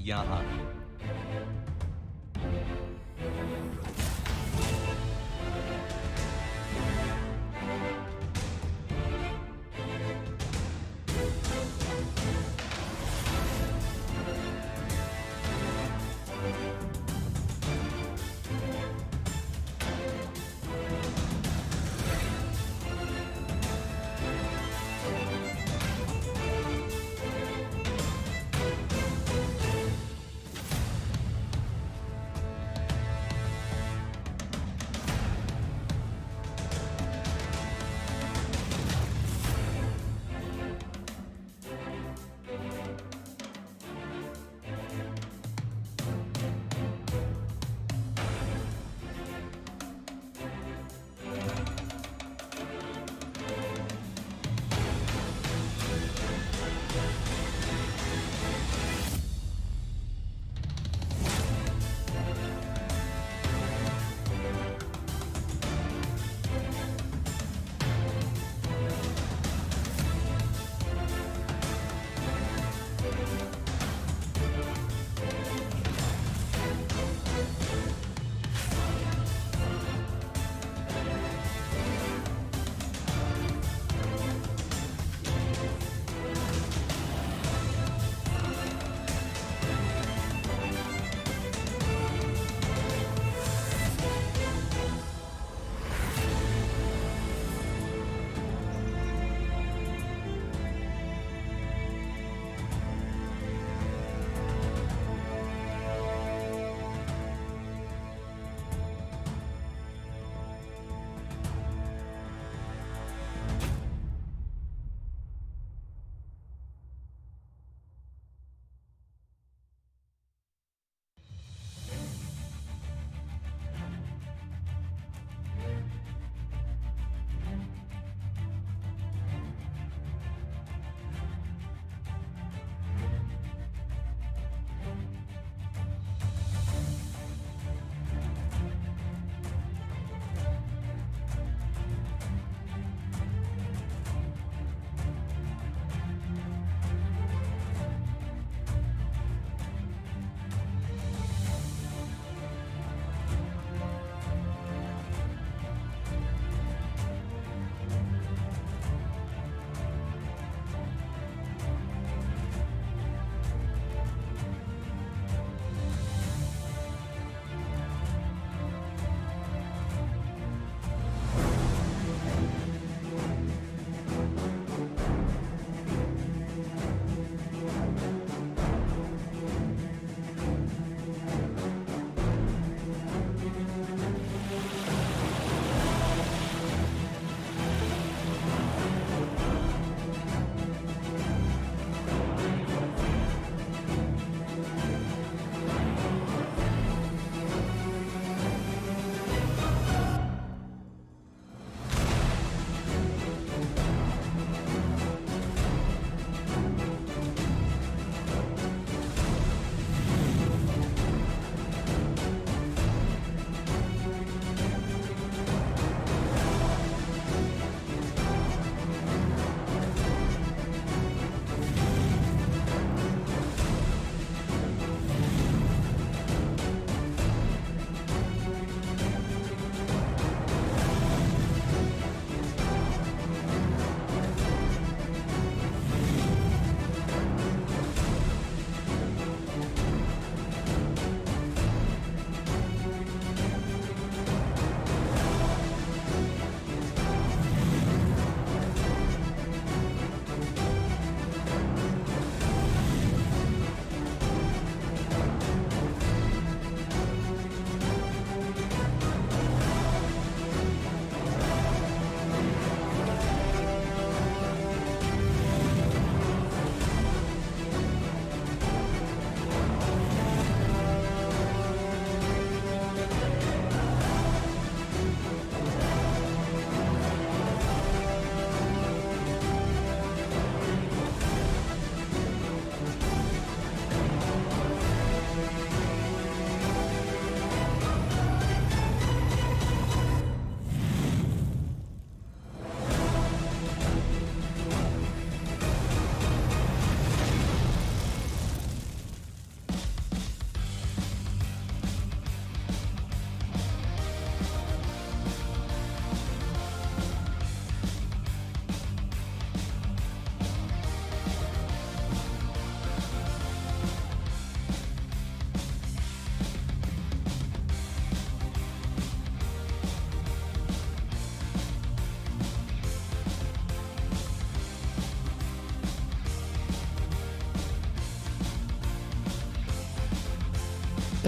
यहाँ।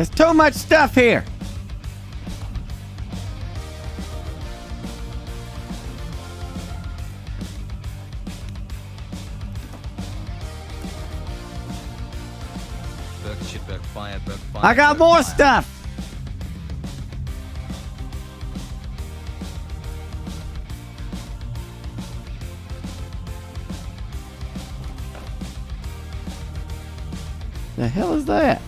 There's too much stuff here. Burke shit, Burke fire, Burke fire. I got Burke more fire. stuff. The hell is that?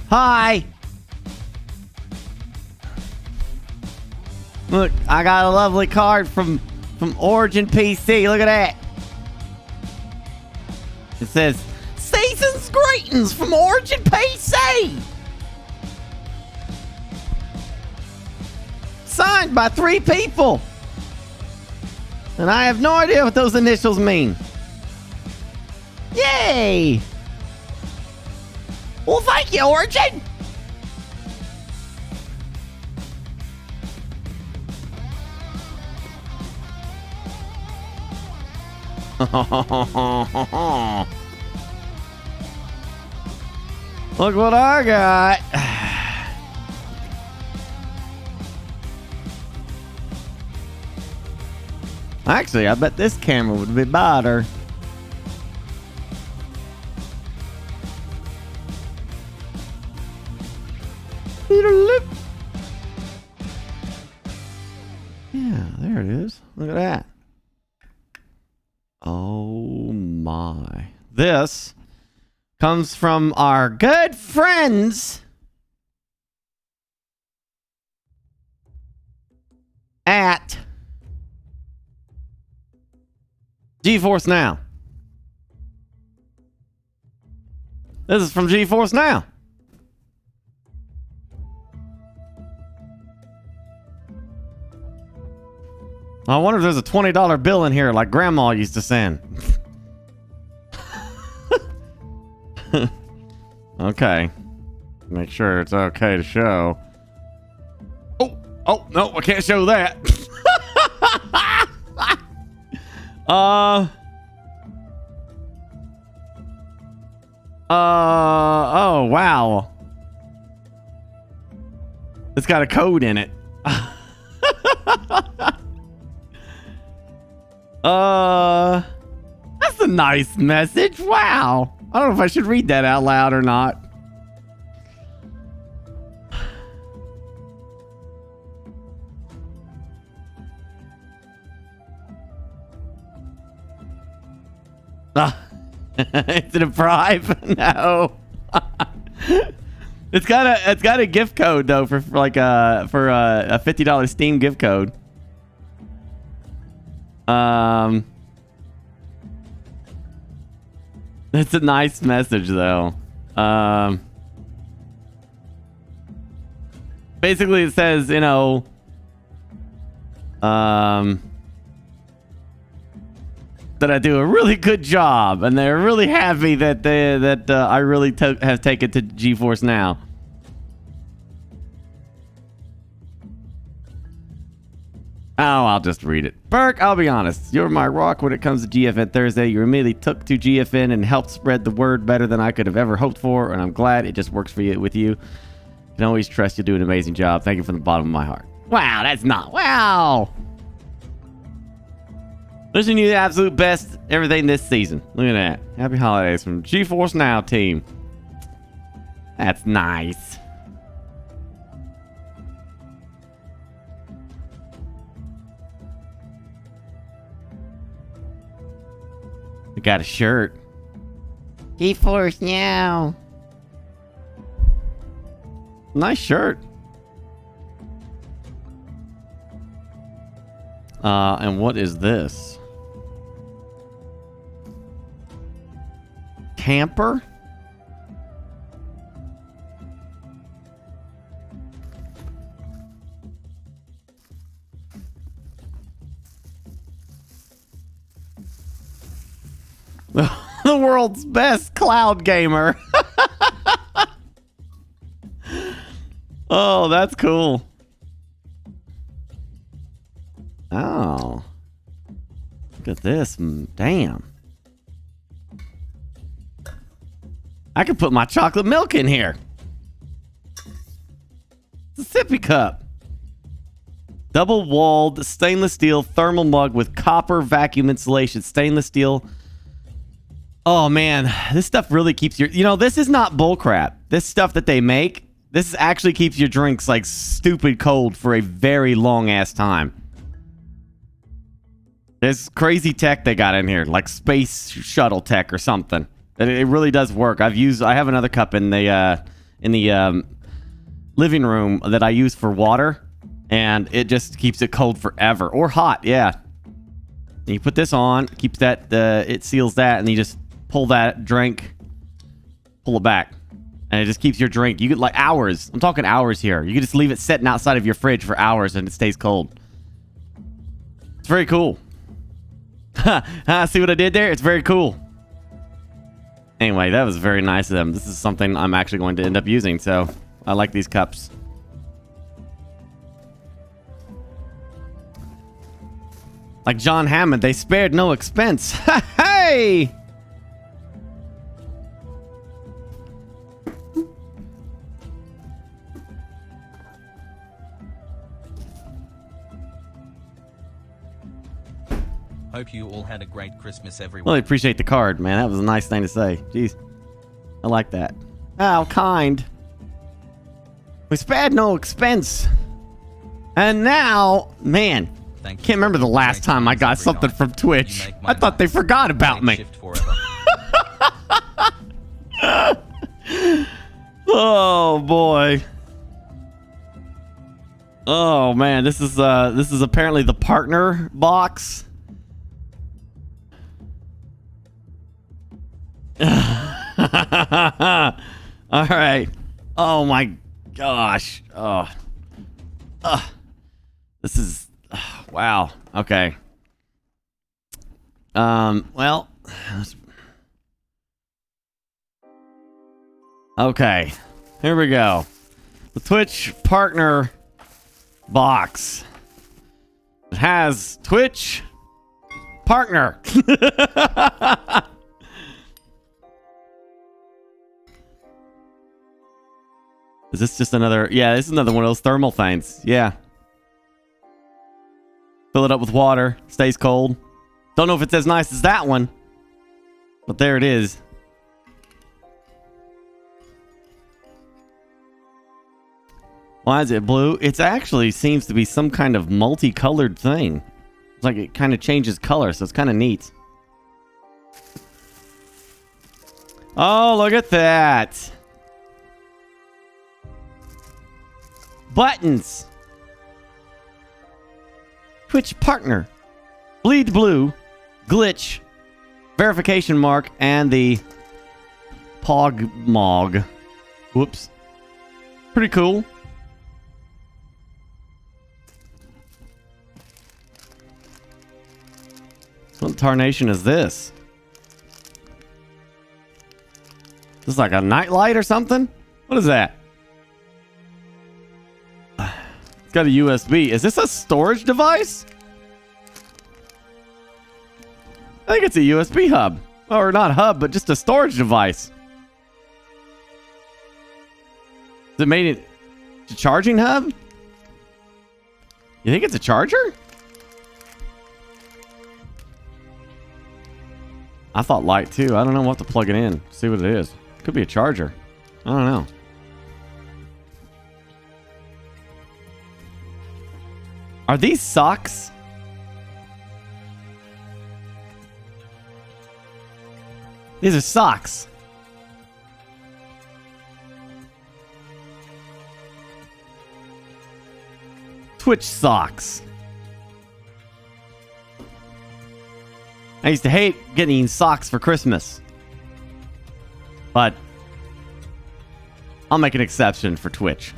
Hi. Look, I got a lovely card from Origin PC. Look at that. It says, Season's Greetings from Origin PC. Signed by 3 people. And I have no idea what those initials mean. Yay! Well, thank you, Origin! Look what I got. Actually, I bet this camera would be better. Yeah, there it is. Look at that. Oh my. This comes from our good friends at GeForce Now. This is from GeForce Now. I wonder if there's a $20 bill in here like Grandma used to send. Okay. Make sure it's okay to show. Oh, no, I can't show that. Oh, wow. It's got a code in it. That's a nice message. Wow. I don't know if I should read that out loud or not. Is it a bribe? No. It's got a gift code though for like a $50 Steam gift code. It's a nice message though. Basically it says, you know, that I do a really good job, and they're really happy that I really have taken to GeForce Now. Oh, I'll just read it. Burke, I'll be honest. You're my rock when it comes to GFN Thursday. You immediately took to GFN and helped spread the word better than I could have ever hoped for, and I'm glad it just works for you with you. I can always trust you'll do an amazing job. Thank you from the bottom of my heart. Wow, that's not... Wow! Wishing you the absolute best everything this season. Look at that. Happy holidays from GeForce Now team. That's nice. We got a shirt. GeForce Now. Nice shirt. And what is this? Camper? The world's best cloud gamer. Oh, that's cool. Oh. Look at this. Damn. I could put my chocolate milk in here. It's a sippy cup. Double-walled stainless steel thermal mug with copper vacuum insulation. Stainless steel. Oh, man. This stuff really keeps your... You know, this is not bullcrap. This stuff that they make, this actually keeps your drinks, like, stupid cold for a very long-ass time. There's crazy tech they got in here, like space shuttle tech or something. It really does work. I have another cup in the living room that I use for water. And it just keeps it cold forever. Or hot, yeah. And you put this on, keeps that, it seals that, and you just pull that drink, pull it back. And it just keeps your drink. You get like hours. I'm talking hours here. You can just leave it sitting outside of your fridge for hours and it stays cold. It's very cool. See what I did there? It's very cool. Anyway, that was very nice of them. This is something I'm actually going to end up using, so I like these cups. Like John Hammond, they spared no expense. Hey! Hope you all had a great Christmas, everyone. Really appreciate the card, man. That was a nice thing to say. Jeez. I like that. How kind. We spared no expense. And now, man... Can't remember the last time I got something from Twitch. I thought they forgot about me. Oh boy. Oh man, this is apparently the partner box. All right. Oh my gosh. Oh. This is wow. Okay. Well. Okay. Here we go. The Twitch partner box. It has Twitch partner. Is this just another? Yeah, this is another one of those thermal things. Yeah. Fill it up with water. Stays cold. Don't know if it's as nice as that one. But there it is. Why is it blue? It actually seems to be some kind of multicolored thing. It's like it kind of changes color, so it's kind of neat. Oh, look at that. Buttons. Twitch partner. Bleed blue. Glitch. Verification mark. And the Pogmog. Whoops. Pretty cool. What tarnation is this? This is like a nightlight or something? What is that? It's got a USB. Is this a storage device? I think it's a USB hub. Or not hub, but just a storage device. Is it made it a charging hub? You think it's a charger? I thought light too. I don't know what to plug it in. See what it is. Could be a charger. I don't know. Are these socks? These are socks. Twitch socks. I used to hate getting socks for Christmas. But I'll make an exception for Twitch.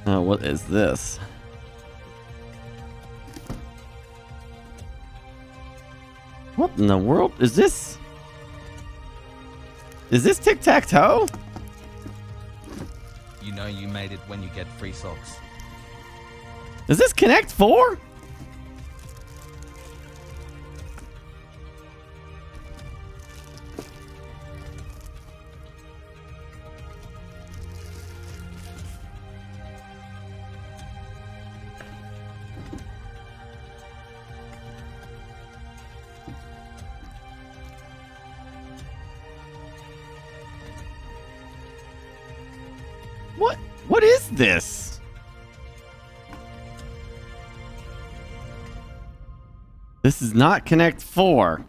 What is this? What in the world is this? Is this tic-tac-toe? You know you made it when you get free socks. Is this Connect 4? What? What is this? This is not Connect 4.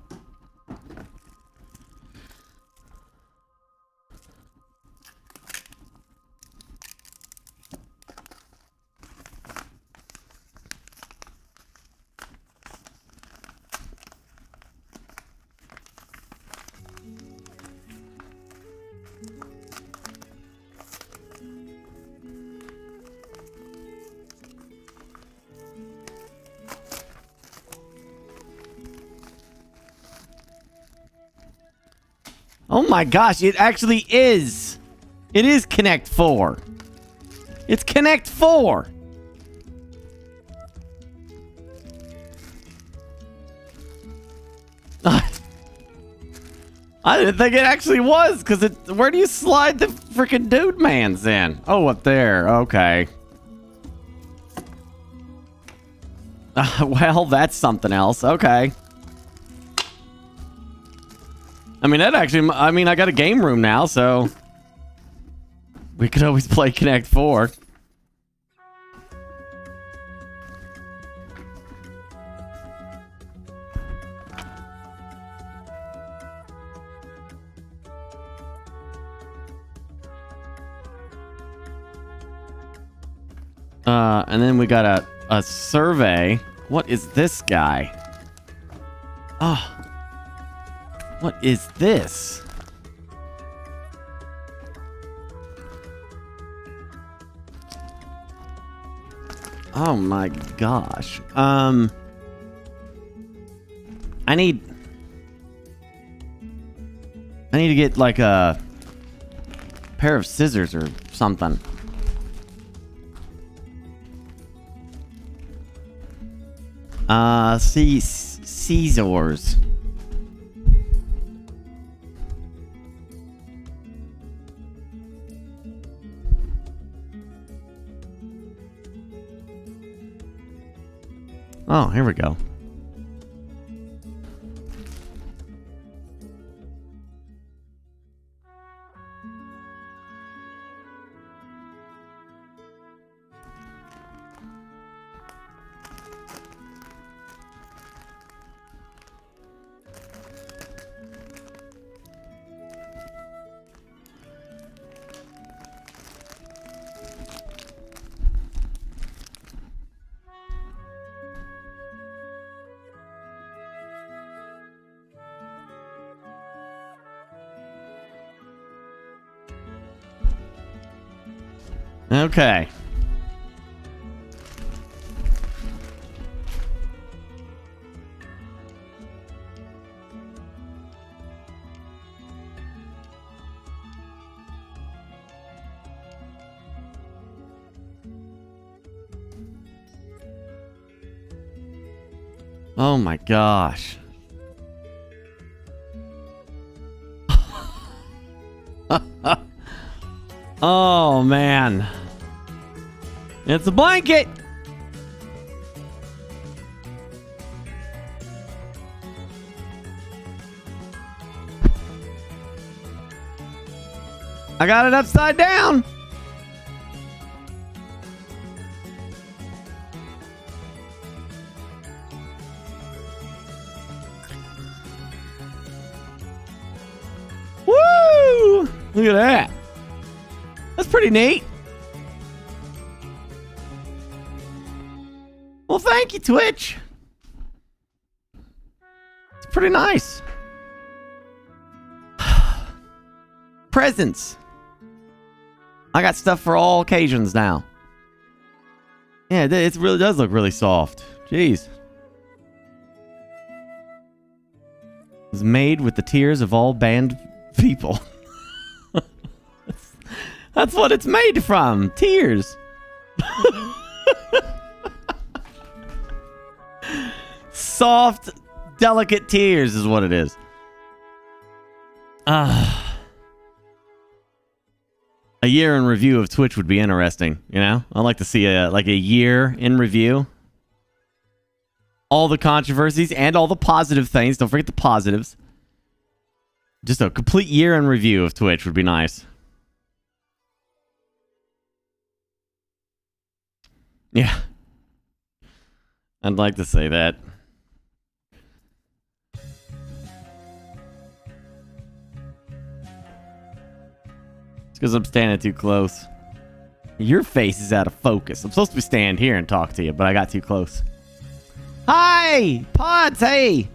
Oh my gosh, it actually is. It is Connect 4. It's Connect 4. I didn't think it actually was, because it. Where do you slide the freaking dude mans in? Oh, up there. Okay. Well, that's something else. Okay. I mean, that actually, I mean, I got a game room now, so we could always play Connect 4. And then we got a survey. What is this guy? Oh. What is this? Oh my gosh. I need to get like a pair of scissors or something. Scissors. Oh, here we go. Okay. Oh my gosh. Oh man. It's a blanket. I got it upside down. Woo! Look at that. That's pretty neat. Well, thank you, Twitch. It's pretty nice. Presents. I got stuff for all occasions now. Yeah, it really does look really soft. Jeez. It's made with the tears of all banned people. That's what it's made from. Tears. Soft, delicate tears is what it is. A year in review of Twitch would be interesting, you know? I'd like to see a year in review. All the controversies and all the positive things. Don't forget the positives. Just a complete year in review of Twitch would be nice. Yeah. I'd like to say that. It's because I'm standing too close. Your face is out of focus. I'm supposed to stand here and talk to you, but I got too close. Hi! Pods, hey!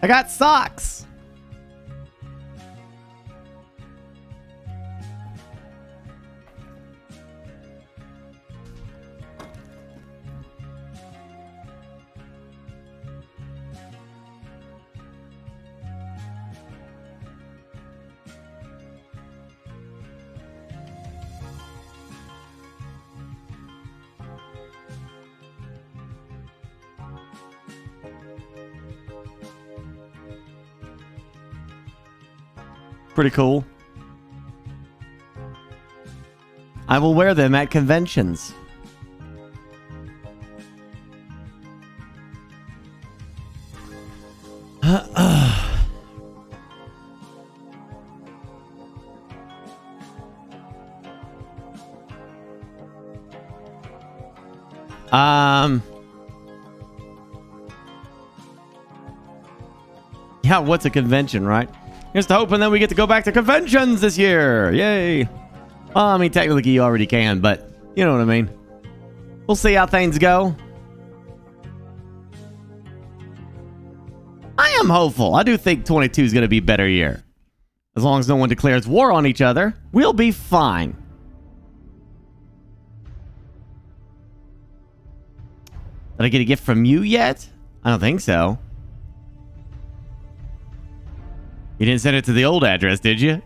I got socks! Pretty cool. I will wear them at conventions. Yeah, what's a convention, right? Here's to hoping that we get to go back to conventions this year. Yay. Well, I mean, technically you already can, but you know what I mean. We'll see how things go. I am hopeful. I do think 22 is going to be a better year. As long as no one declares war on each other, we'll be fine. Did I get a gift from you yet? I don't think so. You didn't send it to the old address, did you?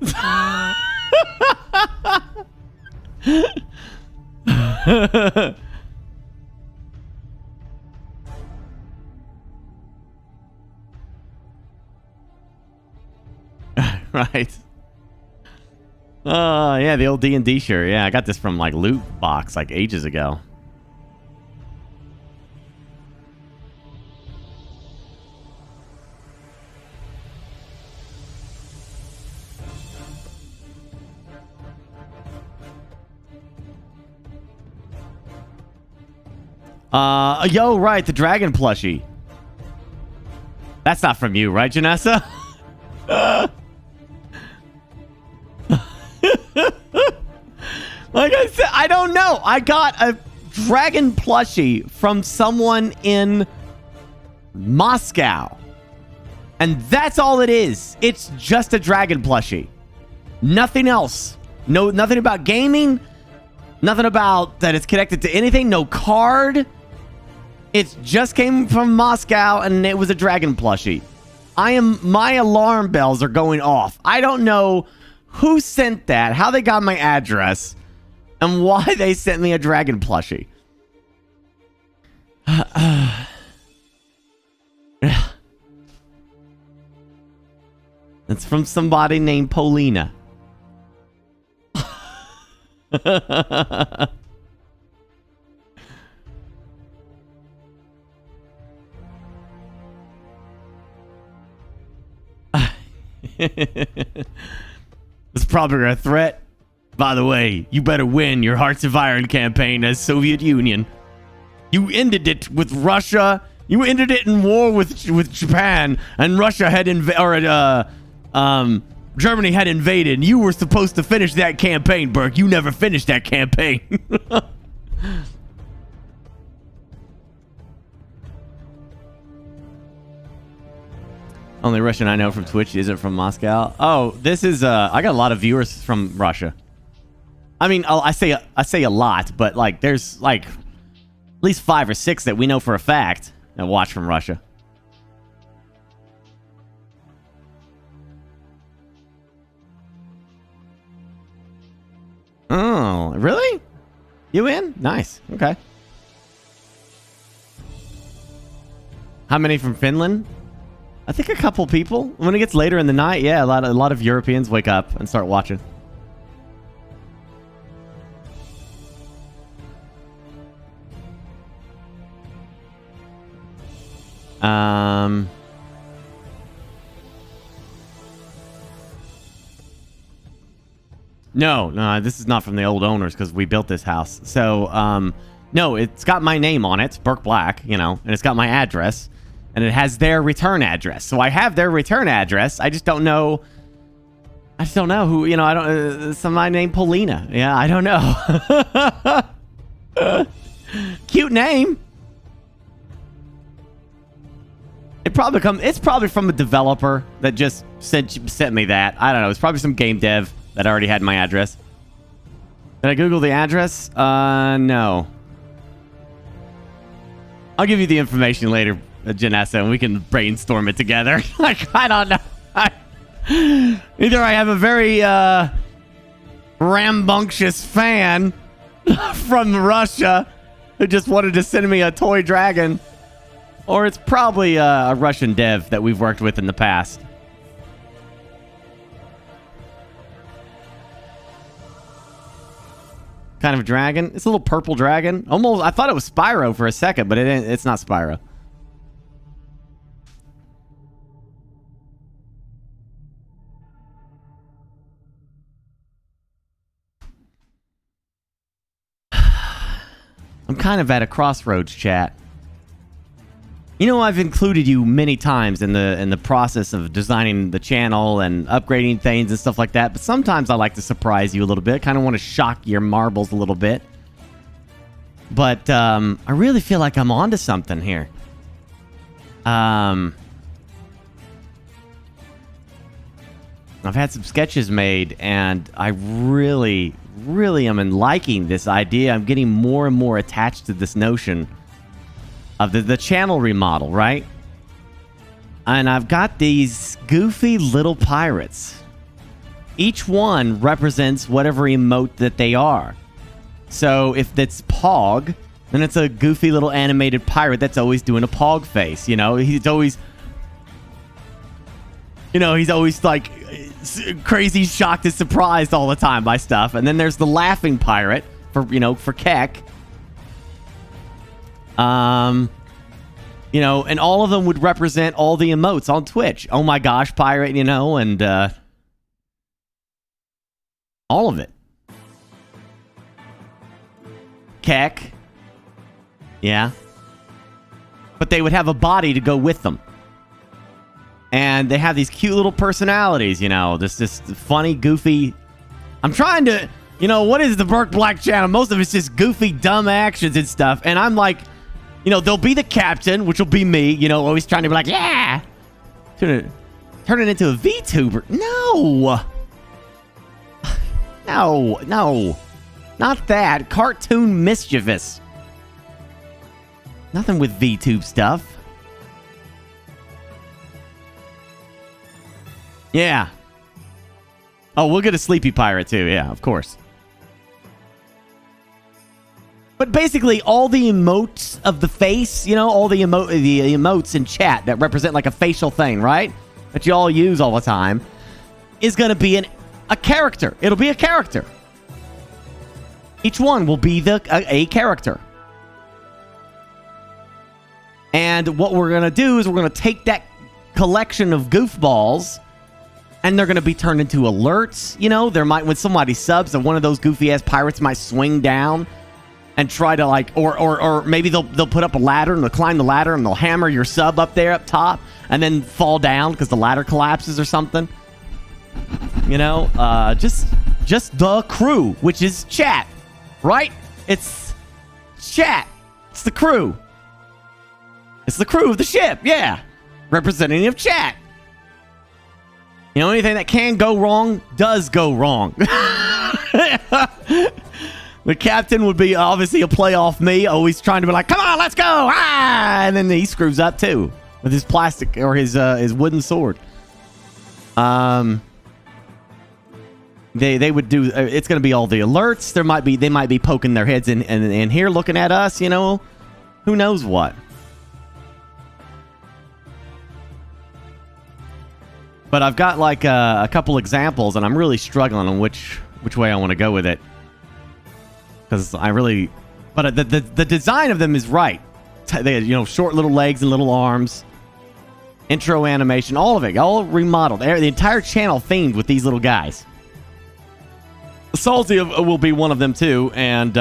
Right. Yeah, the old D&D shirt. Yeah, I got this from like loot box like ages ago. Yo, right, the dragon plushie. That's not from you, right, Janessa? Like I said, I don't know. I got a dragon plushie from someone in Moscow. And that's all it is. It's just a dragon plushie. Nothing else. No, nothing about gaming. Nothing about that it's connected to anything. No card. It just came from Moscow and it was a dragon plushie. My alarm bells are going off. I don't know who sent that, how they got my address, and why they sent me a dragon plushie. It's from somebody named Polina. It's probably a threat. By the way, you better win your Hearts of Iron campaign as Soviet Union. You ended it with Russia. You ended it in war with Japan, and Russia had Germany had invaded. You were supposed to finish that campaign, Burke. You never finished that campaign. Only Russian I know from Twitch isn't from Moscow. Oh, this is I got a lot of viewers from Russia. I mean, I say a lot, but like there's like at least 5 or 6 that we know for a fact that watch from Russia. Oh, really? You in? Nice. Okay. How many from Finland? I think a couple people. When it gets later in the night, yeah, a lot of Europeans wake up and start watching. No, this is not from the old owners because we built this house. So, no, it's got my name on it, BurkeBlack, and it's got my address, and it has their return address. So I have their return address. I just don't know. I just don't know who, I don't, somebody named Paulina. Yeah, I don't know. Cute name. It's probably from a developer that just sent me that. I don't know. It's probably some game dev that already had my address. Did I Google the address? No. I'll give you the information later, Janessa, and we can brainstorm it together. I don't know. Either I have a very rambunctious fan from Russia who just wanted to send me a toy dragon, or it's probably a Russian dev that we've worked with in the past. Kind of dragon. It's a little purple dragon. Almost, I thought it was Spyro for a second, but it's not Spyro. I'm kind of at a crossroads, chat. I've included you many times in the process of designing the channel and upgrading things and stuff like that, but sometimes I like to surprise you a little bit. Kind of want to shock your marbles a little bit. But I really feel like I'm onto something here. I've had some sketches made, and I really am liking this idea. I'm getting more and more attached to this notion of the channel remodel, right? And I've got these goofy little pirates. Each one represents whatever emote that they are. So if that's Pog, then it's a goofy little animated pirate that's always doing a Pog face. He's always like crazy shocked and surprised all the time by stuff. And then there's the laughing pirate for Keck. And all of them would represent all the emotes on Twitch. Oh my gosh, pirate, and all of it. Keck. Yeah. But they would have a body to go with them. And they have these cute little personalities, this funny, goofy. I'm trying to, what is the BurkeBlack channel? Most of it's just goofy, dumb actions and stuff. And I'm like, there'll be the captain, which will be me, always trying to be like, yeah. Turn it into a VTuber. No. No. Not that. Cartoon mischievous. Nothing with VTube stuff. Yeah. Oh, we'll get a sleepy pirate too. Yeah, of course. But basically, all the emotes of the face, all the emotes in chat that represent like a facial thing, right? That you all use all the time, is going to be a character. It'll be a character. Each one will be a character. And what we're going to do is we're going to take that collection of goofballs, and they're going to be turned into alerts. There might, when somebody subs, and one of those goofy ass pirates might swing down and try to or maybe they'll put up a ladder and they'll climb the ladder and they'll hammer your sub up there up top and then fall down because the ladder collapses or something. Just the crew, which is chat, right? It's chat. It's the crew. It's the crew of the ship, yeah. Representative chat. Anything that can go wrong does go wrong. The captain would be obviously a play off me, always trying to be like, come on, let's go! Ah! And then he screws up too with his plastic or his wooden sword. They would do. It's going to be all the alerts. They might be poking their heads in here, looking at us. Who knows what. But I've got like a couple examples, and I'm really struggling on which way I want to go with it. Because but the design of them is right. They short little legs and little arms. Intro animation, all of it, all remodeled. The entire channel themed with these little guys. Salty will be one of them too, and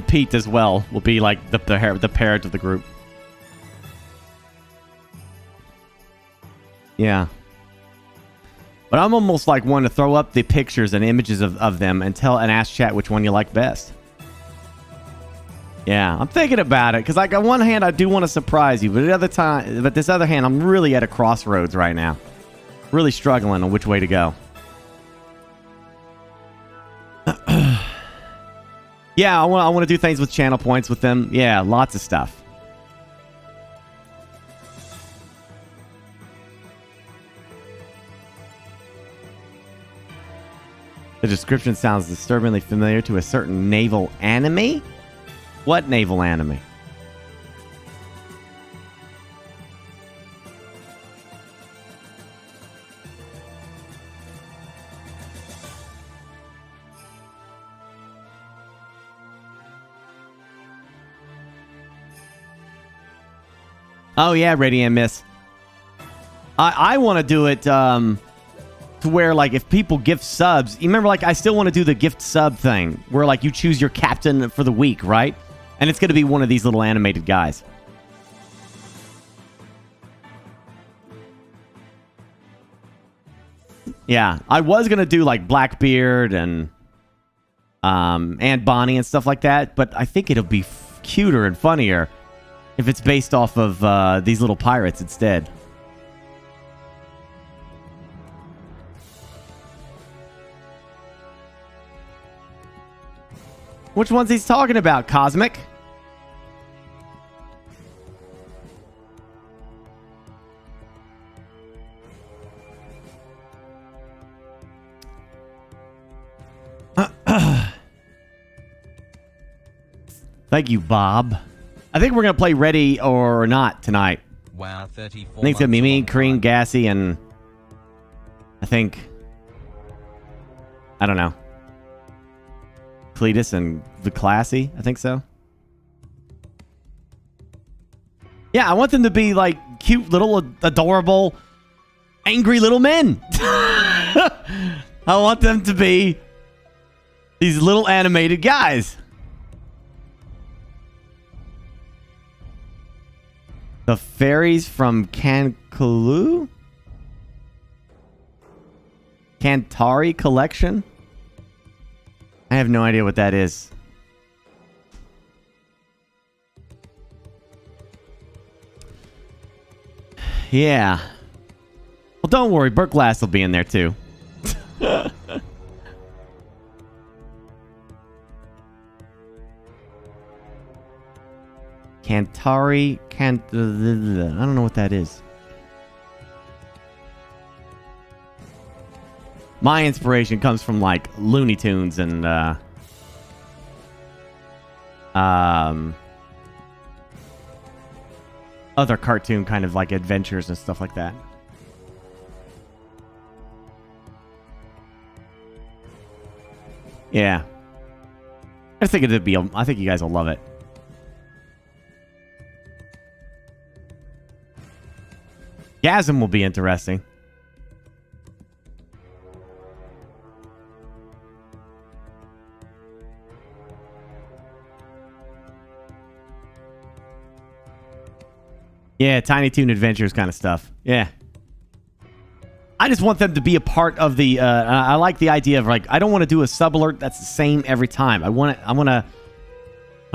Pete as well will be like the parent of the group. Yeah. But I'm almost like one to throw up the pictures and images of them and ask chat which one you like best. Yeah, I'm thinking about it because, like, on one hand, I do want to surprise you, but this other hand, I'm really at a crossroads right now, really struggling on which way to go. Yeah, I want to do things with channel points with them. Yeah, lots of stuff. The description sounds disturbingly familiar to a certain naval anime. What naval anime? Oh yeah, Radiant Miss. I want to do it to where, like, if people gift subs, you remember, like, I still want to do the gift sub thing where, like, you choose your captain for the week, right? And it's going to be one of these little animated guys. Yeah, I was going to do, like, Blackbeard and Bonnie and stuff like that, but I think it'll be cuter and funnier if it's based off of these little pirates instead. Which one's he's talking about, Cosmic? Thank you, Bob. I think we're going to play Ready or Not tonight. Wow, 34. I think it's going to be me, Cream, Gassy, and I think, I don't know, Cletus and the Classy. I think so. Yeah, I want them to be like cute little, adorable, angry little men. I want them to be these little animated guys. The fairies from Canculu? Cantari collection? I have no idea what that is. Yeah. Well, don't worry. BurkeBlack will be in there too. Cantari, I don't know what that is. My inspiration comes from like Looney Tunes and other cartoon kind of like adventures and stuff like that. Yeah. I think it'd be, I think you guys will love it. Gasm will be interesting. Yeah, Tiny Toon Adventures kind of stuff. Yeah. I just want them to be a part of the... I like the idea of, like, I don't want to do a sub alert that's the same every time. I'm gonna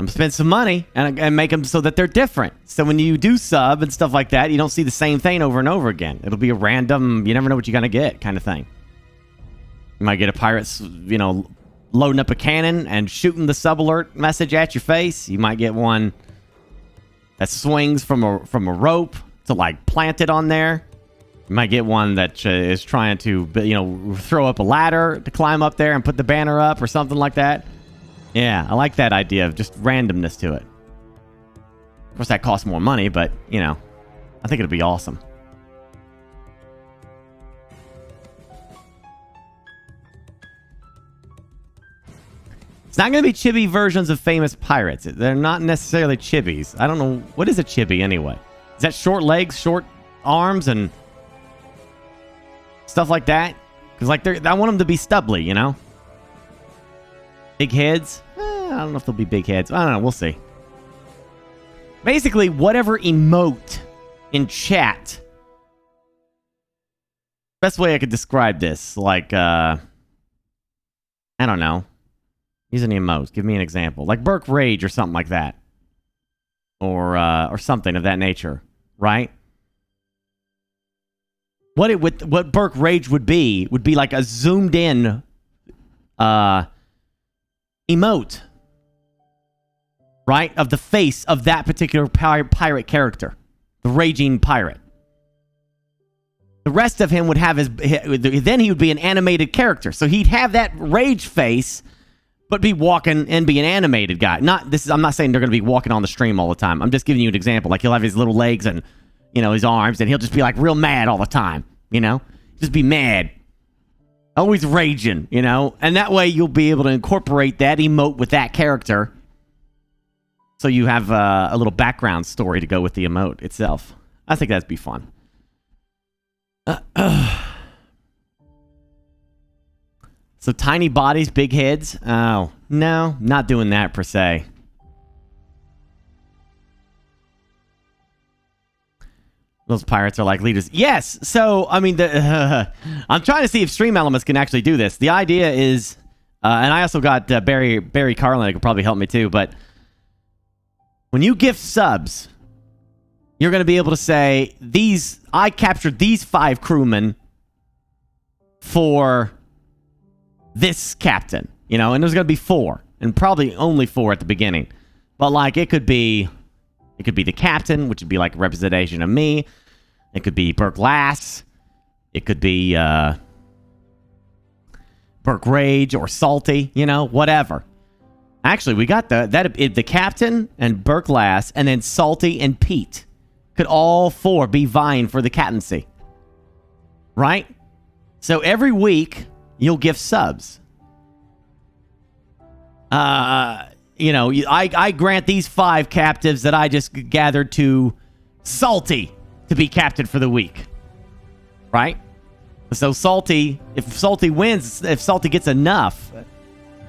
spend some money and make them so that they're different. So when you do sub and stuff like that, you don't see the same thing over and over again. It'll be a random, you never know what you're going to get kind of thing. You might get a pirate, you know, loading up a cannon and shooting the sub alert message at your face. You might get one that swings from a rope to, like, plant it on there. You might get one that is trying to, you know, throw up a ladder to climb up there and put the banner up or something like that. Yeah, I like that idea of just randomness to it. Of course, that costs more money, but, you know, I think it'll be awesome. It's not going to be chibi versions of famous pirates. They're not necessarily chibis. I don't know. What is a chibi anyway? Is that short legs, short arms, and stuff like that? Because, like, I want them to be stubbly, you know? Big heads? I don't know if they'll be big heads. I don't know. We'll see. Basically, whatever emote in chat. Best way I could describe this, like, I don't know. Use any emotes. Give me an example. Like Burke Rage or something like that. Or something of that nature. Right? What Burke Rage would be like a zoomed in emote. Right? Of the face of that particular pirate character. The raging pirate. The rest of him would have then he would be an animated character. So he'd have that rage face, but be walking and be an animated guy. I'm not saying they're going to be walking on the stream all the time. I'm just giving you an example. Like he'll have his little legs and, his arms, and he'll just be like real mad all the time, Just be mad. Always raging, And that way you'll be able to incorporate that emote with that character. So you have a little background story to go with the emote itself. I think that'd be fun. So tiny bodies, big heads. Oh, no, not doing that per se. Those pirates are like leaders. Yes. So, I mean, I'm trying to see if Stream Elements can actually do this. The idea is, and I also got Barry Carlin that could probably help me too, but when you gift subs, you're going to be able to say, I captured these 5 crewmen for this captain, and there's going to be 4, and probably only 4 at the beginning. But like, it could be the captain, which would be like a representation of me. It could be Burke Lass. It could be Burke Rage or Salty, whatever. Actually, we got the captain and Burke Lass, and then Salty and Pete could all 4 be vying for the captaincy. Right? So every week, you'll gift subs. I grant these 5 captives that I just gathered to Salty to be captain for the week. Right? So Salty, if Salty wins, if Salty gets enough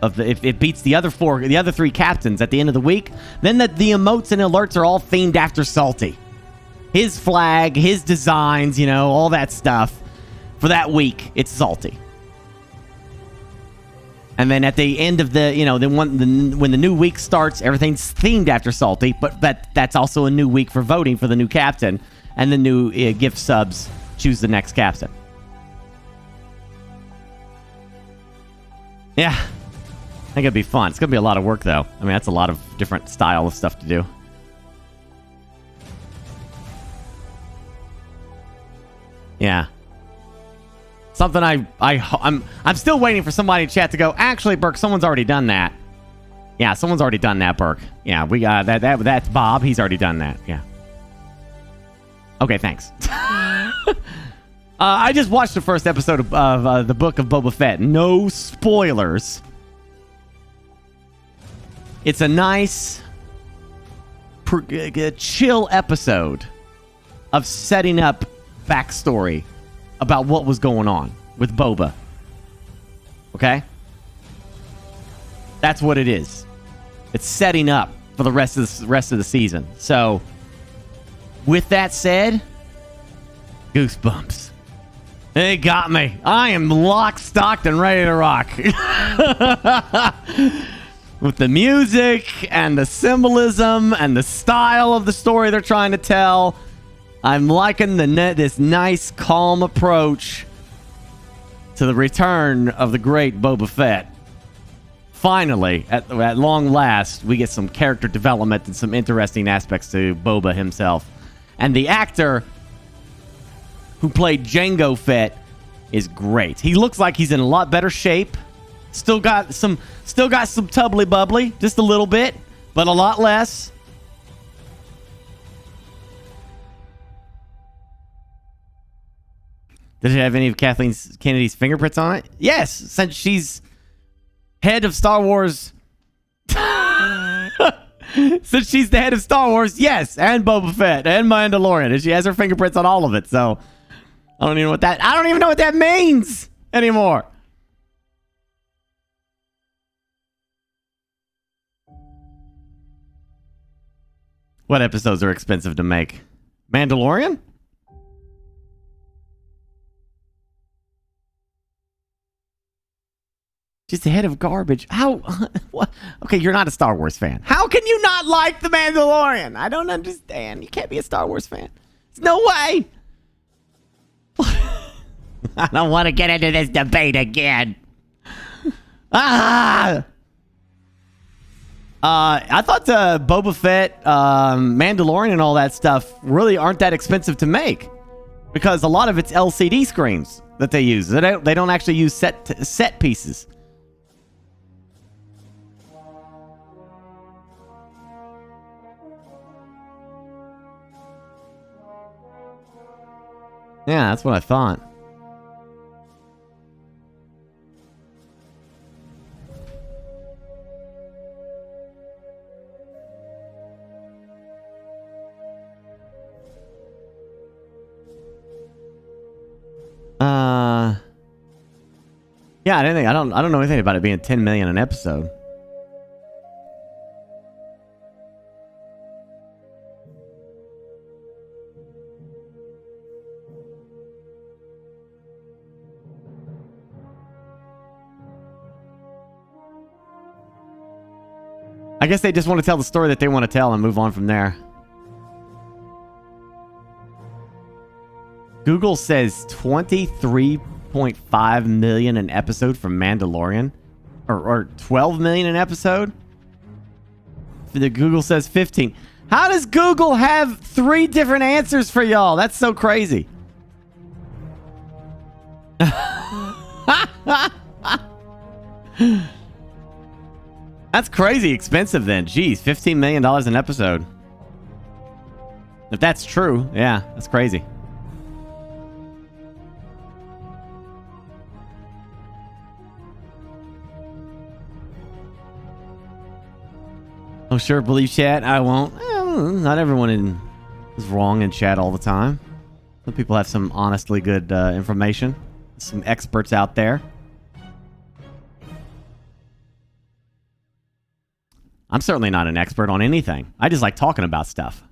if it beats the other 3 captains at the end of the week, then the emotes and alerts are all themed after Salty. His flag, his designs, all that stuff. For that week, it's Salty. And then at the end of when the new week starts, everything's themed after Salty, but that's also a new week for voting for the new captain, and the new gift subs choose the next captain. Yeah. I think it'd be fun. It's going to be a lot of work, though. I mean, that's a lot of different style of stuff to do. Yeah. Something I'm still waiting for somebody in chat to go, actually, Burke, someone's already done that. Yeah, someone's already done that, Burke. Yeah, we got that's Bob. He's already done that. Yeah. Okay, thanks. I just watched the first episode of the Book of Boba Fett. No spoilers. It's a nice, chill episode of setting up backstory about what was going on with Boba. Okay? That's what it is. It's setting up for the rest of the season. So, with that said, goosebumps. It got me. I am locked, stocked, and ready to rock. With the music and the symbolism and the style of the story they're trying to tell, I'm liking this nice, calm approach to the return of the great Boba Fett. Finally, at long last, we get some character development and some interesting aspects to Boba himself. And the actor who played Jango Fett is great. He looks like he's in a lot better shape. Still got some tubbly bubbly, just a little bit, but a lot less. Did it have any of Kathleen Kennedy's fingerprints on it? Yes, since she's head of Star Wars. Since she's the head of Star Wars, yes, and Boba Fett and Mandalorian, and she has her fingerprints on all of it. So I don't even know what that means anymore. What episodes are expensive to make? Mandalorian? Just a head of garbage. How? What? Okay, you're not a Star Wars fan. How can you not like The Mandalorian? I don't understand. You can't be a Star Wars fan. There's no way. I don't want to get into this debate again. I thought Boba Fett, Mandalorian, and all that stuff really aren't that expensive to make, because a lot of it's LCD screens that they use. They don't actually use set pieces. Yeah, that's what I thought. Yeah, I don't know anything about it being 10 million an episode. I guess they just want to tell the story that they want to tell and move on from there. Google says 23.5 million an episode for Mandalorian, or 12 million an episode. The Google says 15. How does Google have 3 different answers for y'all? That's so crazy. That's crazy expensive then. Jeez, $15 million an episode. If that's true, yeah, that's crazy. Oh, sure, believe chat. I won't. Not everyone is wrong in chat all the time. Some people have some honestly good information. Some experts out there. I'm certainly not an expert on anything. I just like talking about stuff.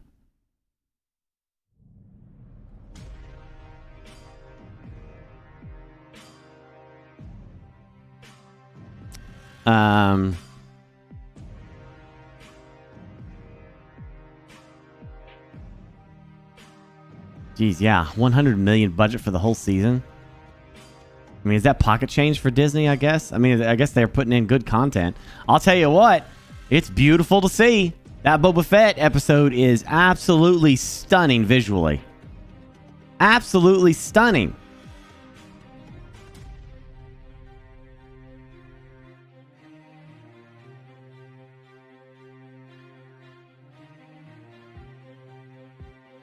Geez, yeah, 100 million budget for the whole season. I mean, is that pocket change for Disney, I guess? I mean, I guess they're putting in good content. I'll tell you what, it's beautiful to see. That Boba Fett episode is absolutely stunning visually. Absolutely stunning.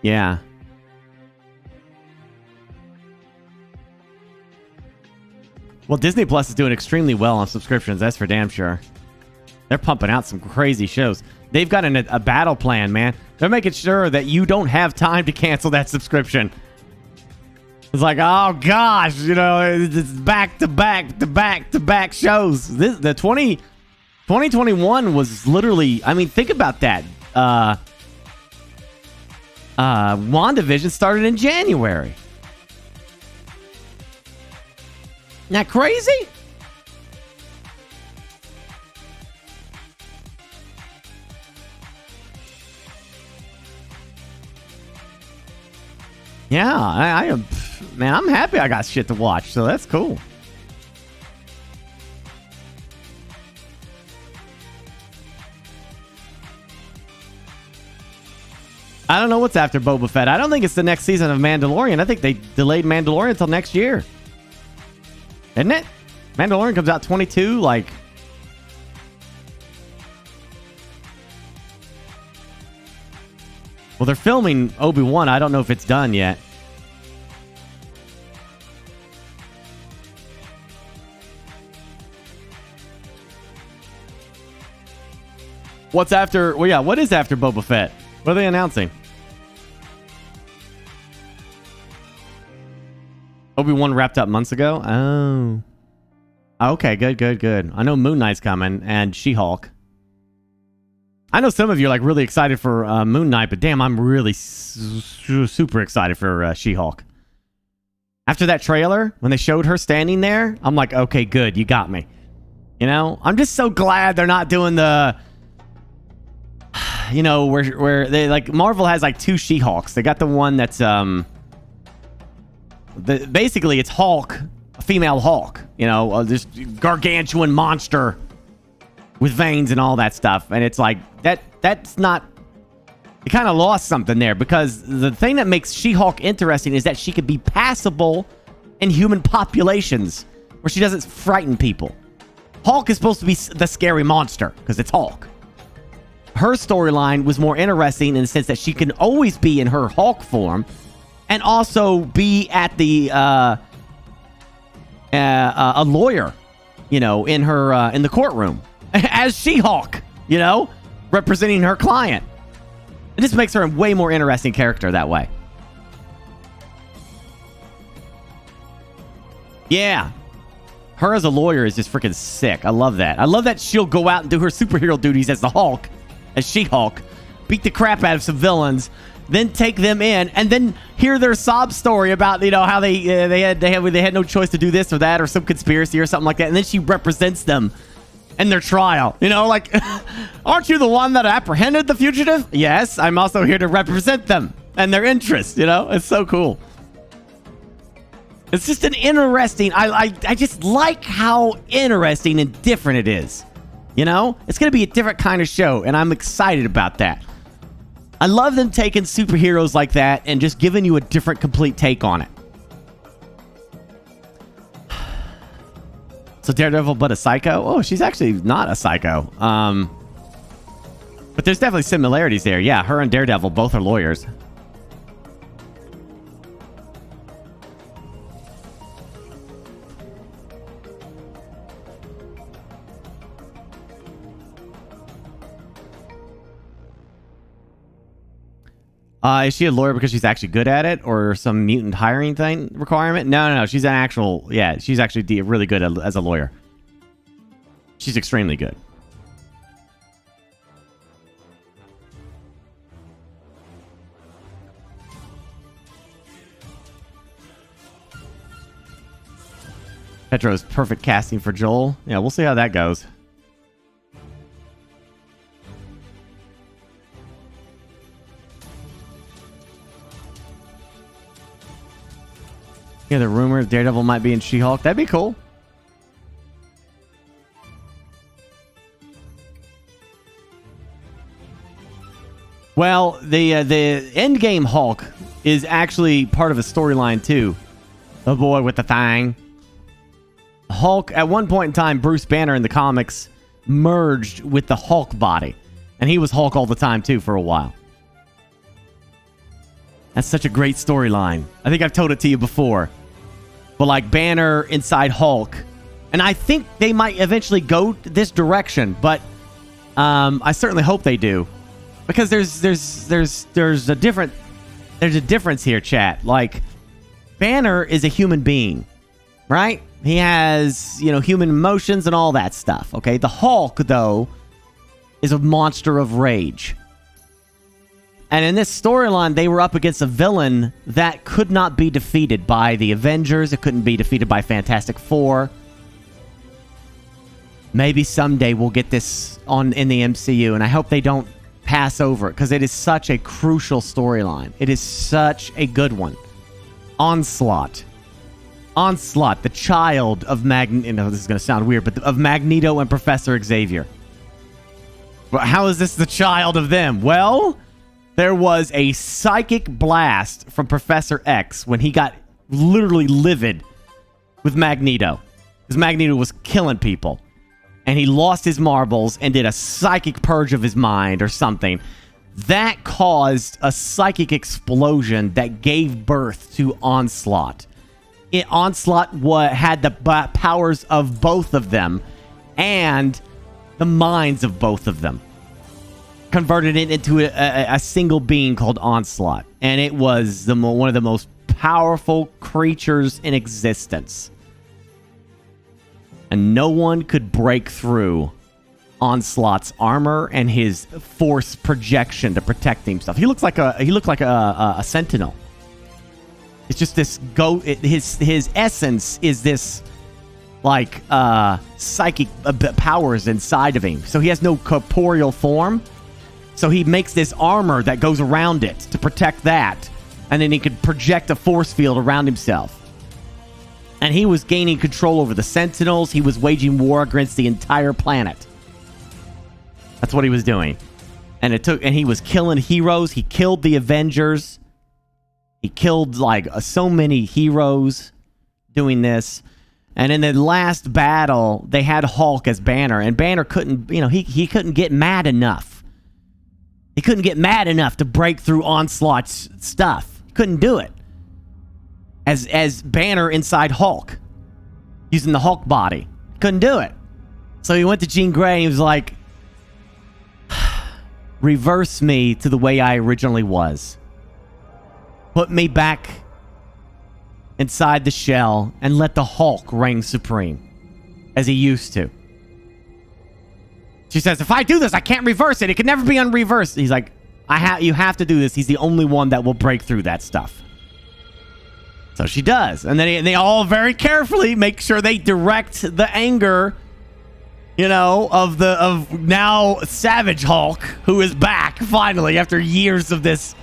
Yeah. Well, Disney Plus is doing extremely well on subscriptions. That's for damn sure. They're pumping out some crazy shows. They've got a battle plan, man. They're making sure that you don't have time to cancel that subscription. It's like, oh gosh, you know, it's back to back shows. The 2021 was literally, I mean, think about that. WandaVision started in January. Isn't that crazy? Yeah, I am, man, I'm happy I got shit to watch, so that's cool. I don't know what's after Boba Fett. I don't think it's the next season of Mandalorian. I think they delayed Mandalorian until next year. Isn't it? Mandalorian comes out 22, like... Well, they're filming Obi-Wan. I don't know if it's done yet. What's after... Well, yeah, what is after Boba Fett? What are they announcing? Obi-Wan wrapped up months ago? Oh. Okay, good. I know Moon Knight's coming, and She-Hulk. I know some of you are like really excited for Moon Knight, but damn, I'm really super excited for She-Hulk. After that trailer, when they showed her standing there, I'm like, okay, good, you got me. You know, I'm just so glad they're not doing the, you know, where they like Marvel has like 2 She-Hulks. They got the one that's basically it's Hulk, a female Hulk, you know, this gargantuan monster with veins and all that stuff. And it's like that's not, it kind of lost something there, because the thing that makes She-Hulk interesting is that she could be passable in human populations where she doesn't frighten people. Hulk is supposed to be the scary monster because it's Hulk. Her storyline was more interesting in the sense that she can always be in her Hulk form and also be at the a lawyer, you know, in her in the courtroom as She-Hulk, you know, representing her client. It just makes her a way more interesting character that way. Yeah. Her as a lawyer is just freaking sick. I love that. I love that she'll go out and do her superhero duties as the Hulk, as She-Hulk, beat the crap out of some villains, then take them in, and then hear their sob story about, you know, how they had no choice to do this or that or some conspiracy or something like that, and then she represents them in their trial. You know, like, aren't you the one that apprehended the fugitive? Yes, I'm also here to represent them and their interests. You know, it's so cool. It's just an interesting, I just like how interesting and different it is. You know, it's going to be a different kind of show, and I'm excited about that. I love them taking superheroes like that and just giving you a different, complete take on it. So Daredevil, but a psycho? Oh, she's actually not a psycho. But there's definitely similarities there. Yeah, her and Daredevil both are lawyers. Is she a lawyer because she's actually good at it, or some mutant hiring thing requirement? No. She's an actual, yeah, she's actually really good as a lawyer. She's extremely good. Petro's perfect casting for Joel. Yeah, we'll see how that goes. Yeah, the rumor Daredevil might be in She-Hulk. That'd be cool. Well, the Endgame Hulk is actually part of a storyline too. The boy with the thing. Hulk, at one point in time, Bruce Banner in the comics merged with the Hulk body. And he was Hulk all the time too for a while. That's such a great storyline. I think I've told it to you before. But like Banner inside Hulk. And I think they might eventually go this direction. But I certainly hope they do. Because there's a difference here, chat. Like, Banner is a human being. Right? He has, you know, human emotions and all that stuff. Okay? The Hulk, though, is a monster of rage. And in this storyline, they were up against a villain that could not be defeated by the Avengers. It couldn't be defeated by Fantastic Four. Maybe someday we'll get this in the MCU, and I hope they don't pass over it, because it is such a crucial storyline. It is such a good one. Onslaught, the child of Magneto. You know, this is going to sound weird, but of Magneto and Professor Xavier. But how is this the child of them? Well, there was a psychic blast from Professor X when he got literally livid with Magneto. Because Magneto was killing people. And he lost his marbles and did a psychic purge of his mind or something. That caused a psychic explosion that gave birth to Onslaught. Onslaught had the powers of both of them and the minds of both of them. Converted it into a single being called Onslaught. And it was one of the most powerful creatures in existence. And no one could break through Onslaught's armor and his force projection to protect himself. He looked like a sentinel. It's just this his essence is this like psychic powers inside of him. So he has no corporeal form. So he makes this armor that goes around it to protect that, and then he could project a force field around himself. And he was gaining control over the Sentinels. He was waging war against the entire planet. That's what he was doing. And he was killing heroes. He killed the Avengers. He killed like so many heroes doing this. And in the last battle, they had Hulk as Banner, and Banner couldn't, he couldn't get mad enough. He couldn't get mad enough to break through Onslaught's stuff. He couldn't do it. As Banner inside Hulk, using the Hulk body. Couldn't do it. So he went to Jean Grey and he was like, reverse me to the way I originally was. Put me back inside the shell and let the Hulk reign supreme as he used to. She says, if I do this, I can't reverse it. It can never be unreversed. He's like, you have to do this. He's the only one that will break through that stuff. So she does. And then they all very carefully make sure they direct the anger, of now Savage Hulk, who is back finally after years of this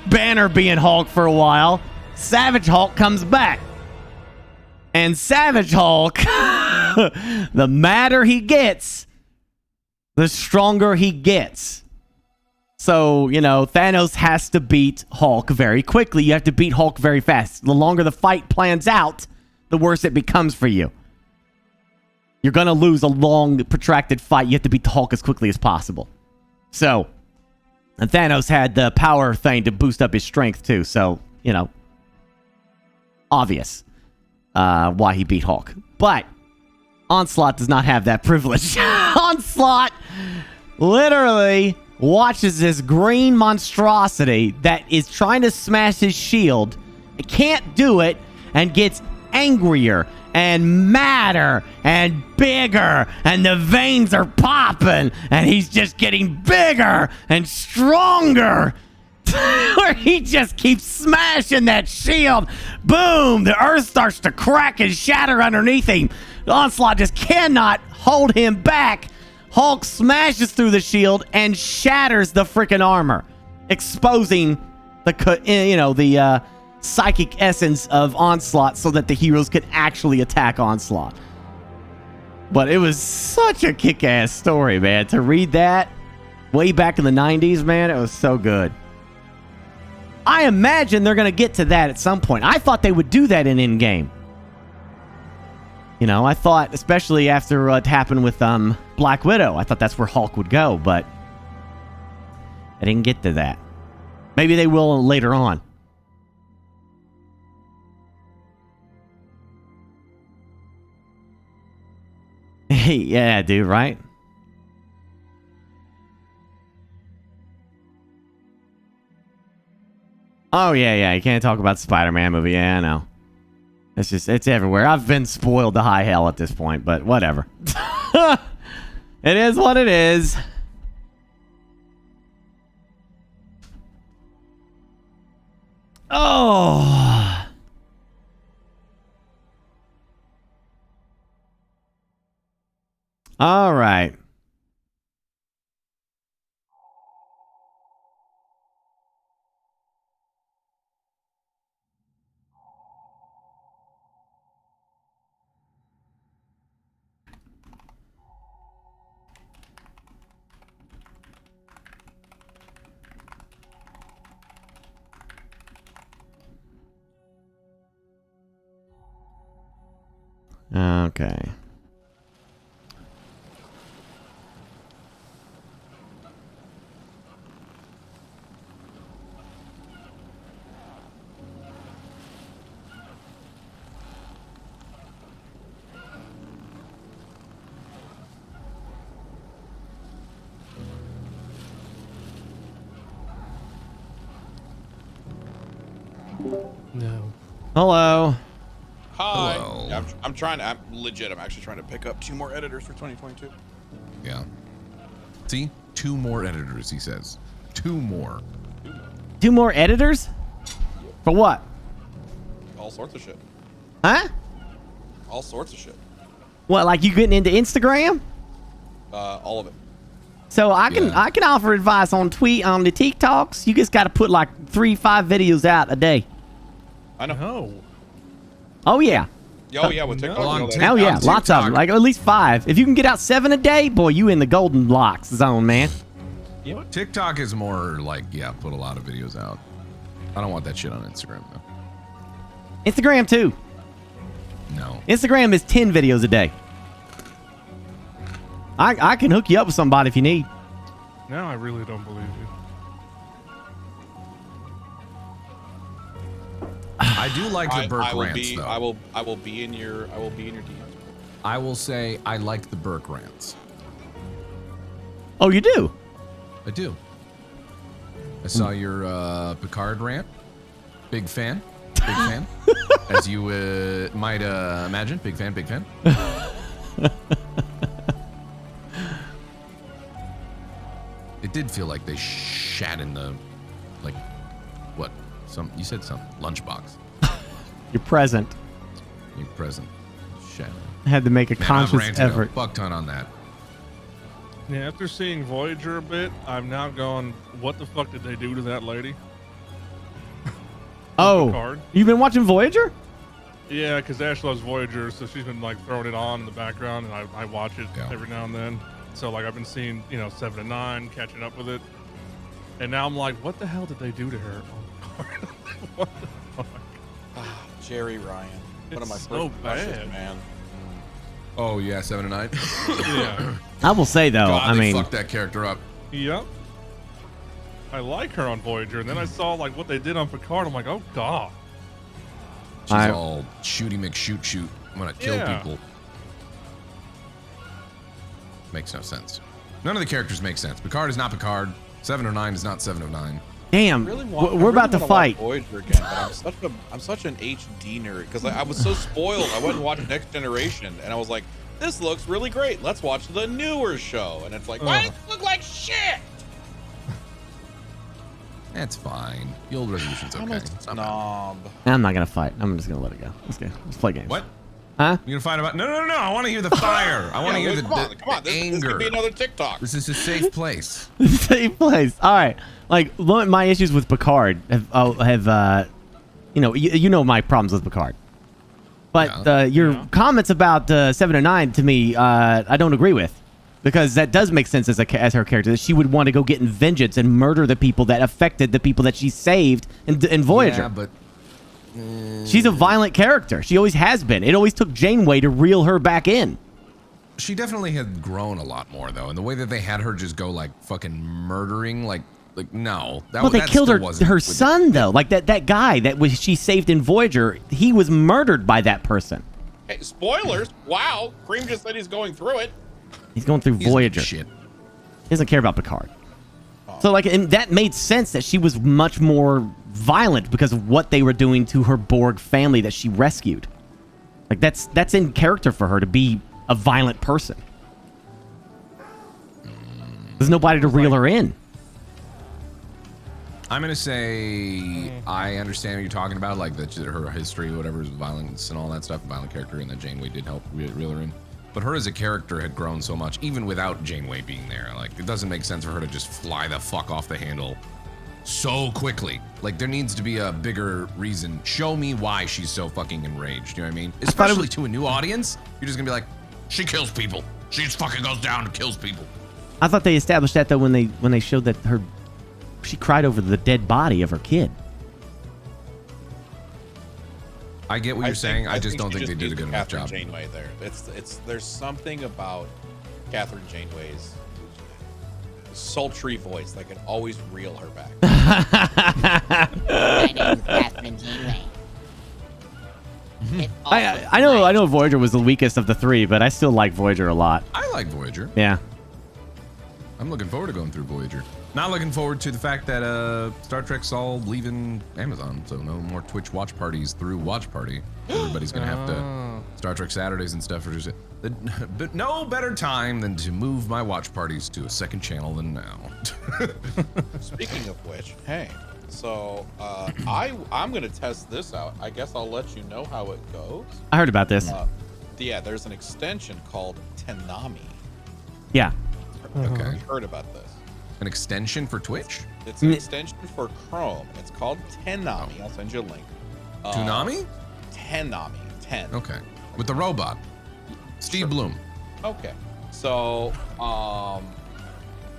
Banner being Hulk for a while. Savage Hulk comes back. And Savage Hulk, the madder he gets, the stronger he gets. So, Thanos has to beat Hulk very quickly. You have to beat Hulk very fast. The longer the fight plans out, the worse it becomes for you. You're going to lose a long, protracted fight. You have to beat the Hulk as quickly as possible. So, and Thanos had the power thing to boost up his strength, too. So, obvious why he beat Hulk. But Onslaught does not have that privilege. Onslaught literally watches this green monstrosity that is trying to smash his shield. It can't do it and gets angrier and madder and bigger, and the veins are popping, and he's just getting bigger and stronger. Where he just keeps smashing that shield. Boom! The earth starts to crack and shatter underneath him. Onslaught just cannot hold him back. Hulk smashes through the shield and shatters the freaking armor, exposing the psychic essence of Onslaught so that the heroes could actually attack Onslaught. But it was such a kick-ass story, man. To read that way back in the 90s, man, it was so good. I imagine they're going to get to that at some point. I thought they would do that in Endgame. I thought, especially after what happened with Black Widow, I thought that's where Hulk would go, but I didn't get to that. Maybe they will later on. Yeah, dude, right? Oh, yeah, you can't talk about the Spider-Man movie. Yeah, I know. It's everywhere. I've been spoiled to high hell at this point, but whatever. It is what it is. Oh. All right. Okay. No. Hello. Hi. Hello. I'm actually trying to pick up 2 more editors for 2022. Yeah. See? 2 more editors, he says. 2 more. 2 more editors? For what? All sorts of shit. Huh? All sorts of shit. What, like you getting into Instagram? All of it. So I can offer advice on the TikToks. You just got to put like 3-5 videos out a day. I know. No. Oh yeah. Oh yeah, with TikTok. On you know that. Tik- Hell yeah, on lots of them. TikTok. Like at least 5. If you can get out 7 a day, boy, you in the golden blocks zone, man. TikTok is more like, yeah, put a lot of videos out. I don't want that shit on Instagram, though. Instagram too. No. Instagram is 10 videos a day. I can hook you up with somebody if you need. Now I really don't believe you. I do like the Burke will rants, be, though. I will be in your DMs. I will say I like the Burke rants. Oh, you do? I do. I saw your Picard rant. Big fan. Big fan. As you might imagine. Big fan, big fan. It did feel like they shat in the, like, what? You said some lunchbox. You're present. You're present. Shat. I had to make a Man, I've conscious ranted effort. a fuck ton on that. Yeah, after seeing Voyager a bit, I'm now going, what the fuck did they do to that lady? Oh, Picard. you've been watching Voyager? Yeah, because Ash loves Voyager, so she's been like throwing it on in the background, and I watch it Yeah. every now and then. So like I've been seeing, 7 and 9, catching up with it, and now I'm like, what the hell did they do to her? What the fuck? Jerry Ryan. One of my It's first so crushes, bad. man. Oh, yeah, 7 and 9. Yeah. I will say though, God, I they mean, fucked that character up. Yep. I like her on Voyager, and then I saw like what they did on Picard. I'm like, oh god. She's all shooty McShoot. I'm gonna kill Yeah. people. Makes no sense. None of the characters make sense. Picard is not Picard. 709 is not 709. damn, I really we're about to wanna fight. watch Voyager again, but I'm such an HD nerd because I was so spoiled. I went and watched Next Generation, and I was like, this looks really great. Let's watch the newer show, and it's like, why does it look like shit? That's fine. The old resolution's okay. I'm a It's not bad. snob. I'm not gonna fight. I'm just gonna let it go. Let's play games. What? Huh? You gonna fight about? No. I want to hear the fire. I want to Yeah, hear come on. the This anger. could be another TikTok. This is a safe place. Same place. All right. Like one of my issues with Picard have you know my problems with Picard. But Yeah. your comments about 7 and 9 to me, I don't agree with, because that does make sense as her character, that she would want to go get in vengeance and murder the people that affected the people that she saved in Voyager. Yeah, but She's a violent character. She always has been. It always took Janeway to reel her back in. she definitely had grown a lot more though, and the way that they had her just go like fucking murdering, like no. Well, they that killed still wasn't her with son though. Like that guy she saved in Voyager. He was murdered by that person. Hey, spoilers. Wow. Cream just said he's going through it. He's going through He's Voyager. Shit. He doesn't care about Picard. So like, and that made sense that she was much more violent because of what they were doing to her Borg family that she rescued. Like that's in character for her to be a violent person. There's nobody to reel her in. I'm gonna say I understand what you're talking about, like her history, whatever, is violence and all that stuff. Violent character, and that Janeway did help reel her in. But her as a character had grown so much, even without Janeway being there. Like, it doesn't make sense for her to just fly the fuck off the handle so quickly. Like, there needs to be a bigger reason. Show me why she's so fucking enraged. You know what I mean? Especially to a new audience, you're just gonna be like, she kills people. She just fucking goes down and kills people. I thought they established that though when they showed that she cried over the dead body of her kid. I get what you're saying. I just don't think they did a good enough Catherine job. Janeway there. There's something about Catherine Janeway's sultry voice that can always reel her back. My name's Catherine Janeway. It also I know Voyager was the weakest of the 3, but I still like Voyager a lot. I like Voyager. Yeah. I'm looking forward to going through Voyager. Not looking forward to the fact that Star Trek's all leaving Amazon, so no more Twitch watch parties through Watch Party. Everybody's gonna have to Star Trek Saturdays and stuff. But no better time than to move my watch parties to a second channel than now. Speaking of which, hey, so I'm gonna test this out. I guess I'll let you know how it goes. I heard about this. Yeah, there's an extension called Tenami. Yeah. Okay. You heard about this? An extension for Twitch? It's an extension for Chrome. It's called Tenami. I'll send you a link. Toonami? Tenami. 10. Okay. With the robot. Steve Bloom. Okay. So,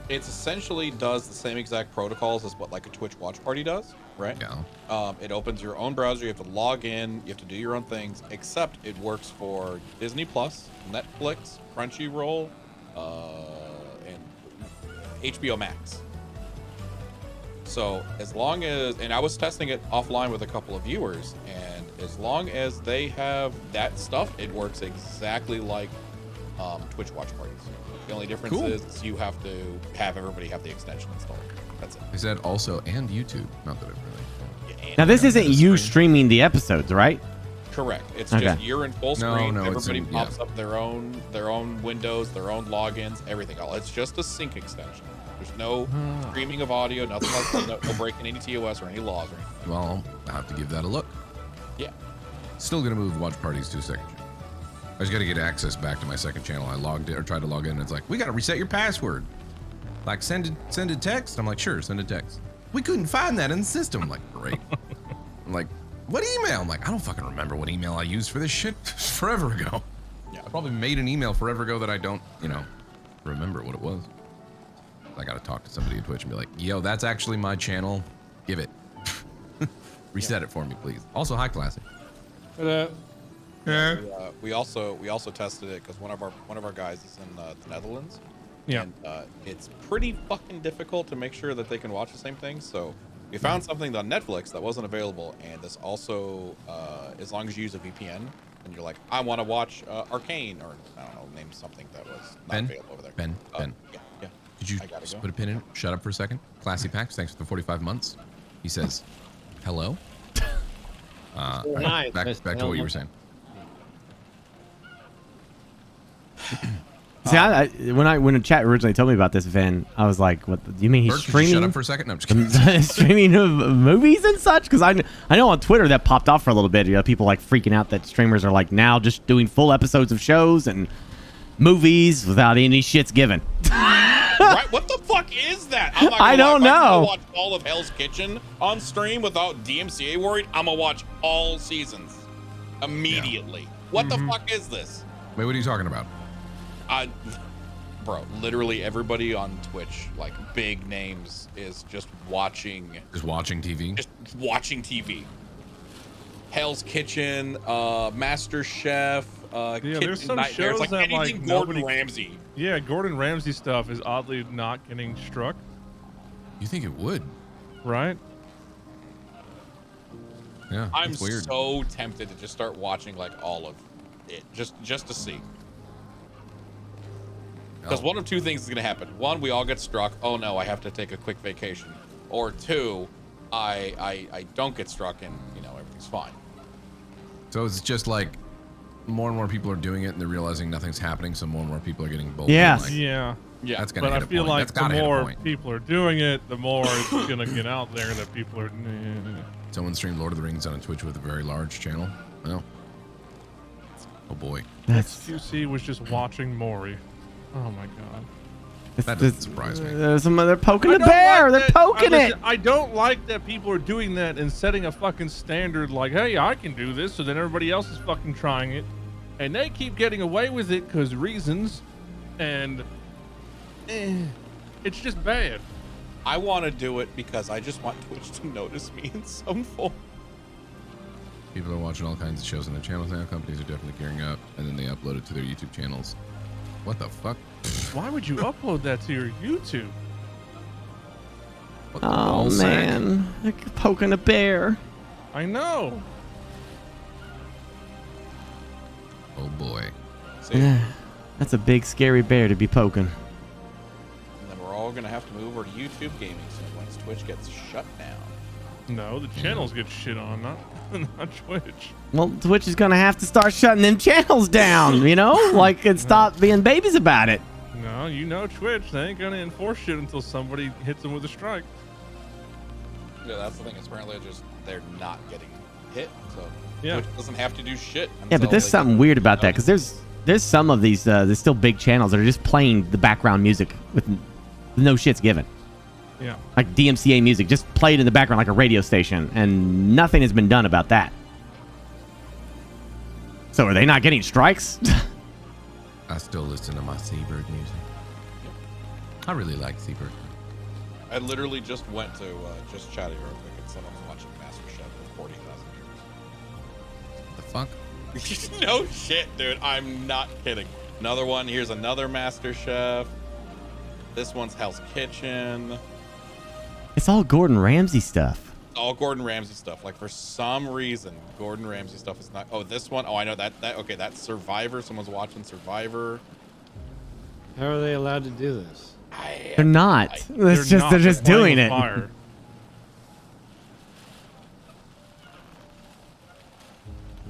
it's essentially does the same exact protocols as what like a Twitch watch party does, right? Yeah. It opens your own browser. You have to log in. You have to do your own things. Except it works for Disney Plus, Netflix, Crunchyroll, and HBO Max. So as long as, and I was testing it offline with a couple of viewers, and as long as they have that stuff, it works exactly like Twitch watch parties. The only difference is you have to have everybody have the extension installed. That's it. They said also and YouTube. Not that it really. Yeah, Now this isn't you streaming the episodes, right? correct. It's Okay. just you're in full screen. No, Everybody it's pops up their own windows, their own logins, everything. All it's just a sync extension. There's no streaming of audio, nothing like that. No breaking any TOS or any laws or anything. Well, I have to give that a look. Yeah. Still gonna move watch parties to a second channel. I just gotta get access back to my second channel. I logged in or tried to log in, and it's like, we gotta reset your password. Like send a text. I'm like, sure, send a text. We couldn't find that in the system. I'm like, great. I'm like, what email? I'm like, I don't fucking remember what email I used for this shit forever ago. Yeah. I probably made an email forever ago that I don't, remember what it was. I gotta talk to somebody at Twitch and be like, yo, that's actually my channel. Give it. Reset it for me, please. Also, hi, Classic. We also tested it because one of our guys is in the Netherlands. Yeah. And it's pretty fucking difficult to make sure that they can watch the same thing. So we found something on Netflix that wasn't available, and this also, as long as you use a VPN, and you're like, I want to watch Arcane, or I don't know, name something that was not available over there. Ben. Yeah. Did you just put a pin in it? Shut up for a second. Classy Pax, thanks for the 45 months. He says, hello. Nice. Back to what you were saying. See, when the chat originally told me about this, Vin, I was like, "What? Do you mean he's Burke, could you streaming? shut up for a second? No, I'm just kidding. Streaming of movies and such?" Because I know on Twitter that popped off for a little bit. People like freaking out that streamers are like now just doing full episodes of shows and movies without any shits given. Right? What the fuck is that? I'm not I don't lie. If I'm know. gonna watch all of Hell's Kitchen on stream without DMCA worried, I'm gonna watch all seasons immediately. What the fuck is this? Wait, what are you talking about? Bro, literally everybody on Twitch, like big names, is just watching TV? Just watching TV. Hell's Kitchen, Master Chef, there's some Nightmares, shows like that anything like Gordon Ramsay. Yeah, Gordon Ramsay stuff is oddly not getting struck, You think it would? right? Yeah, I'm it's weird. so tempted to just start watching like all of it, just to see. Because one of two things is going to happen. One, we all get struck. Oh no, I have to take a quick vacation. Or two, I don't get struck and everything's fine. So it's just like more and more people are doing it and they're realizing nothing's happening, so more and more people are getting bold. Yes. Like, Yeah. Yeah. that's gonna But hit I a feel point. like That's the gotta hit a more point. people are doing it, the more it's gonna get out there that people are. Someone streamed Lord of the Rings on a Twitch with a very large channel. Well, oh boy. XQC was just watching Maury. Oh my god. That doesn't surprise me. They're poking I the don't bear. like They're that- poking it. I don't like that people are doing that and setting a fucking standard like, hey, I can do this, so then everybody else is fucking trying it. And they keep getting away with it because reasons. And it's just bad. I want to do it because I just want Twitch to notice me in some form. People are watching all kinds of shows on their channels now. Companies are definitely gearing up, and then they upload it to their YouTube channels. What the fuck? Why would you upload that to your YouTube? What the Oh ball sack? man, they're poking a bear. I know. Oh boy. See, and That's a big scary bear to be poking. then we're all we're gonna have to move over to YouTube gaming soon once Twitch gets shut down. No, the channels get shit on, not Twitch. Well, Twitch is gonna have to start shutting them channels down, you know, like and stop being babies about it. No, you know Twitch, they ain't gonna enforce shit until somebody hits them with a strike. Yeah, that's the thing. Apparently, they're not getting hit, so Yeah. Twitch doesn't have to do shit. Yeah, but there's something weird about that because there's some of these there's still big channels that are just playing the background music with no shits given. Yeah. Like DMCA music, just played in the background like a radio station, and nothing has been done about that. So are they not getting strikes? I still listen to my Seabird music. I really like Seabird. I literally just went to just chatting real quick, and someone's watching MasterChef with 40,000 viewers. The fuck? No shit, dude. I'm not kidding. Another one. Here's another MasterChef. This one's Hell's Kitchen. It's all Gordon Ramsay stuff. All Gordon Ramsay stuff. Like, for some reason, Gordon Ramsay stuff is not. Oh, this one. Oh, I know that. Okay, that's Survivor. Someone's watching Survivor. How are they allowed to do this? They're not. They're just doing it. Fire.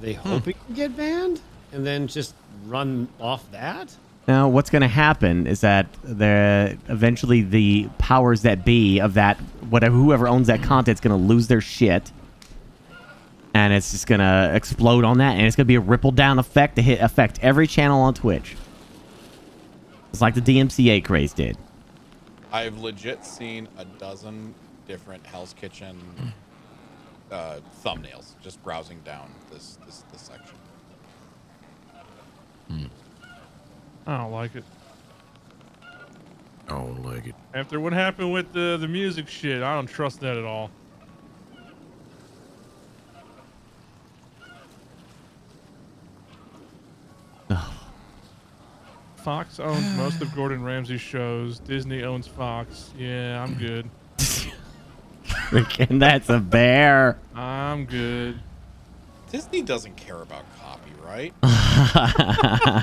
They hoping to get banned and then just run off that? Now, what's going to happen is that eventually the powers that be of that, whoever owns that content is going to lose their shit. And it's just going to explode on that. And it's going to be a ripple down effect to affect every channel on Twitch. It's like the DMCA craze did. I've legit seen a dozen different Hell's Kitchen thumbnails just browsing down this section. I don't like it. I don't like it. After what happened with the music shit, I don't trust that at all. Fox owns most of Gordon Ramsay's shows. Disney owns Fox. Yeah, I'm good. Freaking, that's a bear. I'm good. Disney doesn't care about copyright.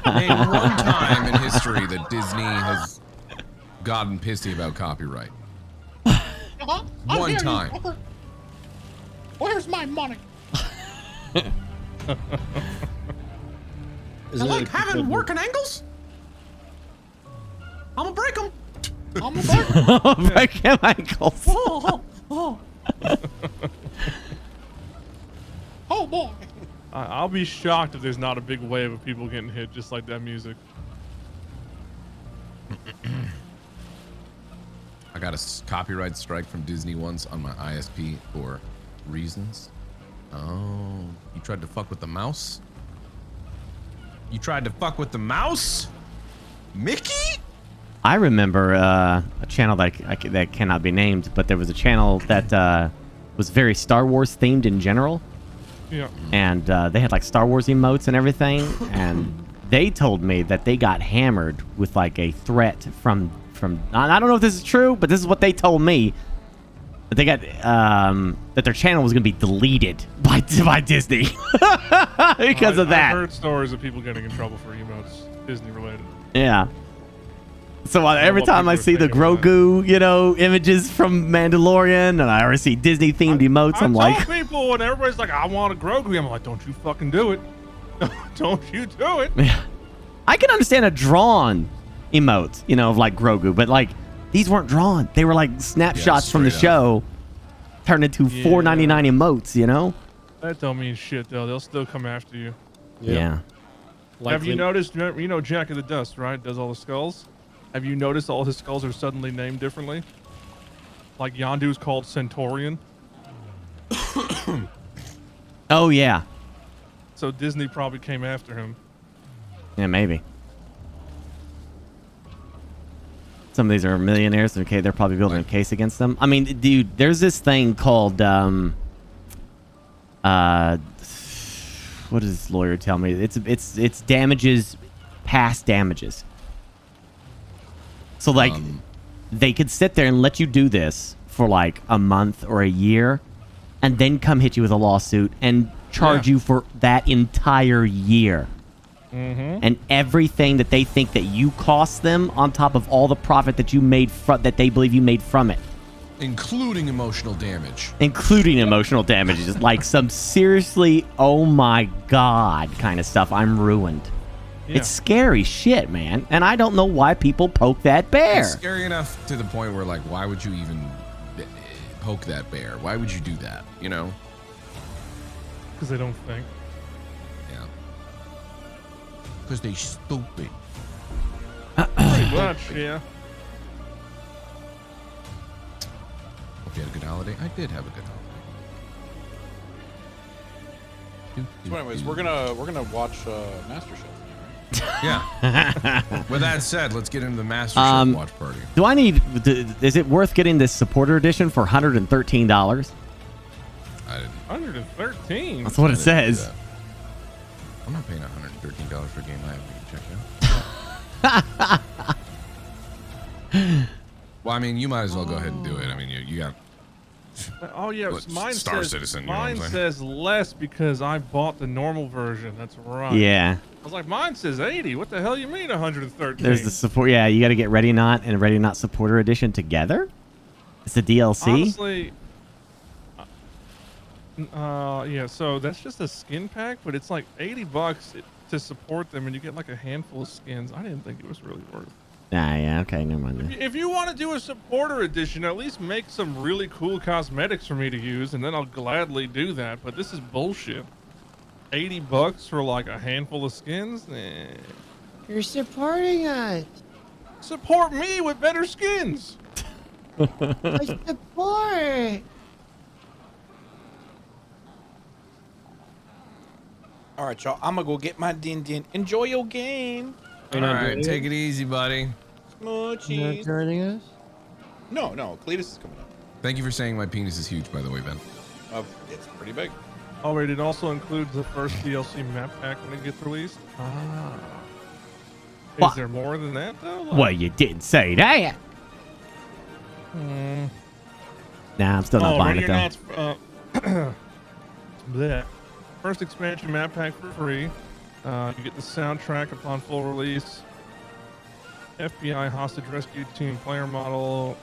Name one time in history that Disney has gotten pissy about copyright. One time. Where's my money? I like having working angles. I'm gonna break them. I'm a bird. Break him ankles. Oh boy. I'll be shocked if there's not a big wave of people getting hit just like that music. I got a copyright strike from Disney once on my ISP for reasons. Oh, you tried to fuck with the mouse? You tried to fuck with the mouse? Mickey? I remember a channel that cannot be named, but there was a channel that was very Star Wars themed in general. Yeah. And they had like Star Wars emotes and everything. And they told me that they got hammered with like a threat from I don't know if this is true, but this is what they told me. That they got that their channel was going to be deleted by Disney because of that. I've heard stories of people getting in trouble for emotes Disney related. Yeah. So every what time I people are see the thinking about Grogu, images from Mandalorian, and I already see Disney themed emotes, I'm I like, tell people when everybody's like, I want a Grogu, I'm like, don't you fucking do it. Don't you do it. yeah. I can understand a drawn emote, of like Grogu, but like these weren't drawn. They were like snapshots from the straight up. show turned into $4.99 emotes, That don't mean shit though. They'll still come after you. Yeah. Have you noticed? Jack of the Dust, right? Does all the skulls. Have you noticed all his skulls are suddenly named differently? Like Yondu's called Centaurian. Oh yeah. So Disney probably came after him. Yeah, maybe. Some of these are millionaires. Okay, they're probably building a case against them. I mean, dude, there's this thing called what does this lawyer tell me? It's damages, past damages. So like, they could sit there and let you do this for like a month or a year, and then come hit you with a lawsuit and charge you for that entire year. and everything that they think that you cost them on top of all the profit that you made that they believe you made from it. Including emotional damage. Including emotional damages. Like some seriously, oh my God kind of stuff. I'm ruined. Yeah. It's scary shit, man. And I don't know why people poke that bear. It's scary enough to the point where, like, why would you even poke that bear? Why would you do that? You know? Because they don't think. Yeah. Because they stupid. Pretty much, yeah. Hope you had a good holiday. I did have a good holiday. So anyways, we're gonna watch MasterChef. Yeah. With that said, let's get into the MasterChef watch party. Do I need? Is it worth getting this supporter edition for $113? I didn't. 113. That's what it I didn't do says. that. I'm not paying $113 for a game I haven't even checked out. Well, I mean, you might as well go ahead and do it. I mean, you got. Oh yeah, What, mine Star says Citizen, you know what I'm mine saying? says less because I bought the normal version. That's right. Yeah. I was like, mine says 80. What the hell you mean 113? There's the support. Yeah, you got to get Ready Not and Ready Not supporter edition together. It's the DLC. Honestly, yeah. So that's just a skin pack, but it's like $80 to support them, and you get like a handful of skins. I didn't think it was really worth. Nah, yeah, okay, never mind. Then. If you want to do a supporter edition, at least make some really cool cosmetics for me to use, and then I'll gladly do that. But this is bullshit. $80 for like a handful of skins? Nah. You're supporting us. Support me with better skins. I support. All right, y'all. I'm gonna go get my din. Enjoy your game. All right, take it easy, buddy. You're not Smoochies. joining us? No, Cletus is coming up. Thank you for saying my penis is huge, by the way, Ben. It's pretty big. Oh wait, it also includes the first DLC map pack when it gets released. Ah. What? Is there more than that though? Like, Well, you didn't say that. Nah, I'm still not buying it though. Bleh. First expansion map pack for free. You get the soundtrack upon full release. FBI hostage rescue team player model.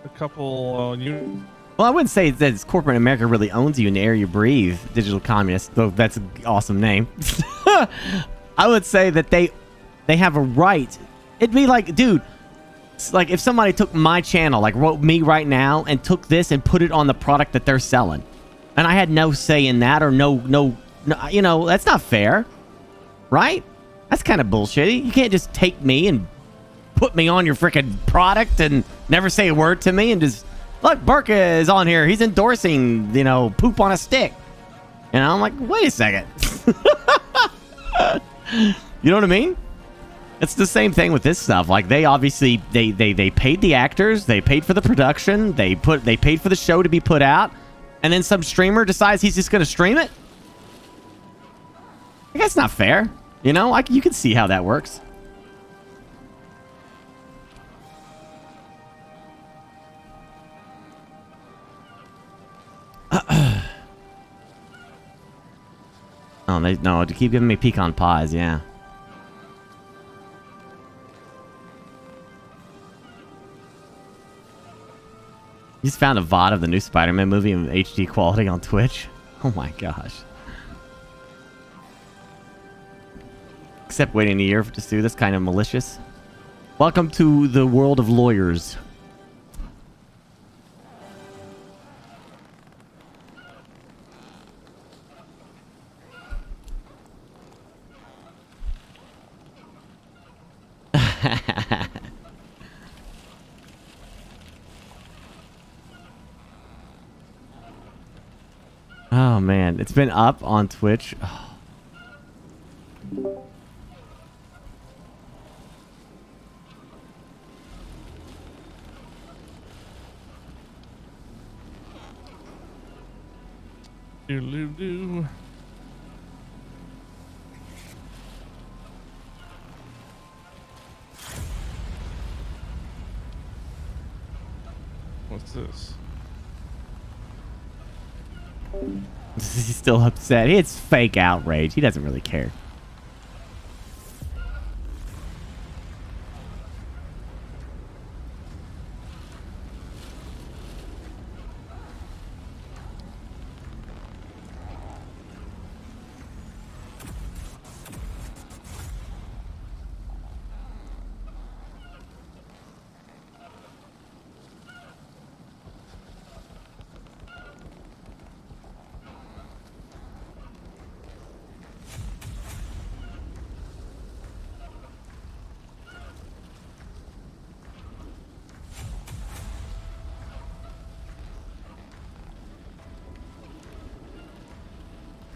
A couple new. Well, I wouldn't say that corporate America really owns you in the air you breathe, digital communist, though that's an awesome name. I would say that they have a right. It'd be like, dude, it's like if somebody took my channel, like wrote me right now, and took this and put it on the product that they're selling, and I had no say in that, or no, you know, that's not fair, right? That's kind of bullshitty. You can't just take me and put me on your freaking product and never say a word to me and just, look, Burke is on here. He's endorsing, you know, poop on a stick. And I'm like, wait a second. You know what I mean? It's the same thing with this stuff. Like they obviously they paid the actors, they paid for the production, they paid for the show to be put out, and then some streamer decides he's just gonna stream it. I guess it's not fair. You know, you can see how that works. Oh, no, to keep giving me pecan pies, yeah. You just found a VOD of the new Spider-Man movie in HD quality on Twitch? Oh my gosh. Except waiting a year to do this kind of malicious. Welcome to the world of lawyers. Oh man, it's been up on Twitch. Oh. Do. What's this? He's still upset. It's fake outrage. He doesn't really care.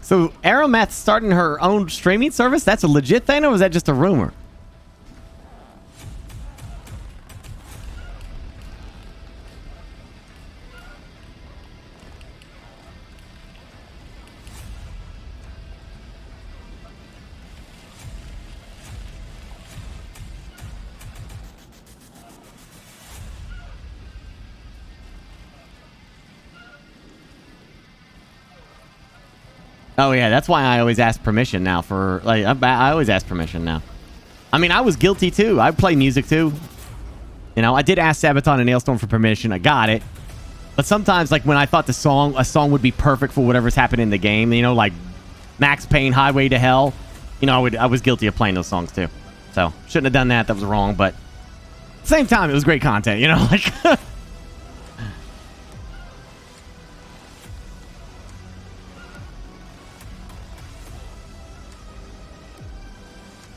So Aeromath's starting her own streaming service? That's a legit thing, or was that just a rumor? Oh yeah, that's why I always ask permission now for, like, I always ask permission now. I mean, I was guilty too. I play music too. You know, I did ask Sabaton and Nailstorm for permission. I got it. But sometimes, like, when I thought a song would be perfect for whatever's happening in the game, you know, like Max Payne, Highway to Hell, you know, I was guilty of playing those songs too. So, shouldn't have done that. That was wrong, but at the same time, it was great content, you know, like...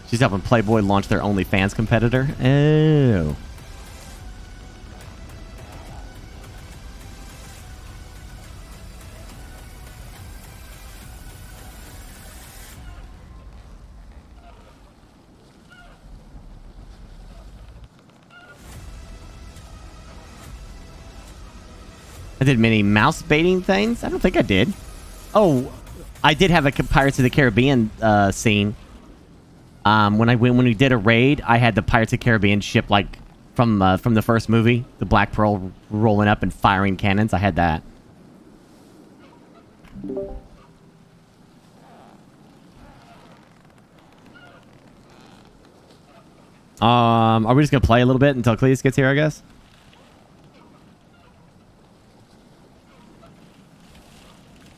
She's helping Playboy launch their OnlyFans competitor. Oh. I did many mouse baiting things. I don't think I did. Oh, I did have a Pirates of the Caribbean scene. When we did a raid, I had the Pirates of the Caribbean ship, like, from the first movie, the Black Pearl rolling up and firing cannons. I had that. Are we just gonna play a little bit until Cletus gets here, I guess?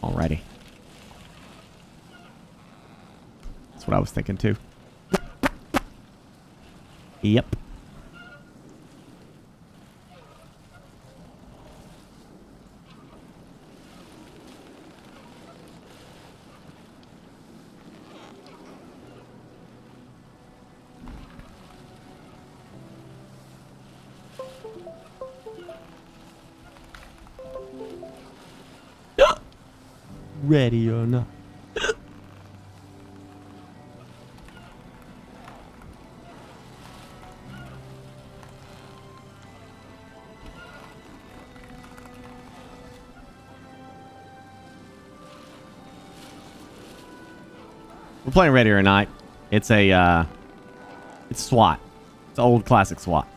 Alrighty. That's what I was thinking too. Yep. Ready or not. We're playing Ready or Not. It's a, it's SWAT. It's old classic SWAT.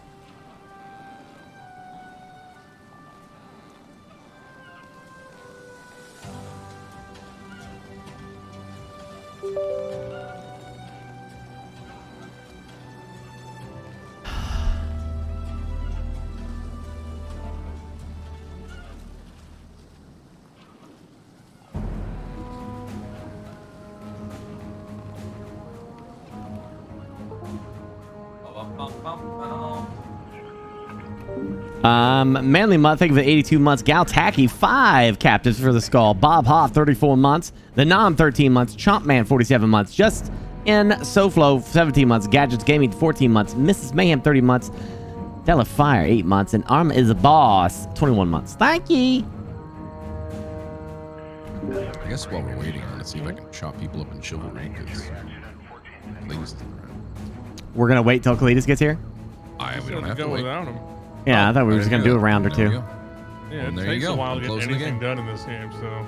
Manly Mutt, thank you for the 82 months. Gal Tacky, 5 captives for the skull. Bob Hoff, 34 months. The Nom, 13 months. Chompman, 47 months. Just in SoFlo, 17 months. Gadgets Gaming, 14 months. Mrs. Mayhem, 30 months. Della Fire, 8 months. And Arma is a Boss, 21 months. Thank you. I guess while we're waiting, I'm gonna see if I can chop people up in chivalry, because Cletus isn't around. We're gonna wait till Cletus gets here? We don't have to go wait. without him. Yeah, I thought we were just gonna do a round or two. Yeah, Well, it there you takes go. a while to We're get closing the anything game. done in this game, so...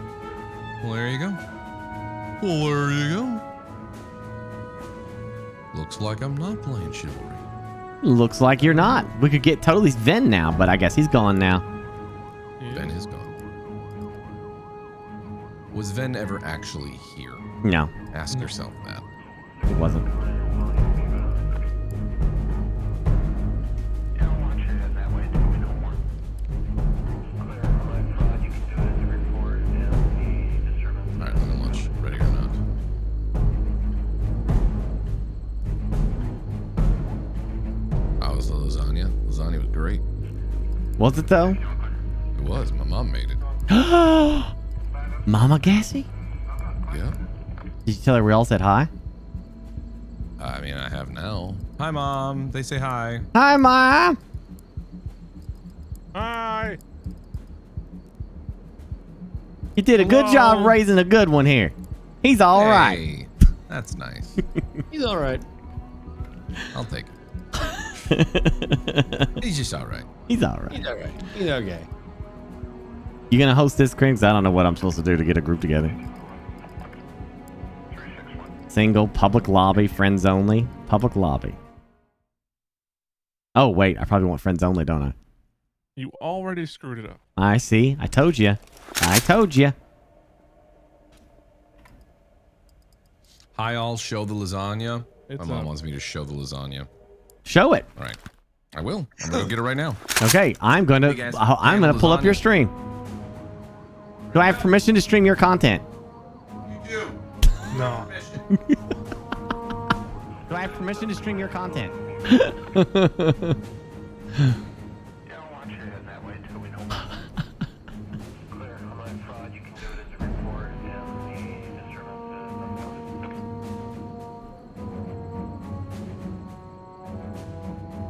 Well, there you go. Well, there you go. Looks like I'm not playing chivalry. Looks like you're not. We could get Totally's Ven now, but I guess he's gone now. Ven is gone. Was Ven ever actually here? No, Ask yourself that. he wasn't. Alright, let me launch. Ready or not. How was the lasagna? Lasagna was great. Was it though? It was. My mom made it. Mama Gassy? Yeah. Did you tell her we all said hi? I mean, I have now. Hi, Mom. They say hi. Hi, Mom. Hi! You did a good Hello. job raising a good one here. He's all right. Hey, that's nice. He's all right. I'll take it. He's just all right. He's all right. He's all right. He's okay. You gonna host this, Krings? I don't know what I'm supposed to do to get a group together. Single, public lobby, friends only. Public lobby. Oh, wait. I probably want friends only, don't I? You already screwed it up. I see. I told you. I told you. Hi, all. Show the lasagna. It's My mom up. wants me to show the lasagna. Show it. All right. I will. I'm going to go get it right now. Okay. I'm gonna Hey, guys. pull up your Lasagna. stream. Do I have permission to stream your content? You do. No. Do I have permission to stream your content?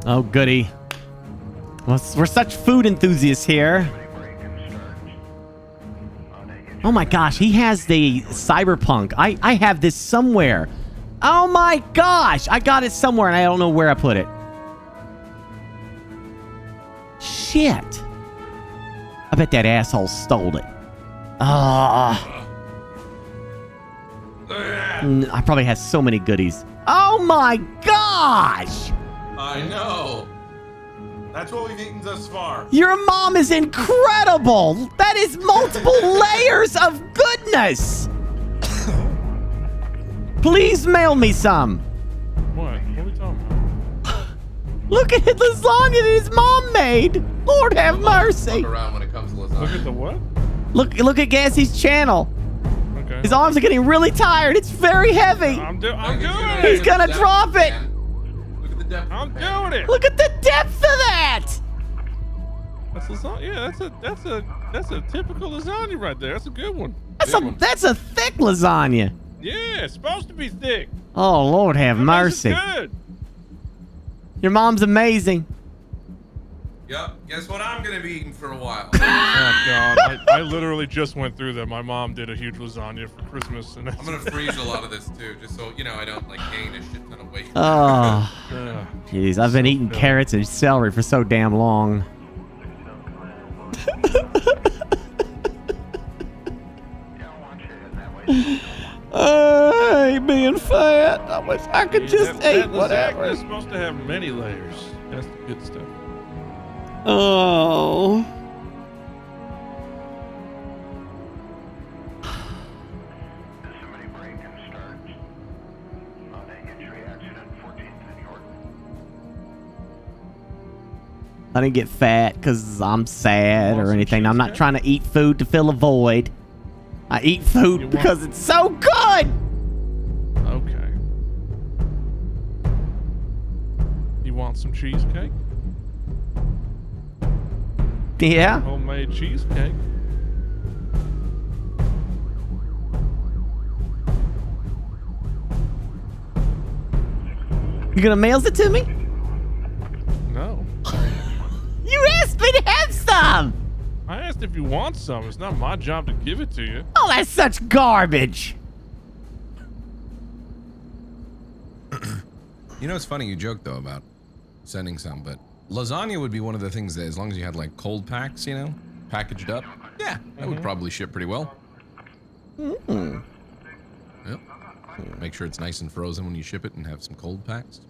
Oh, goody. Well, we're such food enthusiasts here. Oh my gosh, he has the Cyberpunk. I have this somewhere. Oh my gosh, I got it somewhere and I don't know where I put it. Shit. I bet that asshole stole it. I probably have so many goodies. Oh my gosh! I know. That's what we've eaten thus far. Your mom is incredible! That is multiple layers of goodness! Please mail me some. What? What are we talking about? Look at the lasagna that his mom made. Lord have mercy. Fuck around when it comes to Look at lasagna. the what? Look at Gassy's channel. Okay. His arms are getting really tired. It's very heavy. I'm doing it. He's gonna drop it. Look at the depth. I'm doing it. Look at the depth of that. That's lasagna. Yeah, that's a typical lasagna right there. That's a good one. That's a thick lasagna. Yeah, it's supposed to be thick. Oh, Lord have mercy. This is good. Your mom's amazing. Yep. Guess what I'm gonna be eating for a while. Oh God, I literally just went through that. My mom did a huge lasagna for Christmas, and I'm gonna freeze a lot of this too, just so I don't like gain a shit ton of weight. Oh, yeah. jeez. I've been eating carrots and celery for so damn long. I ain't being fat. I wish I could just eat that whatever. lasagna is supposed to have many layers. That's the good stuff. Oh. I didn't get fat because I'm sad or anything. I'm not trying to eat food to fill a void. I eat food because it's so good. Okay. You want some cheesecake? Yeah. Homemade cheesecake. You gonna mail it to me? No. You asked me to have some. I asked if you want some. It's not my job to give it to you. Oh, that's such garbage. You know, it's funny you joke though about sending some, but lasagna would be one of the things that, as long as you had like cold packs, packaged up, yeah, that would probably ship pretty well. Mm. Yep. Make sure it's nice and frozen when you ship it, and have some cold packs.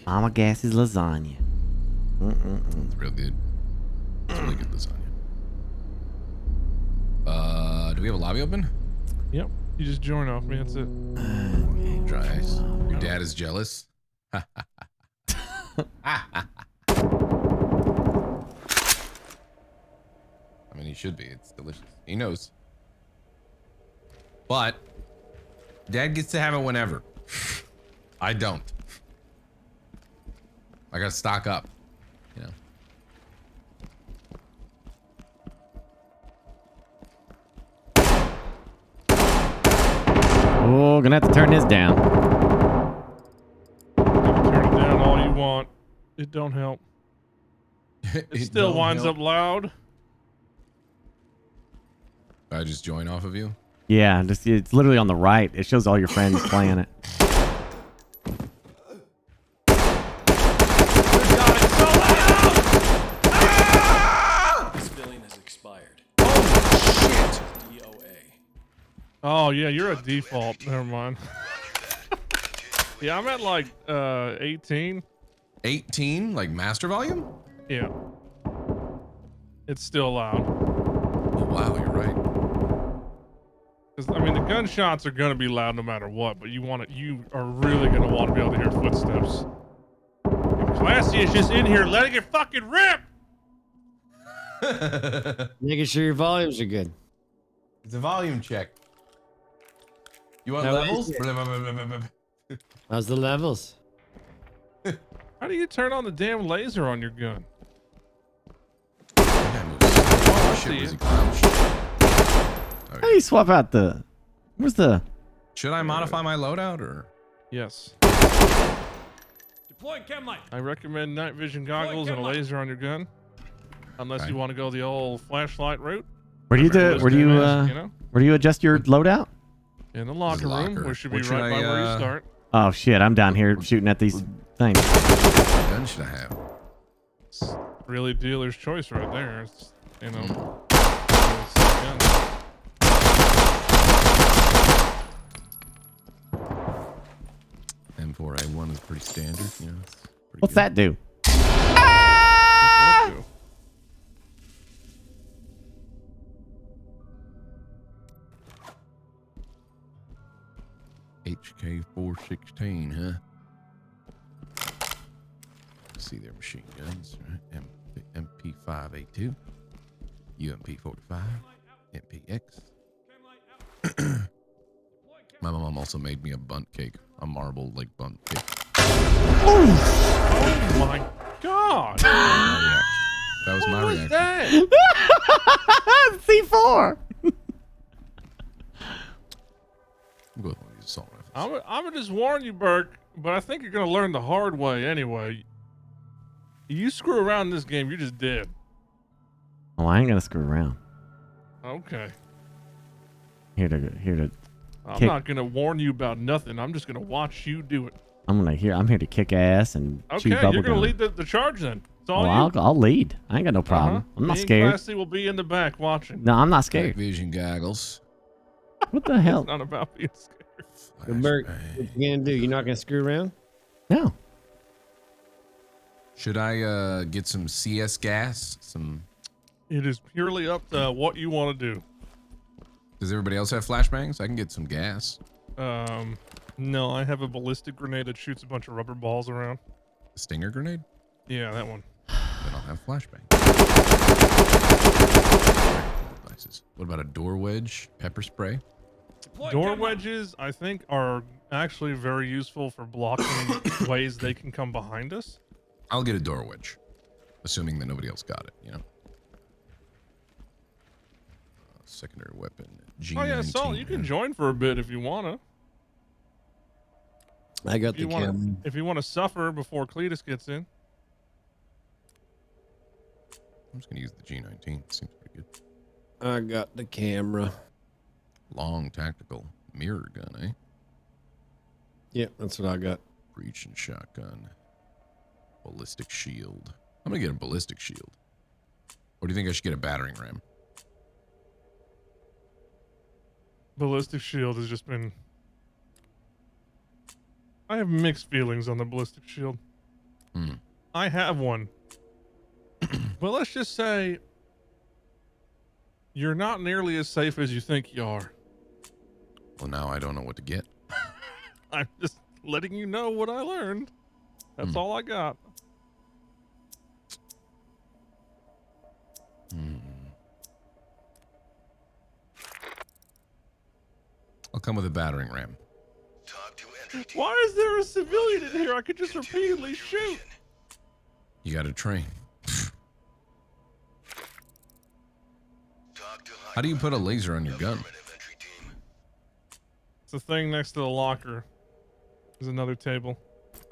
Mama Gass's lasagna. It's real good. It's really good lasagna. Do we have a lobby open? Yep. You just join off me. That's it. Dry ice. Your dad is jealous. I mean, he should be. It's delicious. He knows. But dad gets to have it whenever. I don't. I gotta stock up, Oh, gonna have to turn this down. You can turn it down all you want. It don't help. It still winds up loud. All I just join off of you? Yeah, just it's literally on the right. It shows all your friends playing it. Billing has expired. Oh, shit! DOA. Oh yeah, you're a default. Never mind. Yeah, I'm at like 18. 18? Like master volume? Yeah. It's still loud. Oh, wow, you're right. 'Cause, I mean, the gunshots are gonna be loud no matter what, but you are really gonna want to be able to hear footsteps. And Classy is just in here letting it fucking rip. Making sure your volumes are good. It's a volume check. You want How levels? is it? How's the levels? How do you turn on the damn laser on your gun? That guy moves so I shit, see was he it. crouched? How do you swap out the? Where's the? Should I modify my loadout or? Yes. Deploying chem light. I recommend night vision goggles and a laser on your gun, unless Okay. you want to go the old flashlight route. Where do you do? Just Where do you? you know, Where do you adjust your loadout? in the locker room, locker. which should be What should right by I, where you start. Oh shit! I'm down here shooting at these things. What gun should I have? It's really dealer's choice right there. It's, you know. It's a gun. M4A1 is pretty standard. You know, it's pretty What's good. that do? What do? HK416, huh? Let's see their machine guns, right? MP5A2, UMP45, MPX. My mom also made me a bunt cake, a marble like bunt cake. Oh my god! That was my What was reaction. that? C4. I'm going with one of these assault rifles. I'm gonna just warn you, Burke, but I think you're gonna learn the hard way anyway. You screw around in this game, you're just dead. Oh, I ain't gonna screw around. Okay. Here to. I'm Kick. not gonna warn you about nothing. I'm just gonna watch you do it. I'm here to kick ass and chew Okay, bubble you're gonna gum. lead the charge then. It's all Oh, you. I'll lead. I ain't got no problem. I'm not Me and scared. Classy will be in the back watching. No, I'm not Night scared. vision goggles. What the hell? It's not about being scared. Bert, Flashbang. what you gonna do? You're not gonna screw around? No. Should I get some CS gas? Some. It is purely up to what you want to do. Does everybody else have flashbangs? I can get some gas. No, I have a ballistic grenade that shoots a bunch of rubber balls around. A stinger grenade? Yeah, that one. Then I'll have flashbang. Devices. What about a door wedge? Pepper spray? Door wedges, I think, are actually very useful for blocking ways they can come behind us. I'll get a door wedge, assuming that nobody else got it. You know. Secondary weapon. G19. Oh yeah, Salt, you can join for a bit if you wanna. I got If you wanna, if you wanna suffer before Cletus gets in. I'm just gonna use the G19. Seems pretty good. I got the camera. Long tactical mirror gun, eh? Yeah, that's what I got. Breach and shotgun. Ballistic shield. I'm gonna get a ballistic shield. Or do you think I should get a battering ram? Ballistic shield has just been. I have mixed feelings on the ballistic shield. Hmm. I have one. But let's just say you're not nearly as safe as you think you are. Well, now I don't know what to get. I'm just letting you know what I learned. That's all I got. I'll come with a battering ram. Why is there a civilian in here? I could just repeatedly shoot. You got to train. How do you put a laser on your gun? It's the thing next to the locker. There's another table.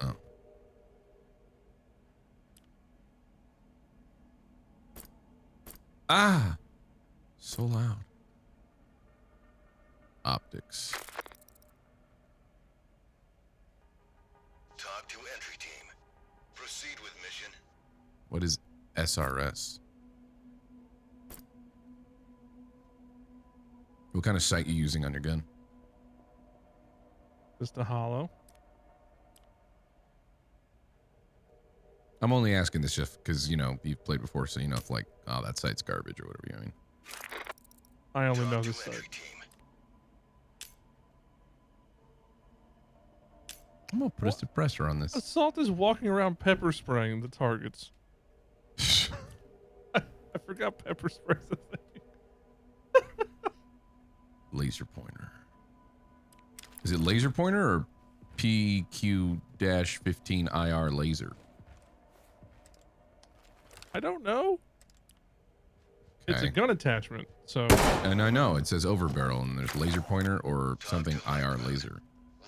Oh. Ah! So loud. optics. Talk to entry team. Proceed with mission. What is SRS? What kind of sight you using on your gun? Just a hollow. I'm only asking this just because, you know, you've played before, so you know if like, oh, that site's garbage or whatever you mean. I only Talk know to this entry site. team. I'm gonna put a suppressor on this. Assault is walking around pepper spraying the targets. I forgot pepper spray's a thing. Laser pointer. Is it laser pointer or PQ-15 IR laser? I don't know. It's a Okay. gun attachment, so And I know it says overbarrel and there's laser pointer or something IR laser.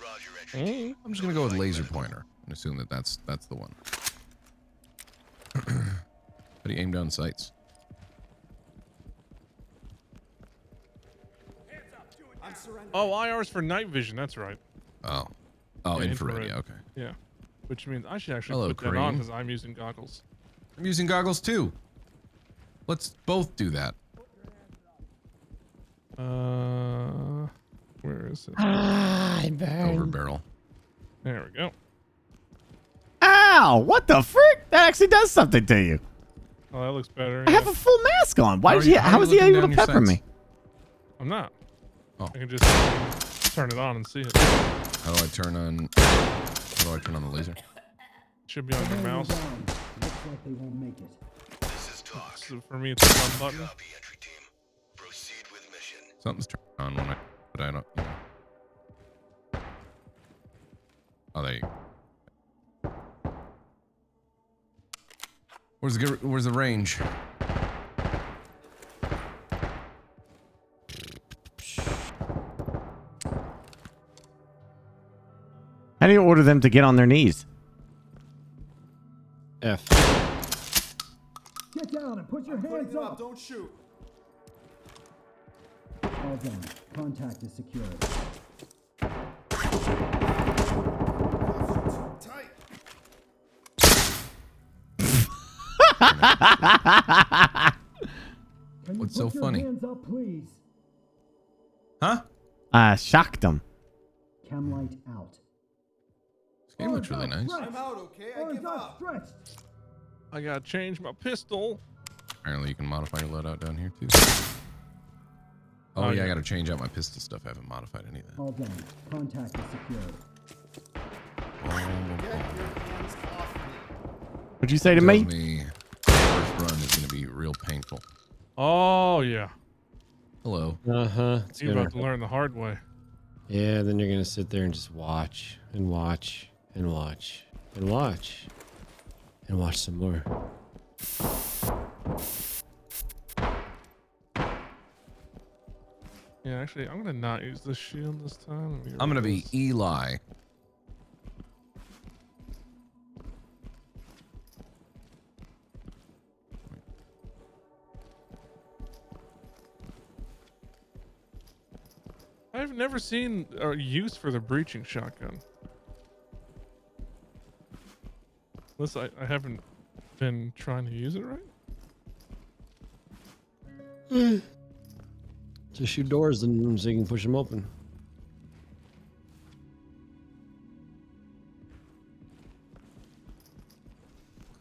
Roger, entry team. I'm just gonna go with laser pointer and assume that that's the one. How do you aim down sights? oh, IR's for night vision. That's right. Oh, Yeah, infrared. Yeah, okay. Yeah, which means I should actually Hello, put that on Kareem. because I'm using goggles. I'm using goggles too. Let's both do that. Where is it? I burned. Overbarrel. There we go. Ow! What the frick? That actually does something to you. Oh, that looks better. I yeah. have a full mask on. Why How did are he? you- how How are was you he looking able down to your pepper sights? me? I'm not. Oh. I can just turn it on and see it. How do I turn on? How do I turn on the laser? Should be on your mouse. This is talk. So for me, it's a thumb button. Copy, entry team. Proceed with mission. Something's turned on when but I don't. You know. Oh, there you go. Where's the range? How do you order them to get on their knees? F. Get down and put your hands up. Don't shoot. All done. Contact is secured. Tight. Can you What's put so your funny? hands up, please? Huh? I shocked them. Chem light out. This game looks really nice. I'm out, okay? I Arms give up. outstretched. I gotta change my pistol. Apparently, you can modify your loadout down here too. Oh, Oh, yeah, yeah. I gotta change out my pistol stuff. I haven't modified any of that. All done. Contact is secured. What'd you say to Tells me? me the first run is gonna be real painful. Oh yeah, Hello. Uh-huh. It's you're gonna about to learn the hard way. Yeah, then you're gonna sit there and just watch and watch and watch and watch and watch some more. Yeah, actually, I'm gonna not use this shield this time. I'm gonna be Eli. I've never seen a use for the breaching shotgun. Unless I haven't been trying to use it right. Just shoot doors and so you can push them open.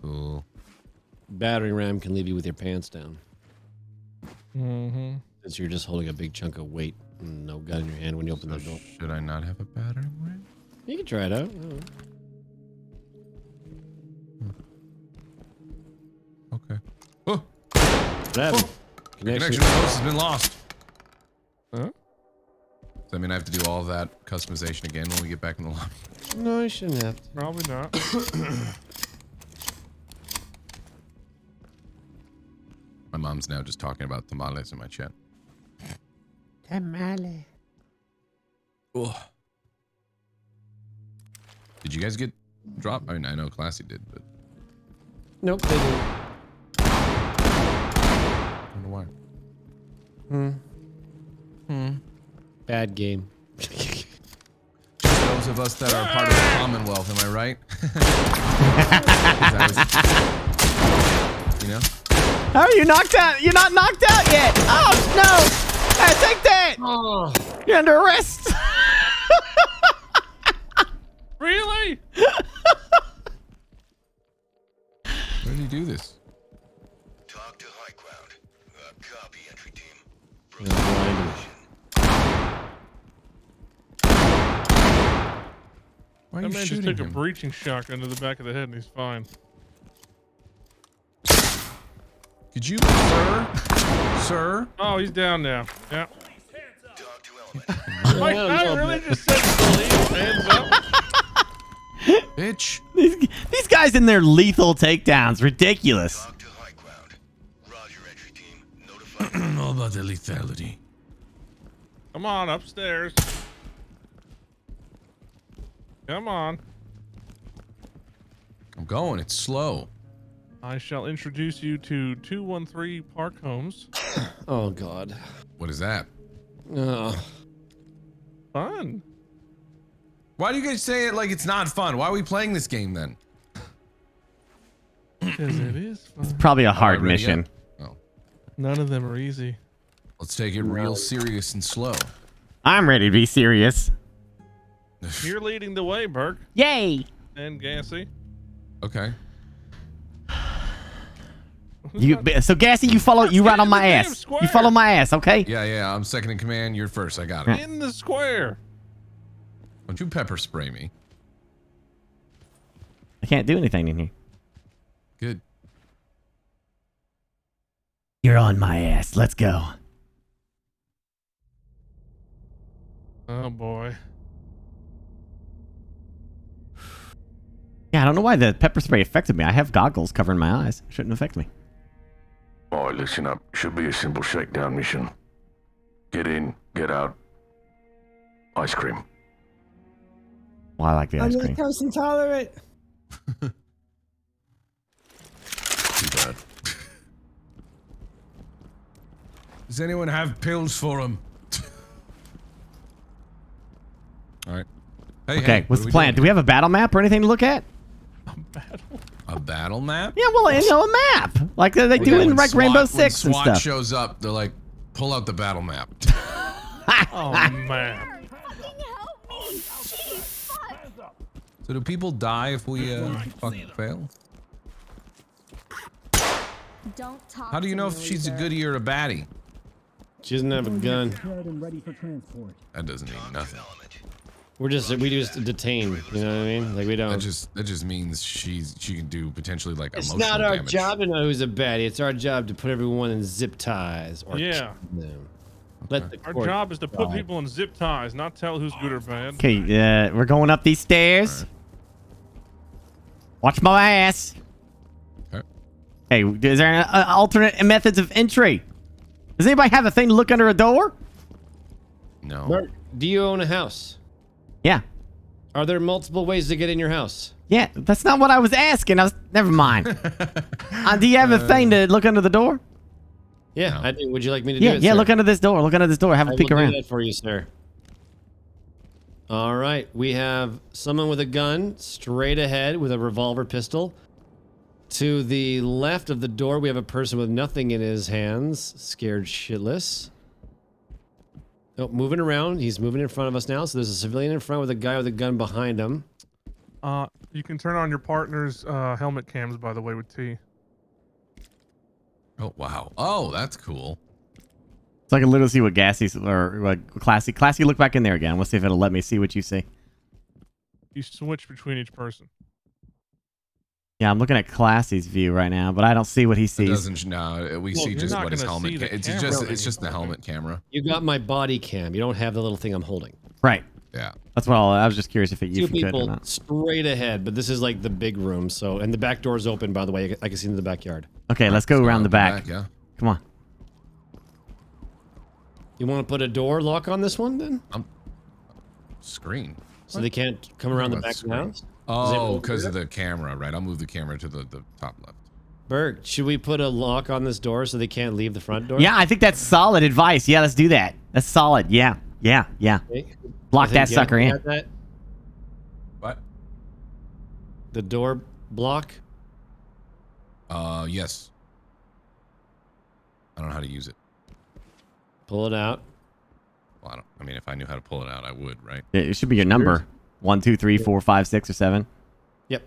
Cool. Battering ram can leave you with your pants down. Mm-hmm. Since you're just holding a big chunk of weight and no gun in your hand when you open the door. Should I not have a battering ram? You can try it out. Okay. Oh, What happened? connection with host has been lost. Huh? So I mean, I have to do all that customization again when we get back in the lobby. No, you shouldn't have to. Probably not. My mom's now just talking about tamales in my chat. Tamale. Ugh. Did you guys get dropped? I mean, I know Classy did, but Nope, they didn't. I don't know why. Bad game. Just those of us that are part of the Commonwealth, am I right? You know? How are you knocked out? You're not knocked out yet. Oh, no. Hey, take that. Oh. You're under arrest. Really? Where do you do this? Talk to high ground. Copy, entry team. Yeah, blind him. Why are That you man just shooting took a him? breaching shotgun to the back of the head and he's fine. Could you, sir? Sir? Oh, he's down now. Yeah. Talk to element. Like, I really just said please, hands up. Bitch. These guys in their lethal takedowns. Ridiculous. Talk to high ground. Roger, entry team. Notify. All about the lethality. Come on, upstairs. Come on. I'm going. It's slow. I shall introduce you to 213 Park Homes. Oh God. What is that? Oh. Fun. Why do you guys say it like it's not fun? Why are we playing this game then? Because it is fun. Probably a hard ready yet? mission. Oh. None of them are easy. Let's take it real serious and slow. I'm ready to be serious. You're leading the way, Burke Yay. and Gassy. Okay. So Gassy, you right on my Damn ass. square. You follow my ass, okay? Yeah, I'm second in command. You're first. I got it. In the square. Don't you pepper spray me. I can't do anything in here. Good. You're on my ass. Let's go. Oh boy. Yeah, I don't know why the pepper spray affected me. I have goggles covering my eyes. It shouldn't affect me. Alright, listen up. Should be a simple shakedown mission. Get in, get out. Ice cream. Well, I like the ice cream. lactose intolerant. Too bad. Does anyone have pills for him? All right. Hey, Okay, what's the plan? Do we have a battle map or anything to look at? A battle map? Yeah, well, a map. Like they do in like Rainbow Six and when stuff. SWAT shows up, they're like, pull out the battle map. Oh man. So do people die if we fucking fail? Don't talk. How do you know if she's a goodie or a baddie? She doesn't have a gun. Prepared and ready for transport. That doesn't mean nothing. We just detain. You know what I mean? Like we don't. That just means she can do potentially like It's emotional not our damage. job to know who's a baddie. It's our job to put everyone in zip ties or Yeah. kill them. Let the Our court job is to put decide. people in zip ties, not tell who's good or bad. Okay, we're going up these stairs. Watch my ass. Okay. Hey, is there an alternate methods of entry? Does anybody have a thing to look under a door? No. Mark, do you own a house? Yeah. Are there multiple ways to get in your house? Yeah, that's not what I was asking. Never mind. Do you have a thing to look under the door? Yeah, No. I do. Would you like me to do Yeah, it? yeah. sir? Look under this door. Look under this door. Have a I peek will around. do that for you, sir. All right, we have someone with a gun straight ahead with a revolver pistol. To the left of the door, we have a person with nothing in his hands, scared shitless. Oh, moving around. He's moving in front of us now. So there's a civilian in front with a guy with a gun behind him. You can turn on your partner's helmet cams, by the way, with T. Oh wow. Oh, that's cool. So I can literally see what Gassy's or like Classy. Classy, look back in there again. We'll see if it'll let me see what you see. You switch between each person. Yeah, I'm looking at Classy's view right now, but I don't see what he It sees. doesn't. No, we see you're just not what his gonna helmet. see the It's camera just when it's just the you- helmet camera. You got my body cam. You don't have the little thing I'm holding. Right. Yeah. That's what I was just curious if Two you could or people not. straight ahead, but this is like the big room. So, and the back door's open, by the way. I can see into the backyard. Okay, let's go around the back. Yeah. Come on. You want to put a door lock on this one then? Screen. So they can't come around the What back of the screen? house? Oh, because of the camera, right? I'll move the camera to the top left. Burke, should we put a lock on this door so they can't leave the front door? Yeah, I think that's solid advice. Yeah, let's do that. That's solid. Yeah. Yeah. Okay. Block I that think sucker Gavin in. got that. What? The door block. Yes. I don't know how to use it. Pull it out. Well, I mean, if I knew how to pull it out, I would, right? It should be your number. 1, 2, 3, 4, 5, 6, or 7. Yep.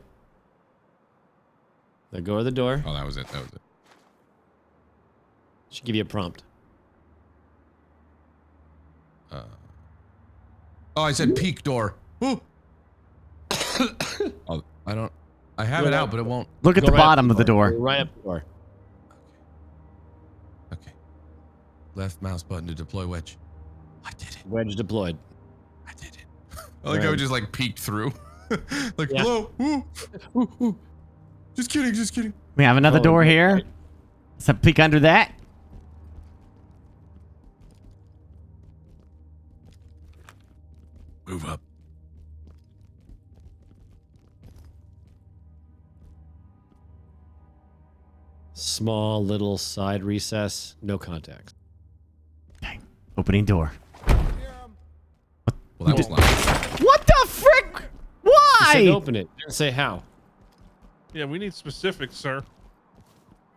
Now go to the door. Oh, that was it. That was it. Should give you a prompt. Oh, I said peak door. Ooh. Oh, I have it out, but it won't. Look at Go the right bottom up of the door. Go right up the door. Okay. Left mouse button to deploy wedge. I did it. Wedge deployed. I did it. I like how we just like peeked through. Like, Yeah. hello. Ooh. Just kidding. We have another Oh, door okay. here. Let's have a peek under that. Move up. Small little side recess. No contacts. Okay. Opening door. Well, that was loud. What the frick? You said Why? open it. Didn't say how. Yeah, we need specifics, sir.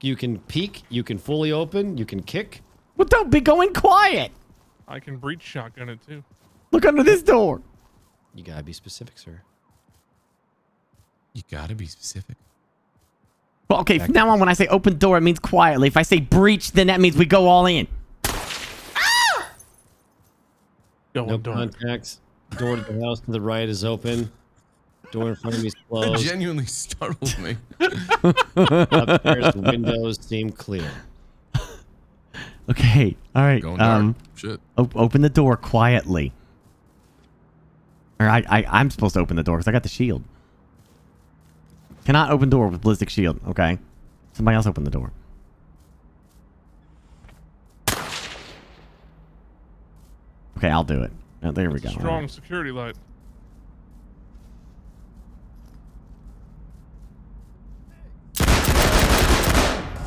You can peek. You can fully open. You can kick. Well, don't be going quiet. I can breach shotgun it too. Look under this door. You gotta be specific, sir. You gotta be specific. Well, okay, from now on, when I say open door, it means quietly. If I say breach, then that means we go all in. No contacts. Door to the house to the right is open. Door in front of me is That closed. genuinely startled me. Upstairs, the windows seem clear. Okay, all right. Going dark. Shit. Open the door quietly. Or I'm supposed to open the door because I got the shield. Cannot open door with ballistic shield. Okay. Somebody else open the door. Okay, I'll do it. Oh, there we go. Strong All right. security light.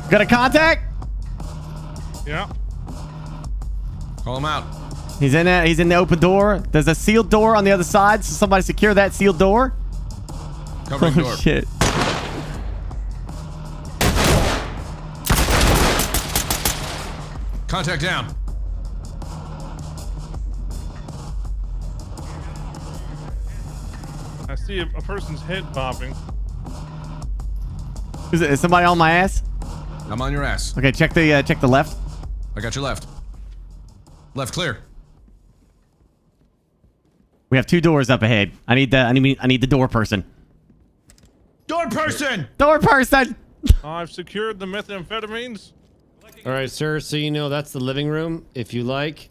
Got a contact? Yeah. Call him out. He's in it. He's in the open door. There's a sealed door on the other side, so somebody secure that sealed door. Covering Oh door. shit. Contact down. I see a person's head bobbing. Is somebody on my ass? I'm on your ass. Okay, check the left. I got your left. Left clear. We have 2 doors up ahead. I need the door person. Door person! Door person! I've secured the methamphetamines. All right, sir. So you know that's the living room. If you like,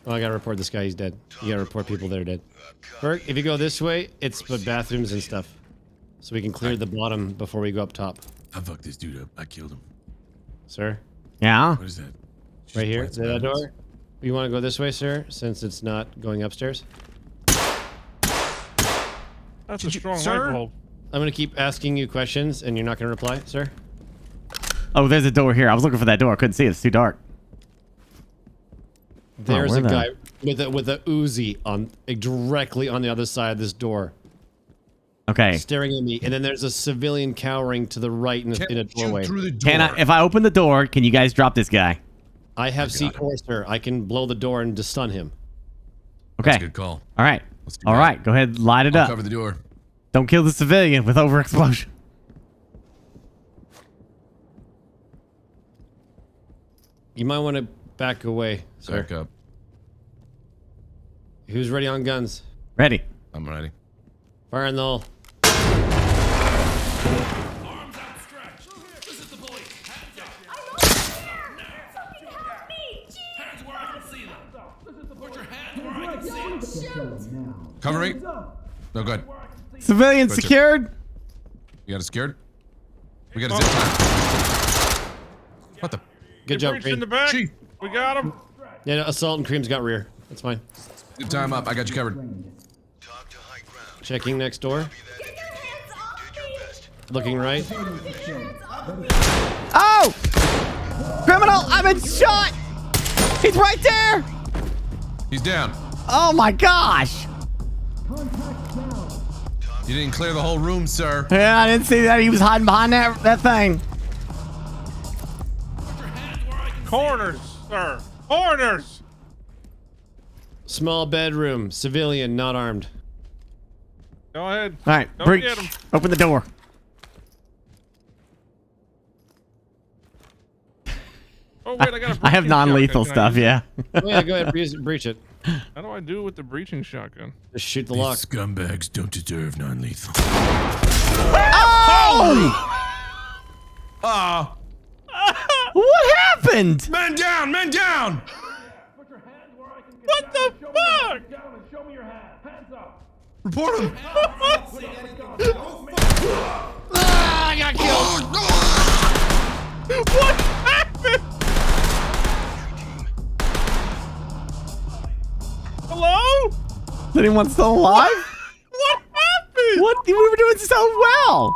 oh, I gotta report this guy. He's dead. You gotta report people that are dead. Burke, if you go this way, it's but bathrooms and stuff, so we can clear the bottom before we go up top. I fucked this dude up. I killed him. Sir, Yeah. What is that? right here, Just that plants. door. You want to go this way, sir, since it's not going upstairs? That's a strong sir? light bulb. I'm gonna keep asking you questions, and you're not gonna reply, sir. Oh, there's a door here. I was looking for that door. I couldn't see it. It's too dark. There's where a the- guy with a Uzi on directly on the other side of this door, Okay. staring at me, and then there's a civilian cowering to the right in a doorway. Shoot through the door. Can I, if I open the door, can you guys drop this guy? I have got him. C4, sir. I can blow the door and just stun him. Okay. That's a good call. All right. Let's do All that. right. Go ahead. Light it I'll up. cover the door. Don't kill the civilian with overexplosion. You might want to back away, sir. Back up. Who's ready on guns? Ready. I'm ready. Fire in the hole. Now. Cover me. No good. Civilian Gotcha. secured. You got it scared? We got a zip line. What the? Good job, Breach in Cream. the back. Chief. We got him. Yeah, no, Assault and Cream's got rear. That's fine. Zip time up. I got you covered. Trained. Checking next door. Looking right. Oh! Criminal! I've been shot! He's right there! He's down. Oh my gosh! You didn't clear the whole room, sir. Yeah, I didn't see that. He was hiding behind that thing. Corners, sir. Corners. Small bedroom, civilian, not armed. Go ahead. All right, Go breach. get him. Open the door. Oh wait, I got a I have breaching non-lethal shotgun. Can I stuff. use Yeah. Oh, yeah, go ahead, breach it. it? How do I do with the breaching shotgun? Just shoot the lock. scumbags don't deserve non-lethal. Oh! Ah! What happened? Men down! Men down! What the fuck? Report him! Ah, I got killed. What happened? Hello? Is anyone still alive? What happened? What? We were doing so well.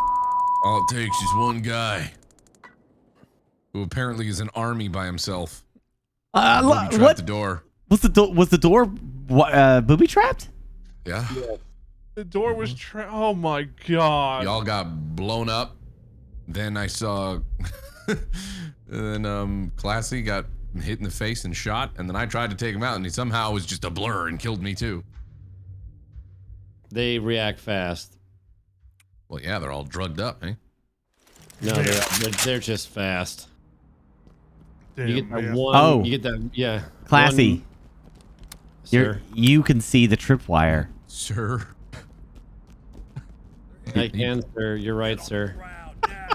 All it takes is one guy. Who apparently is an army by himself. Booby-trapped What? the door. Was the door booby trapped? Yeah. The door was oh my god. Y'all got blown up. Then I saw then Classy got hit in the face and shot, and then I tried to take him out, and he somehow was just a blur and killed me too. They react fast. Well, yeah, they're all drugged up, eh? No, they're just fast. Damn, You get that man. one. Oh. You get that. Yeah. Classy. One, sir, You can see the tripwire. Sir. I can, sir. You're right, sir.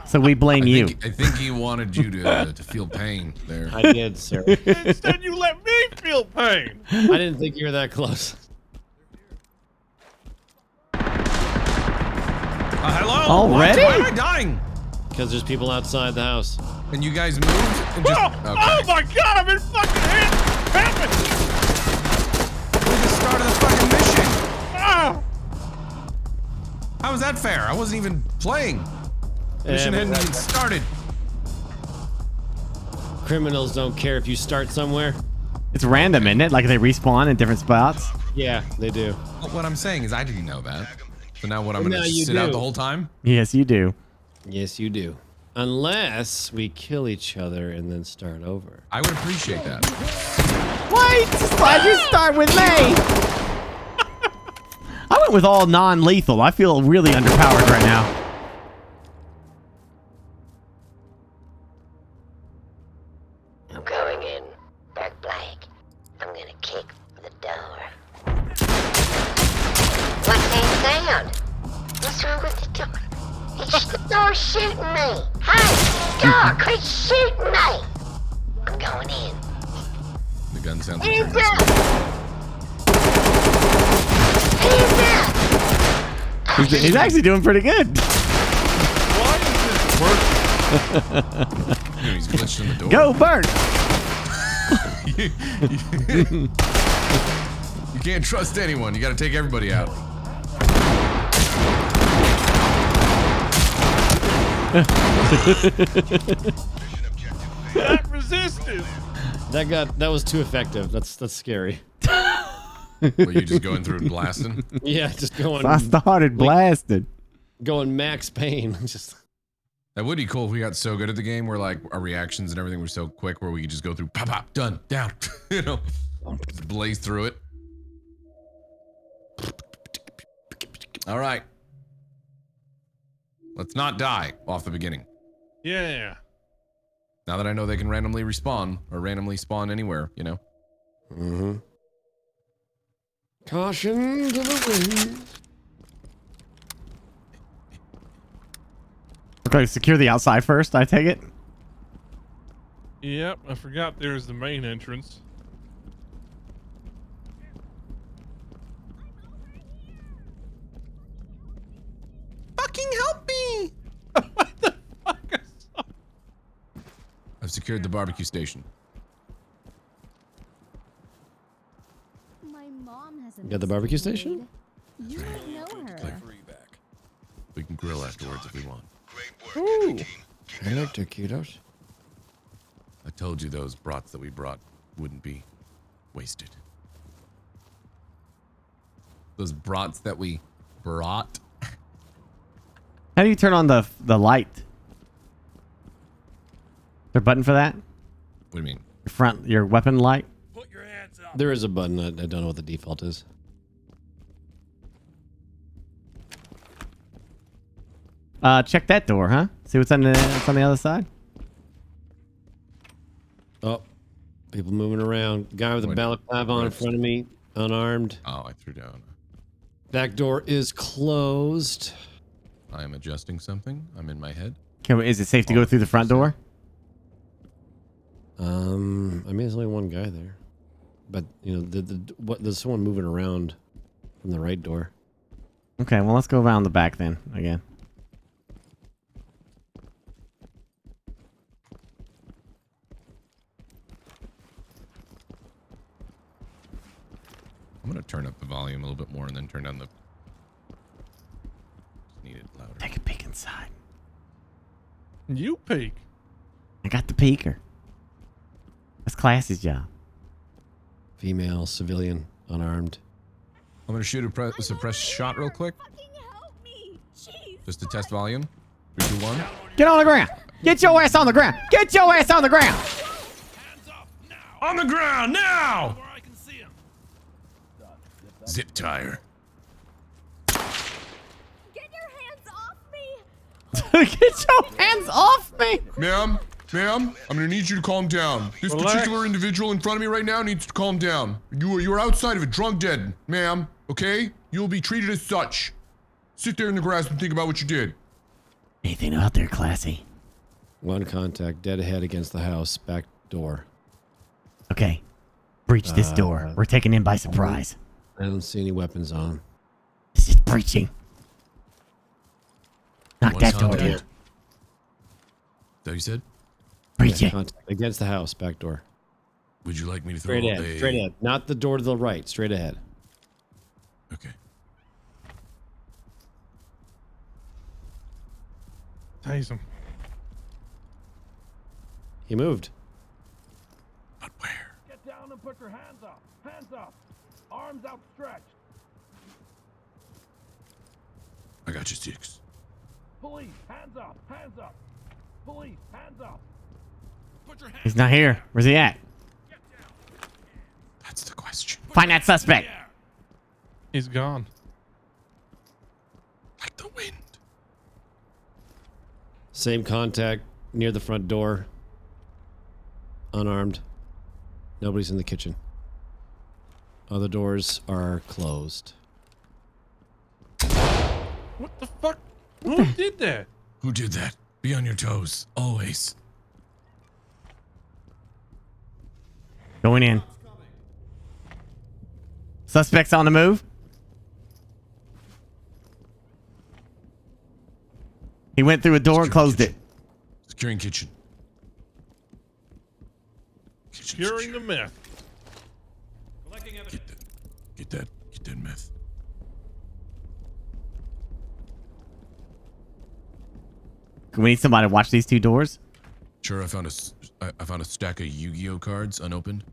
So we blame you. I think he wanted you to feel pain there. I did, sir. Instead, you let me feel pain. I didn't think you were that close. Hello? Already? Why am I dying? Because there's people outside the house. And you guys moved? And just, Oh my god, I've been fucking hit! Help me! We're the start of the fucking mission. Ah! How is that fair? I wasn't even playing. Mission hadn't even started. Criminals don't care if you start somewhere. It's random, isn't it? Like they respawn in different spots. Yeah, they do. But what I'm saying is I didn't know that. So now what, I'm Well, gonna now you sit out do. the whole time? Yes, you do. Yes, you do. Unless we kill each other and then start over. I would appreciate that. Wait, why'd you start with me? I went with all non-lethal. I feel really underpowered right now. I'm going in. BurkeBlack. I'm gonna kick the door. What's that sound? What's wrong with the door? It's the door shooting me. Hey, door, quit shooting me. I'm going in. The gun sounds like Hands you're up! Hands up! He's actually doing pretty good. Why is this working? He's glitched in the door. Go, Bert. You can't trust anyone. You gotta take everybody out. That resisted. That was too effective. That's scary. Were you just going through and blasting? Yeah, just going I started blasting. going max pain. Just That would be cool if we got so good at the game where like our reactions and everything were so quick where we could just go through pop pop done down. You know, just blaze through it. All right. Let's not die off the beginning. Yeah. Now that I know they can randomly respawn or randomly spawn anywhere, you know. mm-hmm. Caution to the wind. Okay, secure the outside first, I take it. Yep, I forgot there's the main entrance. Fucking help me! What the fuck? I've secured the barbecue station. My mom has You got the barbecue station? You might know her. We can grill afterwards if we want. Ooh. I like taquitos. I told you those brats that we brought wouldn't be wasted. Those brats that we brought. How do you turn on the light? Is there a button for that? What do you mean? Your weapon light? There is a button. I don't know what the default is. Check that door, huh? See what's on the other side? Oh, people moving around. Guy with a balaclava on in front of me, unarmed. Oh, I threw down. Back door is closed. I am adjusting something. I'm in my head. Is it safe to go through the front door? I mean, there's only one guy there, but you know, there's someone moving around from the right door. Okay, well let's go around the back then again. I'm gonna turn up the volume a little bit more and then turn down the. Just need it louder. Take a peek inside. You peek. I got the peeker. That's Classy's job. Female, civilian, unarmed. I'm gonna shoot a suppressed shot real quick. Just to test volume. 3, 2, 1. Get on the ground. Get your ass on the ground. Get your ass on the ground. On the ground now! Zip tire. Get your hands off me! Get your hands off me. Ma'am, I'm gonna need you to calm down. This particular individual in front of me right now needs to calm down. You're outside of it, drunk dead, ma'am. Okay? You'll be treated as such. Sit there in the grass and think about what you did. Anything out there, Classy? One contact, dead ahead against the house, back door. Okay. Breach this door. We're taken in by surprise. I don't see any weapons on. This is breaching. Knock One that door contact. down. Is that what you said? Breach it. Contact against the house, back door. Would you like me to throw Straight ahead, straight ahead. Not the door to the right, straight ahead. Okay. Tase him. He moved. But where? Get down and put your hands up. Hands up. Arms outstretched. I got you, Six. Police, hands up. Hands up. Police, hands up. Put your hands He's not here. Where's he at? That's the question. Find that suspect. He's gone. Like the wind. Same contact near the front door. Unarmed. Nobody's in the kitchen. Other doors are closed. What the fuck? Who did that? Who did that? Be on your toes. Always. Going in. Suspects on the move. He went through a door and closed it. Securing kitchen. Securing the meth. Get that meth. We need somebody to watch these two doors. Sure, I found a stack of Yu-Gi-Oh cards unopened.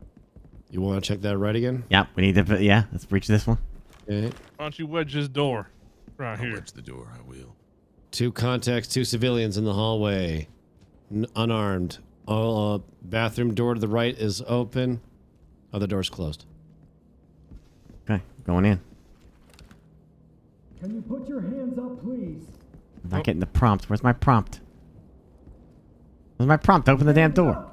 You want to check that right again? Yep, we need to. Yeah, let's breach this one. Okay. Why don't you wedge this door? Right I'll here. wedge the door. I will. 2 contacts, 2 civilians in the hallway. Unarmed. All bathroom door to the right is open. Other door's closed. Okay, going in. Can you put your hands up, please? I'm not getting the prompt. Where's my prompt? Where's my prompt? Open the damn door.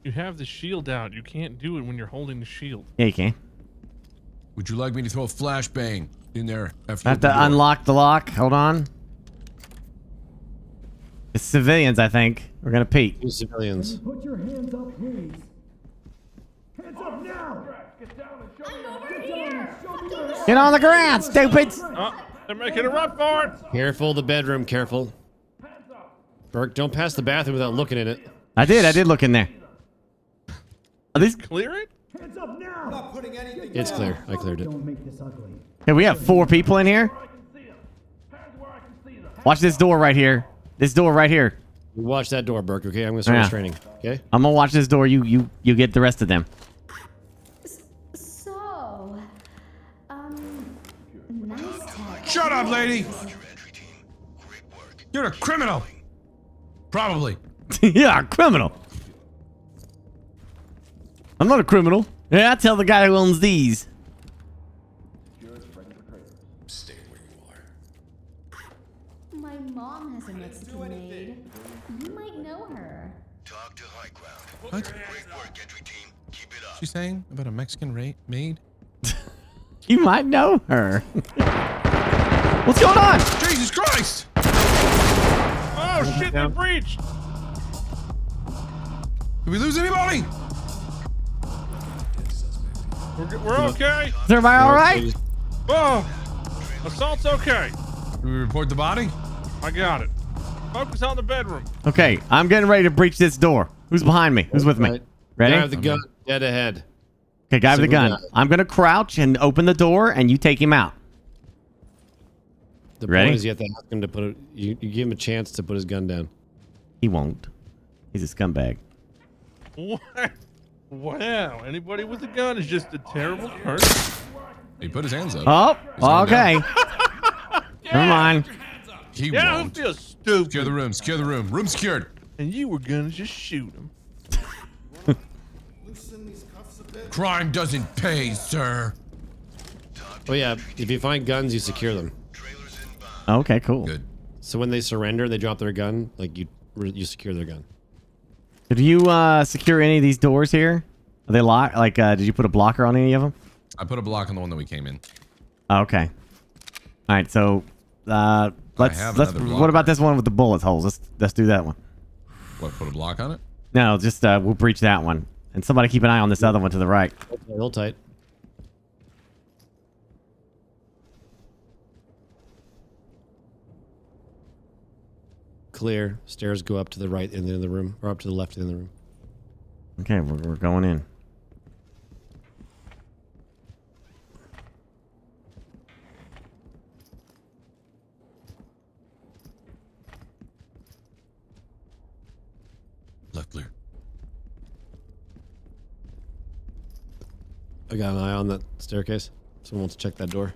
You have the shield out. You can't do it when you're holding the shield. Yeah, you can. Would you like me to throw a flashbang in there after I have to unlock the lock. Hold on. It's civilians, I think. We're gonna peek. 2 civilians. Put your hands up, please. Hands up now! Get down and show me I'm over Get here! down and show me your hands! Get on the ground, stupids! Oh, they're making a run for it. Careful, the bedroom, careful. Burke, don't pass the bathroom without looking in it. I did look in there. Are these? Clear it? Hands up now! Not putting anything. It's clear. I cleared it. Don't make this ugly. Hey, we have 4 people in here. I can see them. Hands where I can see them. Watch this door right here. This door right here. You watch that door, Burke, okay? I'm going to start Yeah. restraining, okay? I'm gonna watch this door. You get the rest of them. So, Shut up, lady. You're a criminal. Probably. Yeah, a criminal. I'm not a criminal. Yeah, I tell the guy who owns these. Stay where you are. My mom has a Mexican maid. You might know her. Talk to high ground. What? Great work, entry team. Keep it up. She's saying about a Mexican maid? You might know her. What's going on? Jesus Christ! Oh shit! They breached. Did we lose anybody? We're okay. Is everybody all right? Oh, assault's okay. Did we report the body? I got it. Focus on the bedroom. Okay, I'm getting ready to breach this door. Who's behind me? Who's with me? Ready? Guy with the gun, dead ahead. Okay, guy with the Single gun. guy. I'm gonna crouch and open the door, and you take him out. The Ready? point is you have to ask him to put it. You give him a chance to put his gun down. He won't. He's a scumbag. What? Wow. Anybody with a gun is just a terrible person. He put his hands up. Oh, He's going okay. Never mind. He Yeah, who won't. feels stupid? Secure the room. Secure the room. Room secured. And you were gonna just shoot him. Crime doesn't pay, sir. Oh yeah, if you find guns, you secure them. Okay, cool. Good. So when they surrender, they drop their gun. Like you secure their gun. Did you secure any of these doors here? Are they locked? Like, did you put a blocker on any of them? I put a block on the one that we came in. Oh, okay. All right, so have let's. another What blocker. about this one with the bullet holes? Let's do that one. What, put a block on it? No, just we'll breach that one, and somebody keep an eye on this other one to the right. Hold tight. Clear. Stairs go up to the right in the end of the room, or up to the left in the room. Okay, we're going in. Left clear. I got an eye on that staircase. Someone wants to check that door.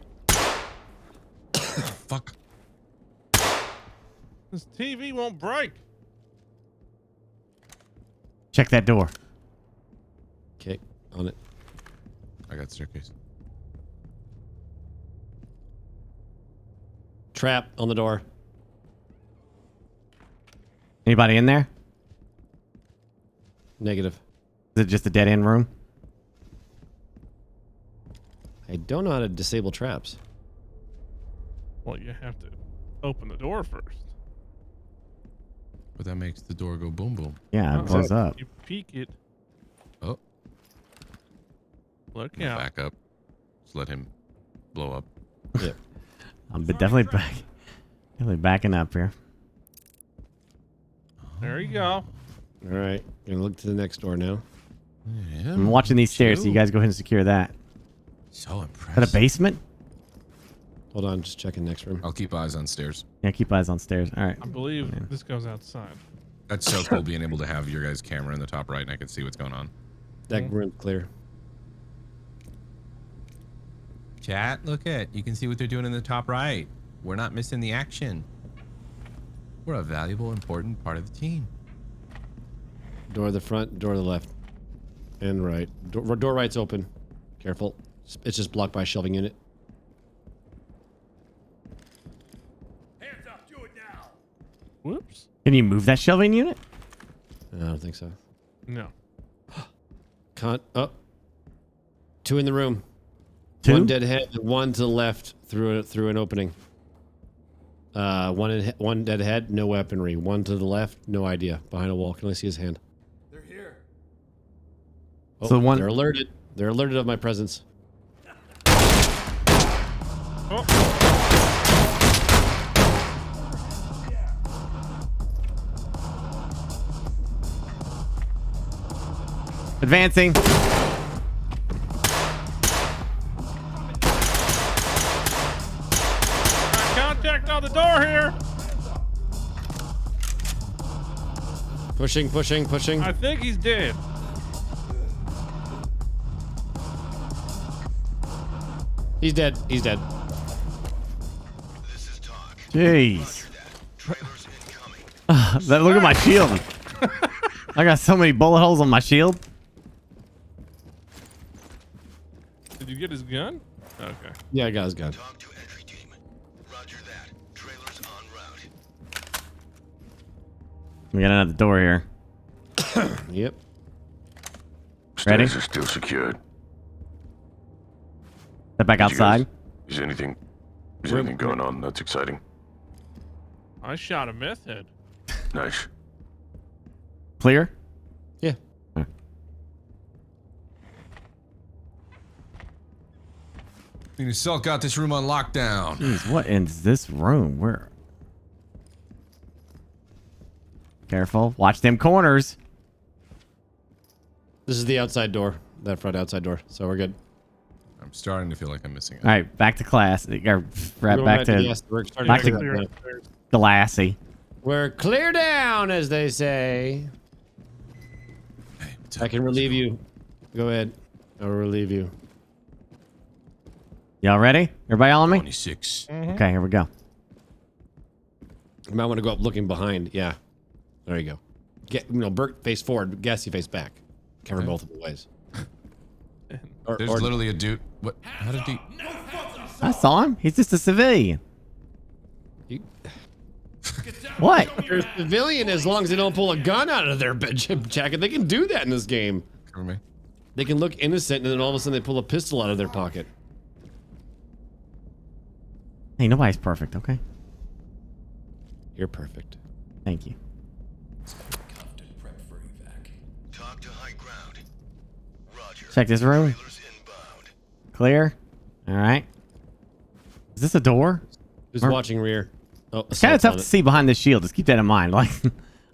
Fuck. This TV won't break. Check that door. Okay, on it. I got staircase. Trap on the door. Anybody in there? Negative. Is it just a dead end room? I don't know how to disable traps. Well, you have to open the door first. But that makes the door go boom boom. Yeah, it blows up. You peek it. Oh. Look out. Back up. Just let him blow up. Yep. I'm definitely backing up here. There you go. All right. Gonna look to the next door now. Yeah, I'm watching these stairs, so you guys go ahead and secure that. So Is impressed. that a basement? Hold on, just checking next room. I'll keep eyes on stairs. Yeah, keep eyes on stairs. All right. I believe this goes outside. That's so cool being able to have your guys' camera in the top right and I can see what's going on. That room's clear. Chat, look at. You can see what they're doing in the top right. We're not missing the action. We're a valuable, important part of the team. Door to the front, door to the left, and right. Door right's open. Careful. It's just blocked by a shelving unit. Hands up, do it now. Whoops. Can you move that shelving unit? I don't think so. No. Can't. Oh. Two in the room. Two? One dead head, one to the left through an opening. One dead head, no weaponry. One to the left, no idea. Behind a wall. Can I see his hand? They're here. Oh, So one- They're alerted. They're alerted of my presence. Oh. Advancing. Contact on the door here. Pushing, pushing, pushing. I think he's dead. He's dead. He's dead. Jeez. Look at my shield. I got so many bullet holes on my shield. Did you get his gun? Okay. Yeah, I got his gun. Talk to entry team. Roger that. Trailers en route. We got another door here. Yep. Ready? Stairs are still secured. Step back outside. Is anything going on that's exciting? I shot a meth head. Nice. Clear? Yeah. Silk got this room on lockdown. Jeez, what is this room? Where? Careful. Watch them corners. This is the outside door. That front outside door. So we're good. I'm starting to feel like I'm missing it. All right, back to class. Right back to Glassy. We're clear down, as they say. Hey, I can relieve you. Go ahead. I'll relieve you. Y'all ready? Everybody on me? 26. Okay, here we go. You might want to go up looking behind. Yeah. There you go. Burke face forward, Gassy face back. Cover both of the ways. There's literally a dude. What? How did he? I saw him. He's just a civilian. What? You're a civilian as long as they don't pull a gun out of their jacket. They can do that in this game. Cover me. They can look innocent and then all of a sudden they pull a pistol out of their pocket. Hey, nobody's perfect, okay? You're perfect. Thank you. Talk to high ground. Roger. Check this room. Trailers inbound. Clear. All right. Is this a door? Who's watching rear? Oh, it's kind of tough to see behind this shield. Just keep that in mind. Like,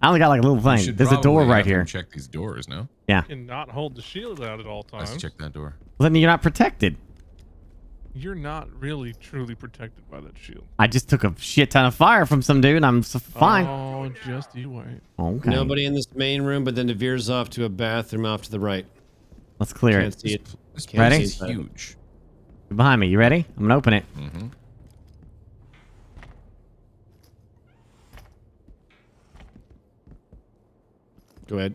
I only got like a little thing. There's a door right here. Check these doors, no? Yeah. You cannot hold the shield out at all times. Let's check that door. Well, then you're not protected. You're not really truly protected by that shield. I just took a shit ton of fire from some dude and I'm fine. Oh, just you wait. Okay. Nobody in this main room, but then it veers off to a bathroom off to the right. Let's clear Can't it. see it. This Can't Ready? see is it. huge. You're behind me. You ready? I'm gonna open it. Mm-hmm. Go ahead.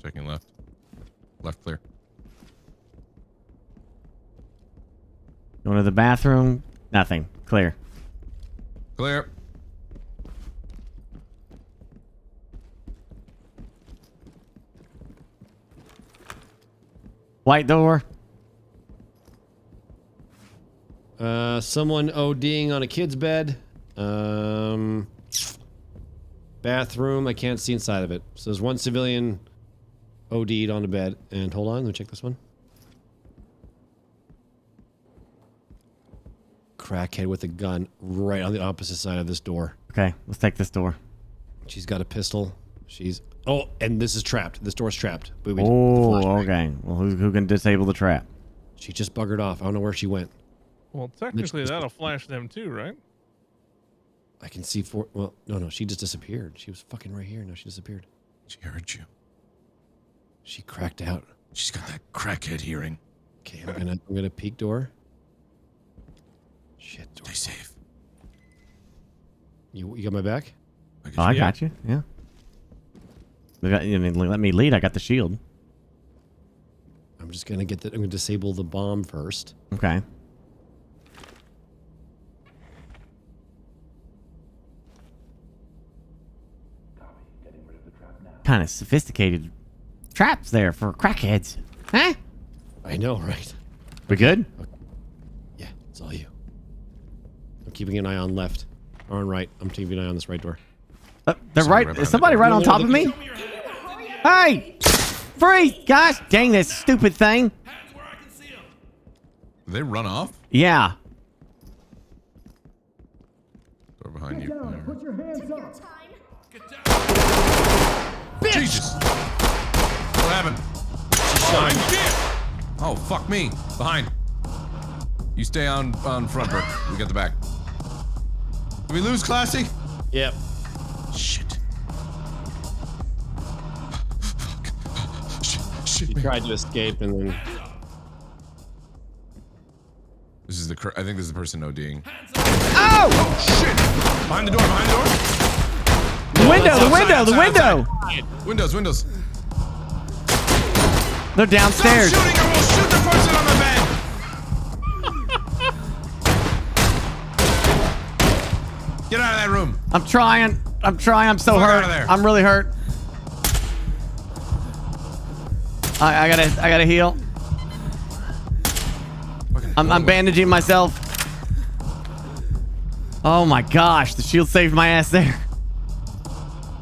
Checking left. Left clear. Going to the bathroom. Nothing. Clear. Clear. White door. Someone ODing on a kid's bed. Bathroom. I can't see inside of it. So there's one civilian OD'd on a bed. And hold on, let me check this one. Crackhead with a gun right on the opposite side of this door. Okay, let's take this door. She's got a pistol. She's... Oh, and this is trapped. This door's trapped. Oh, okay. Well, who can disable the trap? She just buggered off. I don't know where she went. Well, technically that'll flash them too, right? I can see for... Well, no. She just disappeared. She was fucking right here. No, she disappeared. She heard you. She cracked out. She's got that crackhead hearing. Okay, I'm gonna peek door. Shit. Door. Stay safe. You got my back? I got you. Yeah. Let me lead. I got the shield. I'm just gonna I'm gonna disable the bomb first. Okay. Kind of sophisticated traps there for crackheads. Huh? I know, right? We good? Okay. Yeah, it's all you. I'm keeping an eye on left or on right. I'm keeping an eye on this right door. They're right. Is somebody right on top of me? Hey! Freeze! Gosh dang this stupid thing. Did they run off? Yeah. Door behind you. Put your hands up. Jesus! What happened? Oh, fuck me. Behind. You stay on front, Burke. We got the back. Did we lose Classy? Yep. Shit. Shit, He man. tried to escape and then... This is I think this is the person ODing. Ah! Oh! Shit! Behind the door, behind the door. The window, the window, the window! Windows. They're downstairs. Stop shooting or we'll shoot the person on the bed! Get out of that room. I'm trying. I'm so Fuck hurt. out of there. I'm really hurt. I gotta heal. I'm bandaging myself. Oh my gosh, the shield saved my ass there.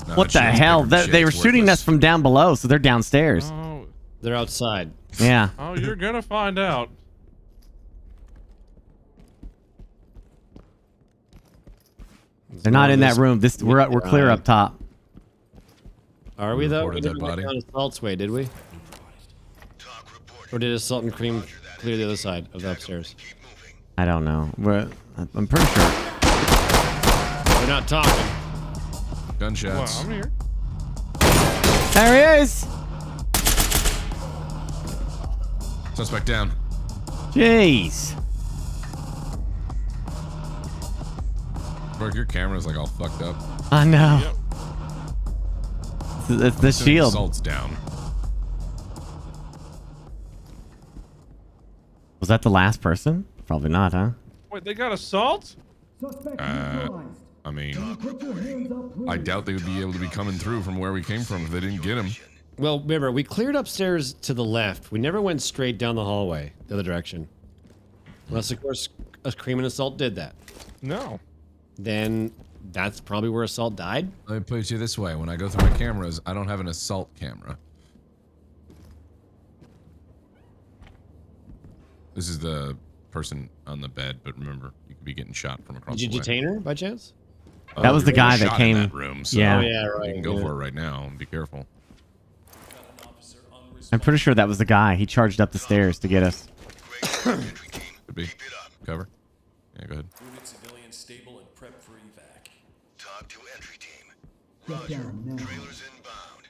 No, What the shield's hell? bigger than They were shit, it's shooting worthless. us from down below, so they're downstairs. Oh, They're outside. Yeah. oh, you're gonna find out. They're not in that room. We're clear up top. Are we though? We Reported that didn't go body. down Assault's way, did we? Or did Assault and Cream clear the other side of the upstairs? I don't know. I'm pretty sure. They're not talking. Well, Gunshots. I'm here. There he is. Suspect down. Jeez. Burke, your camera's like all fucked up. I know. Yep. It's the shield. Assault's down. Was that the last person? Probably not, huh? Wait, they got assault? Suspect Uh, neutralized. I mean, Put your hands up, please. I doubt they would be able to be coming through from where we came from if they didn't get him. Well, remember, we cleared upstairs to the left. We never went straight down the hallway, the other direction. Unless, of course, Cream and Assault did that. No. Then that's probably where Assault died. Let me put it to you this way. When I go through my cameras, I don't have an assault camera. This is the person on the bed, but remember, you could be getting shot from across Did you the way. detain her by chance? That was the you're getting guy that shot came- in that room, so Yeah. Oh, yeah, right. you can go yeah. for it right now and be careful. I'm pretty sure that was the guy. He charged up the stairs to get us. Could be. Cover. Yeah, go ahead. Unit civilians stable and prep for evac. Talk to entry team. Get Roger. down now. Trailers inbound.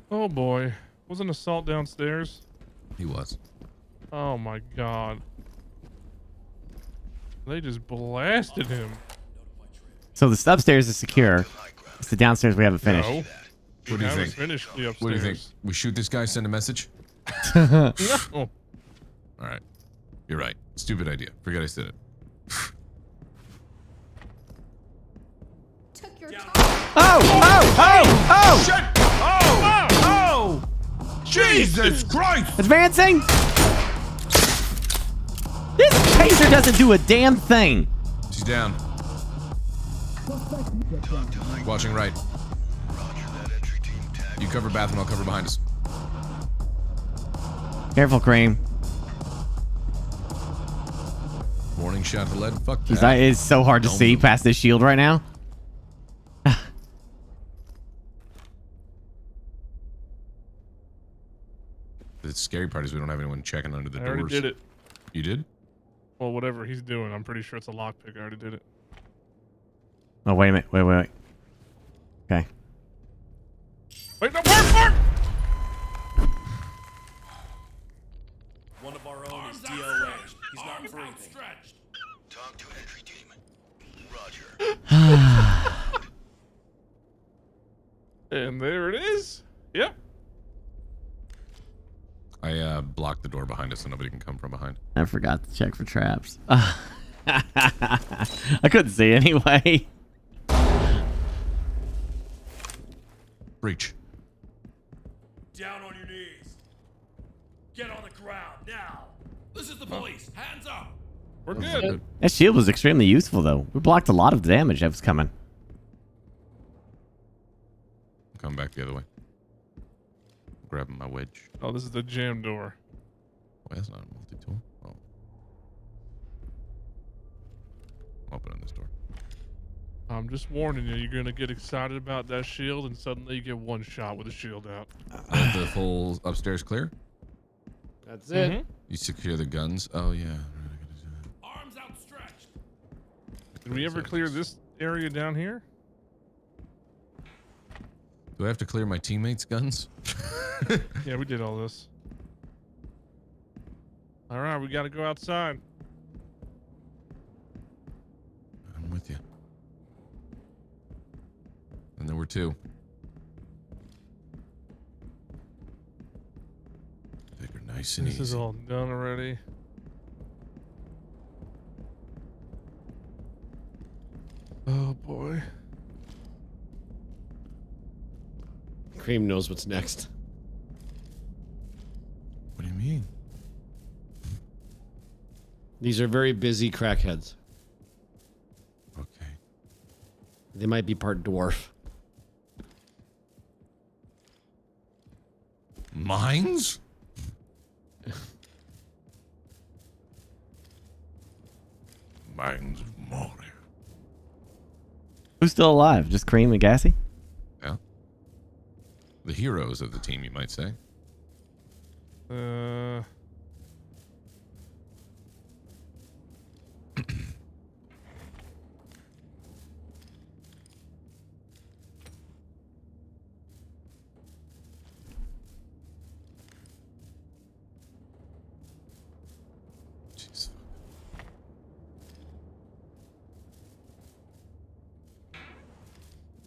Oh boy. Was an assault downstairs? He was. Oh my god. They just blasted him. So the upstairs is secure. It's the downstairs we haven't finished. No. What do you Haven't think? finished the upstairs. What do you think? We shoot this guy, send a message? No. All right. You're right. Stupid idea. Forget I said it. Took your time. Oh! Shit! Oh! Jesus Christ! Advancing! This taser doesn't do a damn thing. She's down. Suspect, get down. Watching right. You cover bathroom, I'll cover behind us. Careful, Cream. Warning shot to lead. Fuck Jeez, that. it's so hard to Don't see move. past this shield right now. The scary part is we don't have anyone checking under the I doors. already did it. You did? Well, whatever he's doing, I'm pretty sure it's a lockpick. I already did it. Oh, wait a minute. Wait. Okay. Wait, no, Mark! One of our own is DOA. He's not breathing. Talk to entry team. Roger. And there it is. Yep. I blocked the door behind us so nobody can come from behind. I forgot to check for traps. I couldn't see anyway. Breach. Down on your knees. Get on the ground now. This is the police. Hands up. We're good. That shield was extremely useful, though. We blocked a lot of the damage that was coming. Come back the other way. Grabbing my wedge. Oh, this is the jam door. Wait, that's not a multi-tool. Oh. Opening this door. I'm just warning you, you're gonna get excited about that shield and suddenly you get one shot with the shield out. The full upstairs clear? That's it. Mhm. You secure the guns? Oh, yeah. Arms outstretched. Did we ever clear this area down here? Do I have to clear my teammates' guns? Yeah, we did all this. All right, we got to go outside. I'm with you. And there were two. Take her nice and This easy. is all done already. Oh boy. Cream knows what's next. What do you mean? These are very busy crackheads. Okay. They might be part dwarf. Mines? Mines of Moria. Who's still alive? Just Cream and Gassy? Yeah. The heroes of the team, you might say. Jeez.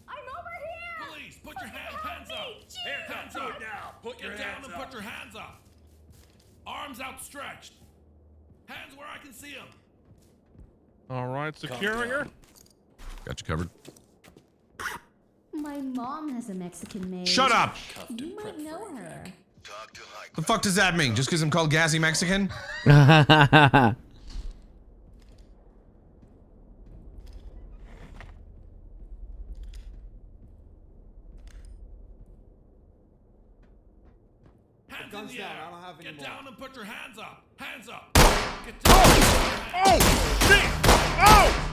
I'm over here! Police, put your hands up! Hands up now! Put your hands up! Put your hands up! Arms outstretched. Hands where I can see them. All right, securing her. Got you covered. My mom has a Mexican maid. Shut up! You might know her. The fuck does that mean? Just because I'm called Gassy Mexican? Hands in the air. I don't have any Get down and put your hands up. Hands up. Get down. Oh! Shit! Oh!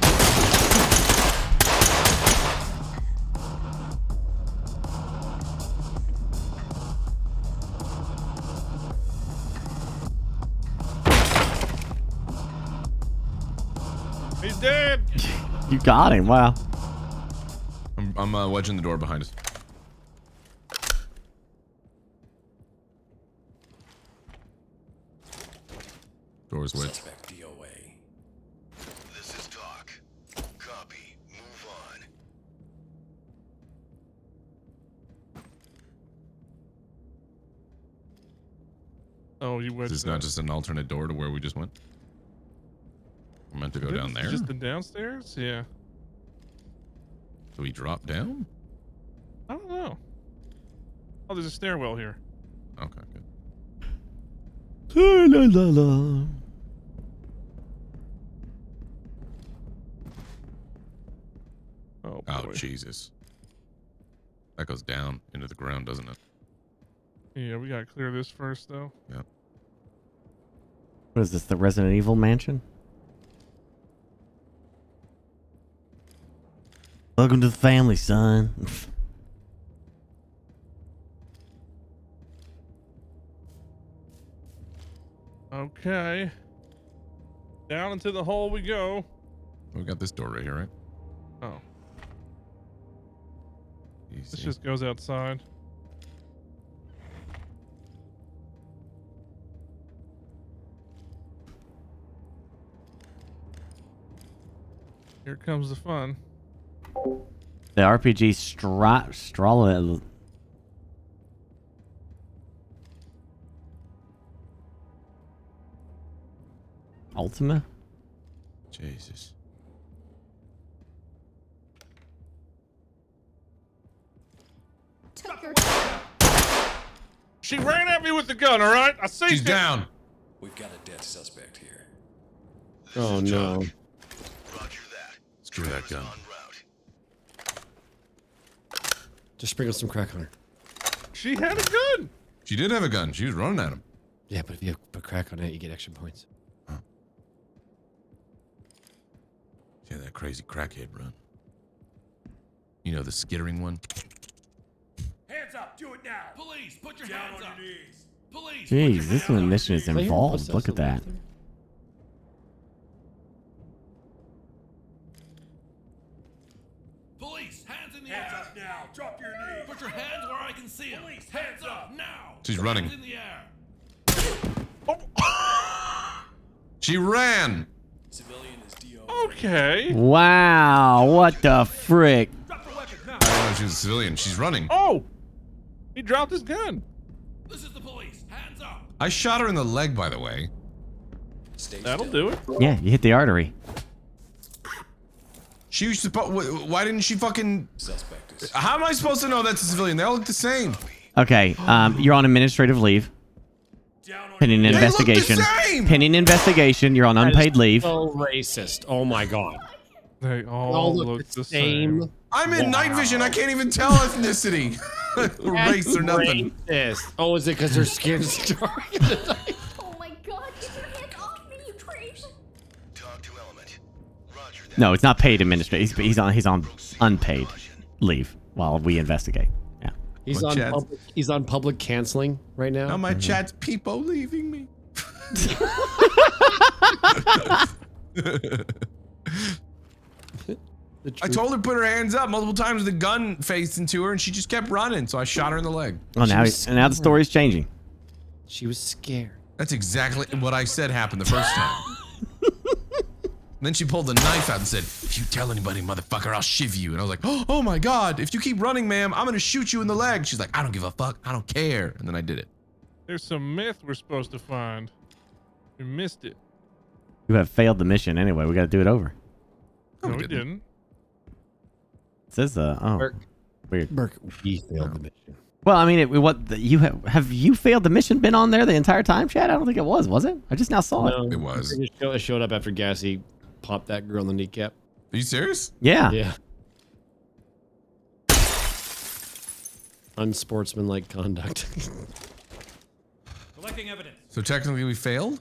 He's dead. You got him. Wow. I'm wedging the door behind us. Door's wedged. Suspect DOA. This is Doc. Copy. Move on. Oh, you went. Is this not just an alternate door to where we just went? We're meant to go down there? Just the downstairs? Yeah. So we drop down? I don't know. Oh, there's a stairwell here. Okay, good. La, la, la. Oh, Oh, boy. Jesus. That goes down into the ground, doesn't it? Yeah, we gotta clear this first, though. Yeah. What is this, the Resident Evil mansion? Welcome to the family, son. Okay. Down into the hole we go. We got this door right here, right? Oh. Easy. This just goes outside. Here comes the fun. The RPG Strala. Ultima? Jesus. Took your She ran at me with the gun, all right? I see. She's down. We've got a dead suspect here. Oh no. Roger that. Screw that gun. Just sprinkle some crack on her. She had a gun. She did have a gun. She was running at him. Yeah, but if you put crack on it, you get extra points. She had that crazy crackhead run. You know, the skittering one? Hands up. Do it now. Police, put your hands up. Police. Jeez, this one mission is Is that here? involved. What's Look at that. police. Hands in the air. Hands up now. Drop your knees. Put your hands where I can see them. Police, Hands up now. She's running. Hands in the air. She ran. Civilian is DO. Okay. Wow, what the frick? Drop the weapon now. I don't know if she was a civilian. She's running. Oh, he dropped his gun. This is the police. Hands up. I shot her in the leg, by the way. That'll do it. Yeah, you hit the artery. She was supposed. Why didn't she fucking? Suspect is. How am I supposed to know that's a civilian? They all look the same. Okay, you're on administrative leave. Down on Pending your They look the investigation. same! Pending investigation. You're on unpaid leave. So racist. Oh my god. They They all look the same. I'm in night vision. I can't even tell ethnicity, or race, or nothing. Racist. Oh, is it because their skin's dark? Oh my god, get your hands off me, you creep! Talk to element. Roger that. No, it's not paid administrative. He's on unpaid leave while we investigate. Yeah. He's What, on Chad? he's on public canceling right now. Now my chat's peepo leaving me. I told her to put her hands up multiple times with the gun faced into her, and she just kept running. So I shot her in the leg. Oh, now the story's changing. She was scared. That's exactly what I said happened the first time. Then she pulled the knife out and said, "If you tell anybody, motherfucker, I'll shiv you." And I was like, "Oh my god! If you keep running, ma'am, I'm gonna shoot you in the leg." She's like, "I don't give a fuck. I don't care." And then I did it. There's some myth we're supposed to find. We missed it. You have failed the mission anyway. We got to do it over. No, we didn't. It says Burke. weird. Burke, we failed the mission. Well, I mean, you have you failed the mission? Been on there the entire time, Chad? I don't think it was it? I just now saw it. It was. It showed up after Gassy popped that girl in the kneecap. Are you serious? Yeah. Yeah. Unsportsmanlike conduct. collecting evidence. So technically we failed?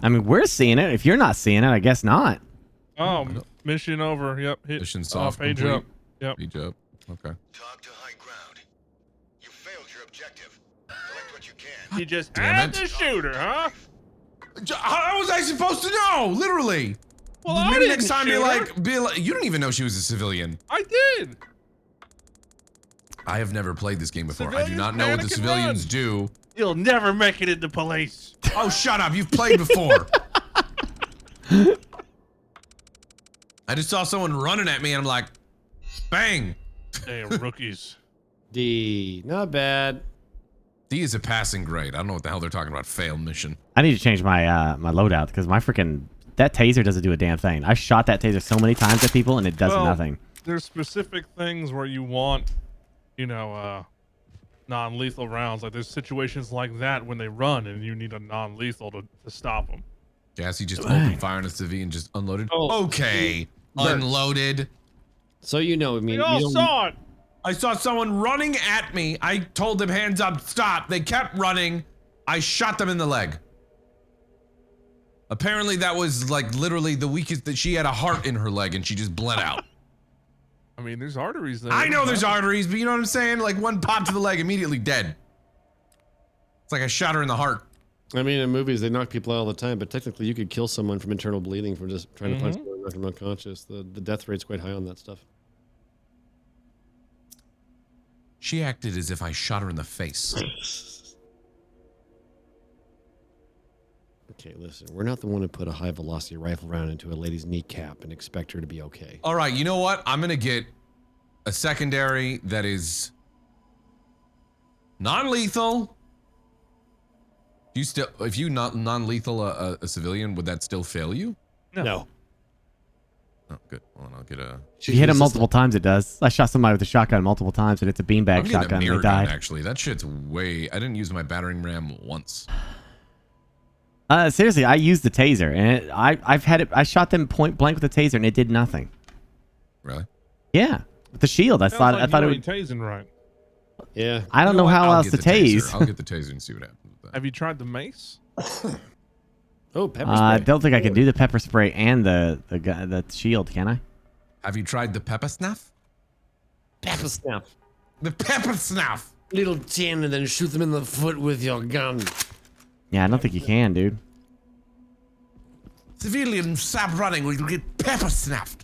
I mean, we're seeing it. If you're not seeing it, I guess not. Oh, mission over. Yep. Hit Mission soft. page complete. up. Yep. Page up. Okay. Talk to high ground. You failed your objective. Collect what you can. You just Damn had it. the shooter, huh? How was I supposed to know? Literally. Well, I Maybe didn't next time shoot her. be like, you don't even know she was a civilian. I did. I have never played this game before. I do Civilians not know what the panic and civilians run. do. You'll never make it into police. Oh, shut up. You've played before. I just saw someone running at me and I'm like, bang. Damn rookies. D. Not bad. D is a passing grade. I don't know what the hell they're talking about. Failed mission. I need to change my my loadout because my freaking that taser doesn't do a damn thing. I shot that taser so many times at people and it does nothing. There's specific things where you want, you know, non-lethal rounds. Like there's situations like that when they run and you need a non-lethal to stop them. Gassy just opened fire on a civilian and just unloaded. Oh, okay. Unloaded. So you know, I mean, We all saw it. I saw someone running at me. I told them hands up, stop. They kept running. I shot them in the leg. Apparently that was like literally the weakest that she had a heart in her leg and she just bled out. I mean, there's arteries there. I know there's arteries, but you know what I'm saying? Like one pop to the leg, immediately dead. It's like I shot her in the heart. I mean, in movies, they knock people out all the time, but technically you could kill someone from internal bleeding from just trying to punch someone and knock them unconscious. The death rate's quite high on that stuff. She acted as if I shot her in the face. Okay, listen, we're not the one who put a high velocity rifle round into a lady's kneecap and expect her to be okay. All right, you know what? I'm gonna get a secondary that is non-lethal. You still, if you not non-lethal a civilian, would that still fail you? No. Oh, good. Well, then I'll get a. If you hit him multiple times, it does. I shot somebody with a shotgun multiple times, and it's a I'm beanbag getting shotgun. a And mirror they gun, died. actually. That shit's way. I didn't use my battering ram once. Seriously, I used the taser, and I've had it. I shot them point blank with the taser, and it did nothing. Really? Yeah, with the shield. I thought it would. tasing right. Yeah. I don't know how I'll else get to the taser. tase. I'll get the taser and see what happens with that. Have you tried the mace? Oh, pepper I spray. don't think I can do the pepper spray and the shield. Can I? Have you tried the pepper snuff? Pepper snap. The pepper snuff. Little 10 and then shoot them in the foot with your gun. Yeah, I don't think you can, dude. Civilians stop running. We will get pepper snuffed.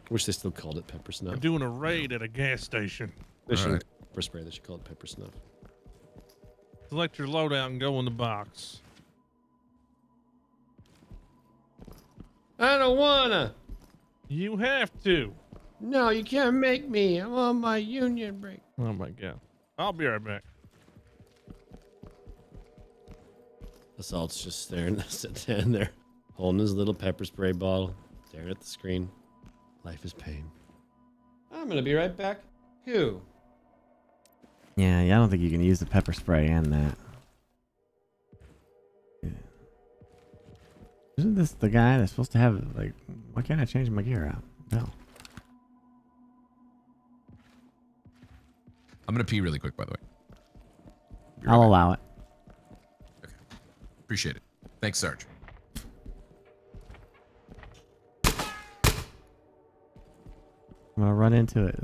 Wish they still called it pepper snuff. We're doing a raid at a gas station. Fishing pepper spray. They should call it pepper snuff. Select your loadout and go in the box. I don't wanna. You have to. No, you can't make me. I'm on my union break. Oh my god. I'll be right back. Assault's just standing there, holding his little pepper spray bottle, staring at the screen. Life is pain. I'm gonna be right back. Who? Yeah, I don't think you can use the pepper spray and that. Yeah. Isn't this the guy that's supposed to have, like, why can't I change my gear out? No. I'm gonna pee really quick, by the way. I'll allow it. Okay. Appreciate it. Thanks, Sarge. I'm gonna run into it.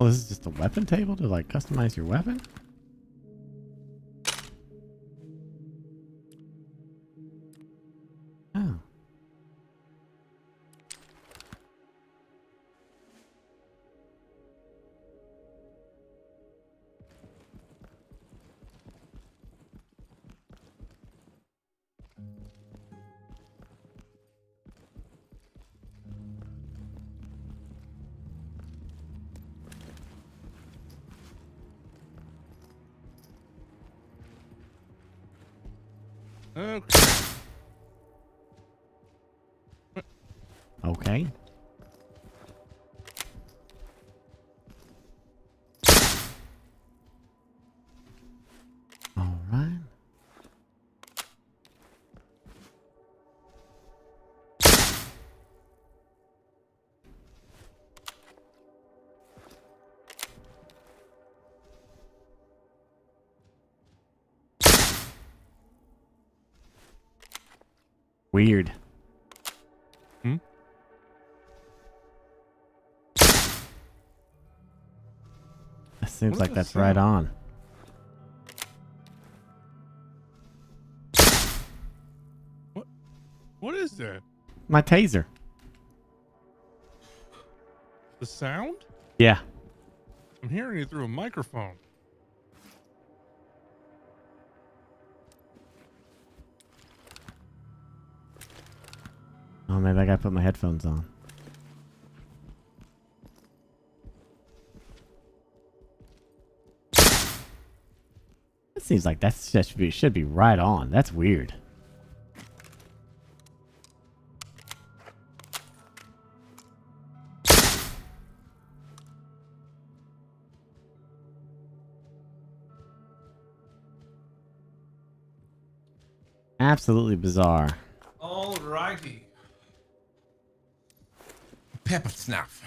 Oh, this is just a weapon table to like customize your weapon? Oh. Okay. Okay. All right. Weird. Hmm? That seems What like is that's that right sound? on. What is that? My taser. The sound? Yeah. I'm hearing it through a microphone. Oh, maybe I gotta put my headphones on. It seems like that should be right on. That's weird. Absolutely bizarre. Alrighty. Pepper snuff.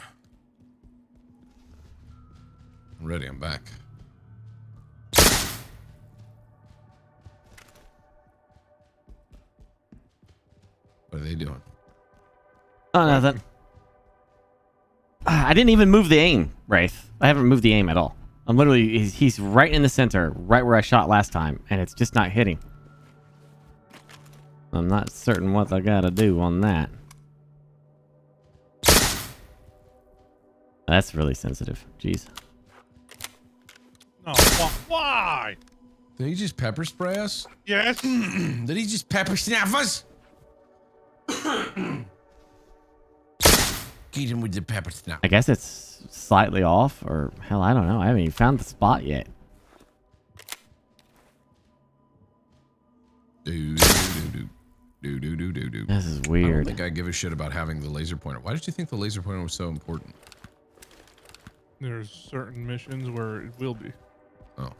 I'm ready. I'm back. What are they doing? Oh, nothing. I didn't even move the aim, Wraith. I haven't moved the aim at all. I'm literally, he's right in the center, right where I shot last time, and it's just not hitting. I'm not certain what I gotta do on that. That's really sensitive. Jeez. No, why? Did he just pepper spray us? Yes. Did he just pepper snuff us? Get him with the pepper snuff. I guess it's slightly off, or hell, I don't know. I haven't even found the spot yet. This is I weird. don't think I give a shit about having the laser pointer. Why did you think the laser pointer was so important? There's certain missions where it will be. Oh. I feel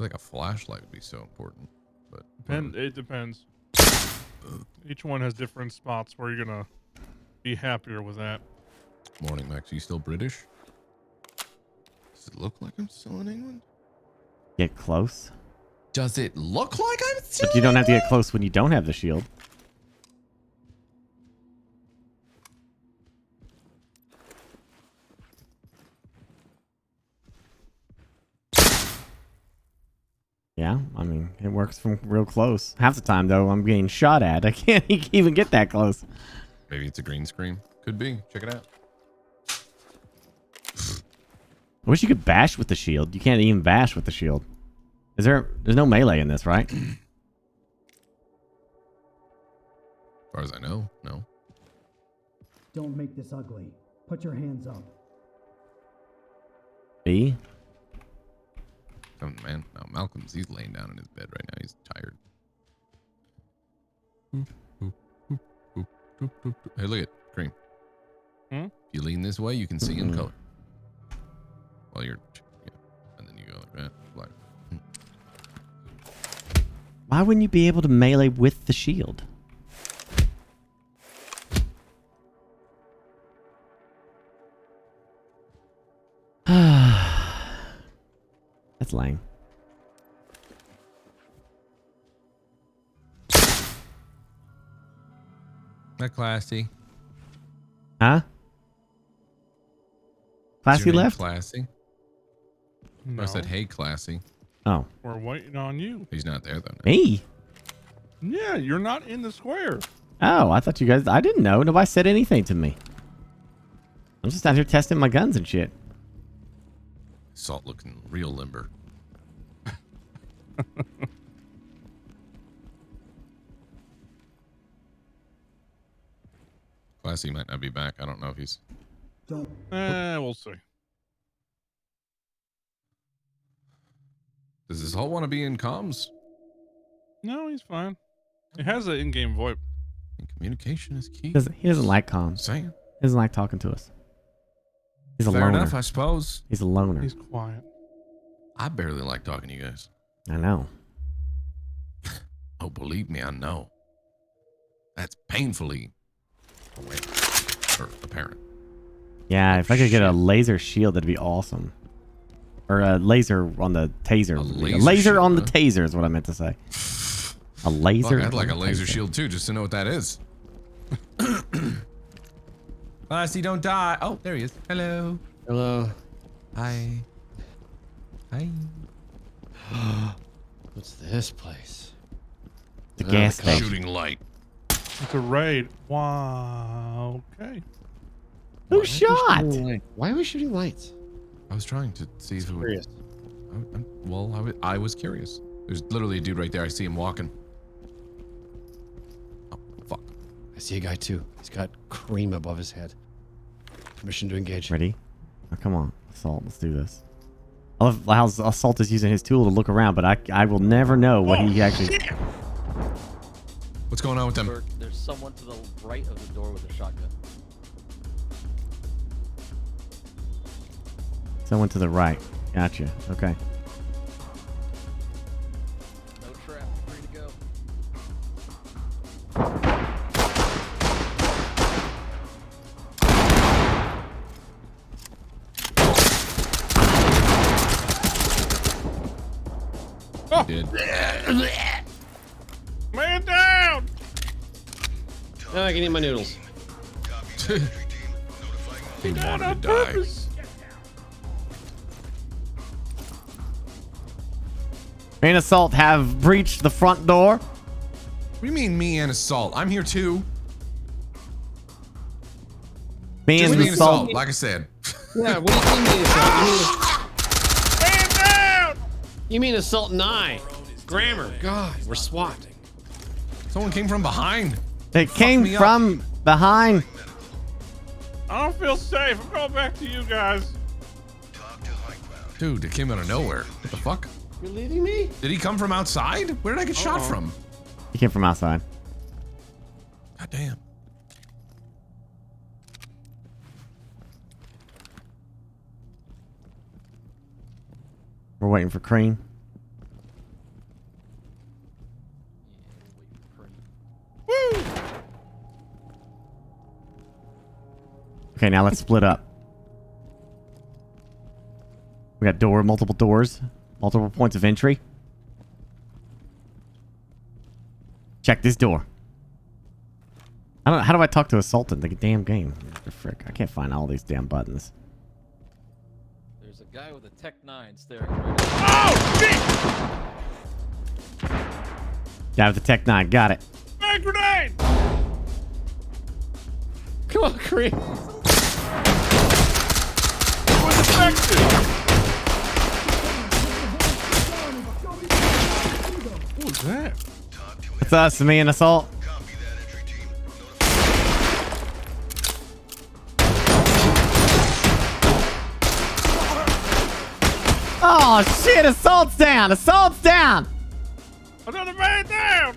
like a flashlight would be so important. But It depends. Each one has different spots where you're gonna be happier with that. Morning, Max. Are you still British? Does it look like I'm still in England? Get close. Does it look like I'm still But you don't have to get close when you don't have the shield. Yeah, I mean, it works from real close. Half the time, though, I'm getting shot at. I can't even get that close. Maybe it's a green screen. Could be. Check it out. I wish you could bash with the shield. You can't even bash with the shield. There's no melee in this, right? As far as I know, no. Don't make this ugly. Put your hands up. B? Oh, man. No, Malcolm's, he's laying down in his bed right now. He's tired. Hey, look at Cream. Hmm? If you lean this way, you can see in color. Well, you're... Yeah. And then you go like that. Like, Why wouldn't you be able to melee with the shield? That's lame. Not classy. Huh? Classy Your name left? Classy. No. I said, hey, classy. Oh. We're waiting on you. he's not there, though. Me? Yeah, you're not in the square. Oh, I thought you guys... I didn't know. Nobody said anything to me. I'm just out here testing my guns and shit. Salt looking real limber. Classy might not be back. I don't know if he's... Don't. We'll see. Does this all want to be in comms? No, he's fine. It has an in-game VoIP. Communication is key. He doesn't like comms. Saying. He doesn't like talking to us. He's a Fair loner. enough, I suppose. He's a loner. He's quiet. I barely like talking to you guys. I know. Oh, believe me, I know. That's painfully apparent. Yeah, if I could get a laser shield, that'd be awesome. Or a laser on the taser. A laser shield, on the huh? taser is what I meant to say. A laser. Fuck, I'd like a on the laser taser. shield too, just to know what that is. Classy, don't die. Oh, there he is. Hello. Hello. Hi. Hi. What's this place? The gas station. Shooting light. It's a raid. Wow. Okay. Who shot? Why are we shooting lights? I was trying to see if it would... Curious. I was curious. There's literally a dude right there. I see him walking. Oh, fuck. I see a guy too. He's got cream above his head. Permission to engage. Ready? Oh, come on, Assault. Let's do this. I love how Assault is using his tool to look around, but I will never know what he actually... What's going on with them? Burke, there's someone to the right of the door with a shotgun. Someone to the right. Gotcha. Okay. No trap, free to go. Oh. He did. Man down! Now I can eat my noodles. He wanted to die. Me and Assault have breached the front door. What do you mean, me and Assault? I'm here too. Me Just and me and Assault. Assault, like I said. Yeah, what do you mean assault? Man down! You mean assault and I? Grammar. God, we're SWAT. Someone came from behind. It came me up. from behind. I don't feel safe. I'm going back to you guys. Dude, it came out of nowhere. What the fuck? You're leaving me? Did he come from outside? Where did I get shot from? He came from outside. God damn. We're waiting for Cream. Woo! Okay, now let's split up. We got multiple doors, multiple points of entry. Check this door. I don't know, how do I talk to a Sultan? The damn game. Frick, I can't find all these damn buttons. There's a guy with a Tech 9 staring. Oh, shit! Guy with the Tech 9, got it. Bang grenade! Come on, Creed. It was effective! What was that? It's us, me and Assault. Oh shit, Assault's down! Assault's down! Another man down!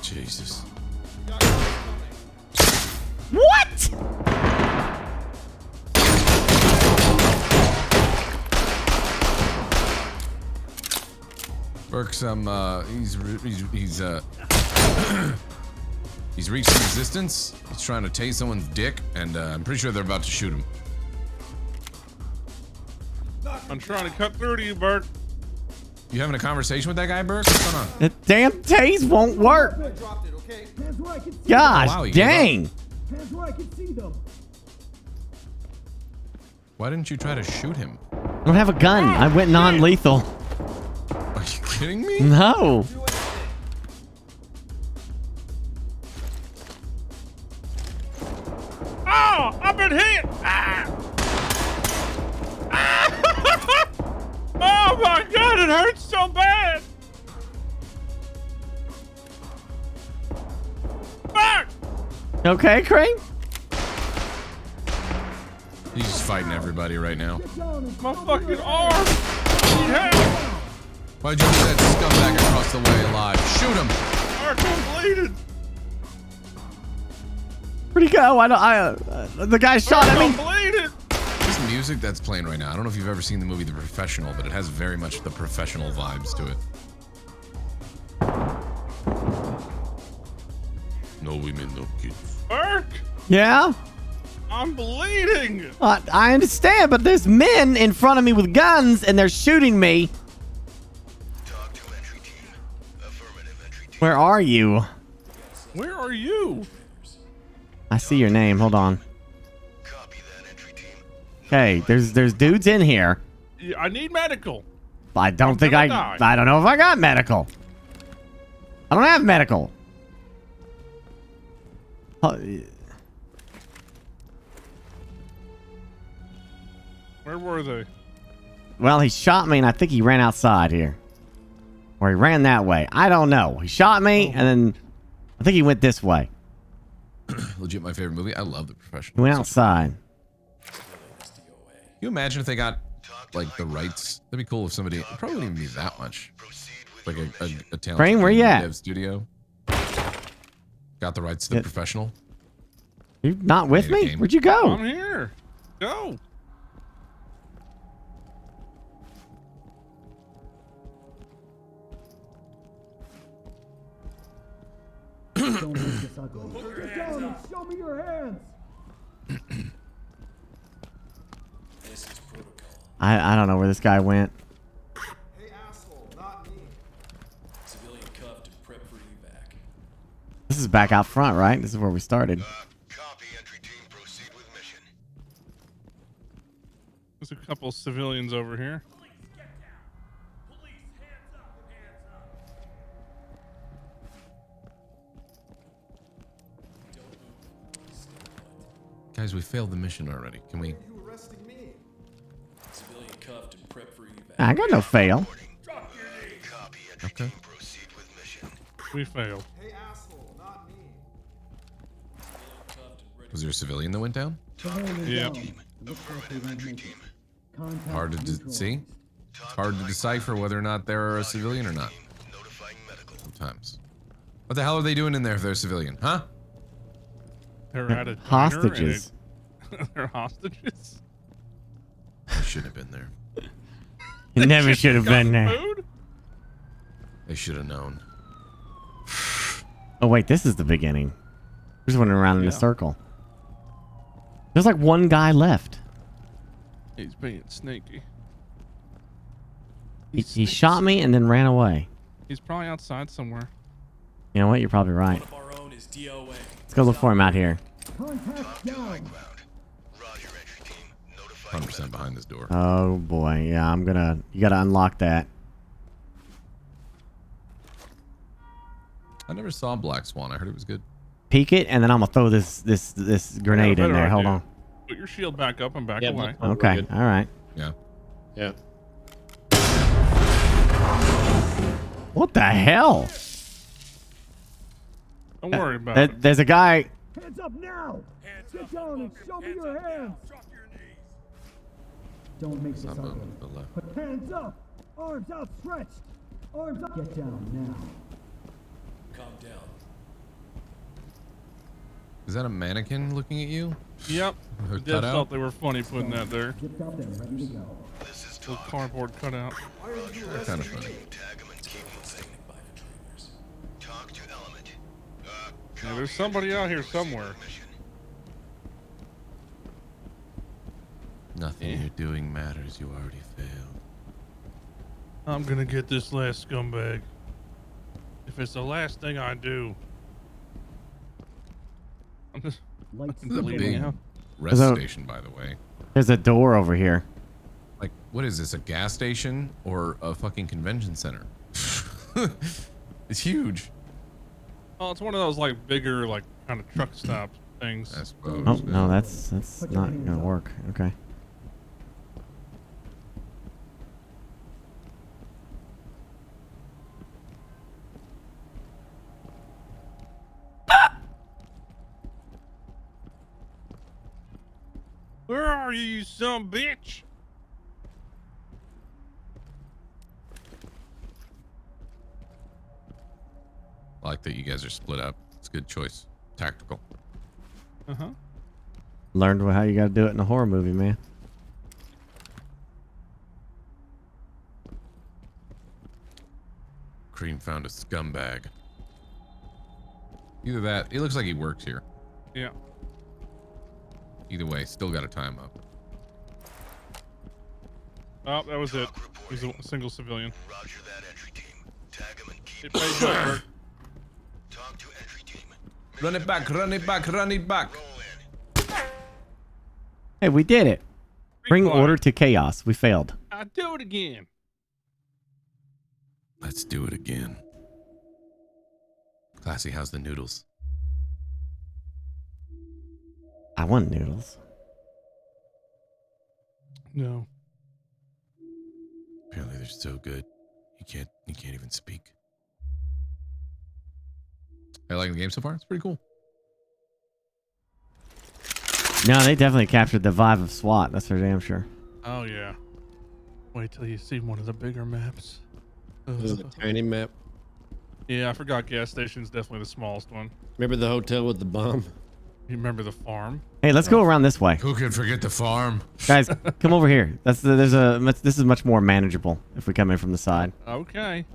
Jesus. What? Burke's he's reached some resistance. He's trying to tase someone's dick, and I'm pretty sure they're about to shoot him. I'm trying to cut through to you, Burke. You having a conversation with that guy, Burke? What's going on? The damn tase won't work. Gosh, wow, you gave dang. Hands where I can see them. Why didn't you try to shoot him? I don't have a gun. I went non-lethal. Are you kidding me? No. Oh, I've been hit! Ah! Ah! Oh my god, it hurts so bad! Fuck! Okay, Crane? He's just fighting everybody right now. My fucking arm! Yeah. Why'd you leave that scumbag across the way alive? Shoot him! Arm bleeding! Where'd he go? The guy shot at me. Bleeding! This music that's playing right now, I don't know if you've ever seen the movie The Professional, but it has very much the professional vibes to it. No women, no kids. Burke! Yeah? I'm bleeding! I understand, but there's men in front of me with guns and they're shooting me. Where are you? Where are you? I see your name. Hold on. Okay, there's dudes in here. Yeah, I need medical. I don't think gonna die. I don't know if I got medical. I don't have medical. Where were they? Well, he shot me and I think he ran outside here. Or he ran that way. I don't know. He shot me and then I think he went this way. Legit my favorite movie. I love The Professional. He went outside. Can you imagine if they got like the rights? That'd be cool if somebody, it probably wouldn't even be that much. Like a talented Crane, where you at? dev studio. Got the rights to The Professional. You not with me? Where'd you go? I'm here. Go. Don't make this ugly. Get down and show me your hands. This is protocol. I don't know where this guy went. Hey, asshole, not me. Civilian cuffed and prep for evac. This is back out front, right? This is where we started. There's a couple civilians over here. Guys, we failed the mission already. Can we? You arresting me? Civilian cuffed and prep for evac. I got no fail. Okay. We failed. Hey, asshole, not me. Was there a civilian that went down? Yeah. Hard to see. It's hard to decipher whether or not they're a civilian or not. Sometimes. What the hell are they doing in there if they're a civilian? Huh? They're at a diner Hostages. and they're hostages. They shouldn't have been there. You never should have been there. Food? They should have known. Oh wait, this is the beginning. We're just running around in a circle. There's like one guy left. He's being sneaky. He shot me and then ran away. He's probably outside somewhere. You know what? You're probably right. One of our own is DOA. Let's go look for him out here. Contact down. 100% behind this door. Oh boy, yeah, you gotta unlock that. I never saw Black Swan. I heard it was good. Peek it, and then I'm gonna throw this grenade in there. Hold on. Put your shield back up and back away. Okay, all right. Yeah. Yeah. What the hell? Don't worry about it. There's a guy. Hands up now! Get down and show me your hands! Don't make this ugly. Put hands up! Arms outstretched! Arms up! Get down now. Calm down. Is that a mannequin looking at you? Yep. Her I just cutout? thought they were funny putting that there. Zipped up and ready to go. The cardboard cutout. They're kind of funny. Yeah, there's somebody out here somewhere. Nothing you're doing matters. You already failed. I'm gonna get this last scumbag. If it's the last thing I do. I'm just Lights This is a bleeding big out. rest There's a- station, by the way. There's a door over here. Like, what is this? A gas station or a fucking convention center? It's huge. Oh, it's one of those like bigger, like kind of truck stop things. I suppose. Oh no, that's not gonna work. Okay. Where are you, you son bitch? I like that you guys are split up. It's a good choice. Tactical. Uh-huh. Learned how you gotta do it in a horror movie, man. Cream found a scumbag. Either that. It looks like he works here. Yeah. Either way, still got to tie him up. Oh, that was it. He's a single civilian. Roger that, entry team. Tag him and keep it paid up. Talk to entry team. Run it back, run it back, run it back. Hey, we did it. Bring Required. order to chaos. We failed. I'll do it again. Let's do it again. Classy, how's the noodles? I want noodles. No. Apparently they're so good. You can't even speak. I like the game so far. It's pretty cool. No, they definitely captured the vibe of SWAT. That's for damn sure. Oh yeah. Wait till you see one of the bigger maps. This is a tiny map. Yeah, I forgot gas station's definitely the smallest one. Remember the hotel with the bomb? You remember the farm? Hey, let's go around this way. Who can forget the farm? Guys, come over here. This is much more manageable if we come in from the side. Okay.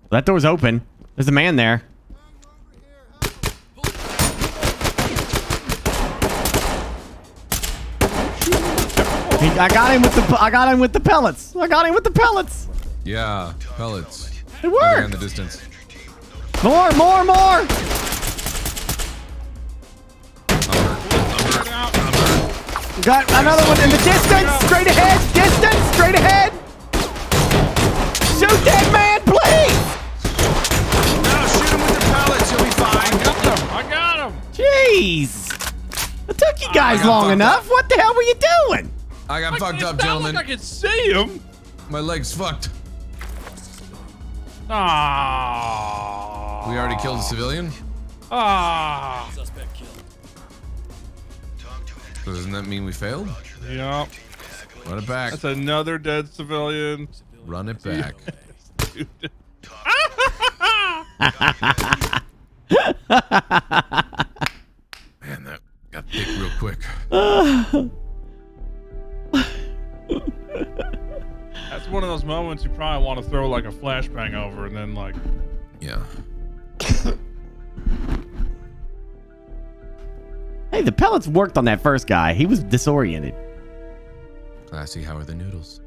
That door's open. There's a man there. I got him with the pellets. I got him with the pellets. Yeah, pellets. It Over worked. there in the distance. More. Got another one in the distance. Straight ahead. Distance. Straight ahead. Shoot that man, please. No, shoot him with the pellets. You'll be fine. I got him. Jeez. It took you guys long enough. What the hell were you doing? I got fucked up, It's not gentlemen. like I can see him. My leg's fucked. Ah. We already killed a civilian. Ah. Suspect killed. So doesn't that mean we failed? Yep. Run it back. That's another dead civilian. Run it back. Man, that got thick real quick. That's one of those moments you probably probably want to throw like a flashbang over and then like. Yeah. Hey, the pellets worked on that first guy. He was disoriented. Classy. How are the noodles?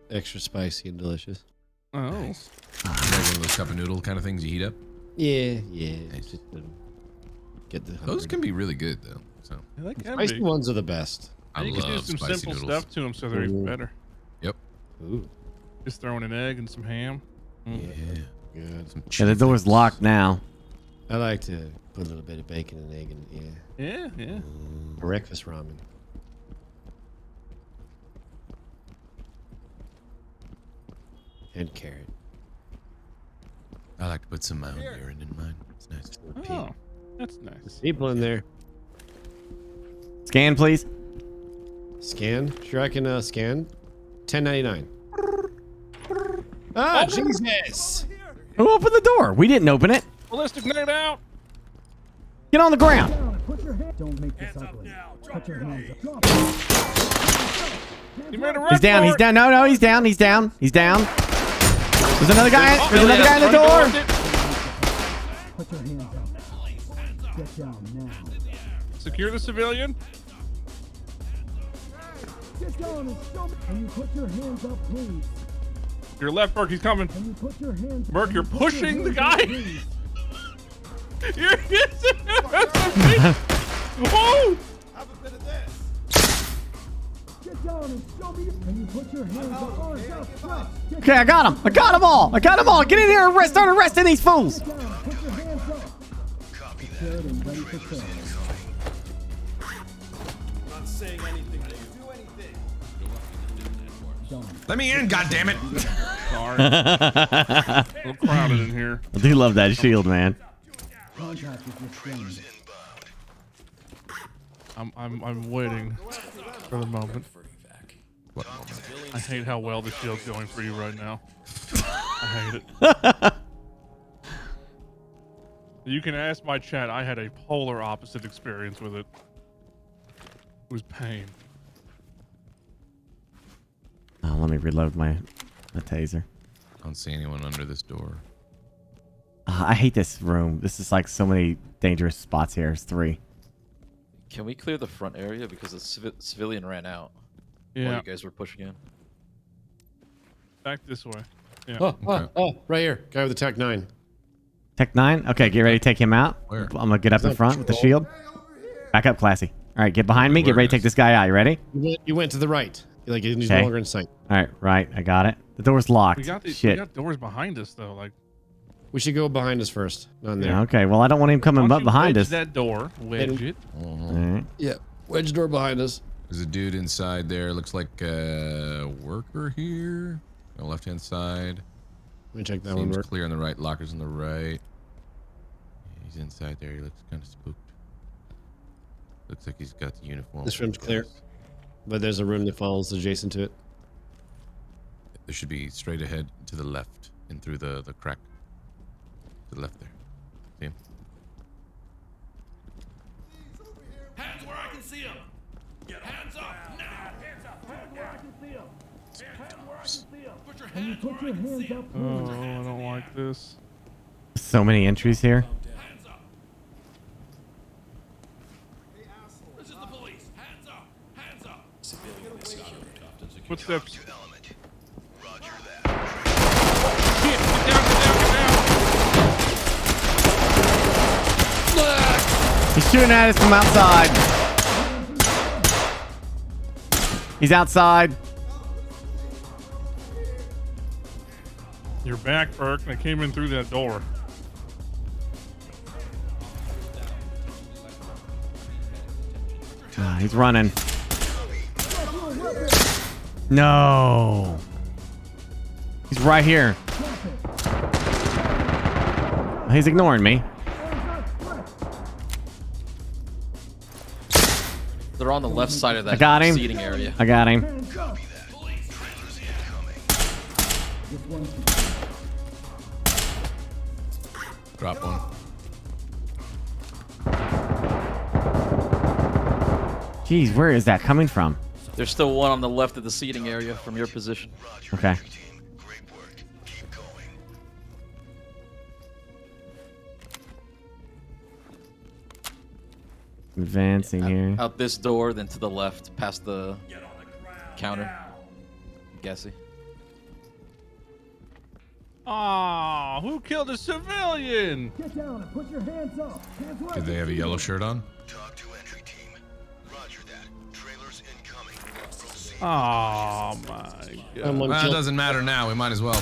Extra spicy and delicious. Oh. Nice. You like one of those cup of noodle kind of things you heat up? Yeah. Nice. Just get the Those can be really good though. So Yeah, that can spicy be. ones are the best. I You can do love some spicy simple noodles. stuff to them so they're even better. Yep. Ooh. Just throwing an egg and some ham. Yeah. Good. Some Yeah, the door's locked now. I like to put a little bit of bacon and egg in. Yeah. Breakfast ramen. And carrot. I like to put some Mount urine in mine. It's nice. Oh, that's nice. People in there. Scan, please. Scan. Sure, I can scan. $10.99. Ah, Jesus! Who opened the door? We didn't open it. Ballistic nade out. Get on the ground. Don't make this ugly. Put your hands up. Drop You made a run He's down. for He's it. down. No, he's down. He's down. He's down. There's another guy. There's another guy in the door. Put your hands up. Get down now. Secure the civilian. Get down and show me. Can you put your hands up, please? Your left, Burke. He's coming. Can you put your hands up? Burke, you're Can you put your pushing the hands up, guy. please? You're Whoa! Get down and show me. Can you put your hands up? Arms up, stretch. Get Okay, I got him. I got them all. I got them all. Get in here and start arresting these fools. down. Put your hands up. Prepared and ready for kill. Not saying anything. Do anything. Let me in, goddammit! Sorry. A little crowded in here. I do love that shield, man. Contact is restrained. I'm waiting for the moment. What moment? I hate how well the shield's going for you right now. I hate it. You can ask my chat. I had a polar opposite experience with it. It was pain. Oh, let me reload my taser. I don't see anyone under this door. I hate this room. This is like so many dangerous spots here. It's 3. Can we clear the front area because the civilian ran out? Yeah. While you guys were pushing in. Back this way. Yeah. Oh, right here. Guy with the Tech 9. Tech 9. Okay, get ready to take him out. Where? I'm gonna get up in He's on front with the patrol. shield. Back up, Classy. All right, get behind me. Get ready to take this guy out. You ready? You went to the right. Like he's Okay. no longer in sight. All right, right. I got it. The door's locked. We got Shit. doors behind us though. Like, We should go behind us first. Not in there. Yeah, okay. Well, I don't want him coming why don't up you behind wedge us. that door. Wedge it. All right. Yeah. Wedge door behind us. There's a dude inside there. Looks like a worker here. On the left-hand side. Let me check that one. Seems Work. clear on the right. Lockers on the right. He's inside there. He looks kind of spooked. Looks like he's got the uniform. This room's clear, but there's a room that follows adjacent to it. There should be straight ahead to the left and through the crack. To the left there. See him? Hands where I can see them. Hands up now. Hands up. Hands where I can see them. Hands where I can see them. Put your Can you hands put where I your can see hands up, Oh, please? I don't like this. So many entries here. Hands up. This is the police. Hands up. Hands up. Footsteps. Shit, Get down. He's shooting at us from outside. He's outside. You're back, Burke. They came in through that door. He's running. No. He's right here. He's ignoring me. They're on the left side of that I got him. seating area. I got him. Drop one. Jeez, where is that coming from? There's still one on the left of the seating area from your position. Okay. Advancing here. Out this door, then to the left, past the counter. Guessy. Aw, who killed a civilian? Get down and put your hands up. Hands where I Did they can have a see yellow you. shirt on? Talk to entry team. Roger that. Trailers incoming. Proceed. Oh my god. Someone Well, it killed- doesn't matter now. We might as well.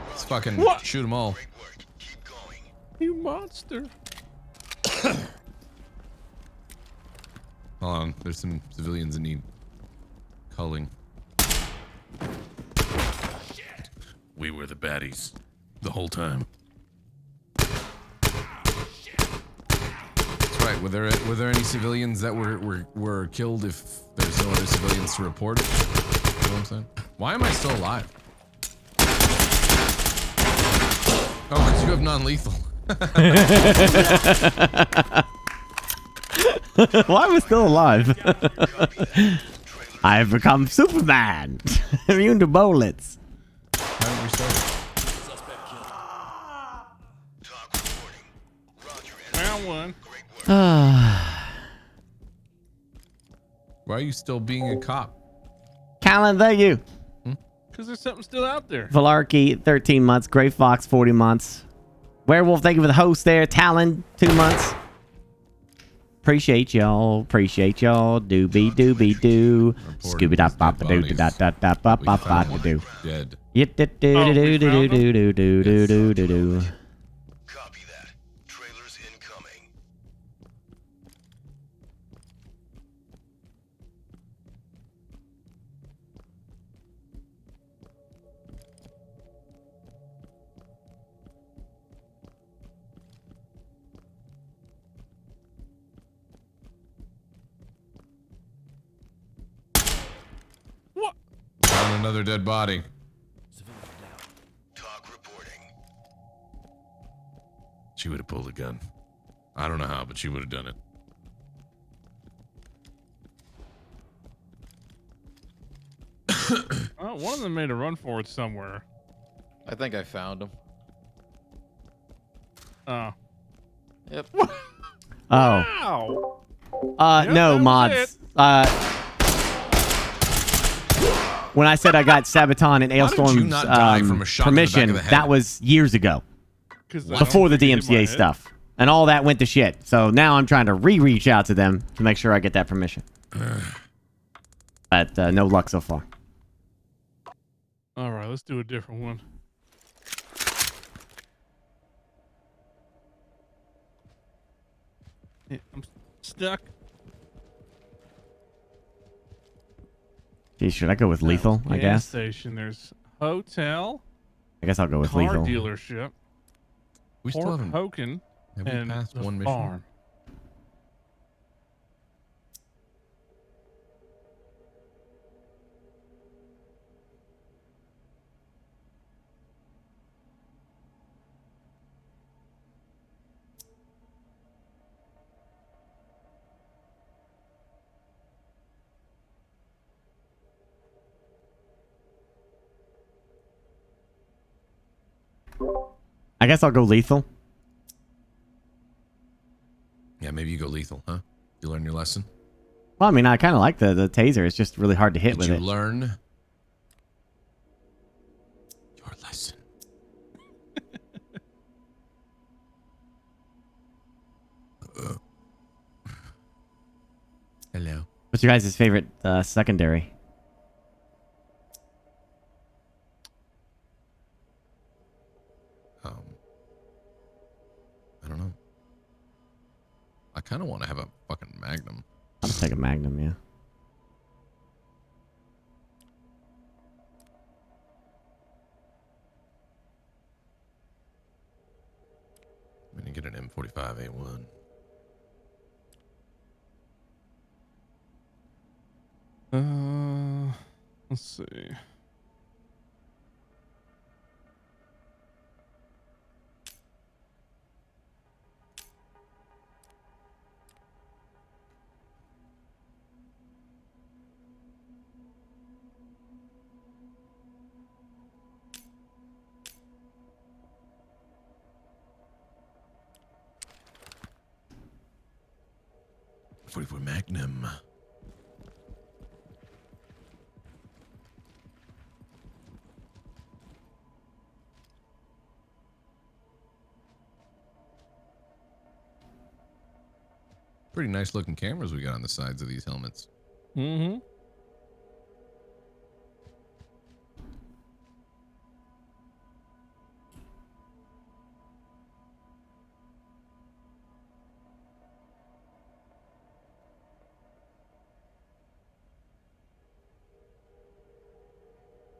Let's fucking What? shoot them all. Great work. Keep going. You monster. Hold on. There's some civilians that need culling. We were the baddies the whole time. That's right. Were there any civilians that were killed if there's no other civilians to report it? You know what I'm saying? Why am I still alive? Oh, because you have non-lethal. Why am I still alive? I've become Superman. Immune to bullets. How did we start? Suspect killed. Talk reporting. Roger. Round one. Great work. Why are you still being a cop? Callan, thank you. Because there's something still out there. Valarki, 13 months. Gray Fox, 40 months. Werewolf, thank you for the host there. Talon, 2 months. Appreciate y'all. Appreciate y'all. Doobie doobie doo. Scooby dop bop doo da da da bop bop bop doo. Dead. Yit do do do do do do do do do do do. Copy that. Trailers incoming. What? Found another dead body. Talk reporting. She would have pulled a gun. I don't know how, but she would have done it. Oh, one of them made a run for it somewhere. I think I found him. Oh. Yep. Oh. Wow. Yep, No, that was mods. it. When I said I got Sabaton and did you Ailstorm's not die from a shot in the back permission, of the head? that was years ago. 'Cause I Before the don't think it hit my DMCA head. stuff. And all that went to shit. So now I'm trying to reach out to them to make sure I get that permission. But no luck so far. All right, let's do a different one. Yeah, I'm stuck. Geez, should I go with lethal, I Gas guess? station. There's hotel, I guess I'll go with car lethal. dealership, We still Port haven't. Hoken, Have we and passed the one mission? farm. I guess I'll go lethal. Yeah, maybe you go lethal, huh? You learn your lesson. Well, I mean, I kind of like the taser. It's just really hard to hit Did with you it. learn your lesson? Hello. What's your guys' favorite secondary? I don't know. I kind of want to have a fucking Magnum. I'll take a Magnum, yeah. I'm gonna get an M45A1. Let's see. .44 Magnum. Pretty nice looking cameras we got on the sides of these helmets. Mm-hmm.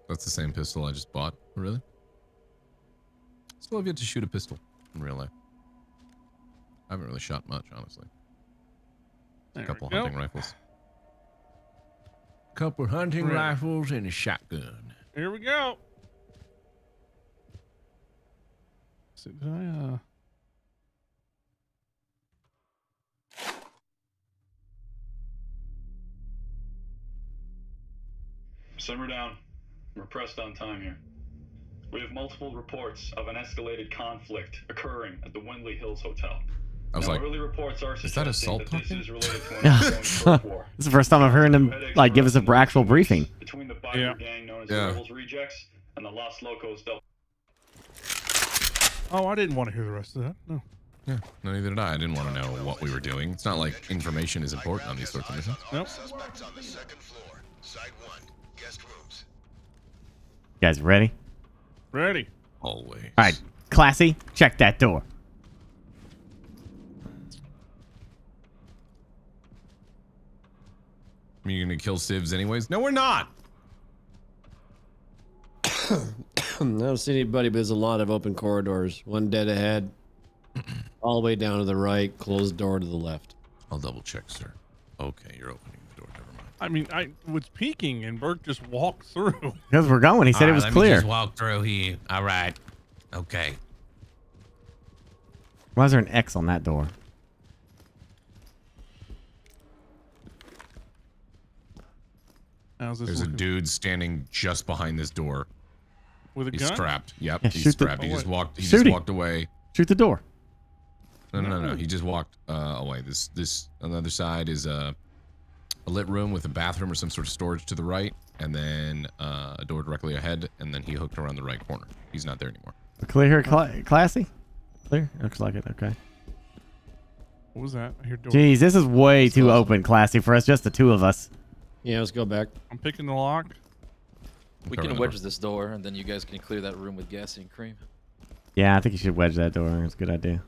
That's the same pistol I just bought. Really? Still have yet to shoot a pistol in real life. I haven't really shot much, honestly. A couple hunting rifles. Couple hunting rifles and a shotgun. Here we go. So did I Simmer down. We're pressed on time here. We have multiple reports of an escalated conflict occurring at the Windley Hills Hotel. I was like, early reports are is that suggesting assault that this talking? is related to an ongoing turf war. This is the first time I've heard him like give us a actual briefing. Between the biker gang known as the Rebels Rejects and the Los Locos del... Oh, I didn't want to hear the rest of that. No. Yeah, no, neither did I. I didn't want to know what we were doing. It's not like information is important on these sorts of missions. Nope. Suspects on the second floor. Side 1. Guest rooms. You guys ready? Ready. Always. All right, Classy, check that door. I mean, you're gonna kill civs anyways? No, we're not. I don't see anybody, but there's a lot of open corridors. One dead ahead, all the way down to the right, closed door to the left. I'll double check, sir. Okay, you're opening the door. Never mind. I mean, I was peeking and Burke just walked through. Because we're going. He said it was let clear. Me just walk through here. All right. Okay. Why is there an X on that door? How's this There's a looking? dude standing just behind this door. With a He's gun? strapped. Yep, Yeah, he's shoot the- strapped. He just walked. He Shoot just him. walked away. Shoot the door. No. He just walked away. This on the other side is a lit room with a bathroom or some sort of storage to the right, and then a door directly ahead, and then he hooked around the right corner. He's not there anymore. Clear here, Classy? Clear? Looks like it. Okay. What was that? I hear door. Jeez, this is way too open, Classy, for us, just the two of us. Yeah, let's go back. I'm picking the lock. We can wedge this door, and then you guys can clear that room with Gassy and Cream. Yeah, I think you should wedge that door. It's a good idea.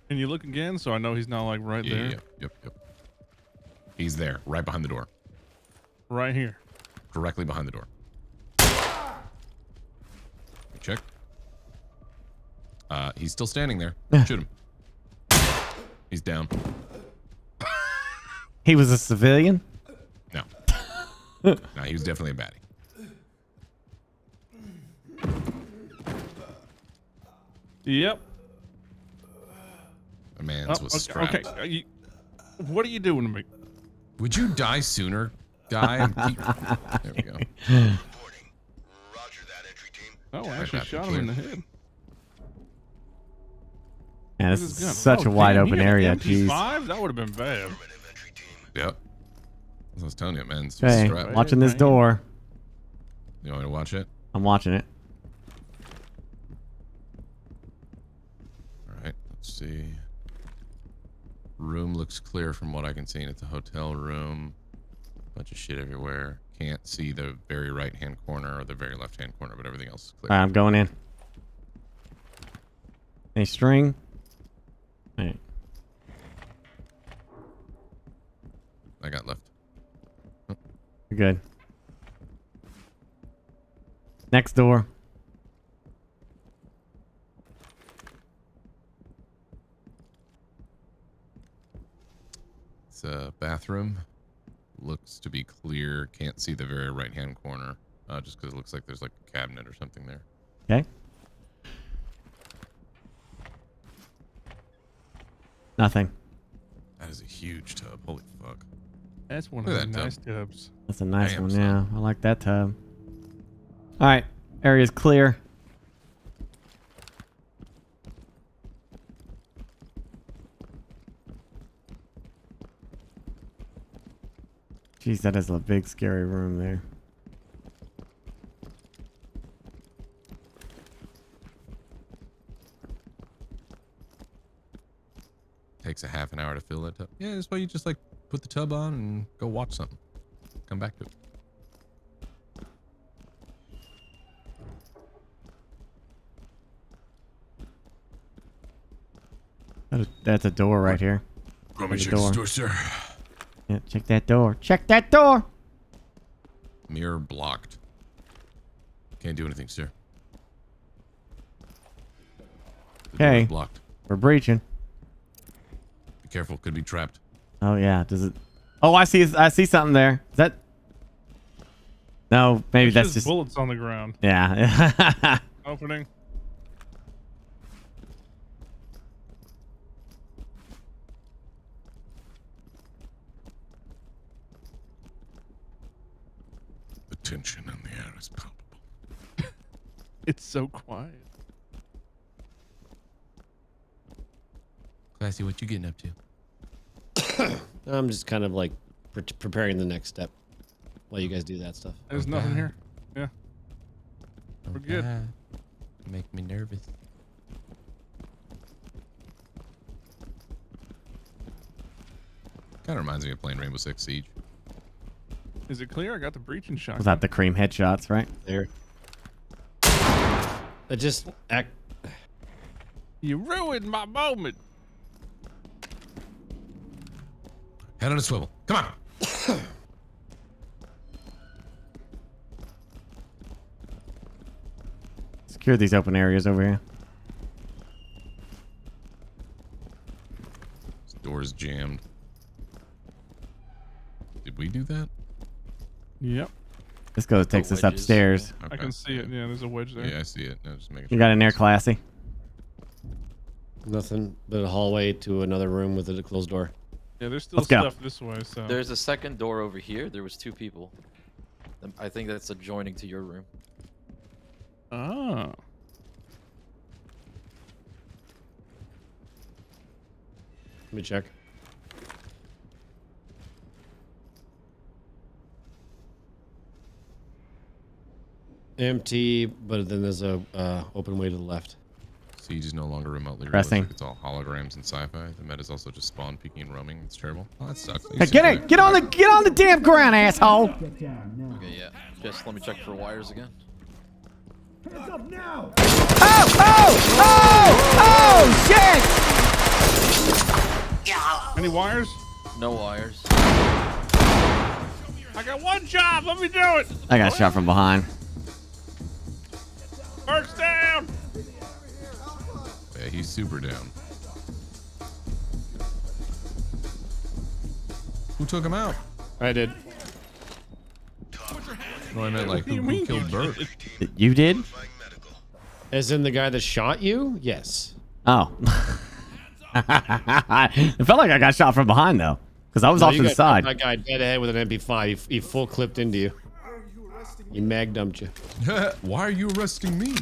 Can you look again so I know he's not like right there? Yep. He's there, right behind the door. Right here. Directly behind the door. Check. He's still standing there. Shoot him. He's down. He was a civilian? No. No, he was definitely a baddie. Yep. A man's was strapped. Okay. What are you doing to me? Would you die sooner, guy? There we go. Oh, I actually shot him in the head. Man, this Look at is his gun. such a Oh, wide damn, he open got an area. MP5? Jeez. That would have been bad. Yep. I was telling you, man. It's Hey, strapped. watching this door. You want me to watch it? I'm watching it. All right. Let's see. Room looks clear from what I can see. And it's a hotel room. Bunch of shit everywhere. Can't see the very right-hand corner or the very left-hand corner, but everything else is clear. All right, I'm going in. Any string? All right. I got left. You're good. Next door. It's a bathroom. Looks to be clear. Can't see the very right-hand corner. Just because it looks like there's like a cabinet or something there. Okay. Nothing. That is a huge tub. Holy fuck. That's one Look of at the that nice tub. tubs. That's a nice Damn, one. son. Yeah, I like that tub. All right, area's clear. Jeez, that is a big, scary room there. Takes a half an hour to fill that tub. Yeah, that's why you just like put the tub on and go watch something. Come back to it. That's a door right here. Let me There's a check this door, sir. Yeah, check that door. Check that door. Mirror blocked. Can't do anything, sir. The door is Okay. blocked. We're breaching. Be careful, could be trapped. Oh yeah. Does it? Oh, I see something there. Is that? No, maybe that's just bullets on the ground. Yeah. Opening. The tension in the air is palpable. It's so quiet. Classy, what you getting up to? I'm just kind of like preparing the next step while you guys do that stuff. There's nothing here. Yeah. We're good. Make me nervous. Kind of reminds me of playing Rainbow Six Siege. Is it clear? I got the breaching shot. Without the cream headshots, right? There. It just act. You ruined my moment. Head on a swivel. Come on. Secure these open areas over here. This door's jammed. Did we do that? Yep. This takes us upstairs. I can see it. Yeah, there's a wedge there. Yeah, I see it. No, just making You got in there, Classy? Nothing but a hallway to another room with a closed door. Yeah, there's still Let's go. stuff this way. So There's a second door over here. There was 2 people. I think that's adjoining to your room. Ah. Let me check. Empty, but then there's a open way to the left. Siege is no longer remotely Pressing. realistic. It's all holograms and sci-fi. The meta's also just spawn peeking and roaming. It's terrible. Oh, that sucks. Hey, get on the damn ground, asshole! Okay, yeah. Just let me check for wires again. Hands up now! Oh, shit! Any wires? No wires. I got one job. Let me do it. I got shot from behind. First down. Yeah, he's super down. Who took him out? I did. No, I meant like who killed Burke? You did? As in the guy that shot you? Yes. Oh. It felt like I got shot from behind though, because I was off you to the got side. that guy dead ahead with an MP5. He full clipped into you. He mag dumped you. Why are you arresting me?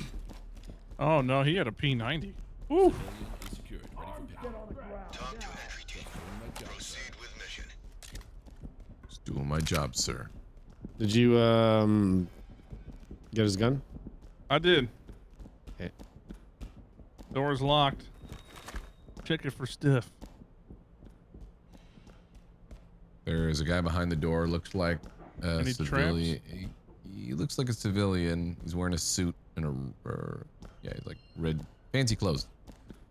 Oh no, he had a P90. Ooh. Just doing my job, sir. Did you get his gun? I did. Okay. Door's locked. Check it for stiff. There is a guy behind the door. Looks like a Any civilian. He looks like a civilian. He's wearing a suit and yeah, like red fancy clothes.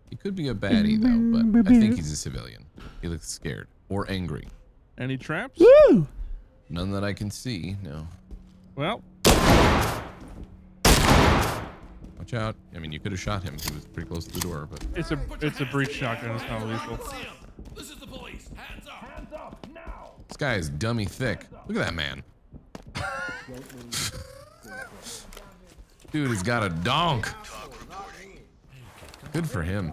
He could be a baddie though, but I think he's a civilian. He looks scared or angry. Any traps? Woo! None that I can see. No. Well. Watch out. I mean, you could have shot him. He was pretty close to the door, but It's a breach shotgun. It's not lethal. This is the police. Hands up. Hands up now. this guy is dummy thick. Look at that man. Dude, he's got a donk. Good for him.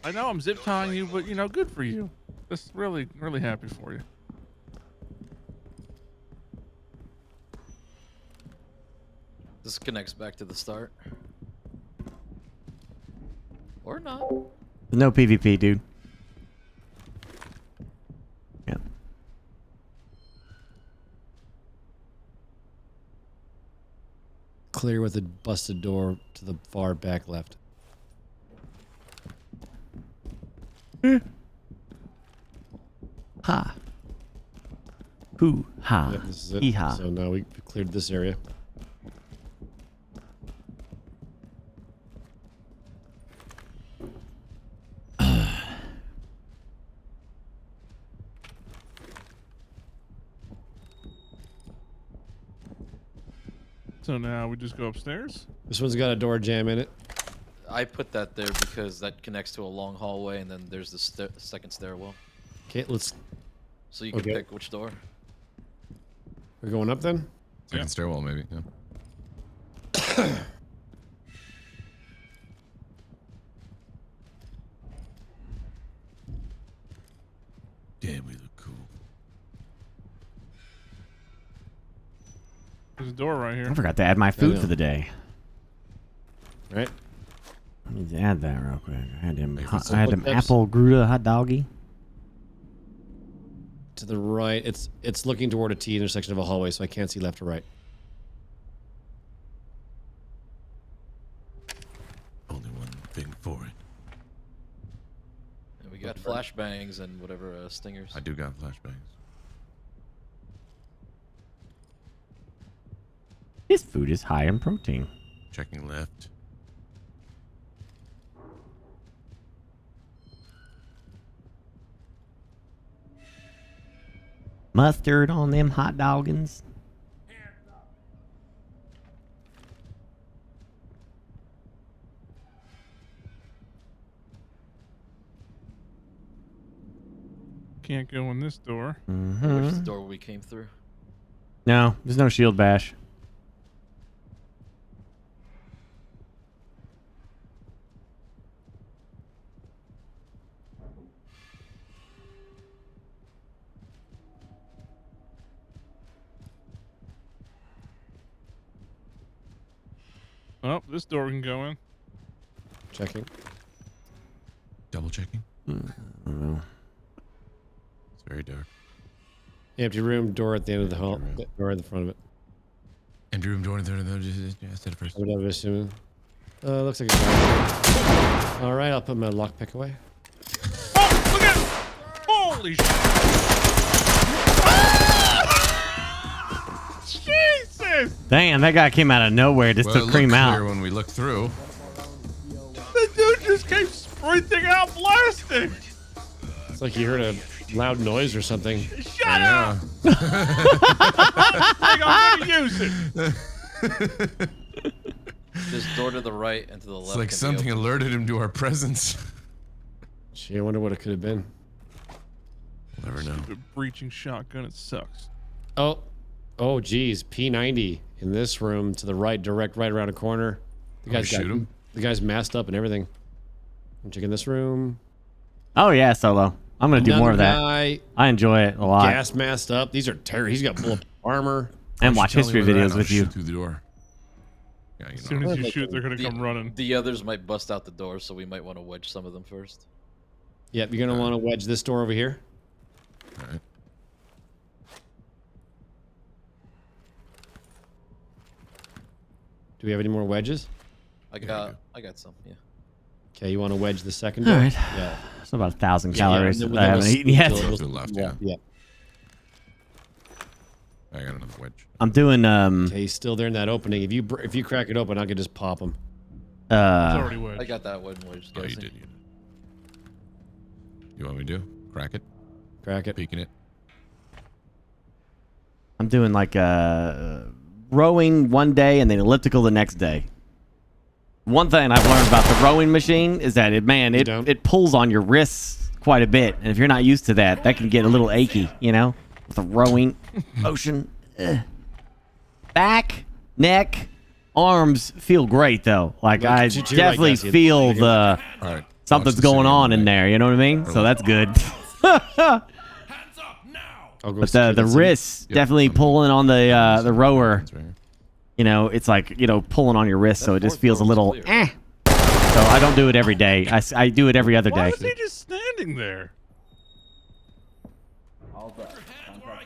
I know I'm zip tying you, but you know, good for you. Just really, really happy for you. This connects back to the start. Or not. No PvP, dude. clear with a busted door to the far back left. Ha. Hoo ha. Yep, this is it. Hee-ha. So now we cleared this area. So now we just go upstairs? This one's got a door jam in it. I put that there because that connects to a long hallway, and then there's the second stairwell. Okay, let's. So you can Okay. pick which door. We're going up then? Second stairwell, maybe. Yeah. Damn, we look cool. There's a door right here. I forgot to add my food know. for the day. Right? I need to add that real quick. I had him, Wait, I had him apple Gruda hot doggy. To the right. It's looking toward a T intersection of a hallway, so I can't see left or right. Only one thing for it. And we got flashbangs and whatever stingers. I do got flashbangs. This food is high in protein. Checking left. Mustard on them hot doggins. Can't go in this door. Which is the door we came through? No, there's no shield bash. Oh, this door we can go in. Checking. Double checking. I don't know. It's very dark. Empty room, door at the end of the hall. Door at the front of it. Empty room door. Yeah, I said it first. I would assume. Looks like a door. All right, I'll put my lockpick away. Oh, look at it! Holy shit! Ah! Jesus! Damn, that guy came out of nowhere just Well, to it cream looked out. clear when we looked through. The dude just came sprinting out blasting! It's like you heard a loud noise or something. Shut up! I'm gonna use it. This door to the right and to the left. It's like can be something opened. alerted him to our presence. Gee, I wonder what it could have been. We'll never know. The breaching shotgun, it sucks. Oh, geez, P90 in this room to the right, direct right around a corner. The guy's shoot him? The guy's masked up and everything. I'm checking this room. Oh yeah, Solo. I'm gonna do more of that. Guy, I enjoy it a lot. gas masked up. These are terror. He's got bullet armor. And watch Tell me history where they're at, videos I'll with you. shoot through the door. Yeah, As soon as you shoot, they're gonna come running. The others might bust out the door, so we might want to wedge some of them first. Yep, you're gonna want to wedge this door over here. All right. Do we have any more wedges? I got some. Yeah. Okay, you want to wedge the second All door? right. Yeah. It's about 1,000 calories and that then I haven't eaten yet. To the left, yeah. Yeah. I got another wedge. I'm doing Okay, he's still there in that opening. If you crack it open, I could just pop him. It's already wedged. I got that one wedged. Oh, you did. You want me to do? Crack it? Crack it. Peeking it? I'm doing like rowing one day and then elliptical the next day. One thing I've learned about the rowing machine is that it pulls on your wrists quite a bit, and if you're not used to that, that can get a little achy, you know, with the rowing motion. Back, neck, arms feel great though. Like I definitely feel the something's going on in there. You know what I mean? So that's good. But the wrists definitely pulling on the rower. You know, it's like, you know, pulling on your wrist, so it just feels a little eh. So I don't do it every day. I do it every other day. Why is he just standing there? You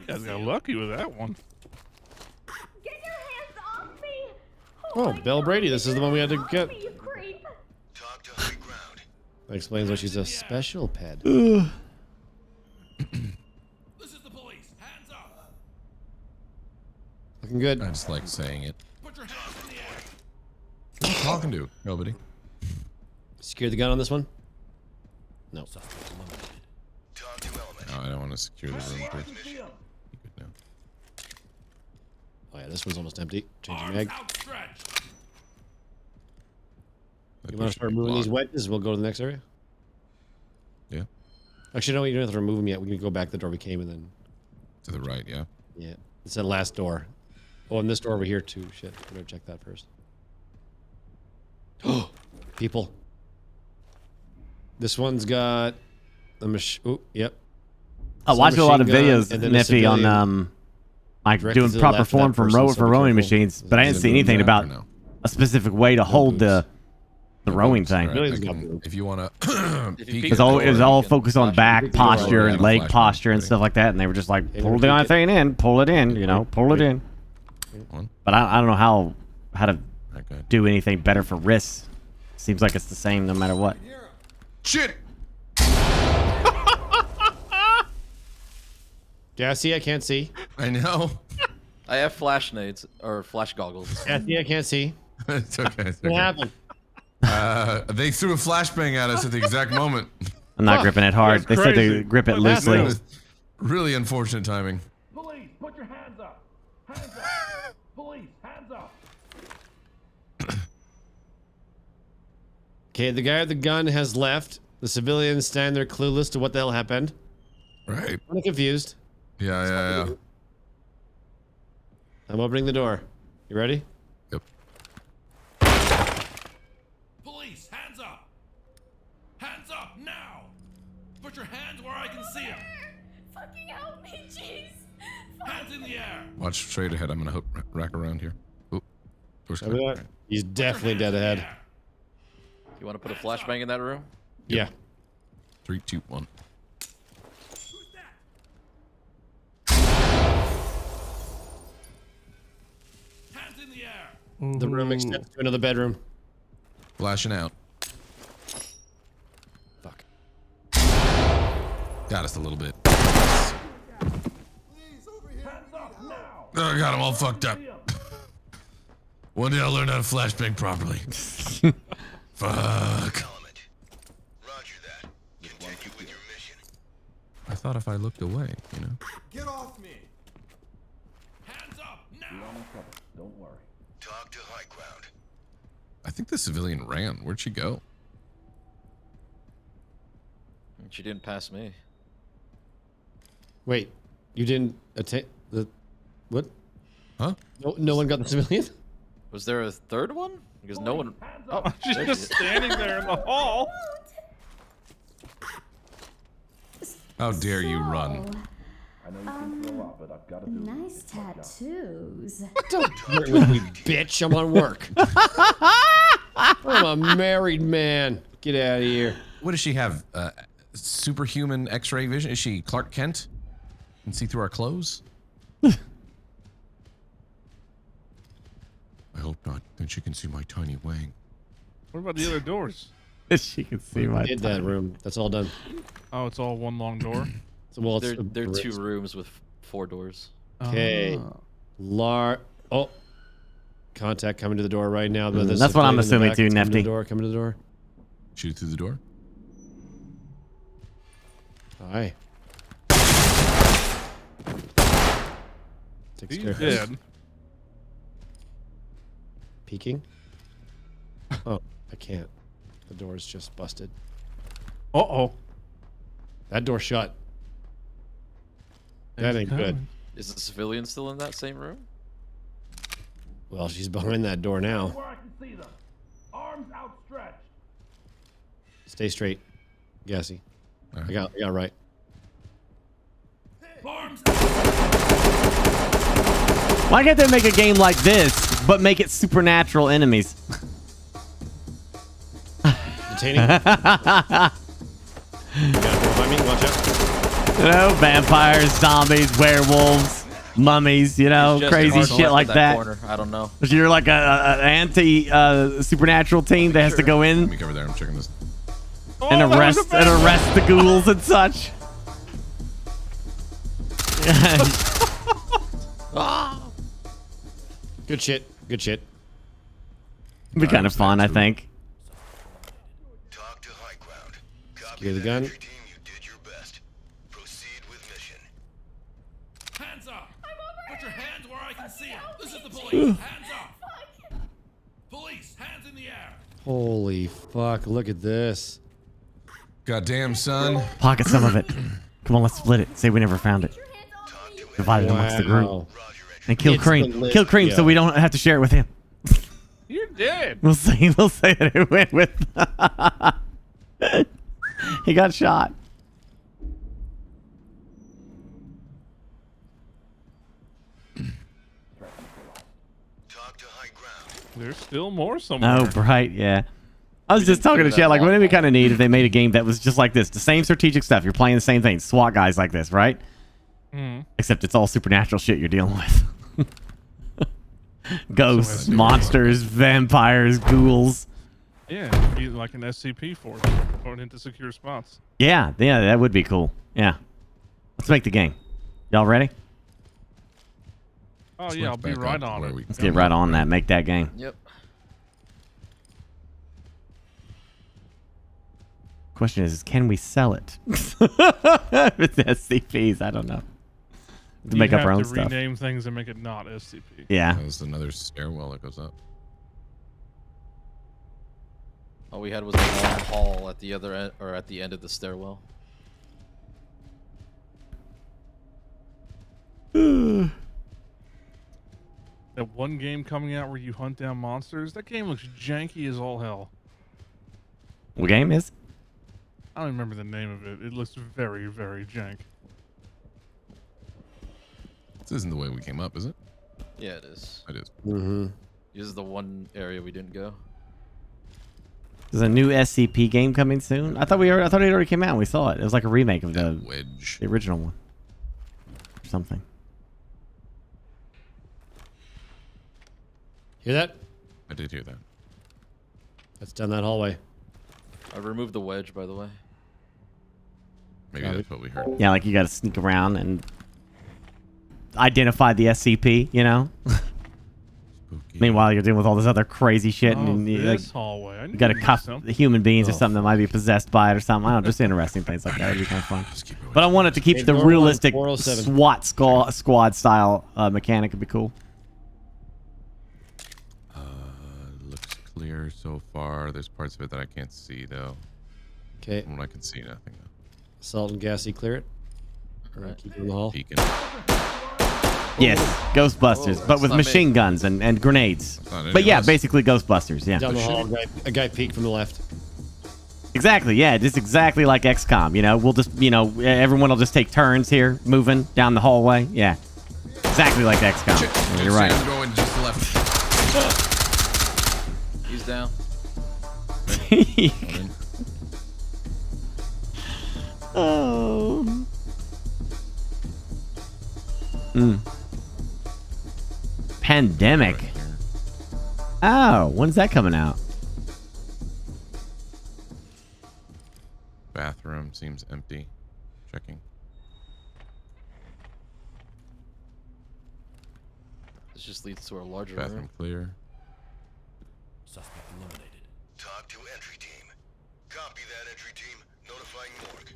guys got lucky with that one. Get your hands off me! Oh, Belle Brady. This is the one we had to get. That explains why she's a special pet. This is the police. Hands up. Looking good. I just like saying it. Put your hands in the air. Who are you talking to? Nobody. Secure the gun on this one? No. No, I don't want to secure the room first. You good now. Oh yeah, this one's almost empty. Changing mag. Outstretched. You want to start moving these wedges? We'll go to the next area. Yeah. Actually, no, you don't have to remove them yet. We can go back the door we came and then. To the right, yeah. Yeah. It's that last door. Oh, and this door over here too. Shit. We better check that first. Oh, people. This one's got the machine. Oh, yep. I watched a lot of Submachine gun, videos, and then a Nifty, on civilian like directed doing to the proper left of form that from person, so for be rowing careful. machines, but I didn't Is it see anything moving about back or no? a specific way to hold the rowing thing. Right, I can- if you want to, It was all focused on back posture and leg posture and stuff like that, and they were just like, pull the damn thing in, pull it in, you know, pull it in. But I don't know how to do anything better for wrists. Seems like it's the same no matter what. Shit! Gassy, I can't see. I know. I have flash nades or flash goggles. Gassy, I can't see. It's okay. It's What okay. happened? They threw a flashbang at us at the exact moment. I'm not gripping it hard. They said to grip it loosely. Really unfortunate timing. Police, put your hands up. Hands up. Police, hands up. Okay, the guy with the gun has left. The civilians stand there clueless to what the hell happened. Right. I'm confused. Yeah. I'm opening the door. You ready? Yep. Police, hands up. Hands up now. Put your hands where I can see them. Fucking help me, jeez. Hands in the air. Watch straight ahead. I'm gonna hook rack around here. Oop. Door's Remember clear. that? He's definitely dead ahead. You want to put a flashbang in that room? Yeah. 3, 2, 1. Hands in the air. The room extends to another bedroom. Flashing out. Fuck. Got us a little bit. Hands up now. Oh, I got him all fucked up. One day I'll learn how to flashbang properly. Fuck. I thought if I looked away, you know. Get off me. Hands up now. Don't worry. Talk to high ground. I think the civilian ran. Where'd she go? She didn't pass me. Wait, you didn't attain the what? Huh? No one got the civilian? Was there a third one? Because no one. Oh, She's there just she is. standing there in the hall. How dare you run? I know you can throw up, but I've got to do Nice tattoos. Don't flirt with me, bitch. I'm on work. I'm a married man. Get out of here. What does she have? Superhuman X-ray vision? Is she Clark Kent? Can see through our clothes? I hope not. Then she can see my tiny wang. What about the other doors? She can see my. Did that room? That's all done. Oh, it's all one long door. So, well, There are 2 rooms with 4 doors. Okay. Oh. Contact coming to the door right now. There's That's what I'm a civilian in the assuming back too, that's coming to Nefty. the door. Coming to the door. Shoot through the door. Hi. Take He's stairs. dead. Peeking. Oh, I can't. The door's just busted. Uh-oh. That door shut. That ain't good. Is the civilian still in that same room? Well, she's behind that door now. where I can see them. Arms outstretched. Stay straight, Gassy. I got right. Arms. Why can't they make a game like this, but make it supernatural enemies? Detaining. Behind me, watch out. You know, vampires, zombies, werewolves, mummies, you know, He's just crazy hard shit left like in that. corner. I don't know. If you're like a anti supernatural team that has to go in Let me cover there. I'm checking this. and arrest the ghouls and such. Good shit. Good shit. It'd be kind of fun, I think. Secure the gun. Hands up! Put your hands where I can see them. This is the police. Hands up! Police, hands in the air. Holy fuck! Look at this. Goddamn, son. Pocket some of it. Come on, let's split it. Say we never found it. Divide it amongst the group. And kill Cream. Kill Cream so we don't have to share it with him. You're dead. We'll say that it went with. He got shot. There's still more somewhere. Oh, right, yeah. I was just talking to Chad, like, wouldn't it be kind of neat if they made a game that was just like this? The same strategic stuff. You're playing the same thing. SWAT guys like this, right? Except it's all supernatural shit you're dealing with. Ghosts, monsters, vampires, ghouls. Yeah, it'd be like an SCP force going into secure spots. Yeah, that would be cool. Yeah. Let's make the game. Y'all ready? Oh, yeah, I'll be right on it. Let's get right on that. Make that game. Yep. Question is, can we sell it? If it's SCPs, I don't know. To make up our own stuff. Rename things and make it not SCP. Yeah. There's another stairwell that goes up. All we had was a long hall at the other end, or at the end of the stairwell. That one game coming out where you hunt down monsters, that game looks janky as all hell. What game is? I don't remember the name of it. It looks very, very jank. This isn't the way we came up, is it? Yeah, it is. It is. Mm-hmm. This is the one area we didn't go. There's a new SCP game coming soon. I thought it already came out and we saw it. It was like a remake of the original one. Or something. Hear that? I did hear that. That's down that hallway. I removed the wedge, by the way. Maybe that's what we heard. Yeah, like you got to sneak around and identify the SCP, you know? Meanwhile, you're dealing with all this other crazy shit. And you, this like, hallway. you got to cuff the human beings or something that might be possessed by it or something. I don't know, just interesting things like that. Would be kind of fun. But I wanted to keep the realistic SWAT squad style mechanic. Would be cool. Looks clear so far. There's parts of it that I can't see, though. Okay. When I can see nothing, though. Salt and gassy, clear it. All right, keep it in the hall. Peeking. Yes, Ghostbusters, but with machine guns and grenades. But yeah, basically Ghostbusters. Yeah. Down the hall, a guy peeked from the left. Exactly. Yeah, just exactly like XCOM. You know, we'll just, you know, everyone will just take turns here, moving down the hallway. Yeah, exactly like XCOM. Yeah, you're right. I'm going just left. He's down. Oh. Pandemic. Oh, when's that coming out? Bathroom seems empty. Checking. This just leads to our larger Bathroom room. clear. Suspect eliminated. Talk to entry team. Copy that, entry team. Notifying morgue.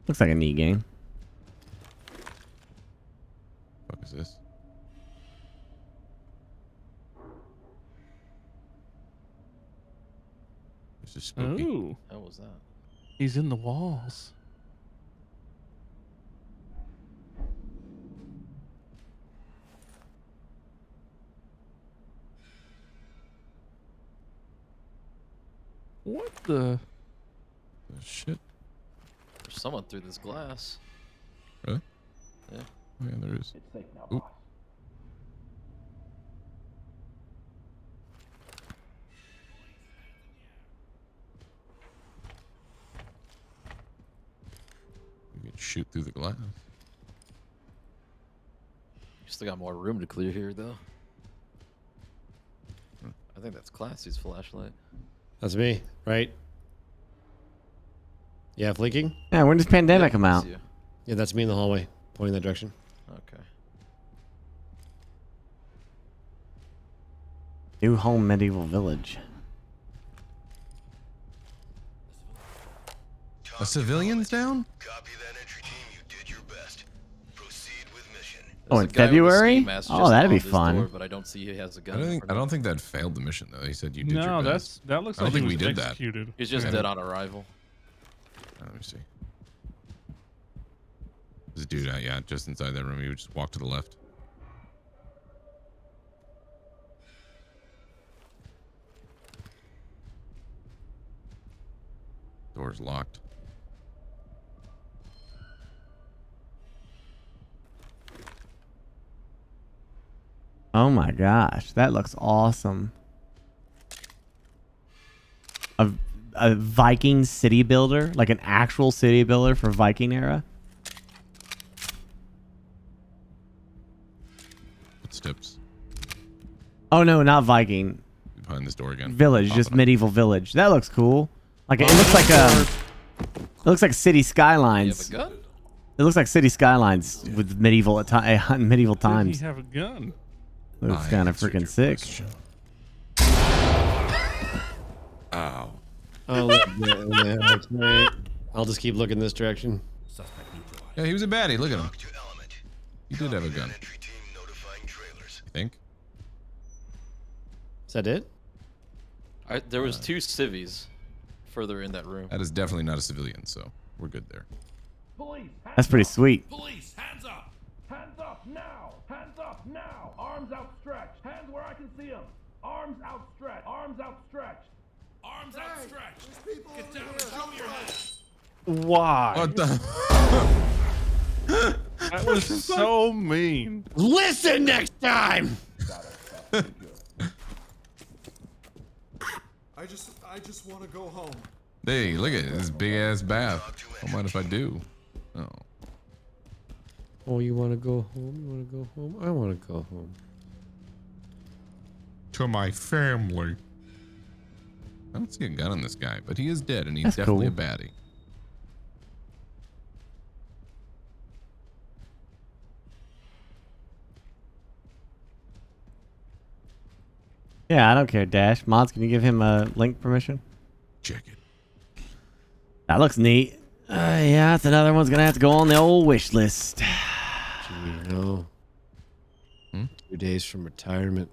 Looks like a neat game. What is this? This is spooky. Ooh. How was that? He's in the walls. What the? Oh, shit. There's someone through this glass. Really? Yeah. Oh, yeah, there is. It's safe now, Ooh. boss. shoot through the glass. You still got more room to clear here, though. I think that's Classy's flashlight. That's me, right? Yeah, flinking? Yeah, when does Pandemic come out? Yeah, that's me in the hallway, pointing that direction. Okay. New home medieval village. A civilian's down? Oh, in February? Oh, that'd be fun. But I don't see he has a gun. I don't think that failed the mission though. He said you did your No, best. that looks I don't like think he we was did executed. He's just dead on arrival. Let me see. There's a dude out, yeah, just inside that room. He would just walk to the left. Door's locked. Oh my gosh, that looks awesome. A Viking city builder, like an actual city builder for Viking era. Footsteps Oh no, not Viking. behind this door again. Village, just medieval village. That looks cool. Like it looks like it looks like city skylines. You have a gun? It looks like city skylines with medieval medieval Did times. he have a gun? Looks kind of freaking sick. Ow. I'll just keep looking this direction. Yeah, he was a baddie. Look at him. He did have a gun. I think. Is that it? There was 2 civvies further in that room. That is definitely not a civilian, so we're good there. Police, That's pretty sweet. Police, hands up! hands up now! Hands up now! Arms outstretched. Hands where I can see them. Arms outstretched. Arms outstretched. Arms outstretched! Get down and show me your hands! Why? What the? That was so mean. Listen next time! I just want to go home. Hey, look at this big ass bath. Don't mind if I do. Oh. Oh, you want to go home? You want to go home? I want to go home. To my family. I don't see a gun on this guy, but he is dead, and he's That's definitely cool. a baddie. Yeah, I don't care, Dash. Mods, can you give him a link permission? Check it. That looks neat. Yeah, that's another one's gonna have to go on the old wish list. Gee, no. 2 days from retirement.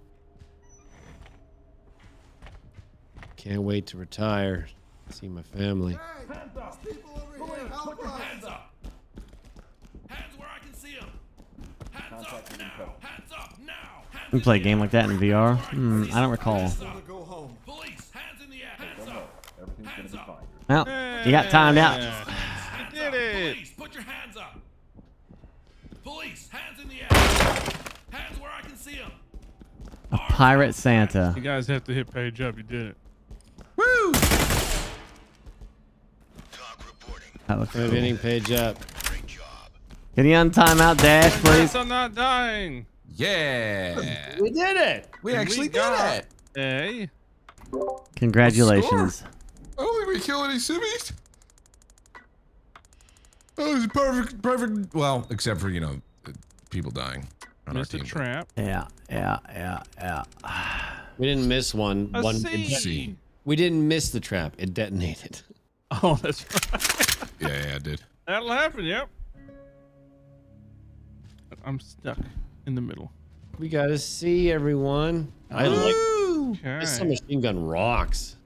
Can't wait to retire. See my family. Hands up. Hands up! Hands where I can see them! Hands up now! Hands up now! Hands We play a game like that in VR? I don't recall. Go home. Police, hands in the air! Hands up! Hands up! Well, you got timed out. You did it. Police, put your hands up! Police, hands in the air! Hands where I can see them! A pirate Santa. You guys have to hit page up. You did it. Woo! That looks cool. Hitting page up. Can you untime out Dash, please? I'm not dying. Yeah. We did it. We actually did got it. Hey. Congratulations. I don't think we kill any civvies. That was perfect. Well, except for, you know, people dying on Missed our a team. trap. Yeah. We didn't miss one. A One. C. We didn't miss the trap. It detonated. Oh, that's right. Yeah, I did. That'll happen. Yep. I'm stuck in the middle. We gotta see everyone. I like Okay. this submachine gun rocks.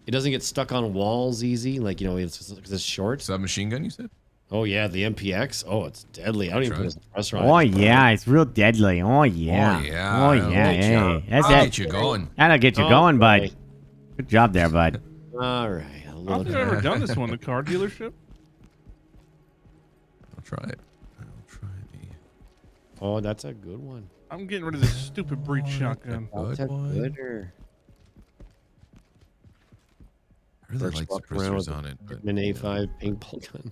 It doesn't get stuck on walls easy, like you know, it's short. Submachine gun, you said? Oh yeah, the MPX. Oh, it's deadly. I don't even put a suppressor on. Oh it. yeah, it's real deadly. Oh yeah. Oh, yeah. Oh yeah. Hey, that's I'll it. get you going. That'll get you going, bud. Good job there, bud. All right. I don't think I've ever done this one. The car dealership. I'll try it. Oh, that's a good one. I'm getting rid of this stupid breach shotgun. That's a gooder. I really like suppressors on it. But, An A5 paintball gun.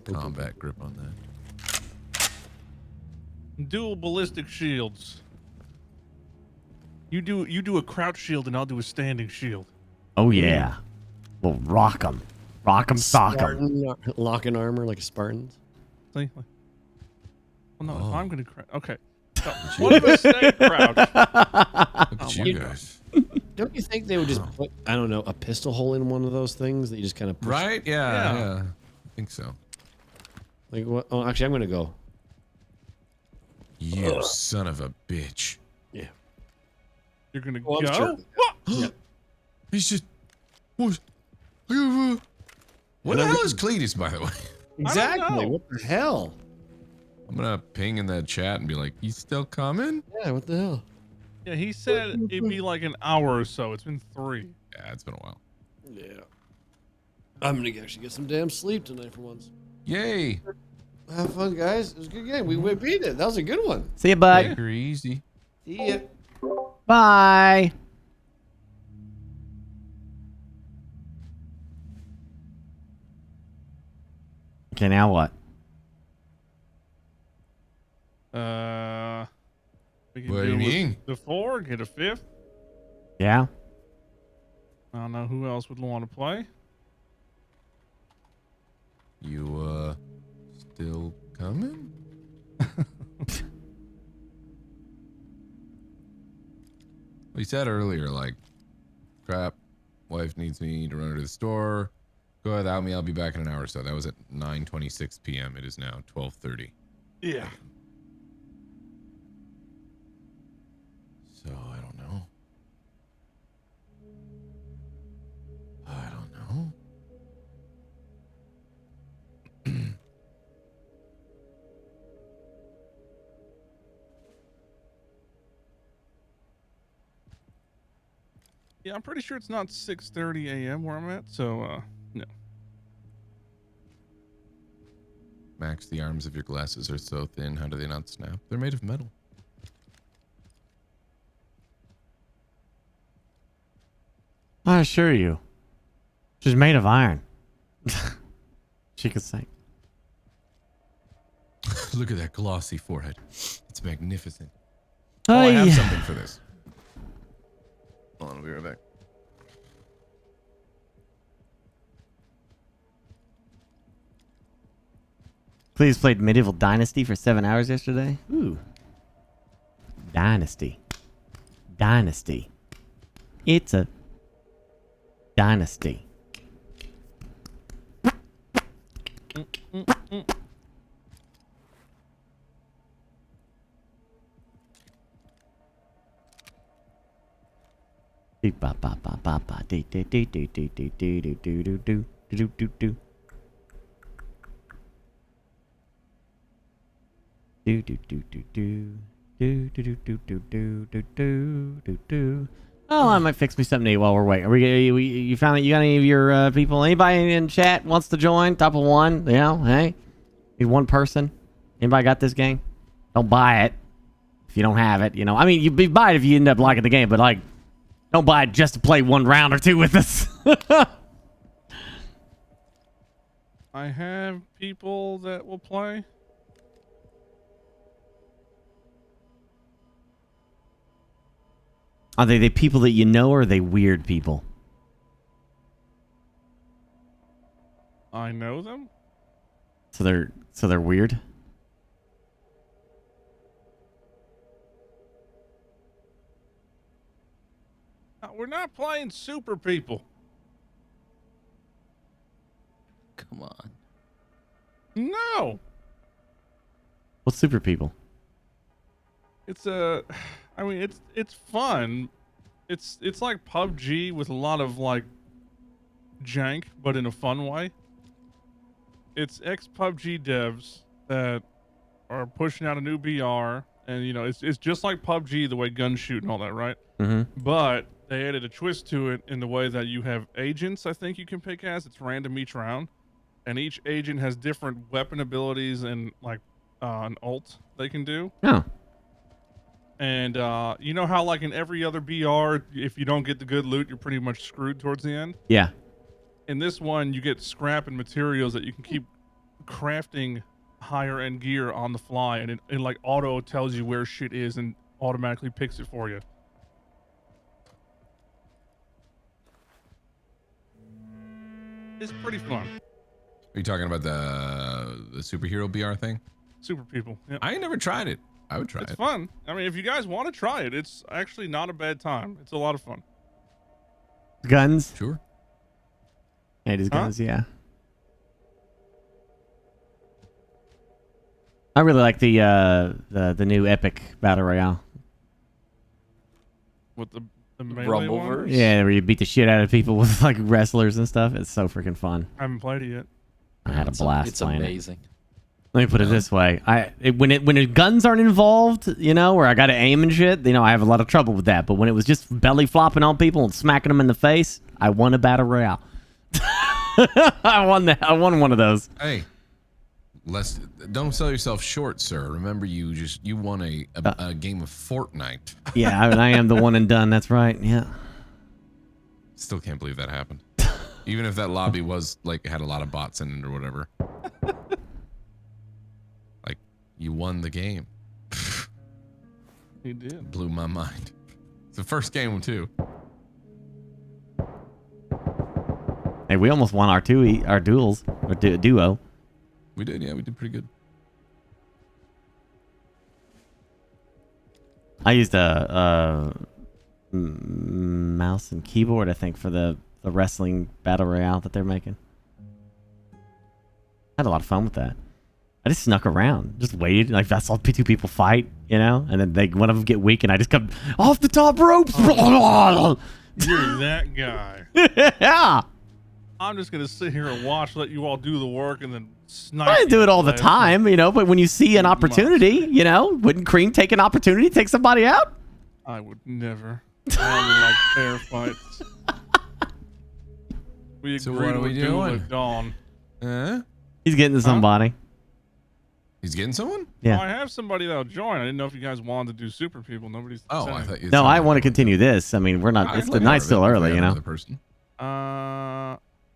combat grip on that. Dual ballistic shields. You do a crouch shield and I'll do a standing shield. Oh yeah. We'll rock 'em. Rock 'em, sock 'em. Lock and armor like a Spartans. See? Well, no, if I'm gonna crouch. Okay. So, what if I stay crouched? Look at you guys. Don't you think they would just put, I don't know, a pistol hole in one of those things that you just kind of push? Right? Yeah. I think so. Like what? Oh, actually, I'm gonna go. You son of a bitch. Yeah. You're gonna Oh, I'm go? sure. Yeah. He's just. What the hell is Cletus, by the way? Exactly. What the hell? I'm gonna ping in that chat and be like, "He's still coming?" Yeah. What the hell? Yeah, he said it'd be like an hour or so. It's been 3. Yeah, it's been a while. Yeah. I'm gonna actually get some damn sleep tonight for once. Yay! Have fun, guys. It was a good game. We beat it. That was a good one. See ya, bud. Take her easy. See ya. Bye. Okay, now what? We can What do do you with mean? the 4, get a 5th. Yeah. I don't know who else would want to play. You still coming? We said earlier, like, crap, wife needs me to run her to the store. Go without me, I'll be back in an hour or so. That was at 9:26 p.m. It is now 12:30. Yeah. So I don't know. I don't know. Yeah, I'm pretty sure it's not 6:30 a.m. where I'm at, so no. Max, the arms of your glasses are so thin. How do they not snap? They're made of metal. I assure you. She's made of iron. She could sing. Look at that glossy forehead. It's magnificent. Oh, I have something for this. Hold on, I'll be right back. Please played Medieval Dynasty for 7 hours yesterday. Ooh. Dynasty. Dynasty. It's a dynasty. Beep ba ba ba ba ba dee dee dee dee dee dee dee dee doo doo doo doo doo doo. Do do do do do do do do do do do do do do do. Oh, I might fix me something to eat while we're waiting. Are we you found that you got any of your people? Anybody in chat wants to join? Top of one, you know? Hey, need one person. Anybody got this game? Don't buy it if you don't have it. You know, I mean, you buy it if you end up liking the game, but like, don't buy it just to play one round or two with us. I have people that will play. Are they the people that you know, or are they weird people? I know them. So they're weird. We're not playing super people. Come on. No. What's super people? It's I mean, it's fun. It's like PUBG with a lot of like jank, but in a fun way. It's ex-PUBG devs that are pushing out a new BR, and you know, it's just like PUBG the way guns shoot and all that, right? Mm-hmm. But they added a twist to it in the way that you have agents. I think you can pick as it's random each round, and each agent has different weapon abilities and like an ult they can do. Oh. And you know how like in every other BR, if you don't get the good loot, you're pretty much screwed towards the end? Yeah. In this one, you get scrap and materials that you can keep crafting higher end gear on the fly, and it like auto tells you where shit is and automatically picks it for you. It's pretty fun. Are you talking about the superhero BR thing? Super people. Yeah. I ain't never tried it. I would try It's it. fun. I mean, if you guys want to try it, it's actually not a bad time. It's a lot of fun. Guns. Sure. It is Huh? guns. Yeah. I really like the new epic battle royale. With the melee one? Rumbleverse? Yeah, where you beat the shit out of people with like wrestlers and stuff. It's so freaking fun. I haven't played it yet. I had a blast It's playing amazing. it. Let me put it this way: when the guns aren't involved, you know, where I got to aim and shit, you know, I have a lot of trouble with that. But when it was just belly flopping on people and smacking them in the face, I won a battle royale. I won that. I won one of those. Hey, don't sell yourself short, sir. Remember, you won a game of Fortnite. Yeah, I am the one and done. That's right. Yeah. Still can't believe that happened. Even if that lobby was like had a lot of bots in it or whatever. Like, you won the game. You did. Blew my mind. It's the first game too. Hey, we almost won our duels or duo. We did, yeah, we did pretty good. I used a mouse and keyboard, I think, for the wrestling battle royale that they're making. I had a lot of fun with that. I just snuck around, just waited, like I saw two people fight, you know, and then one of them get weak, and I just come off the top ropes. You're that guy. Yeah. I'm just gonna sit here and watch, let you all do the work, and then snipe. I do it all the you. time, you know, but when you see an opportunity, you know, wouldn't Cream take an opportunity to take somebody out? I would never. I only like fair fights. We So agreed what are to we a duel doing? at dawn. He's getting to somebody. He's getting someone? Yeah. Well, I have somebody that'll join. I didn't know if you guys wanted to do super people. Nobody's. Oh, I saying. thought you. No, I want to continue this. I mean, we're not. It's the night's still early, you know. Person.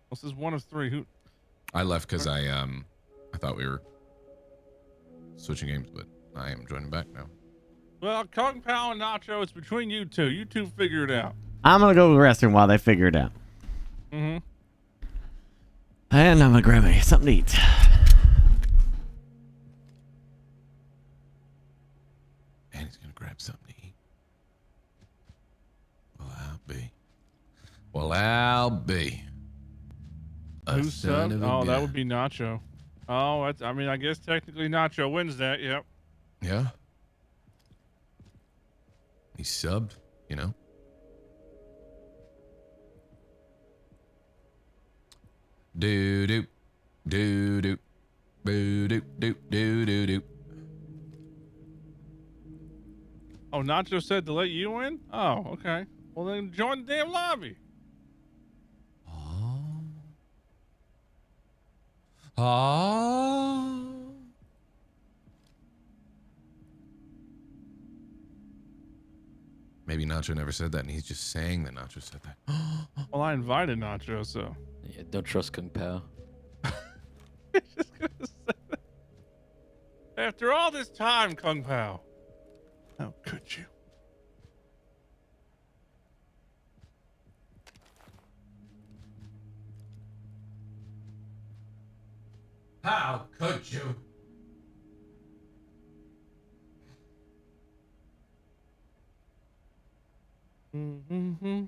This is one of three. Who? I left because I thought we were switching games, but I am joining back now. Well, Kung Pao and Nacho, it's between you two. You two figure it out. I'm gonna go to the restroom while they figure it out, Mm-hmm. and I'm gonna grab me something to eat. And he's gonna grab something to eat. Well, I'll be. Who's subbed? Oh, that would be Nacho. Oh, that's. I mean, I guess technically Nacho wins that. Yep. Yeah. He subbed, you know. Do do do do do do do do do do. Oh, Nacho said to let you in? Oh, okay. Well, then join the damn lobby. Maybe Nacho never said that, and he's just saying that Nacho said that. Well, I invited Nacho, so. Yeah, don't trust Kung Pao. After all this time, Kung Pao, how could you? How could you? Mm-hmm.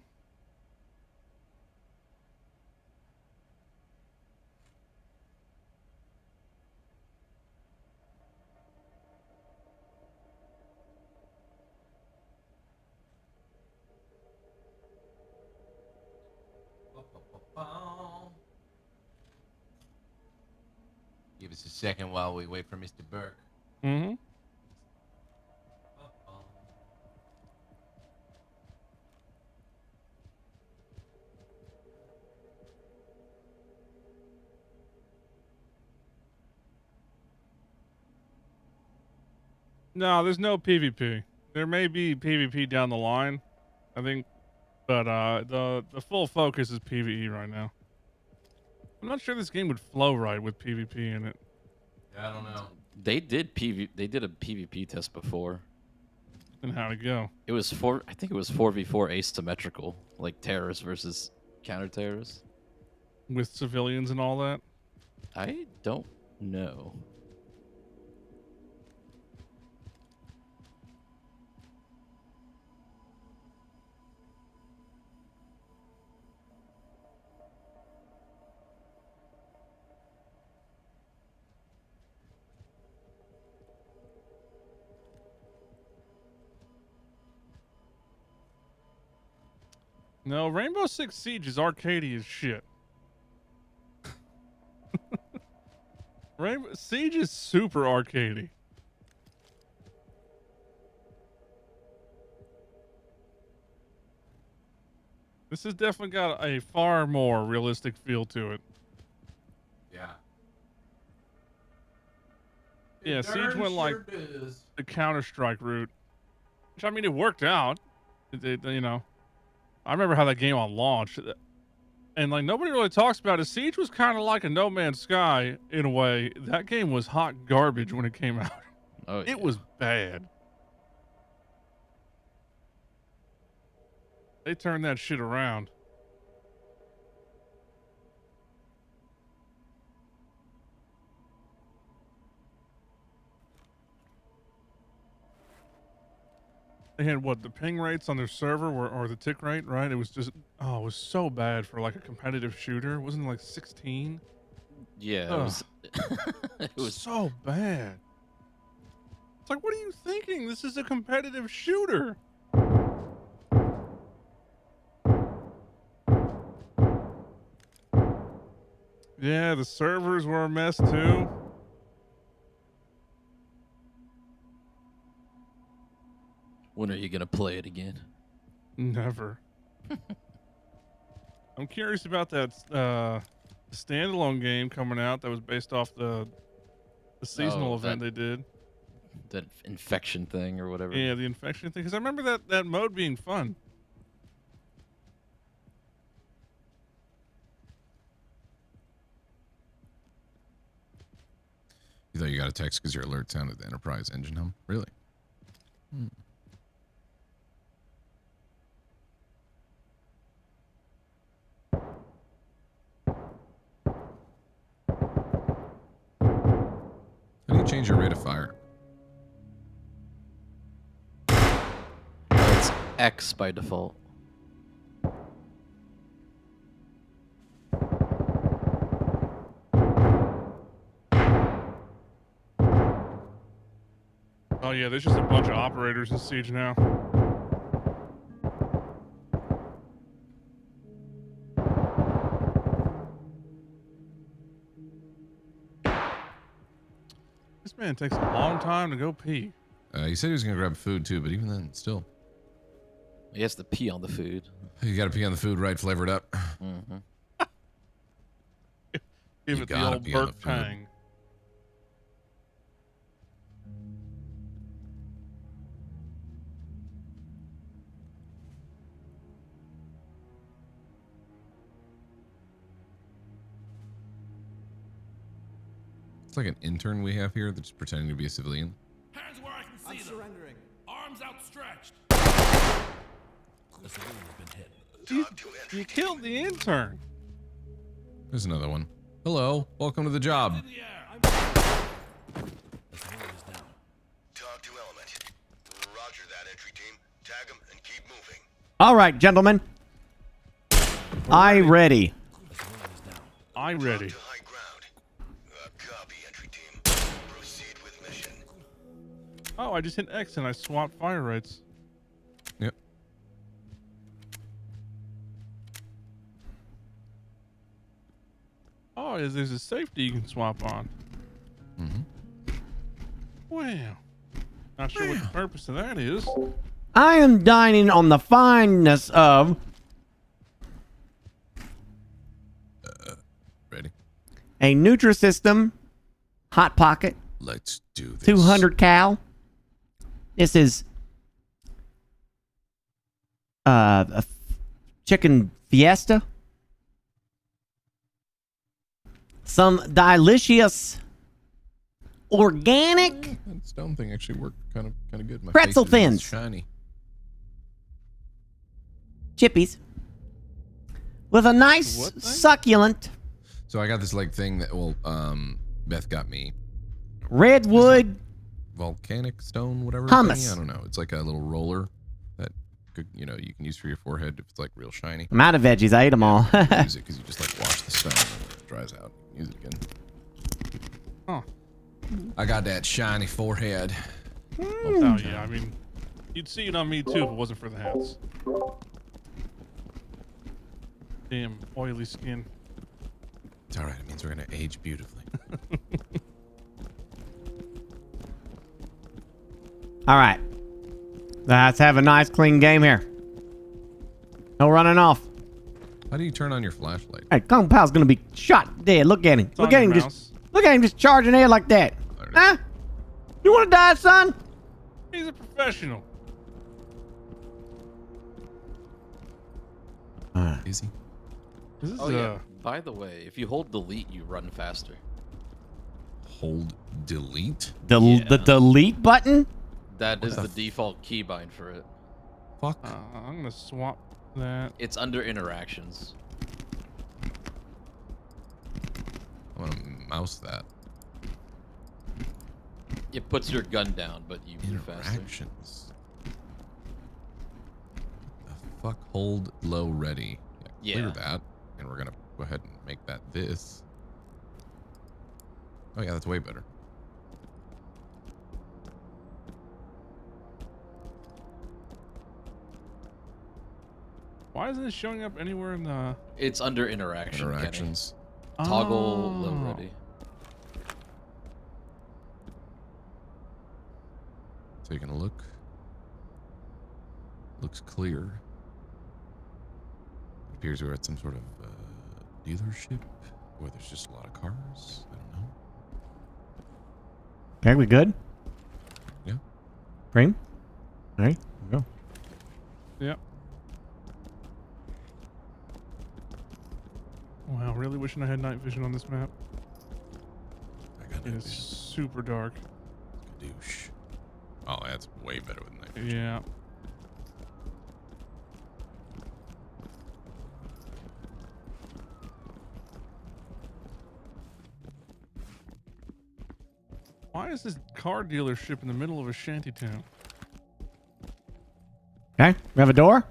Give us a second while we wait for Mr. Burke. Mm-hmm. No, there's no PvP. There may be PvP down the line, I think, but the full focus is PvE right now. I'm not sure this game would flow right with PvP in it. Yeah, I don't know. They did a PvP test before. And how'd it go? It was I think it was 4v4 asymmetrical, like terrorists versus counter-terrorists. With civilians and all that? I don't know. No, Rainbow Six Siege is arcadey as shit. Rainbow Siege is super arcadey. This has definitely got a far more realistic feel to it. Yeah. Yeah, Siege went like is. the Counter-Strike route. Which, I mean, it worked out. You know, I remember how that game on launch. And like nobody really talks about it. Siege was kind of like a No Man's Sky in a way. That game was hot garbage when it came out. Oh, it was bad. They turned that shit around. They had what, the ping rates on their server were, or the tick rate, right? It was just, oh, it was so bad for like a competitive shooter. Wasn't it like 16? Yeah, it was so bad. It's like, what are you thinking? This is a competitive shooter. Yeah, the servers were a mess too. When are you gonna play it again? Never. I'm curious about that standalone game coming out that was based off the seasonal event they did. That infection thing or whatever. Yeah, the infection thing. Because I remember that mode being fun. You thought you got a text because your alert sounded the Enterprise engine hum? Really? Hmm. How do you change your rate of fire? It's X by default. Oh yeah, there's just a bunch of operators in Siege now. This man takes a long time to go pee. He said he was going to grab food too, but even then, still. He has to pee on the food. You got to pee on the food, right? Flavor it up. Mm-hmm. Give You it the gotta old pee on the Burke food. tang. It's like an intern we have here that's pretending to be a civilian. Hands where I can see them. Surrendering. Arms outstretched. The civilian has been hit. You killed the intern. There's another one. Hello, welcome to the job. The civilian is down. Talk to element. Roger that, entry team. Tag him and keep moving. All right, gentlemen. I ready. I ready. Copy, entry team. Proceed with mission. Oh, I just hit X and I swapped fire rates. Yep. Oh, there's a safety you can swap on. Mm-hmm. Wow. Not sure what the purpose of that is. I am dining on the fineness of Ready? a Nutrisystem Hot Pocket. Let's do this. 200 cal. This is a chicken fiesta. Some delicious organic That stone thing actually worked kind of good. My pretzel face is thins. shiny. Chippies with a nice succulent So I got this like thing that Beth got me. redwood Volcanic stone, whatever. Hummus. Thingy? I don't know. It's like a little roller that could, you can use for your forehead if it's like real shiny. I'm out of veggies. I ate them all. Use it because you just like wash the stone and when it dries out. Use it again. Huh. I got that shiny forehead. Oh yeah, I mean, you'd see it on me too if it wasn't for the hats. Damn oily skin. It's all right. It means we're gonna age beautifully. All right. Let's have a nice clean game here. No running off. How do you turn on your flashlight? Hey, Kung Pao's gonna be shot dead. Look at him. It's Look on at your him mouse. look at him just charging ahead like that. Huh? You wanna die, son? He's a professional. Is he? This is Oh yeah. By the way, if you hold delete, you run faster. Hold delete? The delete button? That is the the default keybind for it. Fuck. I'm gonna swap that. It's under interactions. I'm gonna mouse that. It puts your gun down, but you move faster. Interactions. The fuck, hold low ready. Yeah, clear Yeah. that, and we're gonna go ahead and make that this. Oh yeah, that's way better. Why isn't it showing up anywhere in the? It's under interaction. Kenny. Interactions. Toggle low Oh. ready. Taking a look. Looks clear. It appears we're at some sort of dealership, or there's just a lot of cars. I don't know. Okay, we good? Yeah. Cream? All right, go. Yep. Wow, really wishing I had night vision on this map. I got It is super dark. Douche. Oh, that's way better with night vision. Yeah. Why is this car dealership in the middle of a shanty town? Okay, we have a door.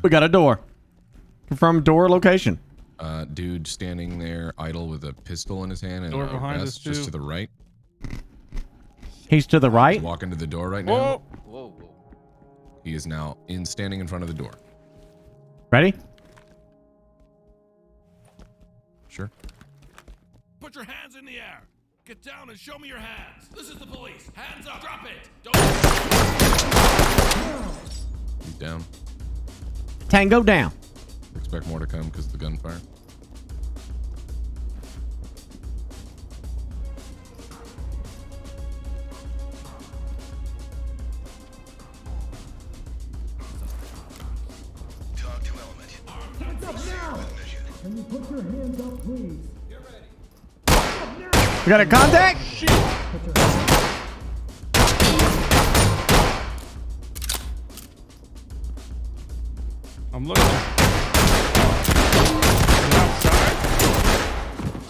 We got a door. Confirm door location. Dude standing there idle with a pistol in his hand and Door a behind vest us, just too. to the right. He's to the right. He's walking to the door right Whoa! now. Whoa, whoa. He is now standing in front of the door. Ready? Sure. Put your hands in the air. Get down and show me your hands. This is the police. Hands up. Drop it. Don't. He's down. Tango down. Expect more to come because of the gunfire. Talk to element. Hands up now! Can you put your hands up, please? We got a contact. I'm looking.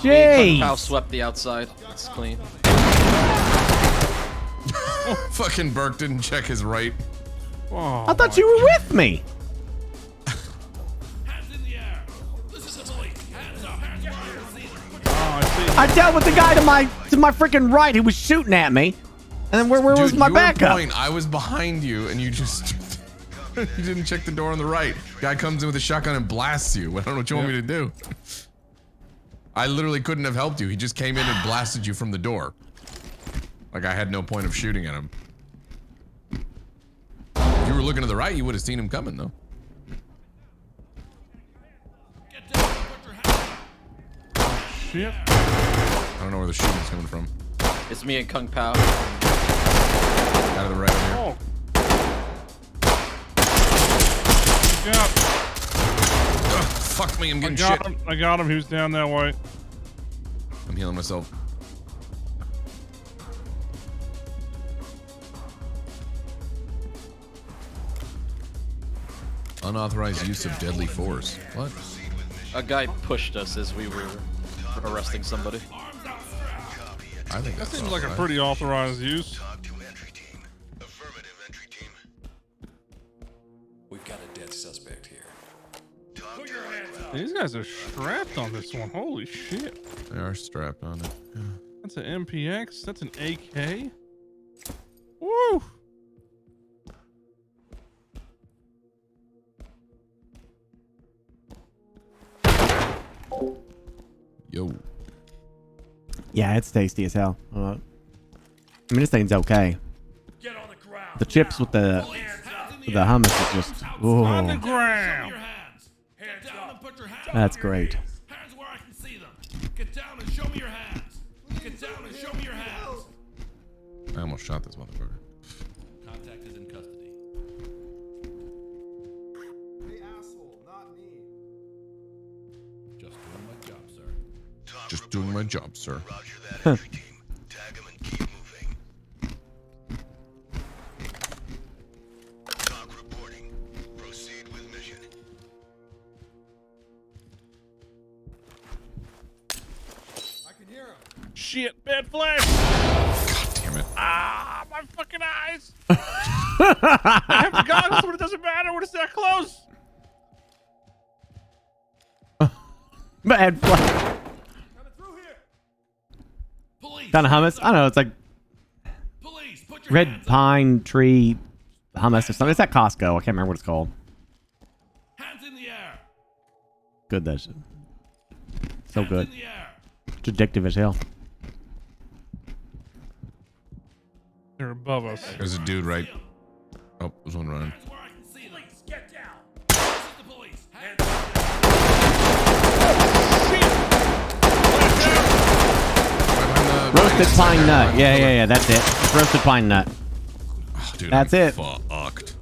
Jeez. Kung Pao swept the outside. It's clean. Fucking Burke didn't check his right. Oh, I thought you were with me. Hands in the air. This is the police. Hands up. Hands up. I see. I dealt with the guy to my freaking right who was shooting at me. And then where was Dude, my you were backup? point. I was behind you, and you just you didn't check the door on the right. Guy comes in with a shotgun and blasts you. I don't know what you want me to do. I literally couldn't have helped you. He just came in and blasted you from the door. Like I had no point of shooting at him. If you were looking to the right, you would have seen him coming, though. Get down and put your hands up. Shit. I don't know where the shooting's coming from. It's me and Kung Pao. Out of the right here. Oh. Yeah. Ugh, fuck me, I'm getting shit. I got him. He was down that way. I'm healing myself. Unauthorized use of deadly force. What? A guy pushed us as we were arresting somebody. I think That that's seems like a authorized. pretty authorized use. We've got a dead suspect here. Put your hands up. These guys are strapped on this one. Holy shit. They are strapped on it. Yeah. That's an MPX. That's an AK. Woo! Yo. Yeah, it's tasty as hell. I mean, this thing's okay. Get on the ground. The chips with the hummus is just, On the ooh, ground. Get down and put your hands that's on your great. hands where I can see them. Get down and show me your hands. Get down and show me your hands. I almost shot this motherfucker. Contact is in custody. Hey, asshole, not me. Just doing my job, sir. Just doing my job, sir. I can hear him. Shit, bad flash. God damn it. Ah, my fucking eyes. I have the goggles, but it doesn't matter when it's that close. Bad flash. Coming through here. Police. Kind of hummus. I don't know. It's like Police, put your red hands up. pine tree hummus or something. It's at Costco. I can't remember what it's called. Hands in the air. Good, that shit. So Hands good. in the air. It's addictive as hell. They're above us. There's a dude right. Oh, there's one running. Hands where I can see them. Police, get down. This is the police. Hands up. Roasted pine nut. Yeah. That's it. It's roasted pine nut. Oh, dude, That's I'm it. Fucked.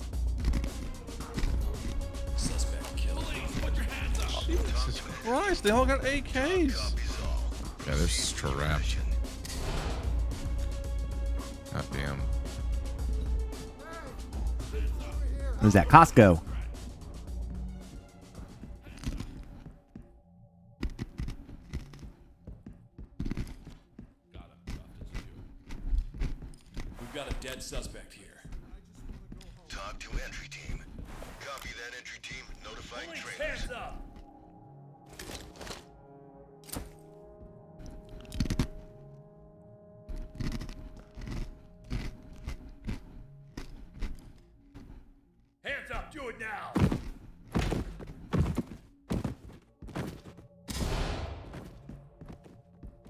Suspect killed. Police, put your hands up. Jesus Christ, they all got AKs. Yeah, they're strapped. God damn. It was at Costco. We've got a dead suspect here. Talk to entry team. Copy that, entry team. Notifying trailers. Hands up. Hands up. Do it now.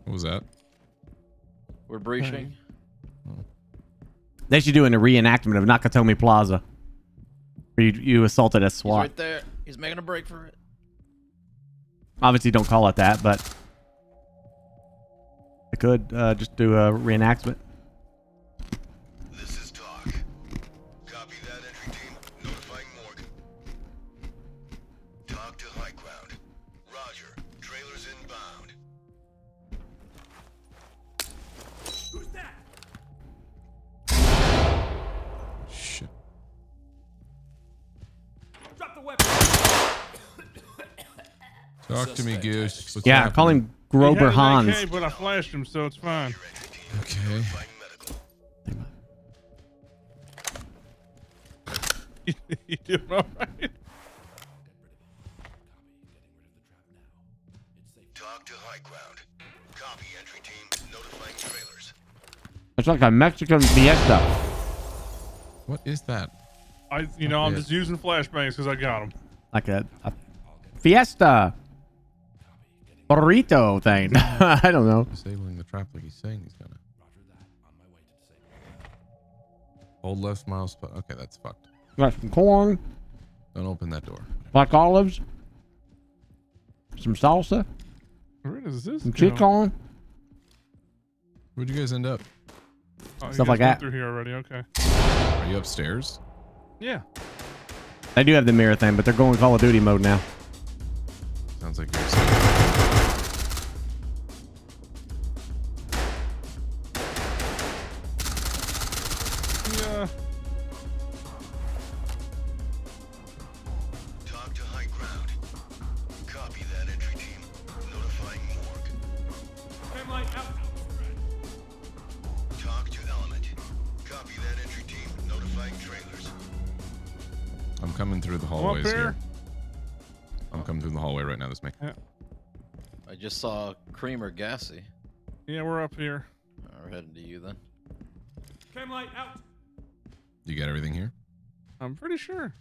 What was that? We're breaching. They should do a reenactment of Nakatomi Plaza. Where you assaulted a He's SWAT. right there. He's making a break for it. Obviously, don't call it that, but I could just do a reenactment. This is talk. Copy that, entry team. Notifying morgue. Talk to high ground. Roger. Trailers inbound. Who's that? Shit. Drop the weapon. Talk to me, Goose. What's Yeah, happening? call him Grover He had an Hans. AK, but I flashed him, so it's fine. Okay. You doing all right? Talk to high ground. Copy, entry team. Notifying trailers. It's like a Mexican fiesta. What is that? I'm Yeah. just using flashbangs because I got them. Like a fiesta burrito thing. I don't know. Disabling the trap like he's saying he's gonna. Hold left mouse. Okay, that's fucked. Got some corn, Don't open that door. black olives, some salsa, Where does this some go? chicken. Where'd you guys end up? Oh, you Stuff guys like went that. through here already. Okay. Are you upstairs? Yeah. They do have the mirror thing, but they're going Call of Duty mode now. Sounds like you're upstairs. Yeah. I'm coming through the hallways here. I'm coming through the hallway right now. This me. Yeah. I just saw Cream or Gassy. Yeah, we're up here. We're heading to you then. Cam light out. You got everything here? I'm pretty sure.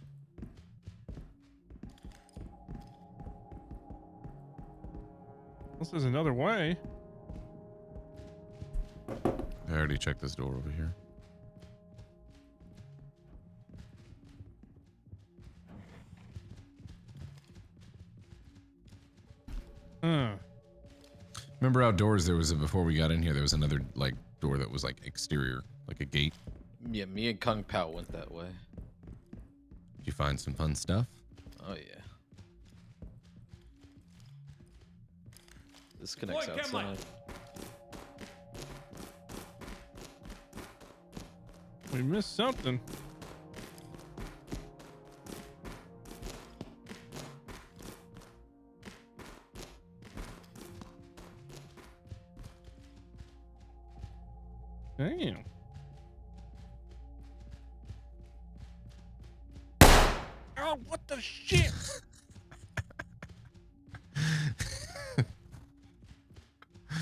Unless there's another way. I already checked this door over here. Remember outdoors there was before we got in here there was another like door that was like exterior, like a gate. Yeah, me and Kung Pao went that way. Did you find some fun stuff? Oh yeah. This connects outside. We missed something. Damn. Oh, what the shit?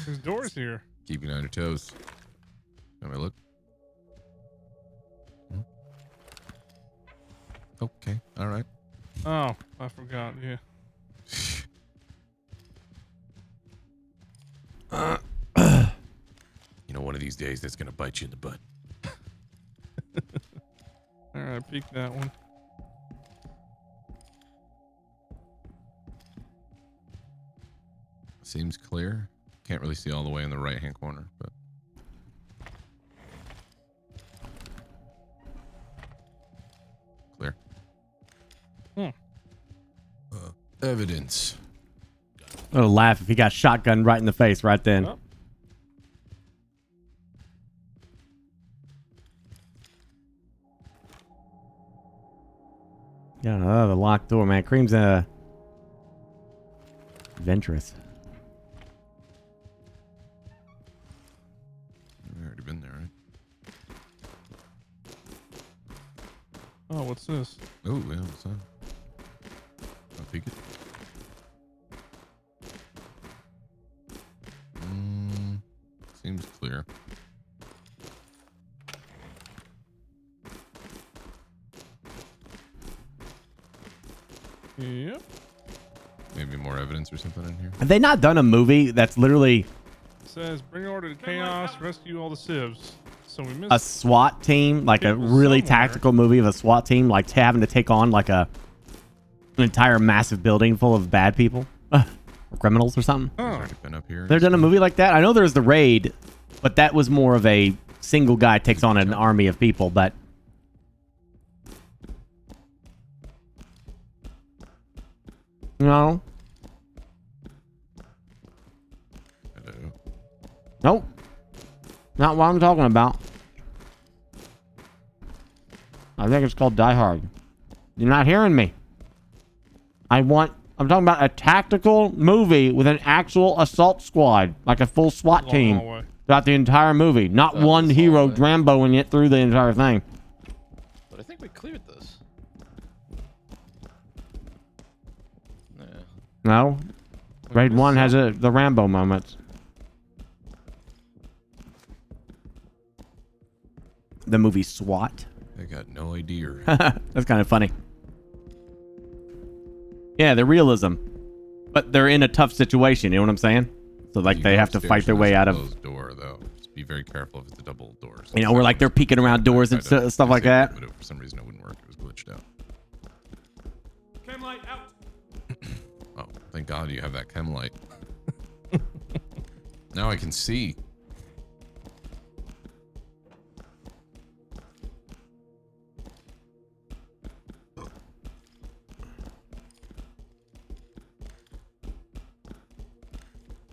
There's doors here. Keep you on your toes. Let me look. Okay, all right. Oh, I forgot. Yeah. You know, one of these days that's gonna bite you in the butt. All right, peek that one. Seems clear. Can't really see all the way in the right-hand corner, but clear. Evidence. I'll laugh if he got shotgun right in the face right then. Oh. Yeah, the locked door, man. Cream's adventurous. We've already been there, right? Oh, what's this? Oh, yeah, what's that? I'll peek it. Seems clear. Yep. Maybe more evidence or something in here. Have they not done a movie that's literally It says bring order to chaos, rescue all the civs. So we missed a SWAT team, like a really tactical movie of a SWAT team, like having to take on like an entire massive building full of bad people, or criminals or something? Been up here. They've done a movie like that. I know there's The Raid, but that was more of a single guy takes on an army of people. But no, nope, not what I'm talking about. I think it's called Die Hard. You're not hearing me. I'm talking about a tactical movie with an actual assault squad, like a full SWAT team throughout the entire movie. Not one hero Ramboing it through the entire thing. But I think we cleared this. Yeah. No? Raid 1 has the Rambo moments. The movie SWAT. I got no idea. That's kind of funny. Yeah, the realism. But they're in a tough situation, you know what I'm saying? So like they have to fight their way out of closed door though. Just be very careful if it's a double door. you know, where like they're peeking around doors and stuff like that. But for some reason it wouldn't work. It was glitched out. Cam light out. Oh, thank God you have that chem light. Now I can see.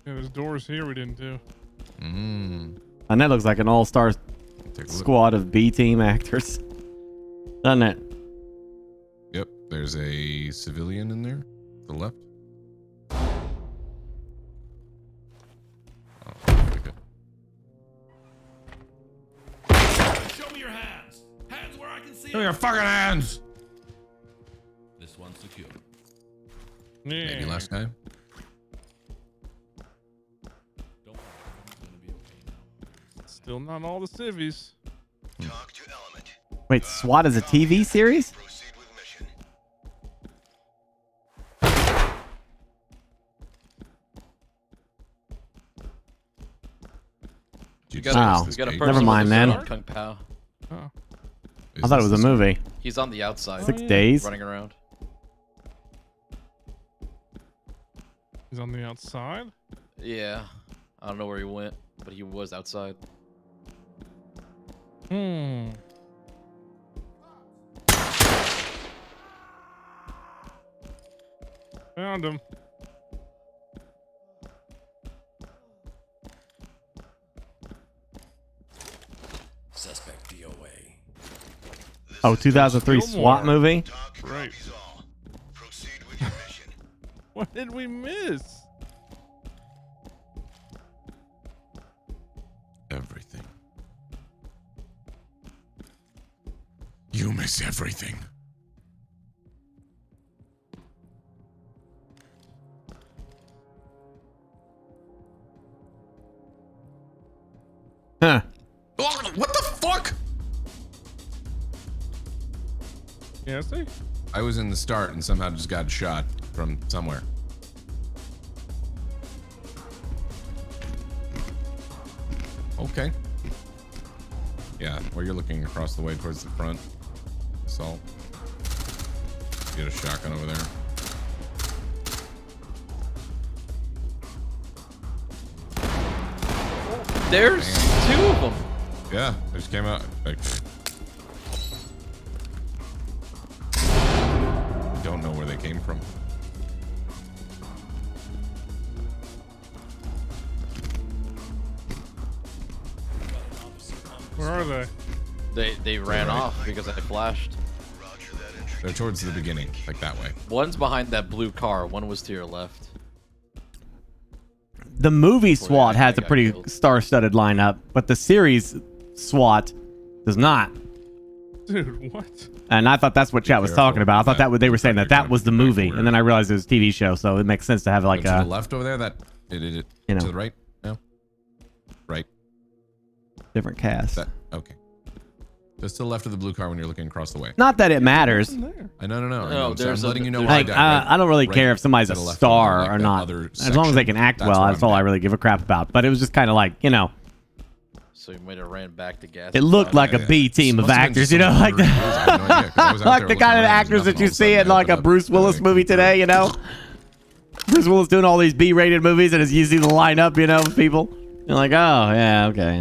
Yeah, there's doors here we didn't do. And that looks like an all-star squad of B-team actors. Doesn't it? Yep, there's a civilian in there. To the left. Oh, pretty good. Show me your hands. Hands where I can see Give me 'em. your fucking hands. This one's secure. Maybe last time. Don't worry, everything's gonna be okay now. Still not all the civvies. Wait, SWAT is a TV series? We Oh, got a person never mind, with a gun man. on Kung Pao. Oh. I thought it was a movie. He's on the outside. 6 days? Running around. He's on the outside? Yeah. I don't know where he went, but he was outside. Hmm. Found him. Suspect DOA. Oh, 2003 SWAT movie? Right. What did we miss? Everything. You miss everything. Huh. What the fuck? Yeah, see? I was in the start and somehow just got shot from somewhere. Okay. Yeah, or you're looking across the way towards the front. Assault. Get a shotgun over there. There's two of them. Yeah, they just came out. Like, don't know where they came from. Where are they? They ran off because I flashed. They're towards the beginning, like that way. One's behind that blue car. One was to your left. The movie SWAT has a pretty star-studded lineup, but the series SWAT does not. Dude, what? And I thought that's what chat was talking about. I thought that they were saying that was the movie, and then I realized it was a TV show, so it makes sense to have like to a the left over there. That it you know. to the right. No, right. different cast. That okay. Just to the left of the blue car when you're looking across the way. Not that it matters. I know. No, I'm letting you know. Like, I don't really care if somebody's a star or not. As long as they can act well, that's all I really give a crap about. But it was just kind of like, you know, So you might have ran back to gas. it looked like a B team of actors, you know, like like the kind of actors that you see in like a Bruce Willis movie today, you know. Bruce Willis doing all these B-rated movies, and you see the lineup, you know, of people. You're like, oh yeah, okay.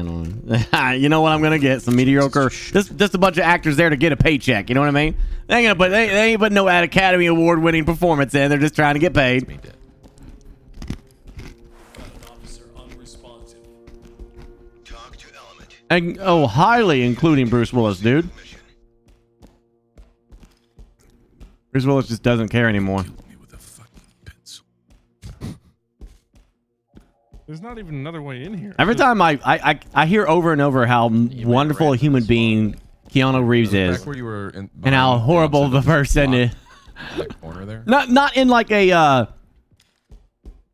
You know what I'm gonna get? Some mediocre, just a bunch of actors there to get a paycheck. You know what I mean? They ain't putting no Academy Award winning performance in. They're just trying to get paid. And highly including Bruce Willis, dude. Bruce Willis just doesn't care anymore. There's not even another way in here. Every time I hear over and over how wonderful a human being Keanu Reeves is, Back where you were in, and how horrible of a person is. that corner there. Not in like a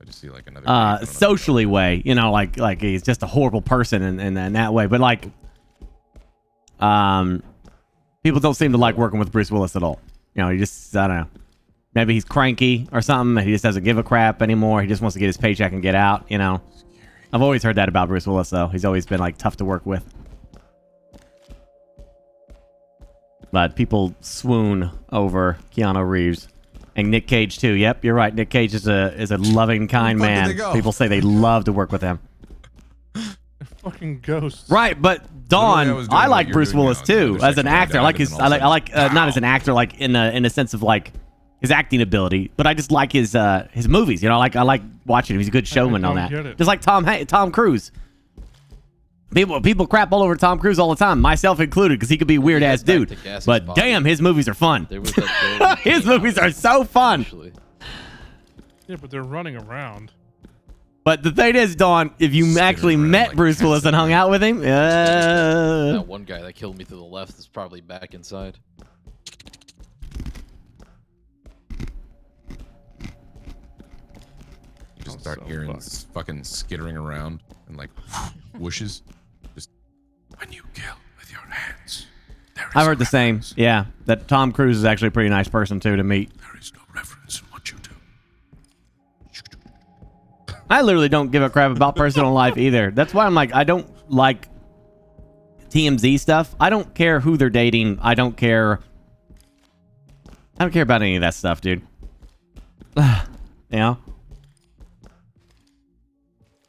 I just see like another socially way, you know, like he's just a horrible person in that way. But like, people don't seem to like working with Bruce Willis at all. You know, he just, I don't know. Maybe he's cranky or something. He just doesn't give a crap anymore. He just wants to get his paycheck and get out, you know. I've always heard that about Bruce Willis, though. He's always been, like, tough to work with. But people swoon over Keanu Reeves. And Nick Cage, too. Yep, you're right. Nick Cage is a loving, kind man. People say they love to work with him. Fucking ghosts. Right, but Dawn, I like Bruce Willis, too, as an actor. I like his, I like not as an actor, like in a sense of, like, his acting ability, but I just like his movies. You know, I like watching him. He's a good showman on that. Just like Tom Cruise. People crap all over Tom Cruise all the time, myself included, because he could be a weird ass dude. But damn, his movies are fun. His movies are so fun. Yeah, but they're running around. But the thing is, Dawn, if you actually met like Bruce Willis and hung out with him, That one guy that killed me to the left is probably back inside. You just start hearing fucking skittering around and like whooshes. Just when you kill with your hands. I've heard the same. Yeah, that Tom Cruise is actually a pretty nice person too to meet. There is no reference in what you do. I literally don't give a crap about personal life either. That's why I'm like, I don't like TMZ stuff. I don't care who they're dating. I don't care about any of that stuff, dude. You know?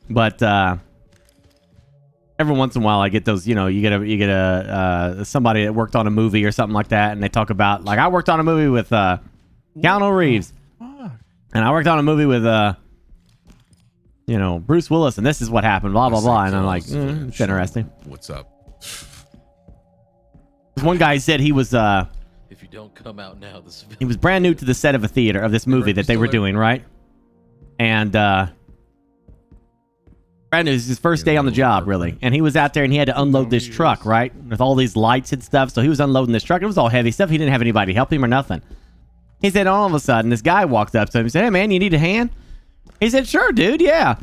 But every once in a while I get those, you know, you get a somebody that worked on a movie or something like that, and they talk about, like, I worked on a movie with Keanu Reeves. And I worked on a movie with you know, Bruce Willis, and this is what happened, blah blah blah. And I'm like, it's interesting. What's up? One guy said he was If you don't come out now, this he was brand new to the set of a theater of this movie that they were doing, right? And brand new, it was his first day on the job, really. And he was out there and he had to unload this truck, right? With all these lights and stuff. So he was unloading this truck. It was all heavy stuff. He didn't have anybody help him or nothing. He said all of a sudden this guy walked up to him and said, "Hey man, you need a hand?" He said, "Sure, dude, yeah."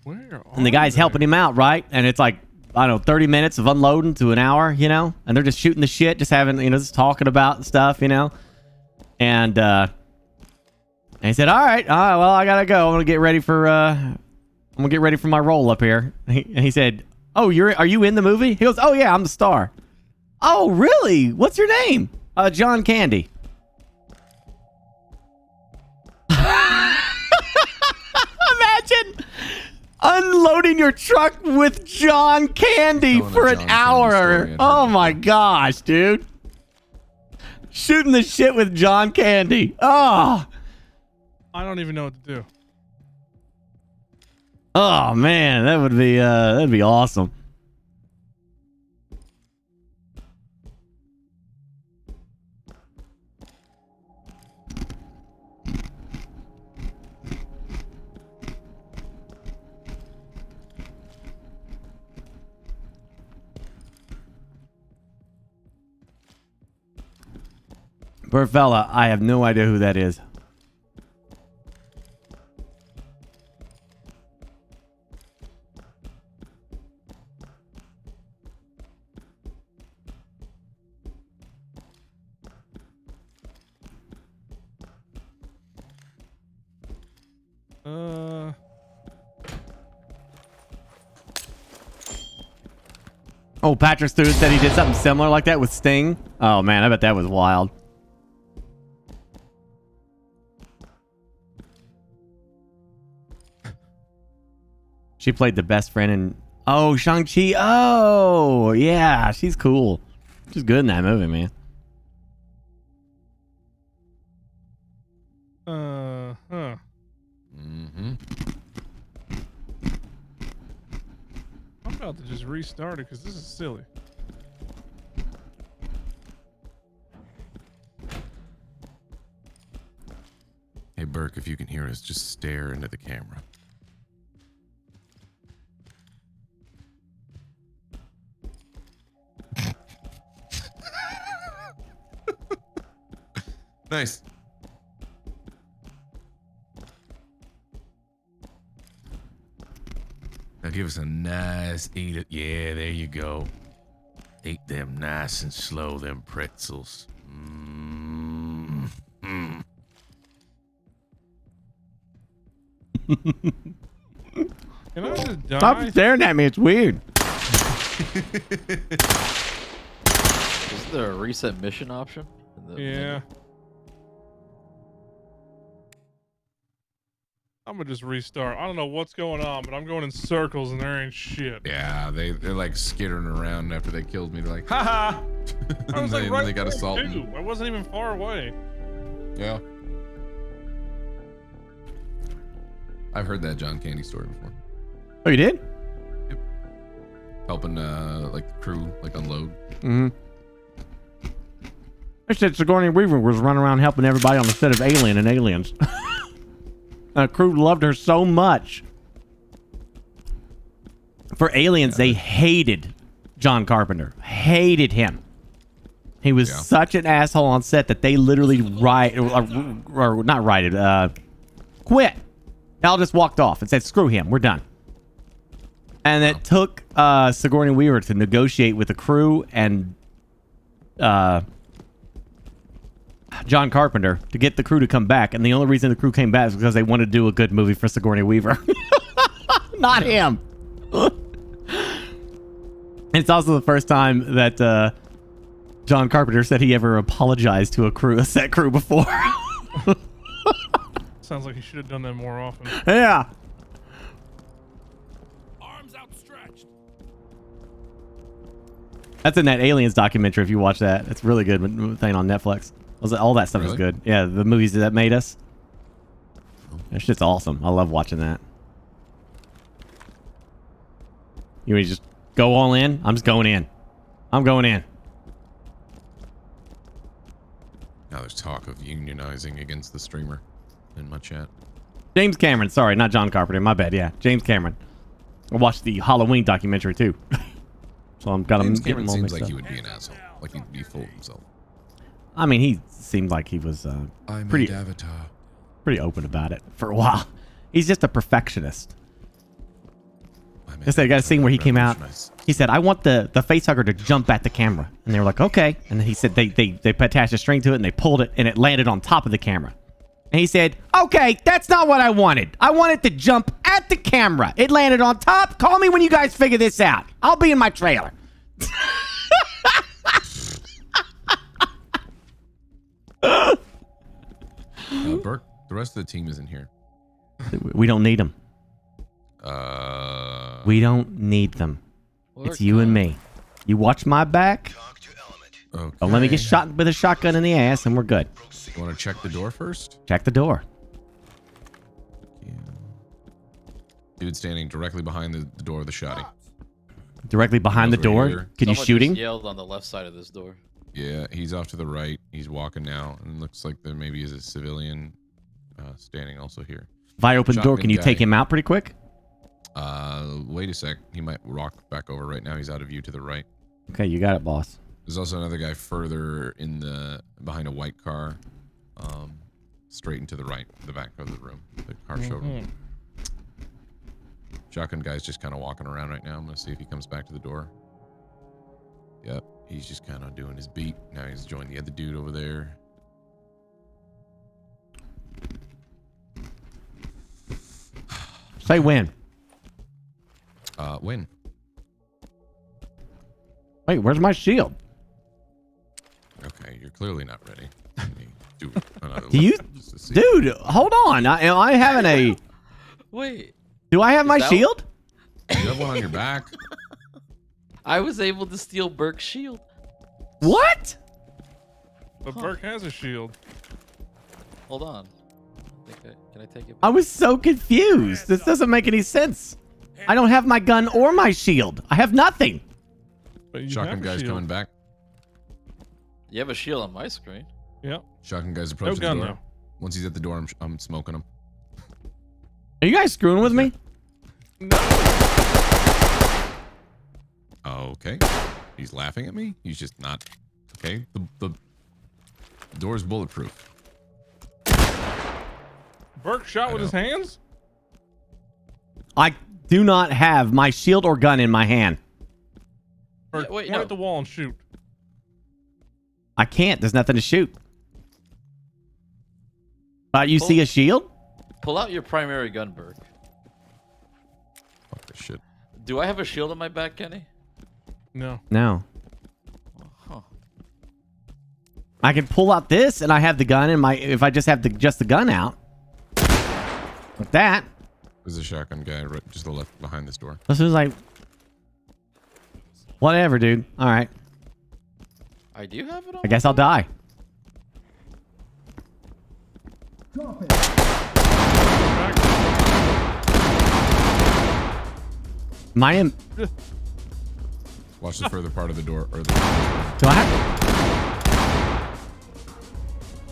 And the guy's helping him out, right? And it's like, I don't know, 30 minutes of unloading to an hour, you know? And they're just shooting the shit, just having, you know, just talking about stuff, you know? And he said, all right, well, I gotta go. I'm gonna get ready for my role up here. And he said, "Oh, are you in the movie?" He goes, "Oh yeah, I'm the star." "Oh, really? What's your name?" "John Candy." Imagine unloading your truck with John Candy for an hour. Oh my gosh, dude. Shooting the shit with John Candy. Oh. I don't even know what to do. Oh man, that'd be awesome. Burfella, I have no idea who that is. Oh, Patrick Stewart said he did something similar like that with Sting. Oh man, I bet that was wild. She played the best friend in... Oh, Shang-Chi. Oh, yeah. She's cool. She's good in that movie, man. Huh. Mm-hmm. I'm about to just restart it because this is silly. Hey, Burke, if you can hear us, just stare into the camera. Nice. Now give us a nice eat it. Yeah, there you go. Eat them nice and slow, them pretzels. Mm. Mm. Can I just die? Stop staring at me. It's weird. Isn't there a reset mission option? Yeah. I'm gonna just restart. I don't know what's going on, but I'm going in circles and there ain't shit. Yeah, they're like skittering around after they killed me. They're like, haha! I was and like then right they got there, assaulted. too. I wasn't even far away. Yeah. I've heard that John Candy story before. Oh, you did? Yep. Helping like the crew like unload. Mm-hmm. I said Sigourney Weaver was running around helping everybody on the set of Alien and Aliens. The crew loved her so much. For aliens, they hated John Carpenter. Hated him. He was such an asshole on set that they literally quit. Al just walked off and said, screw him, we're done. And it took Sigourney Weaver to negotiate with the crew and John Carpenter to get the crew to come back. And the only reason the crew came back is because they wanted to do a good movie for Sigourney Weaver. Not him. It's also the first time that John Carpenter said he ever apologized to a set crew before. Sounds like he should have done that more often. Yeah. Arms outstretched. That's in that Aliens documentary if you watch that. It's really good thing on Netflix. All that stuff is good. Yeah, the movies that made us. That shit's awesome. I love watching that. You want to just go all in? I'm just going in. I'm going in. Now there's talk of unionizing against the streamer in my chat. James Cameron. Sorry, not John Carpenter. My bad. Yeah, James Cameron. I watched the Halloween documentary too. So I'm got James him. Cameron seems like he would be an asshole. Like he'd be full of himself. I mean, he seemed like he was pretty Avatar. Pretty open about it for a while. He's just a perfectionist. I got a scene where he came out. He said, "I want the facehugger to jump at the camera," and they were like, "Okay." And then he said they attached a string to it and they pulled it and it landed on top of the camera. And he said, "Okay, that's not what I wanted. I wanted to jump at the camera. It landed on top. Call me when you guys figure this out. I'll be in my trailer." Burke, the rest of the team isn't here. We don't need them. We don't need them. It's you and me. You watch my back. Okay. Don't let me get shot with a shotgun in the ass, and we're good. You want to check the door first? Check the door. Yeah. Dude standing directly behind the door of the shotty. Directly behind the door? Can you shoot him? Yelled on the left side of this door. Yeah, he's off to the right. He's walking now, and it looks like there maybe is a civilian standing also here. If I open the door, can you take him out pretty quick? Wait a sec. He might rock back over right now. He's out of view to the right. Okay, you got it, boss. There's also another guy further in behind a white car, straight into the right, the back of the room, the car showroom. Shotgun guy's just kind of walking around right now. I'm gonna see if he comes back to the door. Yep, he's just kind of doing his beat. Now he's joined the other dude over there. Say when. When? Wait, where's my shield? Okay, you're clearly not ready. Do you, dude? Hold on. Am I having a? Wait. Do I have my shield? You have one on your back. I was able to steal Burke's shield. What? But Burke has a shield. Hold on. Can I take it? I was so confused. This doesn't make any sense. I don't have my gun or my shield. I have nothing. Shotgun guy's coming back. You have a shield on my screen. Yep. Shotgun guy's approaching gun, the door. though. Once he's at the door, I'm smoking him. Are you guys screwing with me? Okay. He's laughing at me. He's just not. Okay. The door's bulletproof. Burke shot with his hands? I do not have my shield or gun in my hand. Burke, point at the wall and shoot. I can't. There's nothing to shoot. You see a shield? Pull out your primary gun, Burke. Fuck this shit. Do I have a shield on my back, Kenny? No. No. Huh. I can pull out this, and I have the gun in my. If I just have the gun out, like that. There's a shotgun guy right just the left behind this door. This is like, whatever, dude. All right. I do have it on. I guess I'll die. Watch the further part of the door. Or the Do I have?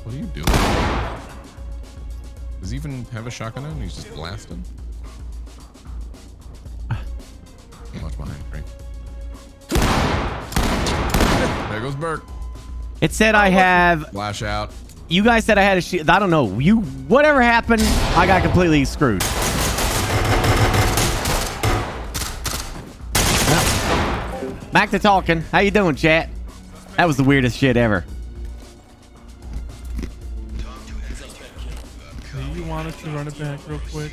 What are you doing? Does he even have a shotgun on? He's just blasting. behind Free. There goes Burke. It said I have... Flash out. You guys said I had a shield. I don't know. Whatever happened, I got completely screwed. Well, back to talking. How you doing, chat? That was the weirdest shit ever. Do you want us to run it back real quick?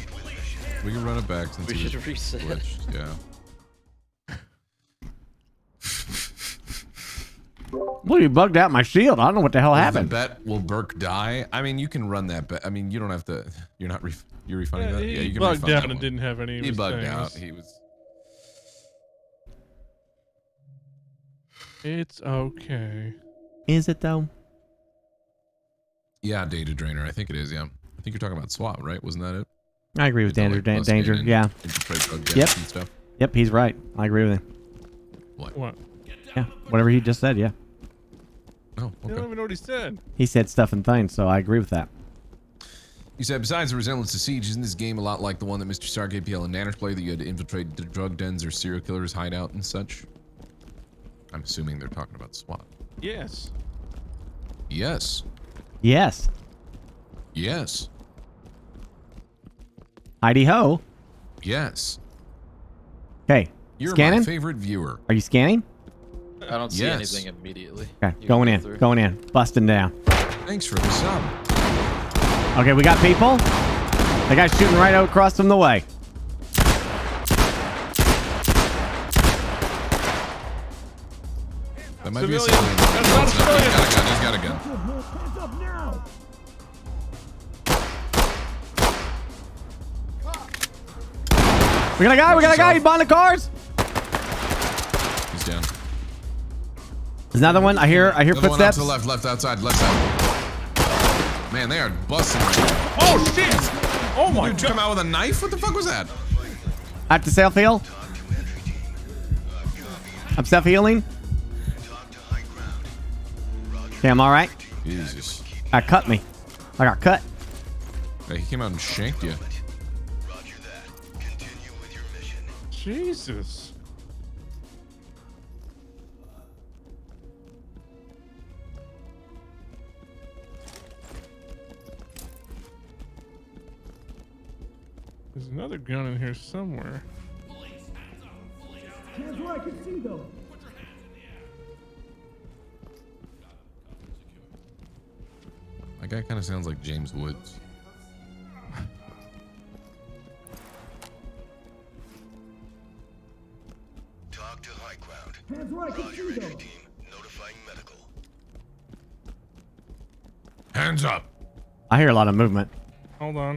We can run it back since We he should was reset. glitched. Yeah. Well, you bugged out my shield. I don't know what the hell happened. Bet will Burke die? I mean, you can run that bet. I mean, you don't have to. You're not. You're refunding that. Yeah, you can bugged refund out that and one. didn't have any. Of He his bugged things. out. He was. It's okay. Is it though? Yeah, data drainer. I think it is. Yeah, I think you're talking about swap, right? Wasn't that it? I agree with Danger. Danger. Yeah. Yep. And stuff. Yep. He's right. I agree with him. What? Yeah. Whatever he just said. Yeah. Oh, I don't even know what he said. He said stuff and things, so I agree with that. He said, besides the resemblance to Siege, isn't this game a lot like the one that Mr. Stark, APL, and Nanners play that you had to infiltrate the drug dens or serial killers' hideout and such? I'm assuming they're talking about SWAT. Yes. Yes. Yes. Yes. Heidi ho. Yes. Okay. You're Scanning? my favorite viewer. Are you scanning? I don't see Yes. anything immediately. Okay. You Going can in. go through. Going in. Busting down. Thanks for the sub. Okay, we got people. The guy's shooting right out across from the way. That might be a Civilian. civilian. That's not a civilian. He's got a gun. Hands up now! We got a guy. We got a guy. He's behind the cars. He's down. There's another one. I hear Another one out footsteps. to the left outside, left side. Man, they are busting right now. Oh shit! Oh my Dude, god! come out with a knife? What the fuck was that? I have to self-heal. I'm self-healing. Okay, I'm all right. Jesus. I cut me. I got cut. Hey, he came out and shanked you. Jesus. There's another gun in here somewhere. Hands where I can see them! That guy kind of sounds like James Woods. Talk to high ground. Hands where I can see them! Team notifying medical. Hands up. I hear a lot of movement. Hold on.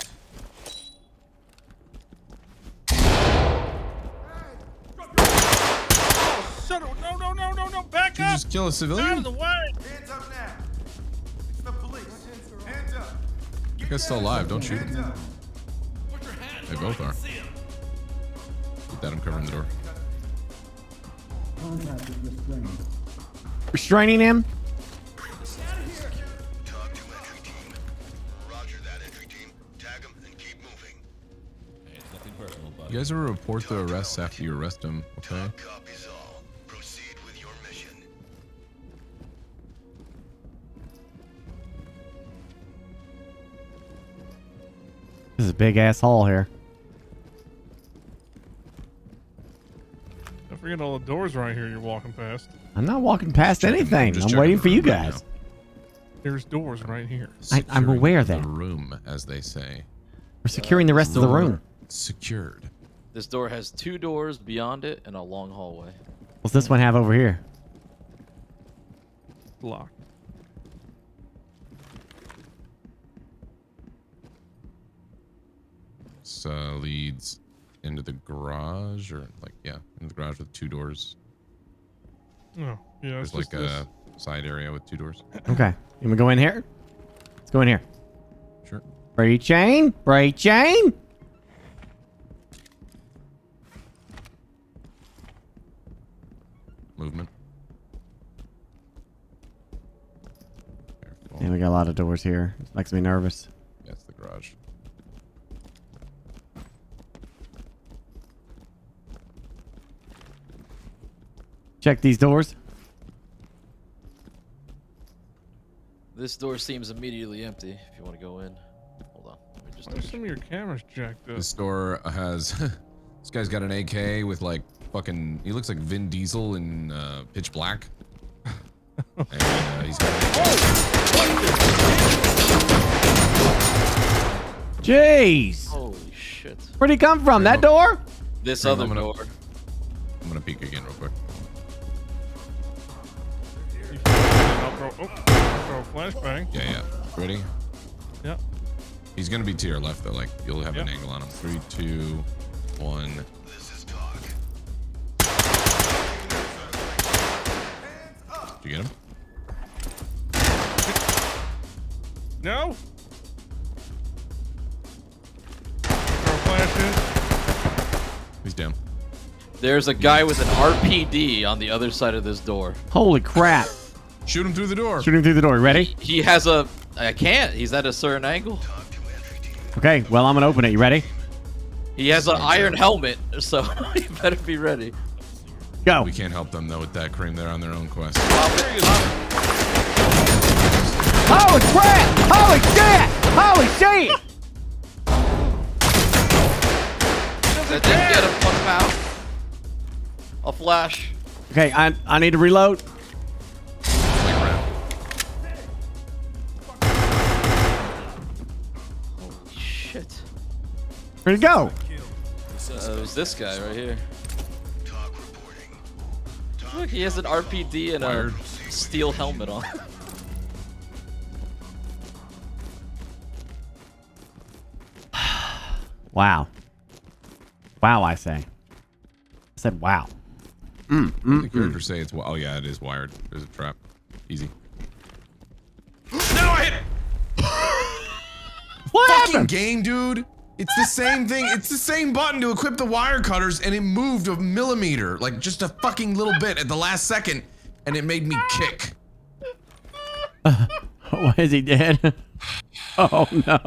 Shut it! No! Back Did you up! just kill a Out of civilian? the way! Hands up now. It's the police. Hands up. That guy's still alive. Don't shoot Hands him. up. They both are. Get that, I'm covering the door. Contact is restrained. Restraining him. Talk to entry team. Roger that, entry team. Tag him and keep moving. Nothing personal, buddy. You guys ever report the arrests after you arrest him, okay? Copies all. Proceed with your mission. This is a big ass hall here. Don't forget all the doors right here you're walking past. I'm not walking past anything. just I'm checking waiting the for you room right guys. There's doors right here. I'm Securing aware of that. The room, as they say. We're securing the rest of the room. Secured. This door has 2 doors beyond it and a long hallway. What's this one have over here? Locked. This leads into the garage, or like, yeah, into the garage with 2 doors. Oh, yeah. There's It's like just this. a side area with 2 doors. Okay. You wanna go in here? Let's go in here. Sure. Break chain. Break chain. Movement. Yeah, we got a lot of doors here. It makes me nervous. That's the garage. Check these doors. This door seems immediately empty. If you want to go in, hold on. Let me just. Why are some of your cameras jacked up? This door has. This guy's got an AK with like fucking. He looks like Vin Diesel in Pitch Black. And he's got. Jeez. Holy shit. Where'd he come from? That door? This other door. I'm gonna peek again real quick. I'll throw a flashbang. Yeah. Ready? Yep. He's gonna be to your left though. Like you'll have an angle on him. 3, 2, 1. This is talk. Did you get him? No. Throw flashes. He's down. There's a guy with an RPD on the other side of this door. Holy crap. Shoot him through the door. Shoot him through the door. Ready? He has a. I can't. He's at a certain angle. Okay, well, I'm going to open it. You ready? He has an iron helmet, so you better be ready. Go. We can't help them though with that cream. They're on their own quest. Holy crap! Holy shit! Holy shit! That didn't get him. Fuck him out. I'll flash. Okay, I need to reload. Holy shit. Where'd he go? There's this guy right here. Look, he has an RPD and a steel helmet on. Wow. Wow, I say. I said wow. The characters say it's. Oh yeah, it is wired. There's a trap. Easy. No, I hit. What Fucking happened? game, dude. It's the same thing. It's the same button to equip the wire cutters, and it moved a millimeter, like just a fucking little bit at the last second, and it made me kick. Why is he dead? Oh no.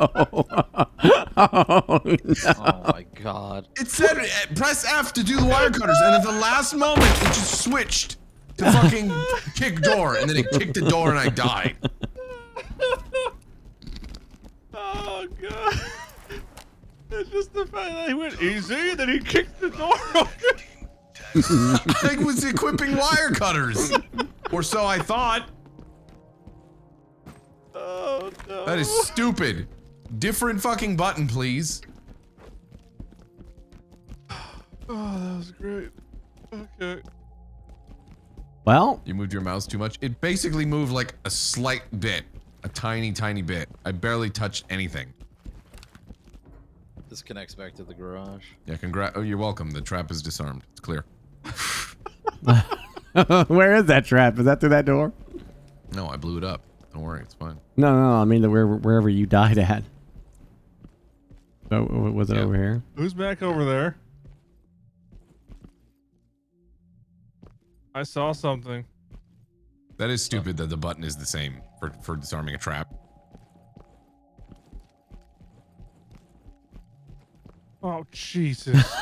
Oh no. Oh my god. It said press F to do the wire cutters, and at the last moment, it just switched to fucking kick door, and then it kicked the door, and I died. Oh god. It's just the fact that he went easy, then he kicked the door open. I was equipping wire cutters, or so I thought. Oh no. That is stupid. Different fucking button, please. Oh, that was great. Okay. Well, you moved your mouse too much. It basically moved like a slight bit, a tiny, tiny bit. I barely touched anything. This connects back to the garage. Yeah, oh, you're welcome. The trap is disarmed. It's clear. where is that trap? Is that through that door? No, I blew it up. Don't worry, it's fine. No, I mean wherever you died at. Oh, was it over here? Who's back over there? I saw something. That is stupid that the button is the same for disarming a trap. Oh, Jesus.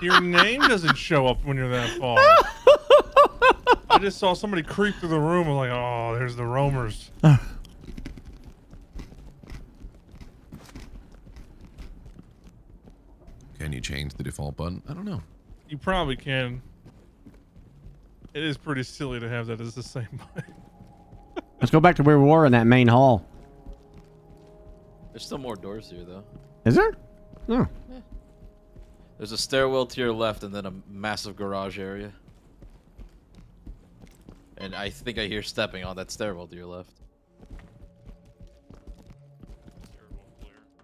Your name doesn't show up when you're that far. I just saw somebody creep through the room. I'm like, oh, there's the roamers. Can you change the default button? I don't know. You probably can. It is pretty silly to have that as the same button. Let's go back to where we were in that main hall. There's still more doors here, though. Is there? No. Yeah. There's a stairwell to your left and then a massive garage area. And I think I hear stepping on that stairwell to your left.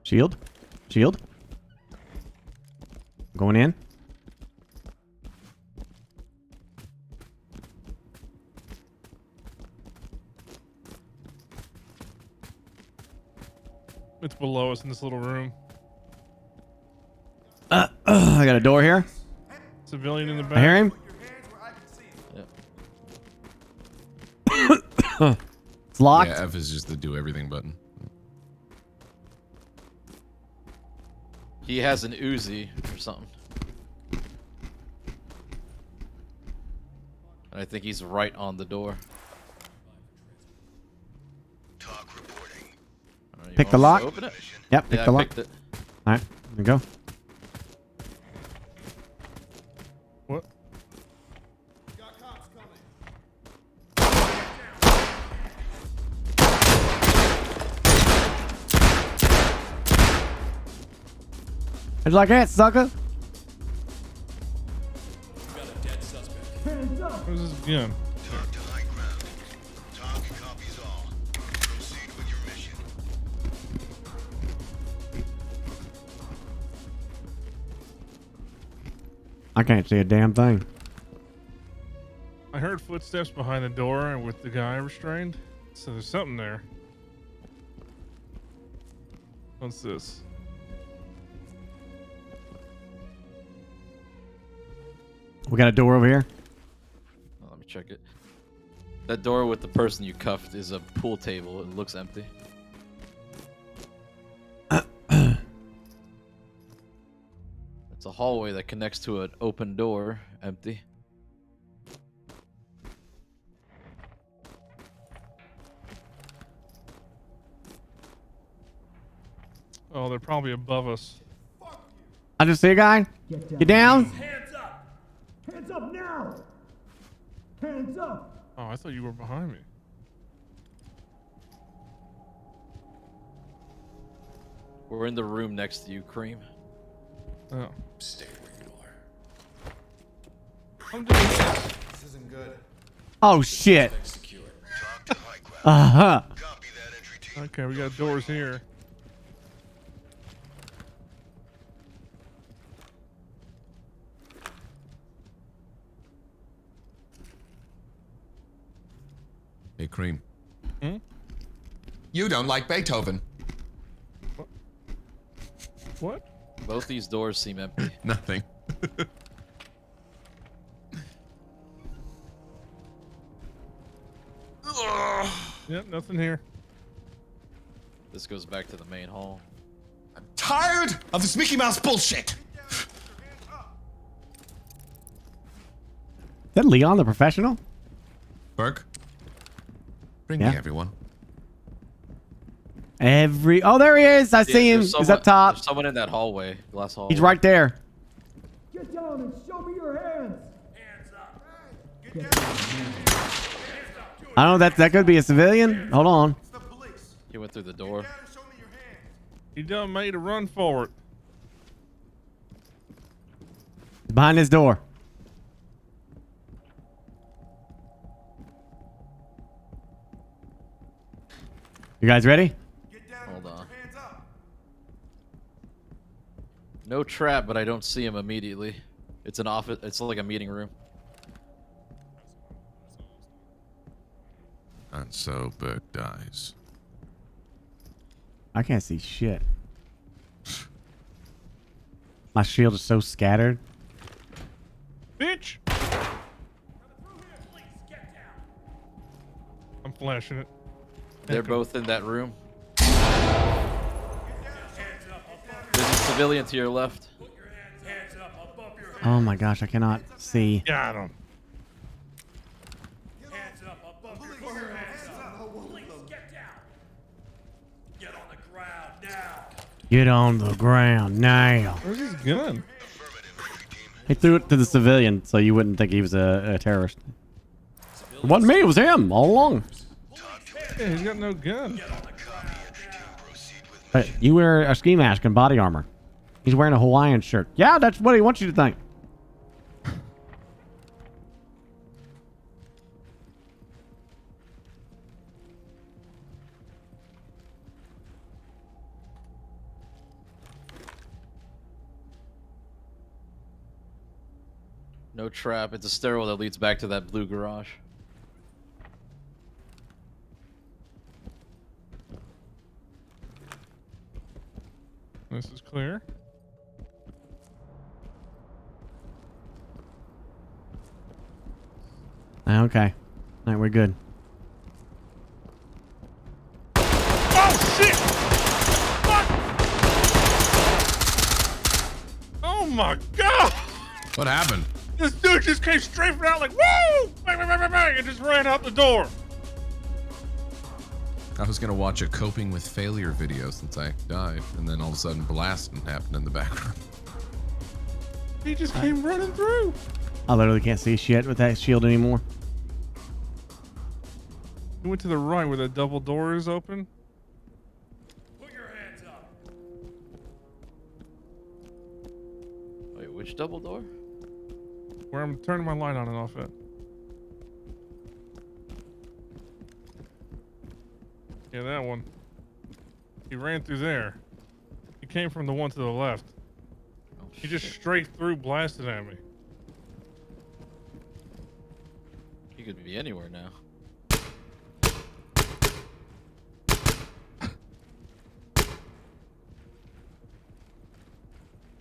Shield. Going in. It's below us in this little room. I got a door here. Civilian in the back. I hear him. Yep. It's locked. Yeah, F is just the do everything button. He has an Uzi or something. I think he's right on the door. Pick the lock. Open it? Yep, pick Yeah, the I lock. picked it. All right, here we go. What? How'd you like that, sucker? Where's this gun? I can't see a damn thing. I heard footsteps behind the door and with the guy restrained. So there's something there. What's this? We got a door over here. Oh, let me check it. That door with the person you cuffed is a pool table. It looks empty. It's a hallway that connects to an open door. Empty. Oh, they're probably above us. I just see a guy. Get down. Hands up! Hands up now! Hands up! Oh, I thought you were behind me. We're in the room next to you, Cream. Oh. Stay where you are. I'm doing this. This isn't good. Oh shit. Secure. Uh-huh. Okay, we got doors here. Hey, Cream. Hmm? You don't like Beethoven. What? Both these doors seem empty. Nothing. Yep, nothing here. This goes back to the main hall. Tired of this Mickey Mouse bullshit. Is that Leon the professional? Burke, bring Yeah. me everyone. Oh, there he is. I see him. There's He's up top. There's someone in that hallway. Glass hallway. He's right there. Get down and show me your hands! I don't know. That could be a civilian. Hold on. He went through the door. He done made a run for it. Behind this door. You guys ready? Hold on. No trap, but I don't see him immediately. It's an office. It's like a meeting room. And so Burke dies. I can't see shit. My shield is so scattered. Bitch! I'm flashing it. They're both in that room. There's a civilian to your left. Oh my gosh, I cannot see. Got him. Hands up above your put your hands up. Police, get down. Get on the ground now. Get on the ground now. Where's his gun? He threw it to the civilian so you wouldn't think he was a terrorist. It wasn't me, it was him all along. Yeah, he's got no gun. But you wear a ski mask and body armor. He's wearing a Hawaiian shirt. Yeah, that's what he wants you to think. No trap. It's a stairwell that leads back to that blue garage. This is clear. Okay. All right, we're good. Oh shit! Fuck! Oh my god! What happened? This dude just came strafing out like, woo! Bang, bang, bang, bang, bang, and just ran out the door. I was gonna watch a coping with failure video since I died, and then all of a sudden blasting happened in the background. He just came running through. I literally can't see shit with that shield anymore. He went to the right where the double door is open. Put your hands up. Wait, which double door? Where I'm turning my light on and off at. Yeah, that one. He ran through there. He came from the one to the left. Oh, he just straight through blasted at me. He could be anywhere now.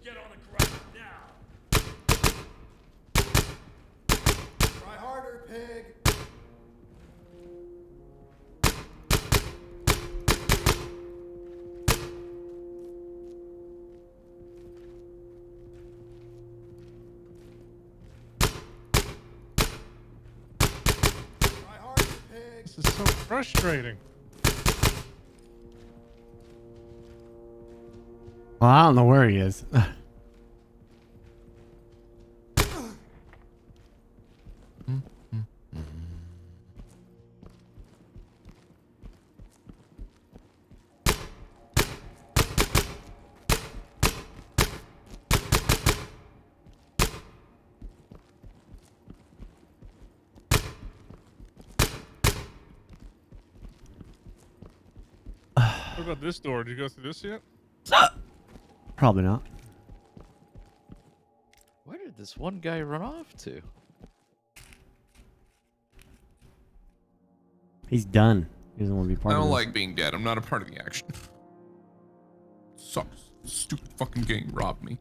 Get on the ground now. Try harder, pig. This is so frustrating. Well, I don't know where he is. What about this door? Did you go through this yet? Probably not. Where did this one guy run off to? He's done. He doesn't want to be part I of don't this. like being dead. I'm not a part of the action. Sucks. Stupid fucking game robbed me.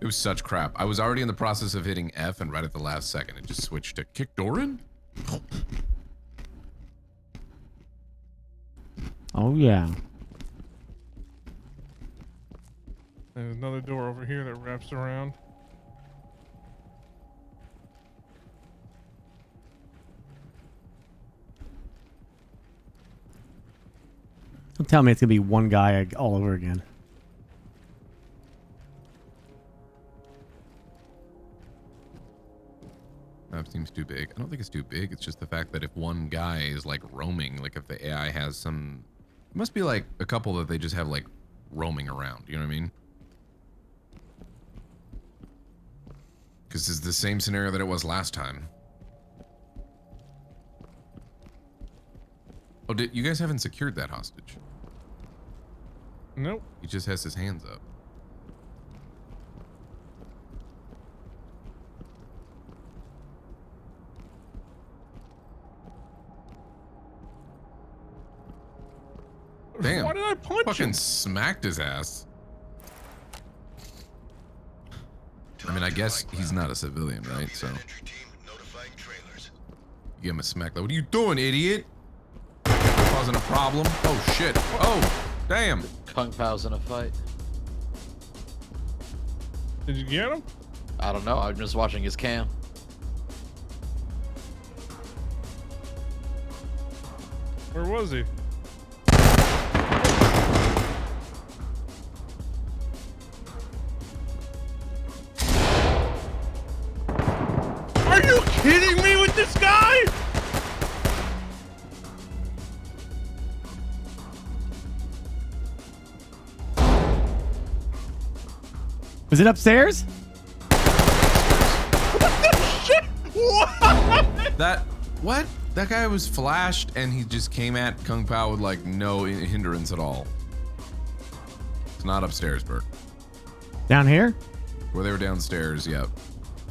It was such crap. I was already in the process of hitting F, and right at the last second, it just switched to kick door in. Oh, yeah. There's another door over here that wraps around. Don't tell me it's going to be one guy all over again. That seems too big. I don't think it's too big. It's just the fact that if one guy is like roaming, like if the AI has some, it must be like a couple that they just have like roaming around. You know what I mean? Because it's the same scenario that it was last time. Oh, you guys haven't secured that hostage? Nope. He just has his hands up. Damn. Why did I punch Fucking him? smacked his ass. I mean, I guess he's not a civilian, right? So. You give him a smack. Like, what are you doing, idiot? Causing a problem. Oh, shit. Oh, damn. Kung Pao's in a fight. Did you get him? I don't know. I'm just watching his cam. Where was he? Are you kidding me with this guy? Was it upstairs? Shit! What? What? That guy was flashed and he just came at Kung Pao with like no hindrance at all. It's not upstairs, Burke. Down here? Where they were downstairs, yep.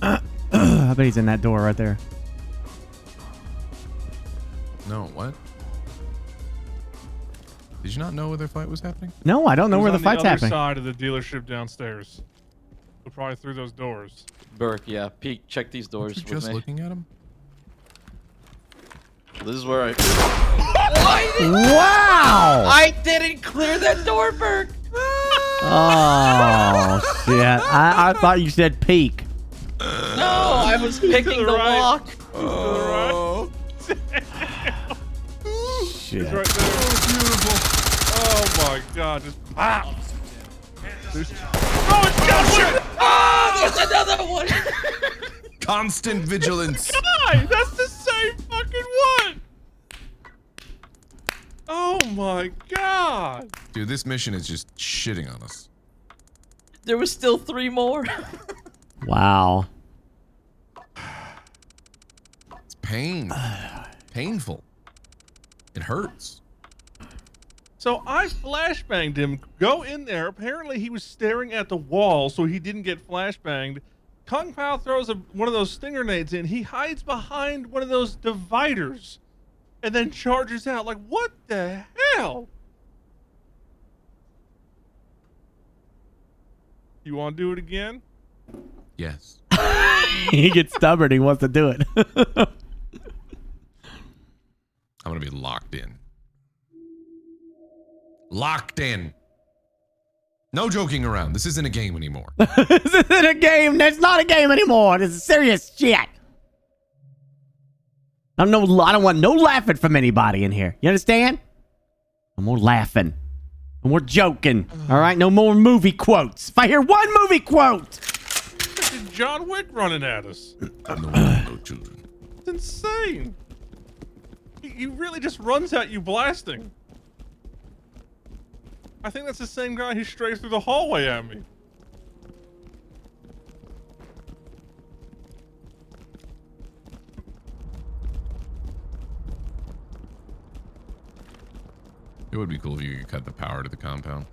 I bet he's in that door right there. No, what? Did you not know where their fight was happening? No, I don't know where the fight's happening. On the other side of the dealership downstairs. So probably through those doors. Burke, yeah. Pete, check these doors Aren't you with just me. looking at him? This is where I... Wow! I didn't clear that door, Burke! Oh, shit. I thought you said peak. No, I was picking the walk. Oh. Shit. It's right there. Oh, beautiful. Oh my god. Just pop. There's... Oh, it's John Wick! Oh, there's another one. Constant vigilance. God, that's the same fucking one. Oh my god. Dude, this mission is just shitting on us. There was still 3 more. Wow. It's pain. Painful. It hurts. So I flashbanged him. Go in there. Apparently he was staring at the wall, so he didn't get flashbanged. Kung Pao throws one of those stinger nades in. He hides behind one of those dividers and then charges out. Like, what the hell? You want to do it again? Yes. He gets stubborn. He wants to do it. I'm going to be locked in. Locked in. No joking around. This isn't a game anymore. This isn't a game. That's not a game anymore. This is serious shit. I don't want no laughing from anybody in here. You understand? No more laughing. No more joking. All right? No more movie quotes. If I hear one movie quote. This is John Wick running at us. No children. It's insane. He really just runs at you blasting. I think that's the same guy who strays through the hallway at me. It would be cool if you could cut the power to the compound.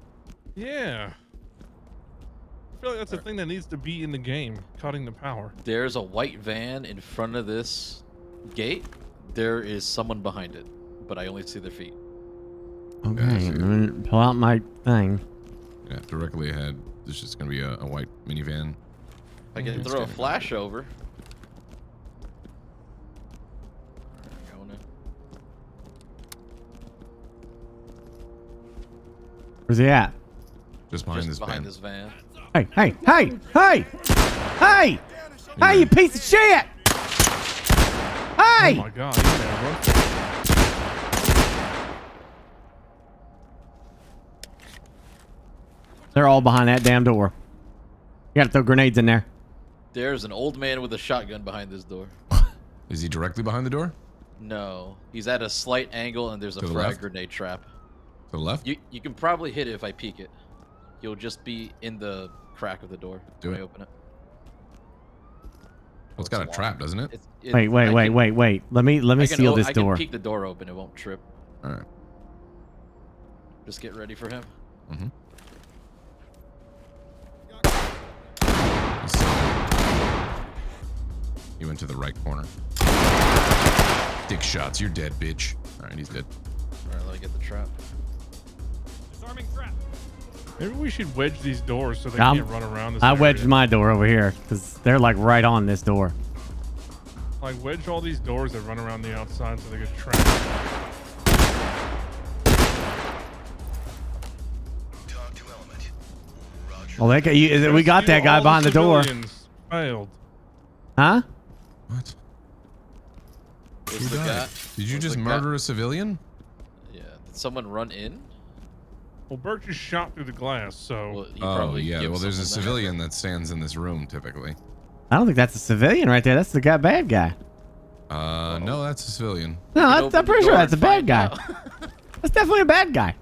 Yeah. I feel like that's a thing that needs to be in the game, cutting the power. There's a white van in front of this gate. There is someone behind it, but I only see their feet. Okay, I'm gonna pull out my thing. Yeah, directly ahead. There's just gonna be a white minivan. I can throw a flash over. Going in. Where's he at? Just behind Just this behind van. this van. Hey, hey, hey, hey! Hey! Hey, you piece of shit! Hey! Oh my god, he's gonna run for it. They're all behind that damn door. You gotta throw grenades in there. There's an old man with a shotgun behind this door. Is he directly behind the door? No, he's at a slight angle and there's a To the frag left? grenade trap. To the left? You can probably hit it if I peek it. You'll just be in the crack of the door Do when it. I open it. Well, it's got a trap, doesn't it? Wait. Let me seal this door. I can peek the door open. It won't trip. All right. Just get ready for him. Mm-hmm. You went to the right corner. Dick shots. You're dead, bitch. All right, he's dead. All right, let me get the trap. Disarming trap. Maybe we should wedge these doors so they I'm- can't run around this I area. wedged my door over here because they're like right on this door. Like, wedge all these doors that run around the outside so they get trapped. Well, we got that guy All behind the door. civilians Failed. Huh? What? Where's Who the died? guy? Did you Where's just the guy? murder a civilian? Yeah. Did someone run in? Well, Burke just shot through the glass, so... Well, he Oh, probably yeah. killed Well, there's a someone civilian that stands in this room typically. I don't think that's a civilian right there. That's the guy, bad guy. No, that's a civilian. No, can I'm open pretty the sure door that's a and bad find guy. out. That's definitely a bad guy.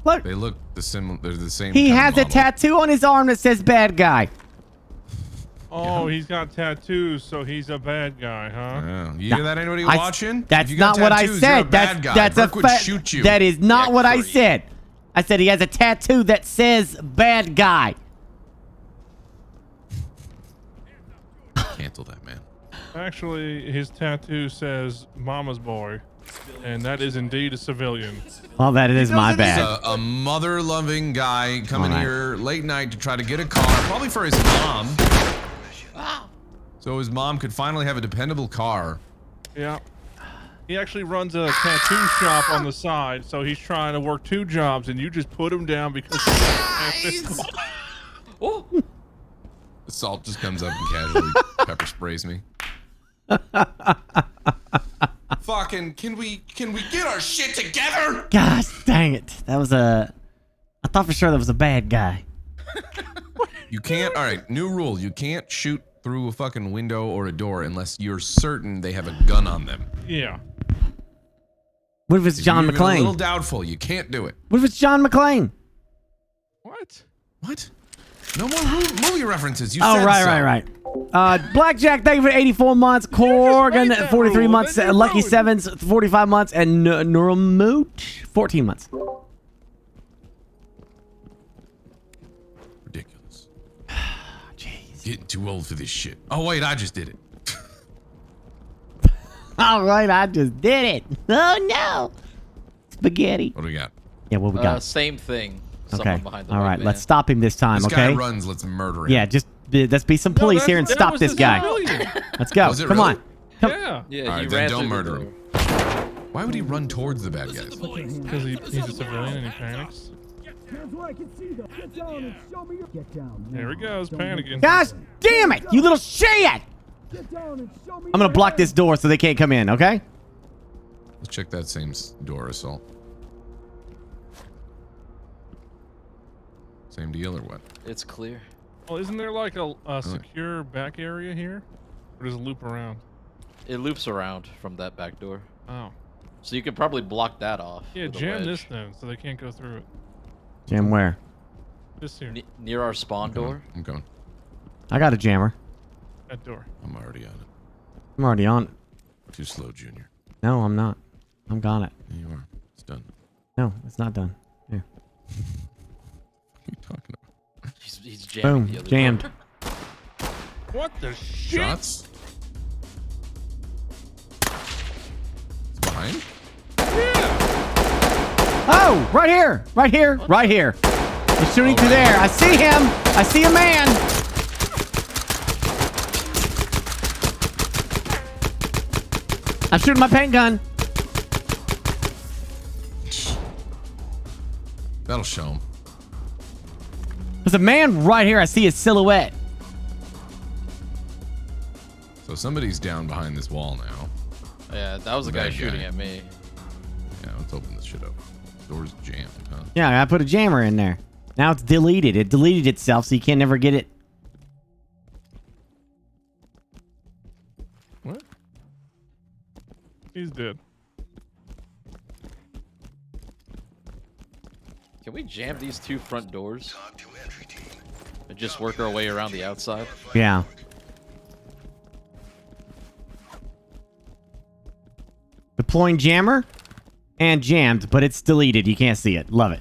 Look, They look the same. They're the same. he kind of has a model. tattoo on his arm that says bad guy. Oh, he's got tattoos, so he's a bad guy, huh? Yeah. You hear that, anybody I- watching? That's If you got not what I tattoos, you're a said. bad guy. That's Burke a would fact. shoot you. That is not Yeah, what I Curry. said. I said he has a tattoo that says bad guy. Cancel that, man. Actually, his tattoo says Mama's Boy, and that is indeed a civilian. Well, that is my He's bad. a mother-loving guy coming All right. here late night to try to get a car, probably for his mom. So his mom could finally have a dependable car. Yeah. He actually runs a tattoo shop on the side, so he's trying to work 2 jobs, and you just put him down because. Oh. The salt just comes up and casually pepper sprays me. Fucking, can we get our shit together? Gosh dang it. That was a... I thought for sure that was a bad guy. You can't, all right, new rule. You can't shoot through a fucking window or a door unless you're certain they have a gun on them. Yeah. What if it's John You're even McClane? a little doubtful. You can't do it. What if it's John McClane? What? What? No more movie references. You Oh, said right, so. right. Blackjack, thank you for 84 months. Corgan, 43 months. Lucky Sevens, 45 months. And Nuramoot, 14 months. Ridiculous. Getting too old for this shit. Oh, wait, I just did it. All right, I just did it. Oh, no. Spaghetti. What do we got? Yeah, what we got? Same thing. Okay. Someone behind the All white right, van. let's stop him this time, This okay? guy runs, let's murder him. Yeah, just let's be some police here and stop this guy. Let's go. Was it Come really? on. Come. Yeah. Yeah, All he right, ran then don't through the murder door. him. Why would he run towards the bad guys? Because he's a civilian and he panics. There he goes, panicking. Gosh damn it, you little shit! I'm gonna block this door so they can't come in, okay? Let's check that same door, Assault. Same deal or what? It's clear. Well, isn't there like a secure back area here? Or does it loop around? It loops around from that back door. Oh. So you could probably block that off. Yeah, with a jam wedge. this then so they can't go through it. Jam where? This here. Near our spawn door. I'm going. I got a jammer. That door. I'm already on it. I'm already on it. Too slow, Junior. No, I'm not. I'm got it. Yeah, you are. It's done. No, it's not done. Here. What are you talking about? He's jamming Boom. the other Jammed. door. What the shit? Shots? It's behind? Oh, right here. Right here. Right here. He's shooting through there. I see him. I see a man. I'm shooting my paint gun. That'll show him. There's a man right here. I see his silhouette. So somebody's down behind this wall now. Yeah, that was the guy Bad shooting guy. at me. Yeah, let's open this shit up. Door's jammed, huh? Yeah, I put a jammer in there. Now it's deleted. It deleted itself, so you can't never get it. What? He's dead. Can we jam these 2 front doors? And just work our way around the outside? Yeah. Deploying jammer and jammed, but it's deleted. You can't see it. Love it.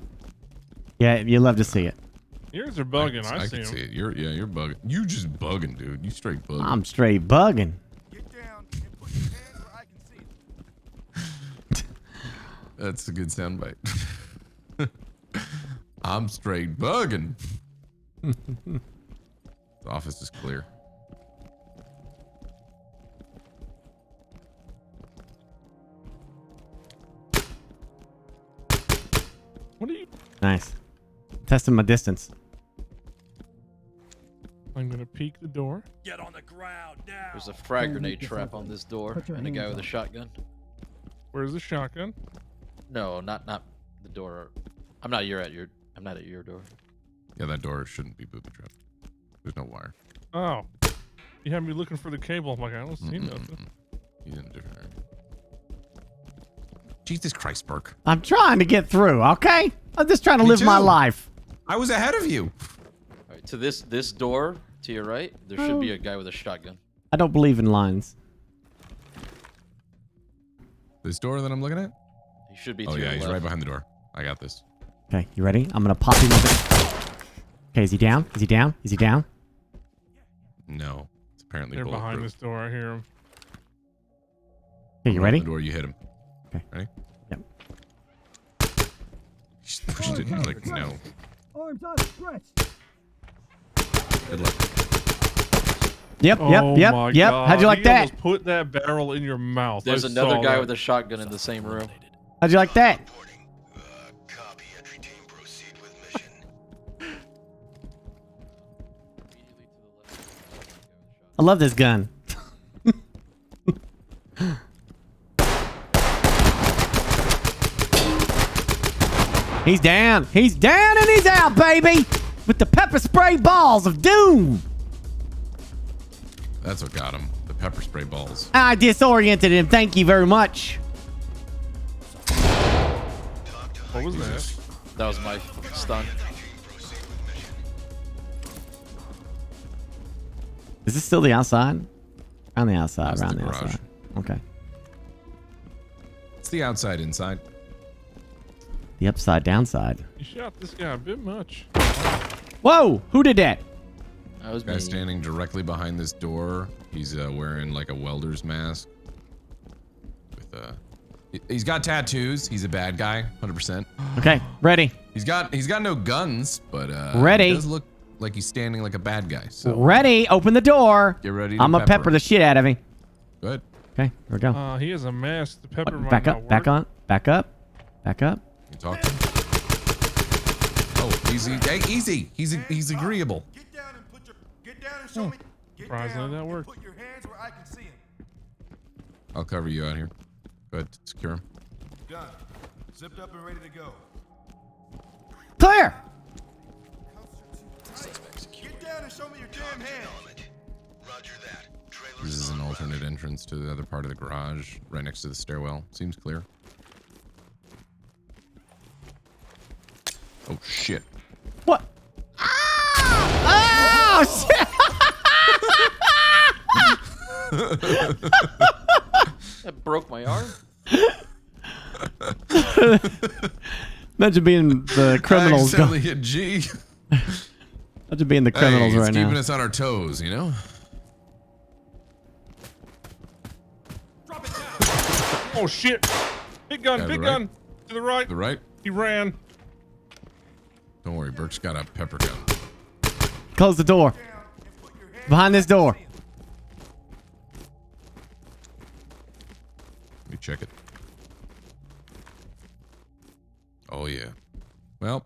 Yeah, you love to see it. Yours are bugging. I see can him. see it. You're bugging. You just bugging, dude. You straight bugging. I'm straight bugging. That's a good soundbite. I'm straight bugging. The office is clear. What are you? Nice. Testing my distance. I'm gonna peek the door. Get on the ground now. There's a frag grenade trap on this door Put your and a guy hands with a up. shotgun. Where's the shotgun? No, not the door. I'm not at your door. Yeah, that door shouldn't be booby trapped. There's no wire. Oh. You had me looking for the cable. I'm like, I don't see nothing. He's in a different area. Jesus Christ, Burke. I'm trying to get through, okay? I'm just trying to Me live my too. life. I was ahead of you. All right, to this door to your right, there should be a guy with a shotgun. I don't believe in lines. This door that I'm looking at? He should be Oh, to yeah, your he's left. right behind the door. I got this. Okay, you ready? I'm gonna pop him with it. Okay, is he down? Is he down? Is he down? No. It's apparently They're behind bulletproof. this door. I hear him. Okay, you ready? The door, you hit him. Okay. Ready? Yep. He just pushed it. He's like, no. Arms outstretched. Good luck. Yep, Oh yep, my yep. God. How'd you like He that? almost put that barrel in your mouth. There's I another saw guy that. with a shotgun in the same room. How'd you like that? I love this gun. He's down. He's down and he's out, baby. With the pepper spray balls of doom. That's what got him. The pepper spray balls. I disoriented him. Thank you very much. What was that? That was my stun. Is this still the outside? Around the outside. That's Around the the garage. outside. Okay. It's the outside, inside. The upside downside. You shot this guy a bit much. Whoa! Who did that? That was Guy me. standing directly behind this door. He's wearing like a welder's mask. With he's got tattoos. He's a bad guy, 100%. Okay, ready. He's got no guns, but Ready. He does look like he's standing like a bad guy. So Ready. Open the door. get ready to I'm gonna pepper the shit out of him. Good. Okay, here we go. He has a mask. The pepper might Back not up. work. Back on. Back up. Back up. You talk to him. Oh, easy. Hey, easy. He's agreeable. Get down and put your get down and show me. Get Surprisingly, down that and worked. put your hands where I can see them. I'll cover you out here. Go ahead, secure him. Gun, zipped up and ready to go. Clear. Get down and show me your damn hands. This is an alternate entrance to the other part of the garage, right next to the stairwell. Seems clear. Oh shit. What? Ah! Oh shit! That broke my arm. Imagine being the criminals. I accidentally hit G. Imagine being the criminals it's right keeping now. us on our toes, you know? Oh shit! Big gun, Yeah, big the gun. right. To the right. The right? He ran. Don't worry, Burke's got a pepper gun. Close the door. Behind this door. Let me check it. Oh yeah. Well,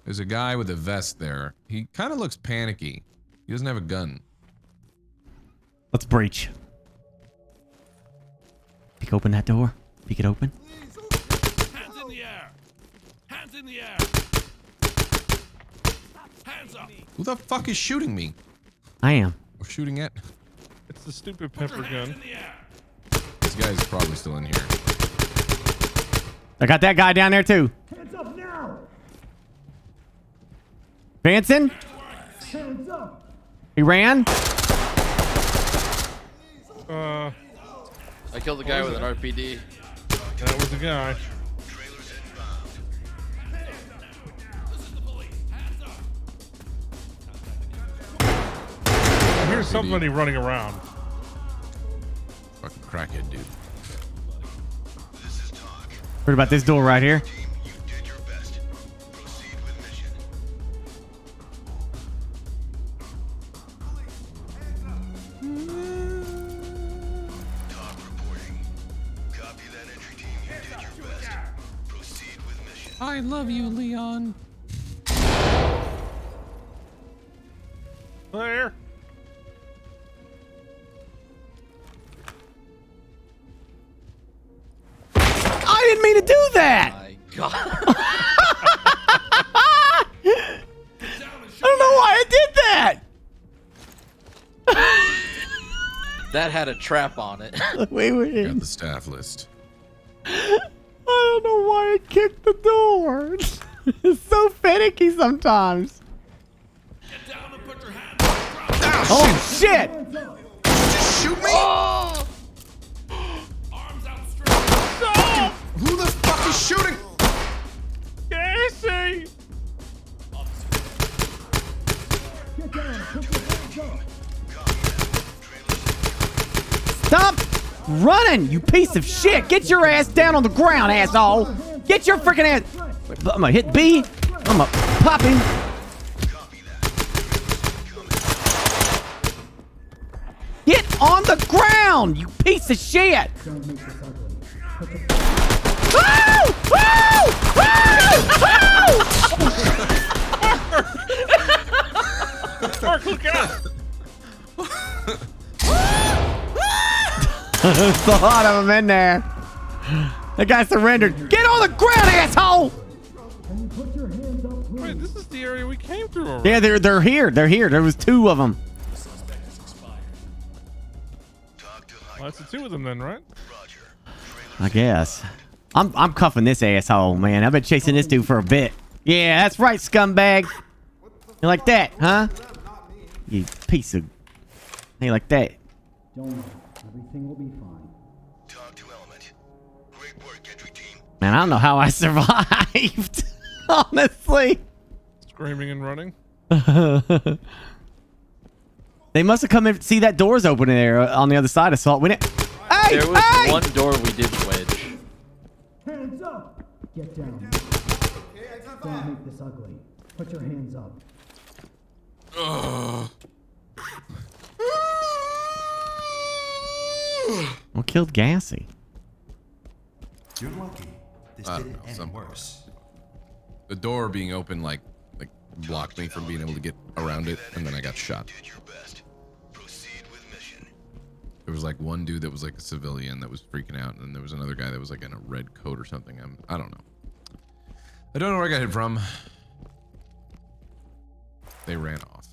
there's a guy with a vest there. He kind of looks panicky. He doesn't have a gun. Let's breach. Peek open that door. Peek it open. Hands in the air. Hands in the air. Hands up. Who the fuck is shooting me? I am. Or shooting at? It's the stupid pepper gun. This guy's probably still in here. I got that guy down there too. Hands up now! Vanson. Hands up! He ran. I killed the guy with an RPD. That was the guy. I hear somebody running around. Fucking crackhead, dude. Heard about this door right here. I love you, Leon. There. I didn't mean to do that. My God. I don't know why I did that. That had a trap on it. Wait. Got the staff list. I don't know why I kicked the door. It's so finicky sometimes. Get down and put your hands on the ground. Oh shit! Just shoot me! Arms outstretched. Who the fuck is shooting? Casey! Get down! Put your hands up! Stop running, you piece of shit! Get your ass down on the ground, asshole! Get your freaking ass! I'm gonna hit B. I'm gonna pop him. on the ground, you piece of shit! Woo! Woo! Mark, look out! There's a lot of them in there. That guy surrendered. Get on the ground, asshole! Wait, this is the area we came through already. Yeah, they're here. They're here. There was 2 of them. Well, that's the 2 of them then, right? I guess. I'm cuffing this asshole, man. I've been chasing this dude for a bit. Yeah, that's right, scumbag. You like that, huh? You piece of... Hey, like that. Don't worry. Everything will be fine. Talk to Element. Great work, entry team. Man, I don't know how I survived. Honestly. Screaming and running. They must have come in. See, that door's open in there on the other side of Salt. We didn't... Hey! There was Hey! one door we didn't wedge. Hands up! Get down. Don't make this ugly. Put your hands up. What killed Gassy? You're lucky. This I don't didn't know, end some- worse. The door being open like blocked me from being able to get around it, and then I got shot. There was like one dude that was like a civilian that was freaking out, and then there was another guy that was like in a red coat or something. I don't know. I don't know where I got hit from. They ran off.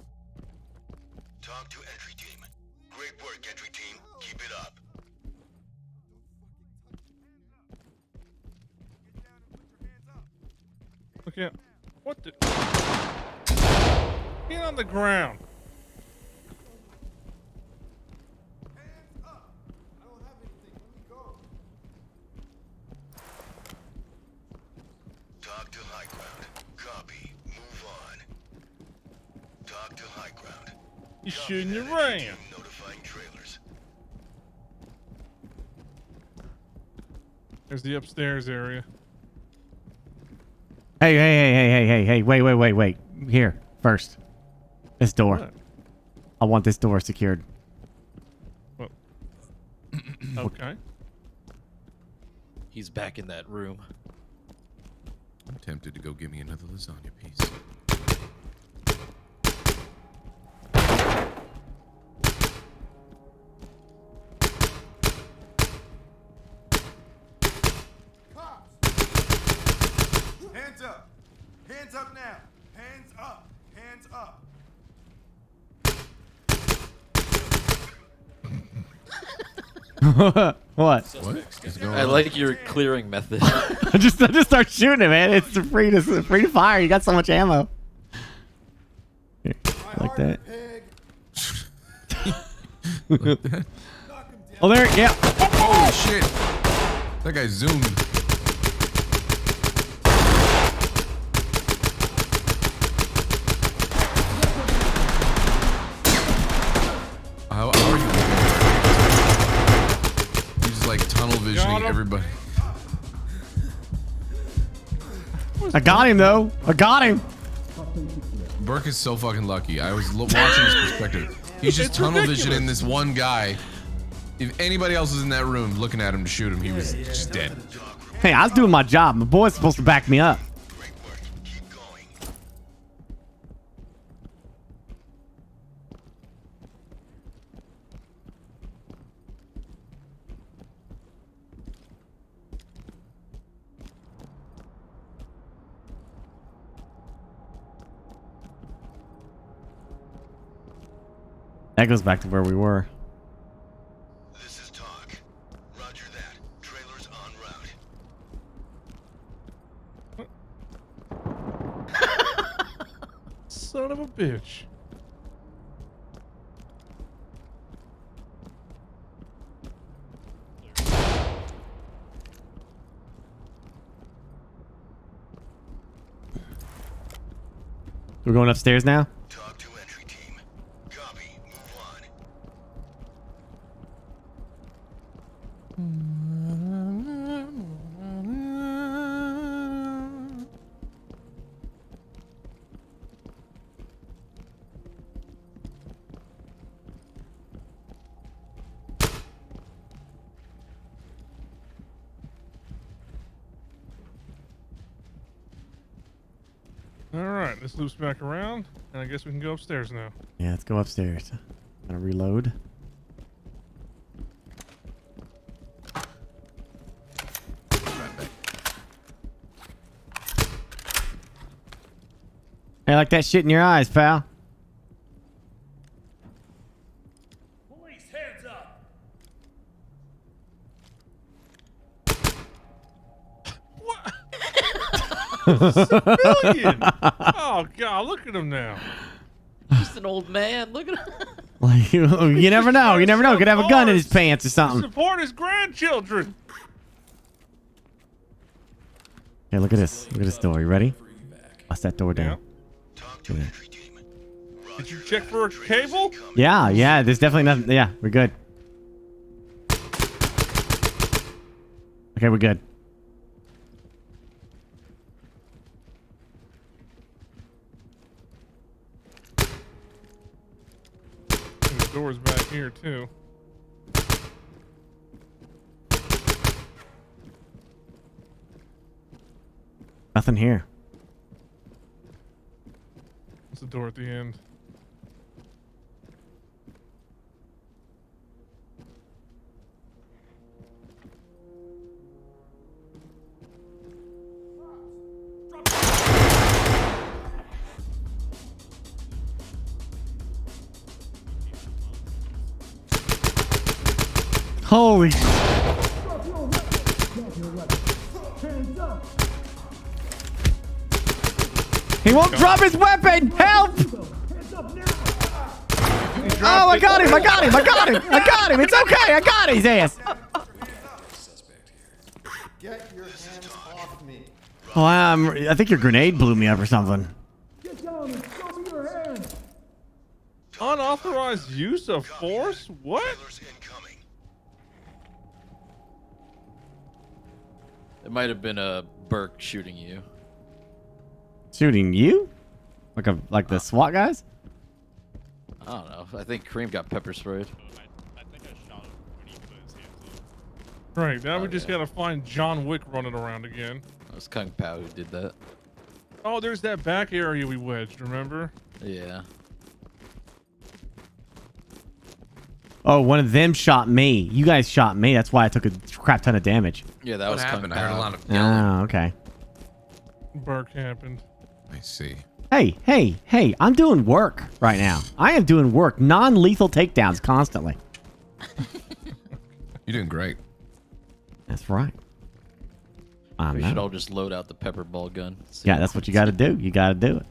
Talk to entry team. Great work, entry team. Keep it up. Look out. What the? Get on the ground. Talk to high ground. Copy. Move on. Talk to high ground. You shooting around. Notifying trailers. There's the upstairs area. Hey, wait. Here, first. This door. What? I want this door secured. Well, okay. He's back in that room. I'm tempted to go get me another lasagna piece. Hands up! Hands up now! Hands up! Hands up! What? What is going on? I like your clearing method. I just start shooting it, man. It's free to fire. You got so much ammo. Here, like that. Oh, there, yeah. Holy shit! That guy zoomed. How are you? He's like tunnel visioning everybody. I got him though. I got him. Burke is so fucking lucky. I was watching his perspective. He's just It's tunnel ridiculous. visioning this one guy. If anybody else was in that room looking at him to shoot him, he was just dead. Hey, I was doing my job. My boy's supposed to back me up. That goes back to where we were. This is talk. Roger that. Trailers en route. Son of a bitch. We're going upstairs now? Talk to entry team. Copy. Move on. All right, this loops back around, and I guess we can go upstairs now. Yeah, let's go upstairs. Gonna reload. Hey, like that shit in your eyes, pal. Police, hands up! Civilian! Oh god, look at him now. Just an old man. Look at him. Like, you never know. You never know. Could have a gun in his pants or something. Support his grandchildren. Hey, look at this. Look at this door. You ready? Bust that door down. Yeah. Did you check for a cable? Yeah. There's definitely nothing. Yeah, we're good. Okay, we're good. And the door's back here too. Nothing here. It's the door at the end. Holy. He won't drop his weapon! Help! Oh, I got him! I got him! I got him! I got him! It's okay! I got his ass! Get your hands off me. Oh, I think your grenade blew me up or something. Get down and show me your hands. Unauthorized use of force? What? It might have been a Burke shooting you. Shooting you? Like the SWAT guys? I don't know. I think Kareem got pepper sprayed. Right, now we just gotta find John Wick running around again. It was Kung Pao who did that. Oh, there's that back area we wedged, remember? Yeah. Oh, one of them shot me. You guys shot me. That's why I took a crap ton of damage. Yeah, that What was happened? Kung I heard a Pao. lot of yelling. Oh, okay. Burke happened. I see. Hey, I'm doing work right now. I am doing work. Non-lethal takedowns constantly. You're doing great. That's right. We should all just load out the pepper ball gun. Yeah, that's what you got to do. You got to do it.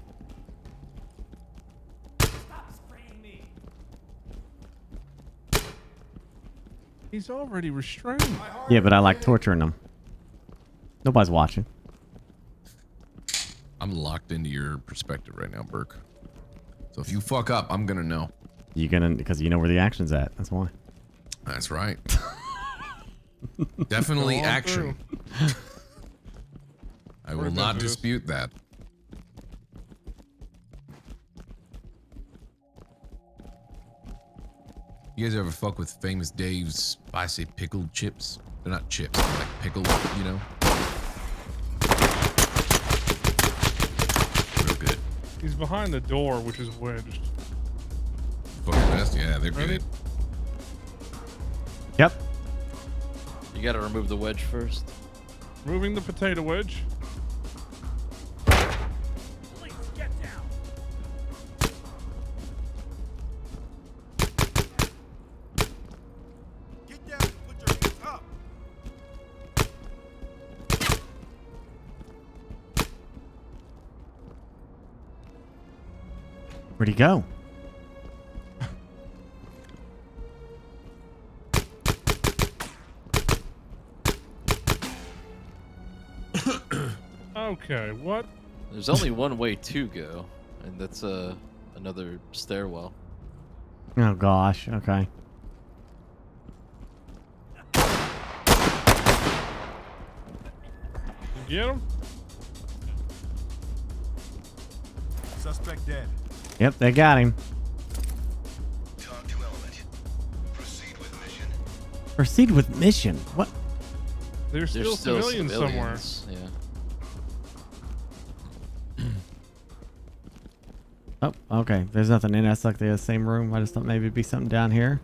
He's already restrained. Yeah, but I like torturing them. Nobody's watching. I'm locked into your perspective right now, Burke. So if you fuck up, I'm gonna know. You gonna because you know where the action's at. That's why. That's right. Definitely action. I will not dispute that. You guys ever fuck with Famous Dave's spicy pickled chips? They're not chips, they're like pickled, you know? Real good. He's behind the door, which is wedged. Fucking best, yeah, they're Ready? good. Yep. You gotta remove the wedge first. Moving the potato wedge. Police, get down! Get down and put your hands up. Where'd he go? Okay, what? There's only one way to go, and that's another stairwell. Oh gosh. Okay. You get him? Suspect dead. Yep, they got him. Talk to element. Proceed with mission. Proceed with mission. What? There's still civilians somewhere. Yeah. Oh, okay. There's nothing in it. That's like the same room. I just thought maybe it'd be something down here.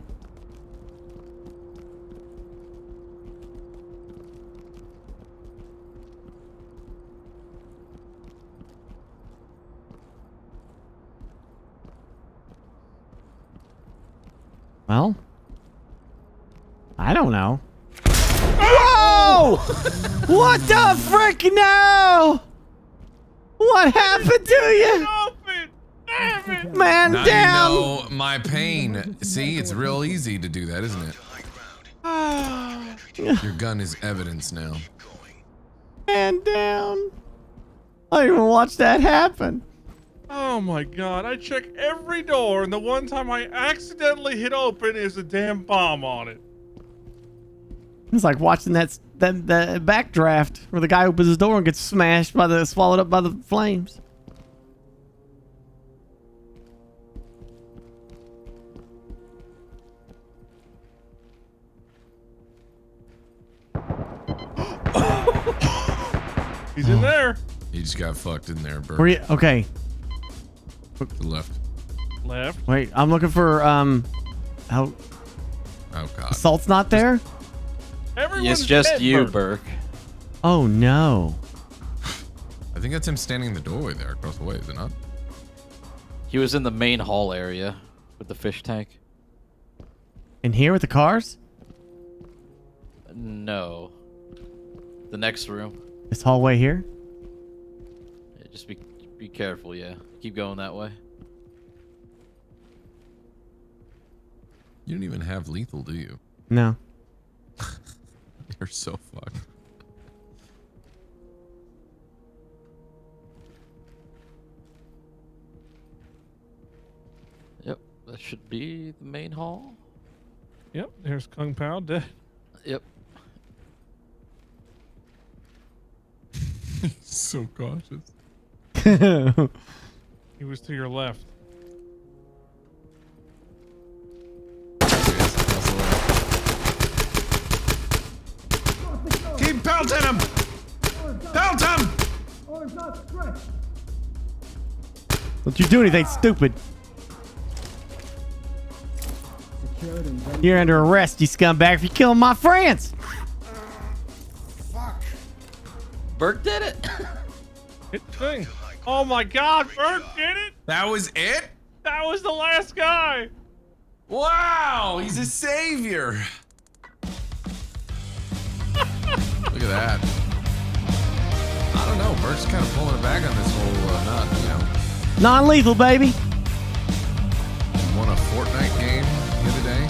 Well, I don't know. Whoa! What the frick now? What happened to you? Man now down! You know my pain. See, it's real easy to do that, isn't it? Your gun is evidence now. Man down. I didn't even watch that happen. Oh my god, I check every door and the one time I accidentally hit open is a damn bomb on it. It's like watching that backdraft where the guy opens his door and gets smashed by swallowed up by the flames. He's in there. You just got fucked in there, Burke. Where you, okay. To the left. Left. Wait, I'm looking for how Oh god. Salt's not there? It's just you, Burke. Oh no. I think that's him standing in the doorway there across the way, is it not? He was in the main hall area with the fish tank. In here with the cars? No. The next room. This hallway here? Yeah, just be careful, yeah. Keep going that way. You don't even have lethal, do you? No. You're so fucked. Yep, that should be the main hall. Yep, there's Kung Pao dead. Yep. So cautious. He was to your left. Keep pelting him! Pelt him! Don't you do anything stupid. You're under arrest, you scumbag, if you kill my friends. Burke did it. Hit the thing. Oh my god, Burke did it! That was it? That was the last guy! Wow, he's a savior. Look at that. I don't know, Burke's kind of pulling it back on this whole, Non-lethal, baby. Won a Fortnite game the other day.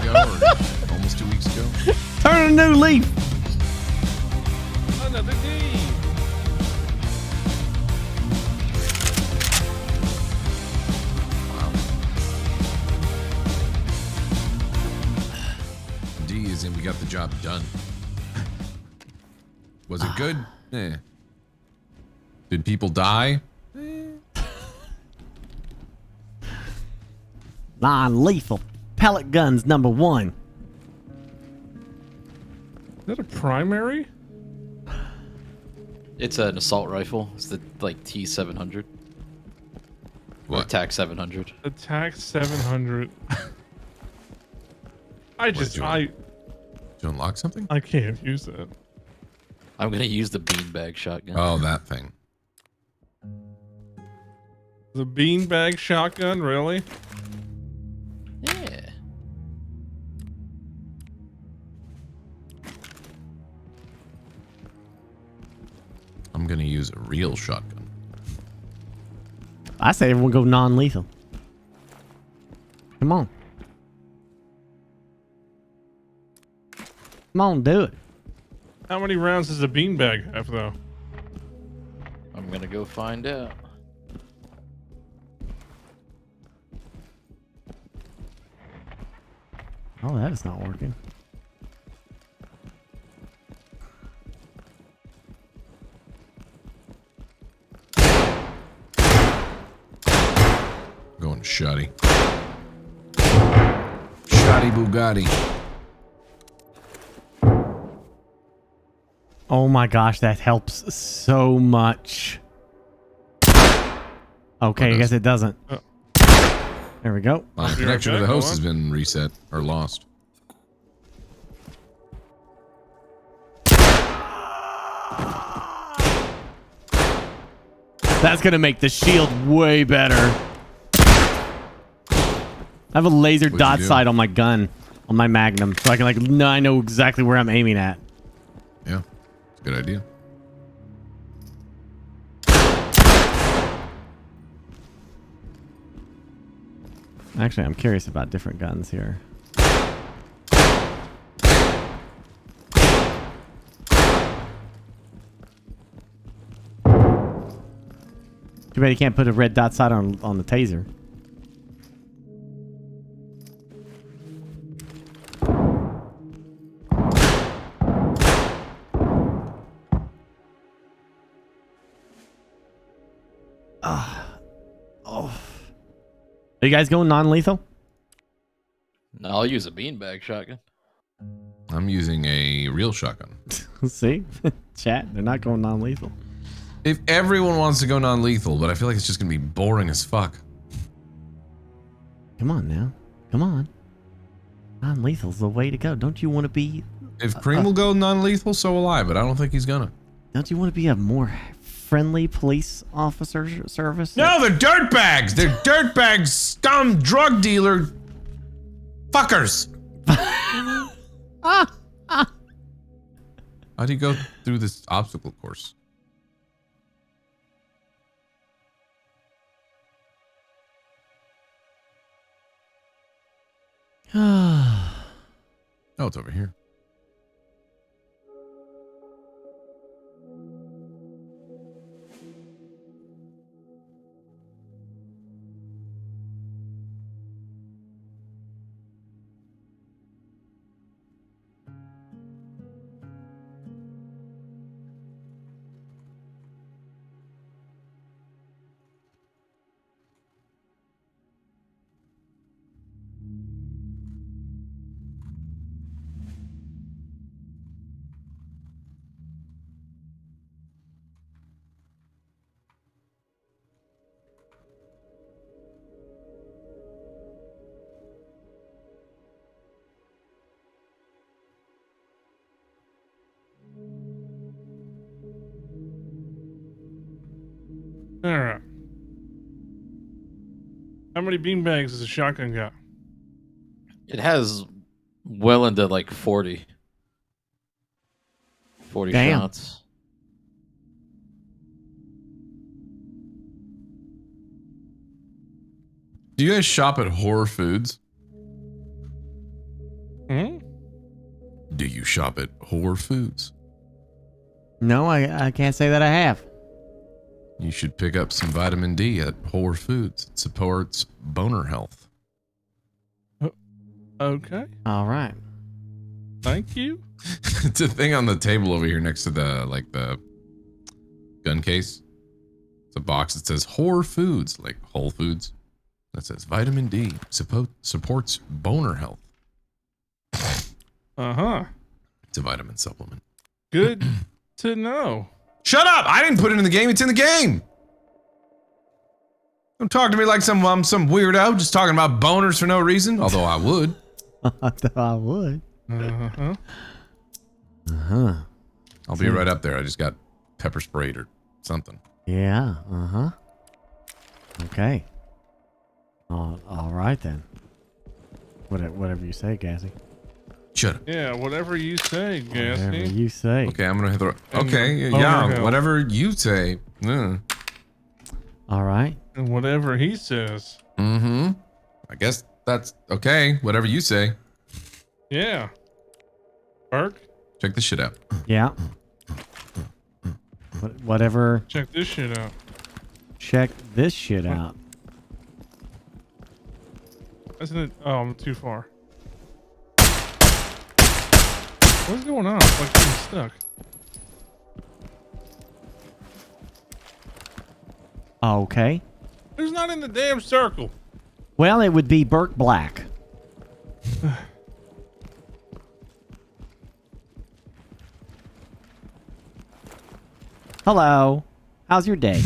Or almost 2 weeks ago. Turn a new leaf. Another game. Wow. D is in, we got the job done. Was it good? Eh. Did people die? Non-lethal. Pellet guns #1. Is that a primary? It's an assault rifle. It's the like T700. What? Attack 700. Attack 700. Did you unlock something? I can't use that. I'm gonna use the beanbag shotgun. Oh, that thing. The beanbag shotgun, really? Yeah. I'm gonna use a real shotgun. I say everyone go non-lethal. Come on. Come on, do it. How many rounds does a beanbag have, though? I'm gonna go find out. Oh, that is not working. Going shoddy. Shoddy Bugatti. Oh my gosh, that helps so much. Okay, I guess it doesn't. Oh. There we go. My connection to the host has been reset or lost. That's gonna make the shield way better. I have a laser dot sight on my gun, on my Magnum, so I can I know exactly where I'm aiming at. Yeah, it's a good idea. Actually, I'm curious about different guns here. Too bad you can't put a red dot sight on the taser. Oh. Are you guys going non-lethal? No, I'll use a beanbag shotgun. I'm using a real shotgun. See? Chat, they're not going non-lethal. If everyone wants to go non-lethal, but I feel like it's just gonna be boring as fuck. Come on now. Come on. Non-lethal's the way to go. Don't you want to be... If Cream will go non-lethal, so will I, but I don't think he's gonna. Don't you want to be a more friendly police officer service? No, they're dirtbags! They're dirtbags, scum, drug dealer fuckers! How do you go through this obstacle course? Oh, it's over here. Alright. How many beanbags does a shotgun got? It has well into like 40. 40 Damn. shots. Do you guys shop at Horror Foods? Hmm? Do you shop at Horror Foods? No, I can't say that I have. You should pick up some vitamin D at Horror Foods. It supports boner health. Okay. All right. Thank you. It's a thing on the table over here next to the gun case. It's a box that says Horror Foods, like Whole Foods. That says vitamin D supports boner health. Uh-huh. It's a vitamin supplement. Good to know. Shut up! I didn't put it in the game. It's in the game. Don't talk to me like some weirdo just talking about boners for no reason. Although I would. I would. Uh-huh. Uh-huh. I'll be right up there. I just got pepper sprayed or something. Yeah. Uh-huh. Okay. All right then. Whatever you say, Gassy. Shut up. Yeah, whatever you say, Gassy. Whatever you say. Okay, I'm gonna hit the. And Okay, boner yeah, health. whatever you say. All right. And whatever he says. Mm-hmm. I guess that's okay. Whatever you say. Yeah. Burke? Check this shit out. Yeah. Whatever. Check this shit out. Check this shit out. Isn't it? Oh, I'm too far. What's going on? It's like getting stuck. Okay. Who's not in the damn circle? Well, it would be BurkeBlack. Hello. How's your day?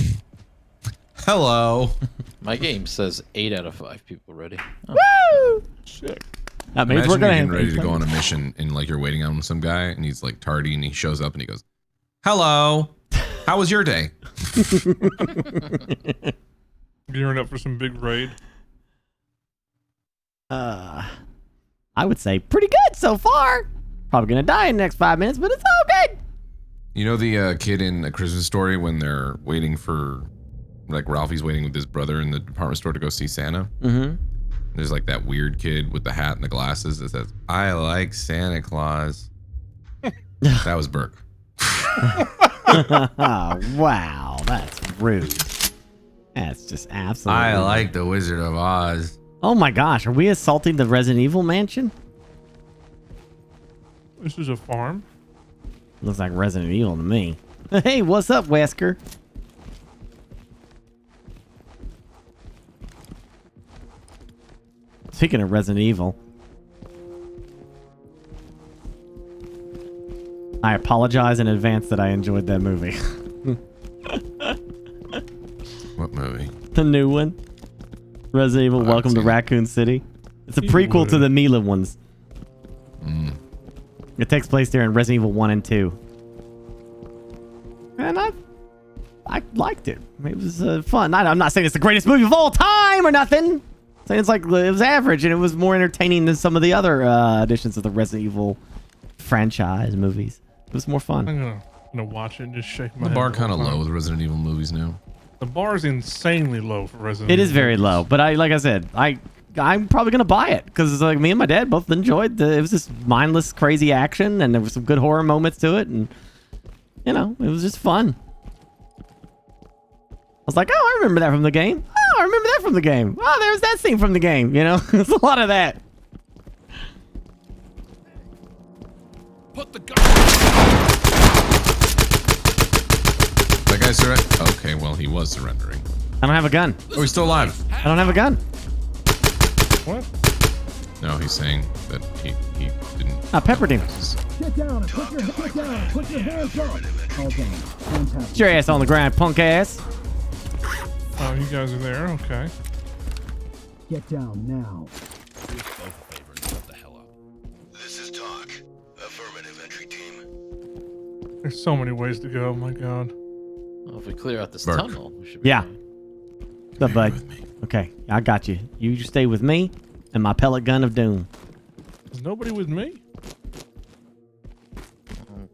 Hello. My game says 8 out of 5 people ready. Oh. Woo! Shit. That means Imagine we're gonna you're have getting ready to 8 go on a players. mission and like you're waiting on some guy and he's like tardy and he shows up and he goes, "Hello, how was your day?" Gearing up for some big raid. I would say pretty good so far. Probably gonna die in the next 5 minutes, but it's all good. You know the kid in A Christmas Story when they're waiting for, like Ralphie's waiting with his brother in the department store to go see Santa? Mm-hmm. There's like that weird kid with the hat and the glasses that says, "I like Santa Claus." That was Burke. Wow, that's rude. That's just absolutely I rude. like the Wizard of Oz. Oh my gosh, are we assaulting the Resident Evil mansion? This is a farm. Looks like Resident Evil to me. Hey, what's up, Wesker? Speaking of Resident Evil, I apologize in advance that I enjoyed that movie. What movie? The new one. Resident Evil Welcome to Raccoon City. It's a prequel to the Mila ones. It takes place there in Resident Evil 1 and 2. And I liked it. It was fun. I'm not saying it's the greatest movie of all time or nothing. I'm saying it's like it was average and it was more entertaining than some of the other editions of the Resident Evil franchise movies. It was more fun. I'm gonna watch it and just shake my The head bar the kind of whole time. low with Resident Evil movies now. The bar is insanely low for Resident It Evil. is very low, but like I said, I'm probably gonna buy it because like me and my dad both enjoyed it was just mindless, crazy action, and there was some good horror moments to it, and you know, it was just fun. I was like, oh, I remember that from the game. Oh, I remember that from the game. Oh, there's that scene from the game. You know, there's a lot of that. Put the gun. That guy surrendered. Okay, well, he was surrendering. I don't have a gun. Oh, he's still alive. I don't have a gun. What? No, he's saying that he didn't. I peppered him. Get down and put your hands up. All done. Fantastic. Get your ass on the ground, punk ass. Oh, you guys are there. Okay. Get down now. This is talk. Affirmative entry team. There's so many ways to go. My God. Well, if we clear out this Burke. tunnel, we should be Yeah. fine. What's up, bud? Okay, I got you. You just stay with me and my pellet gun of doom. There's nobody with me.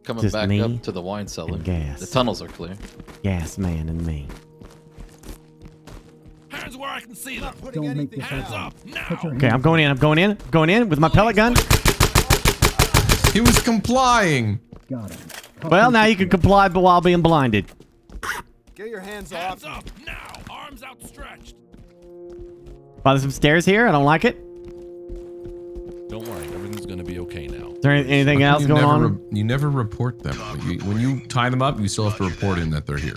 Coming Just back me up to the wine cellar. and gas. The tunnels are clear. Gas man and me. Hands where I can see them. Don't make this Hands ugly. up now. Put your Okay, I'm going in. I'm going in. Going in with my pellet gun. He was complying. Got him. Well, now you can comply, but while being blinded. Get your hands Hands off. up now. Arms outstretched. Wow, there's some stairs here. I don't like it. Don't worry, everything's gonna be okay now. Is there anything else You going never on? you never report them. When you tie them up, you still have to report in that they're here.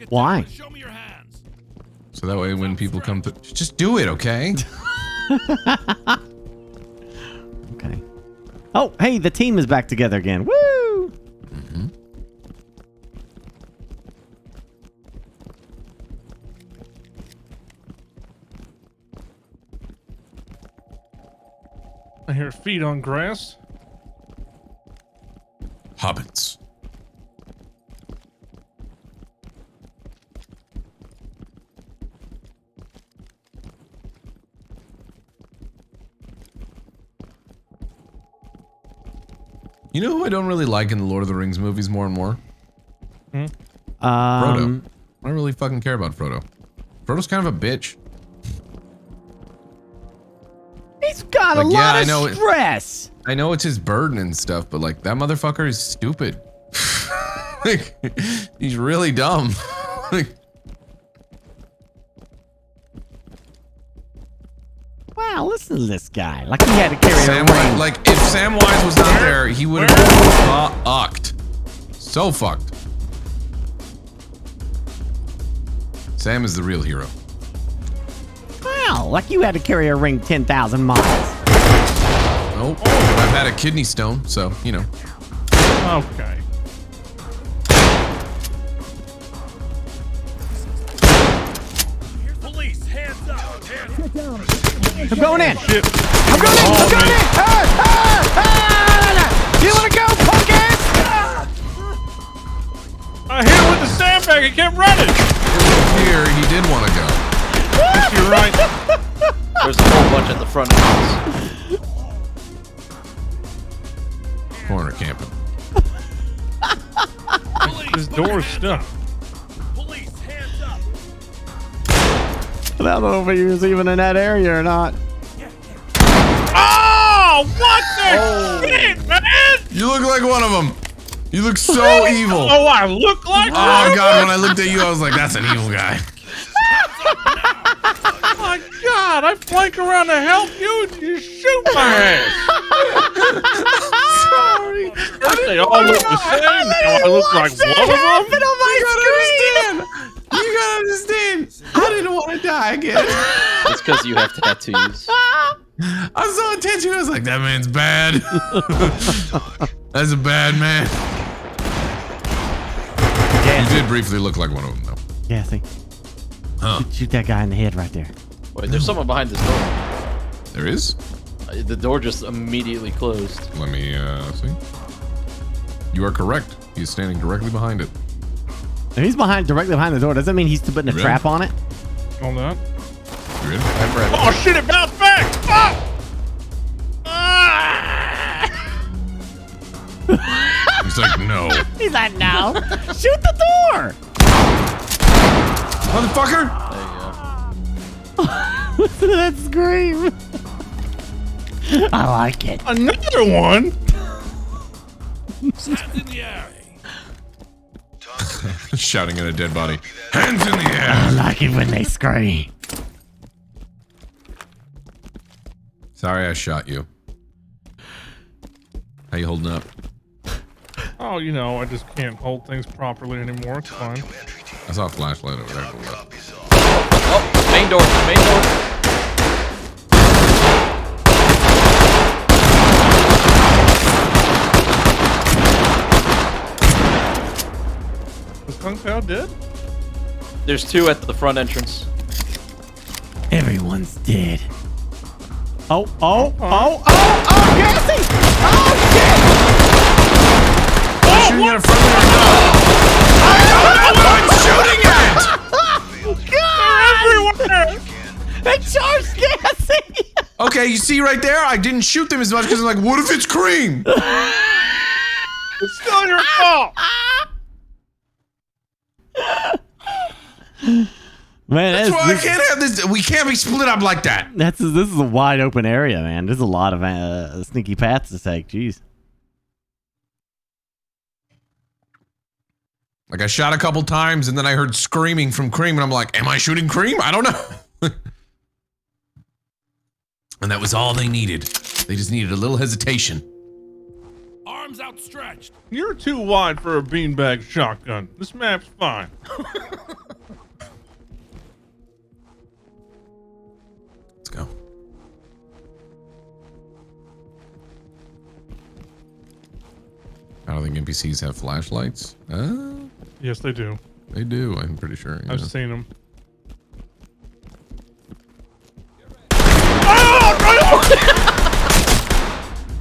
Why? Show me your hands. So that way when people come to... Just do it, okay? Okay. Oh, hey, the team is back together again. Woo! I hear feet on grass. Hobbits. You know who I don't really like in the Lord of the Rings movies more and more? Frodo. I don't really fucking care about Frodo. Frodo's kind of a bitch. He's got a Like, yeah, lot I of know it- stress. I know it's his burden and stuff, but like that motherfucker is stupid. Like, he's really dumb. Like, Wow, listen to this guy. Like he had to carry a ring. like if Samwise was not there, he would have been fucked. So fucked. Sam is the real hero. Wow, like you had to carry a ring 10,000 miles. Nope. I've had a kidney stone, so you know. Okay. I'm going in. Shit. I'm going in. I'm going in. You want to go, punk ass? I hit him with the sandbag. He kept running. Here, he did want to go. Yes, you're right. There's a whole bunch at the front entrance. Corner camping. This door's stuck. Police, hands up. I don't know if he was even in that area or not. Oh, what the shit, man? You look like one of them. You look so evil. Oh, I look like one? Oh god, when I looked at you, I was like, that's an evil guy. Oh my god, I flank around to help you and you shoot my ass. Sorry. They all look the same. I look like one of them. You gotta understand. I didn't want to die again. It's because you have tattoos. I was so attention. I was like, that man's bad. That's a bad man. Yeah. You did briefly look like one of them, though. Yeah, see. Huh. Shoot that guy in the head right there. Wait, there's someone behind this door. There is? The door just immediately closed. Let me see. You are correct. He's standing directly behind it. If he's directly behind the door, does that mean he's putting a Ready? trap on it? Hold on. You ready? I'm ready. Oh shit, it bounced back! Fuck! He's like, no. He's like, no. Shoot the door! Motherfucker! Listen to that scream. I like it. Another one? Hands in the air. Shouting at a dead body. Hands in the air! I like it when they scream. Sorry I shot you. How you holding up? Oh, you know, I just can't hold things properly anymore. It's fine. I saw a flashlight over there. Oh, main door, main door. Was Kung Pao dead? There's two at the front entrance. Everyone's dead. Oh, Cassie! Oh, shit! Shooting at a friendly or not? I'm shooting at! God! Everywhere! They charged Cassie! Okay, you see right there? I didn't shoot them as much because I'm like, what if it's cream? It's still your fault! Man, That's why I can't have this. We can't be split up like that. This is a wide open area, man. There's a lot of sneaky paths to take. Jeez. Like I shot a couple times and then I heard screaming from Cream and I'm like, am I shooting Cream? I don't know. And that was all they needed. They just needed a little hesitation. Arms outstretched. You're too wide for a beanbag shotgun. This map's fine. Let's go. I don't think NPCs have flashlights. Yes, they do. They do, I'm pretty sure. Yeah. I've seen them.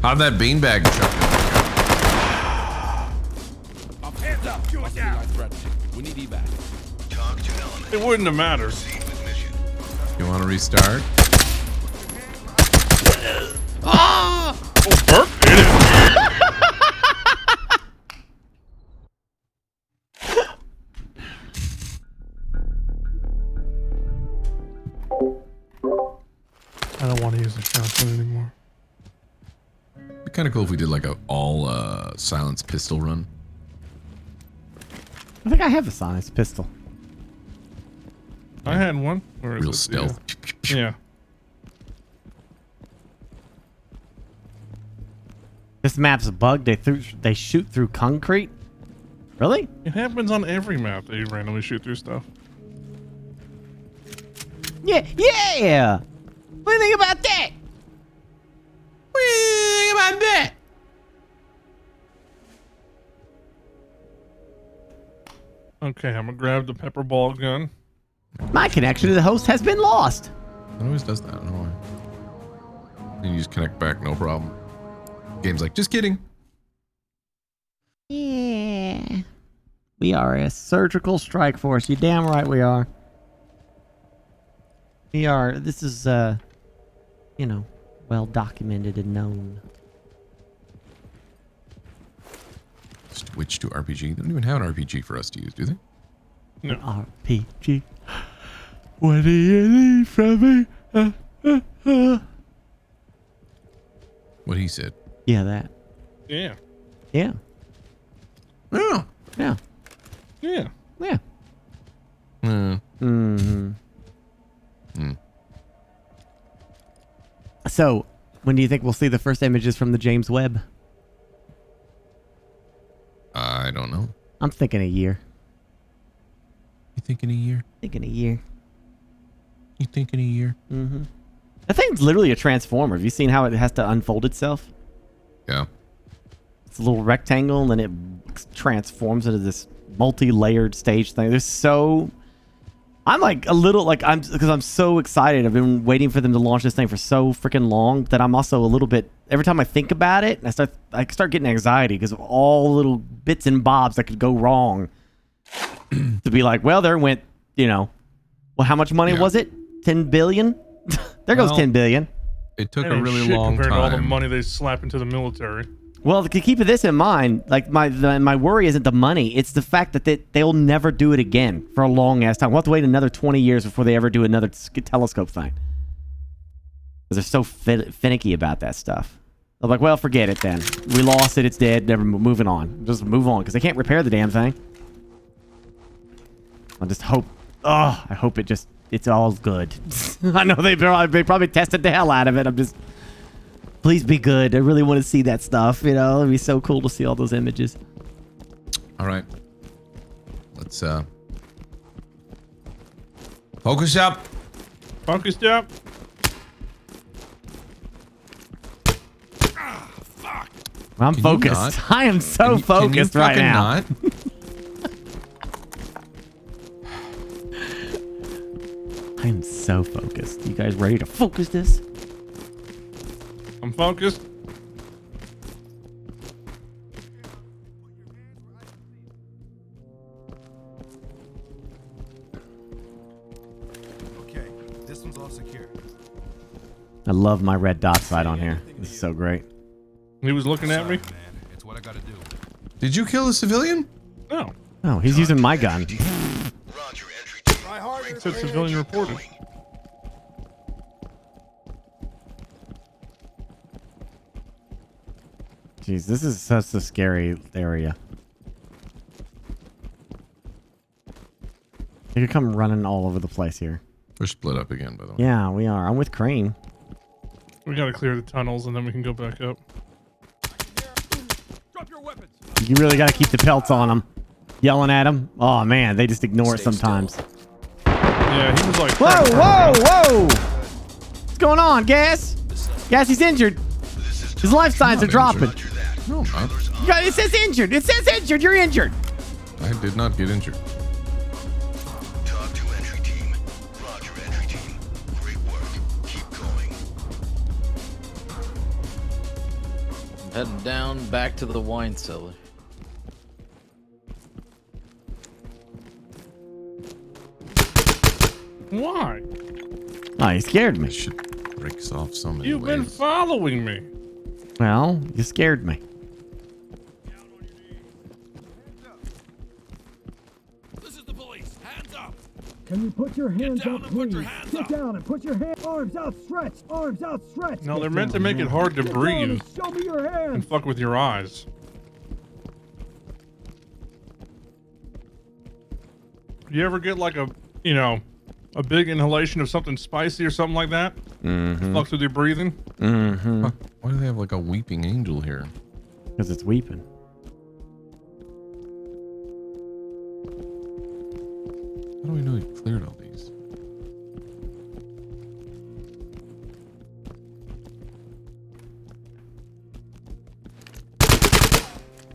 How'd that beanbag shot? Hands up. Do it now. We need evac. It wouldn't have mattered. You want to restart? Oh, Burke did it. I don't want to use the shotgun anymore. It'd be kind of cool if we did like a all silence pistol run. I think I have a silenced pistol. I had one. Where is Real it? stealth. Yeah. This map's bugged. They shoot through concrete. Really? It happens on every map that you randomly shoot through stuff. Yeah. What do you think about that? What do you think about that? Okay, I'm gonna grab the pepper ball gun. My connection to the host has been lost. It always does that. I don't know why. And you just connect back, no problem. Game's like, just kidding. Yeah. We are a surgical strike force. You damn right we are. We are. This is, you know, well documented and known. Switch to RPG. They don't even have an RPG for us to use, do they? No. RPG. What do you need from me? What he said. Yeah, that. Yeah. Yeah. Yeah. Yeah. Yeah. Yeah. Mm. So, when do you think we'll see the first images from the James Webb? I don't know. I'm thinking a year. You thinking a year? Thinking a year. You thinking a year? Mm-hmm. That thing's literally a transformer. Have you seen how it has to unfold itself? Yeah. It's a little rectangle and then it transforms into this multi-layered stage thing. There's so... I'm like a little like because I'm so excited. I've been waiting for them to launch this thing for so freaking long that I'm also a little bit. Every time I think about it, I start getting anxiety because of all the little bits and bobs that could go wrong. To be like, well, there went, you know, well, how much money was it? 10 billion. There goes 10 billion. It took That a ain't really shit long compared to all the time. money they slap into the military. Well, to keep this in mind, like my worry isn't the money; it's the fact that they'll never do it again for a long ass time. We'll have to wait another 20 years before they ever do another telescope thing. Because they're so finicky about that stuff. They're like, well, forget it then. We lost it; it's dead. Never moving on. Just move on because they can't repair the damn thing. I just hope. Oh, I hope it's all good. I know they probably tested the hell out of it. I'm just. Please be good. I really want to see that stuff. You know, it'd be so cool to see all those images. All right. Let's focus up. Focused up. I'm Can you focused. not? I am so focused right fucking now. not? I am so focused. You guys ready to focus this? I'm focused. Okay, this one's all secure. I love my red dot sight on here. This is so great. He was looking at me. It's what I gotta do. Did you kill a civilian? No. Oh, he's using my gun. Try harder. It said civilian reported. Jeez, this is such a scary area. You could come running all over the place here. We're split up again, by the way. Yeah, we are. I'm with Crane. We gotta clear the tunnels and then we can go back up. You really got to keep the pelts on them. Yelling at them. Oh, man. They just ignore it sometimes. Yeah, he was like... Whoa, whoa, whoa! What's going on, Gas? Gas, he's injured. His life signs are dropping. No, I'm not. Yeah, it says injured. It says injured. You're injured. I did not get injured. Talk to entry team. Roger, entry team. Great work. Keep going. Heading down back to the wine cellar. Why? Oh, you scared me. Shit breaks off so many You've been ways. following me. Well, you scared me. This is the police. Hands up. Can you put your hands down up, and put please? your hands Get up. down and put your hands. Arms outstretched. Arms outstretched. No, Get they're meant to down make it now. hard to Get down breathe and show me your hands. and fuck with your eyes. You ever get like a, you know, a big inhalation of something spicy or something like that? Mm-hmm. Fucks with your breathing? Mm-hmm. Huh, why do they have like a weeping angel here? Because it's weeping. How do we know he cleared all these?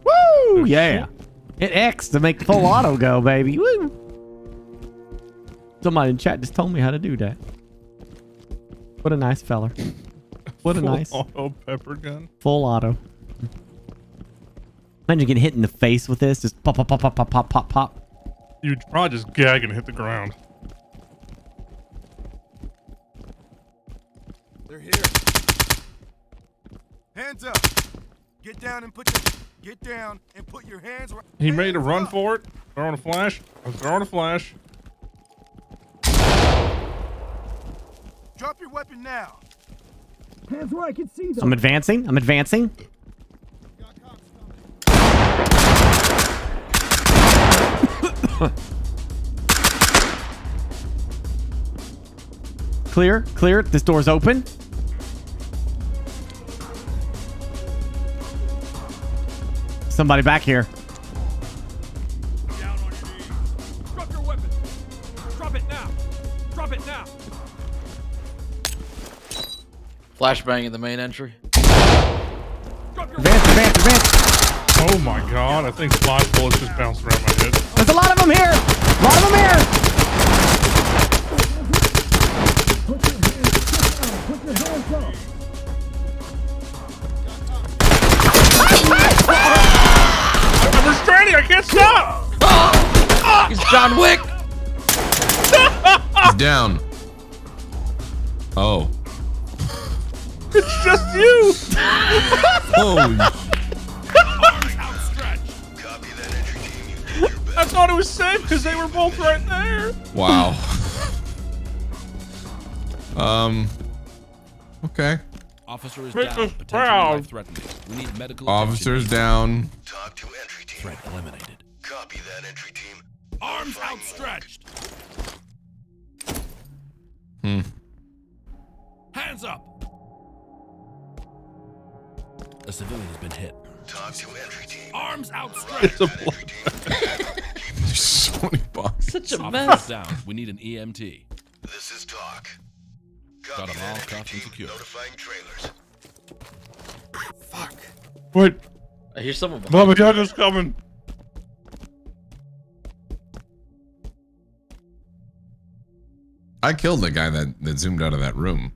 Woo! Yeah. Hit X to make full auto go, baby. Woo! Somebody in chat just told me how to do that. What a nice feller. What a Full nice auto pepper gun. full auto. Imagine getting hit in the face with this. Just pop, pop, pop, pop, pop, pop, pop, pop. You'd probably just gag and hit the ground. They're here. Hands up. Get down and put your hands right. He made a run for it. Throwing a flash. I'm throwing a flash. Drop your weapon now. Hands where I can see them. I'm advancing. I'm advancing. Clear, clear. This door's open. Somebody back here. Down on your knees. Drop your weapon. Drop it now. Drop it now. Flashbang in the main entry. Advance, advance, advance. Oh my god, I think 5 bullets just bounced around my head. There's a lot of them here. A lot of them here. Put your hands up. I'm restraining. I can't stop. He's John Wick. He's down. Oh. It's just you. Holy. I thought it was safe because they were both right there. Wow. Okay. Officer is Make down. us Potentially proud. life-threatening. We need medical Officers attention. down. Talk to entry team. Threat eliminated. Copy that, entry team. Arms outstretched. Hands up. A civilian has been hit. Talk to entry team. Arms outstretched. It's a blood. There's so many boxes. Such a Officer's mess. down. We need an EMT. This is talk. Got Copy them that, all entry cuffed and team. secured. Notifying trailers. Fuck. Wait, I hear someone behind Mama you. Jaga's coming. I killed the guy that zoomed out of that room.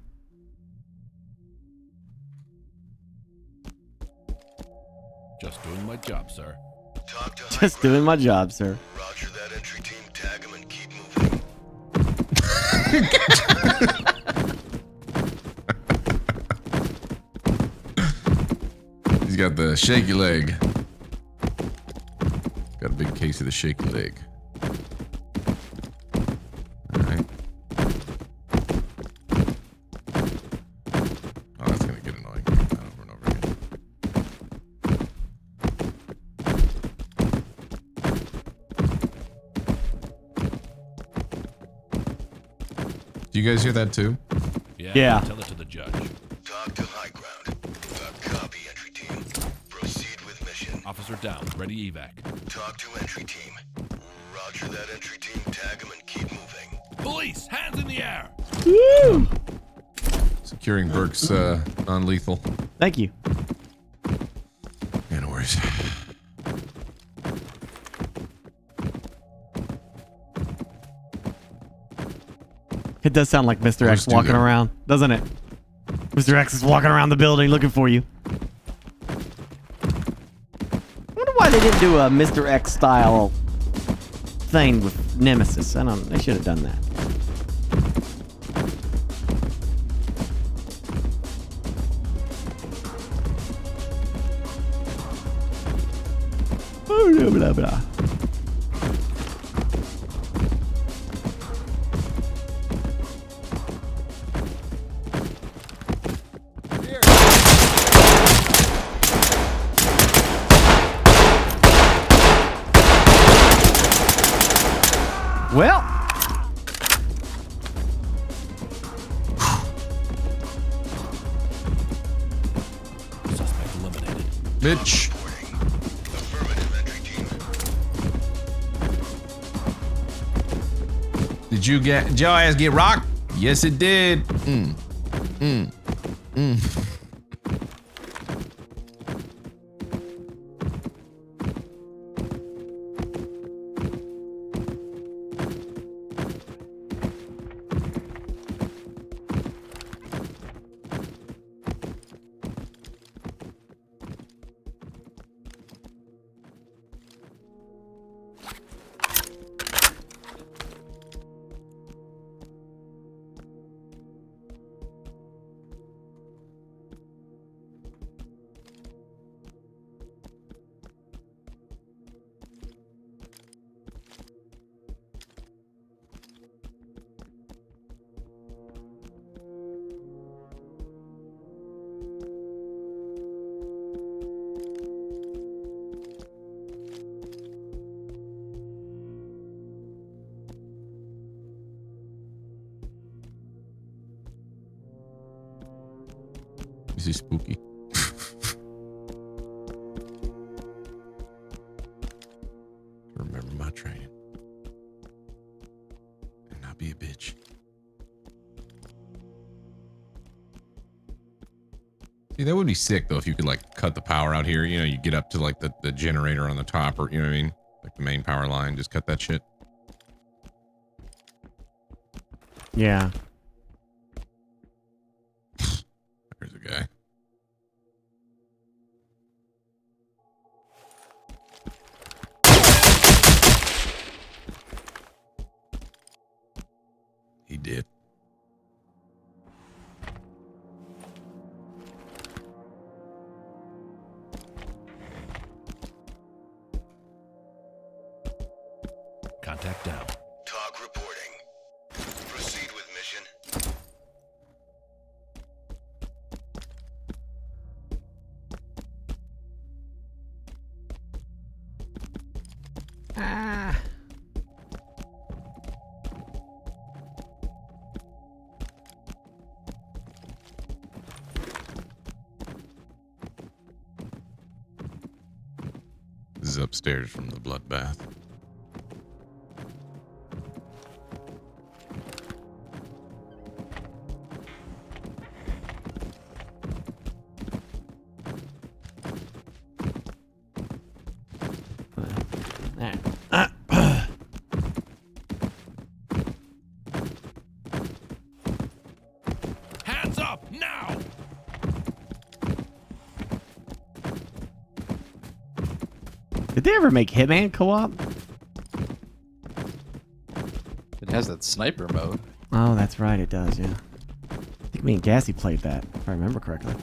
Just doing my job, sir. Talk to Just doing my job, sir. Roger that, entry team. Tag him and keep moving. He's got the shaky leg. Got a big case of the shaky leg. Alright. Oh, that's gonna get annoying. Over and over again. Do you guys hear that too? Yeah. Tell it to the judge. Talk to high ground. Copy, entry team. Proceed with mission. Officer down. Ready evac. Talk to entry team. Roger that, entry team. Tag him and keep moving. Police, hands in the air. Woo! Securing Burke's non-lethal. Thank you. Yeah, no worries. It does sound like Mr. X do walking that. around, doesn't it? Mr. X is walking around the building looking for you. I wonder why they didn't do a Mr. X style thing with Nemesis. I don't. They should have done that. Oh, blah, blah, blah. Well, Suspect eliminated. Bitch. Did your ass get rocked? Yes, it did. This is spooky. Remember my training. And not be a bitch. See, that would be sick though if you could like cut the power out here. You know, you get up to like the generator on the top, or you know what I mean? Like the main power line, just cut that shit. Yeah. There's a guy. He did. Contact down. Talk reporting. Proceed with mission. Ah. This is upstairs from the bloodbath. Hands up now! Did they ever make Hitman co-op? It has that sniper mode. Oh, that's right, it does, yeah. I think me and Gassy played that, if I remember correctly.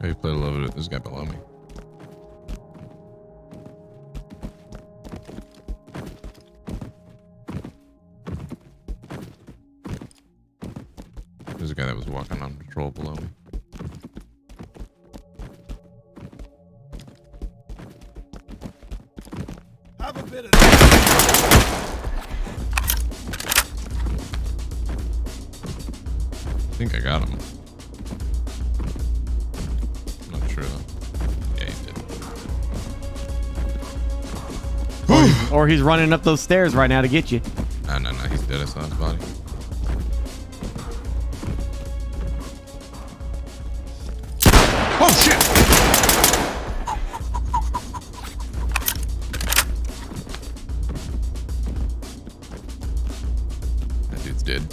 I played a little bit. This guy below me. There's a guy that was walking on patrol below me. Have a bit of I think I got him. I'm not sure though. Yeah, he did. Or he's running up those stairs right now to get you. No, he's dead. I saw his body. Oh shit! That dude's dead.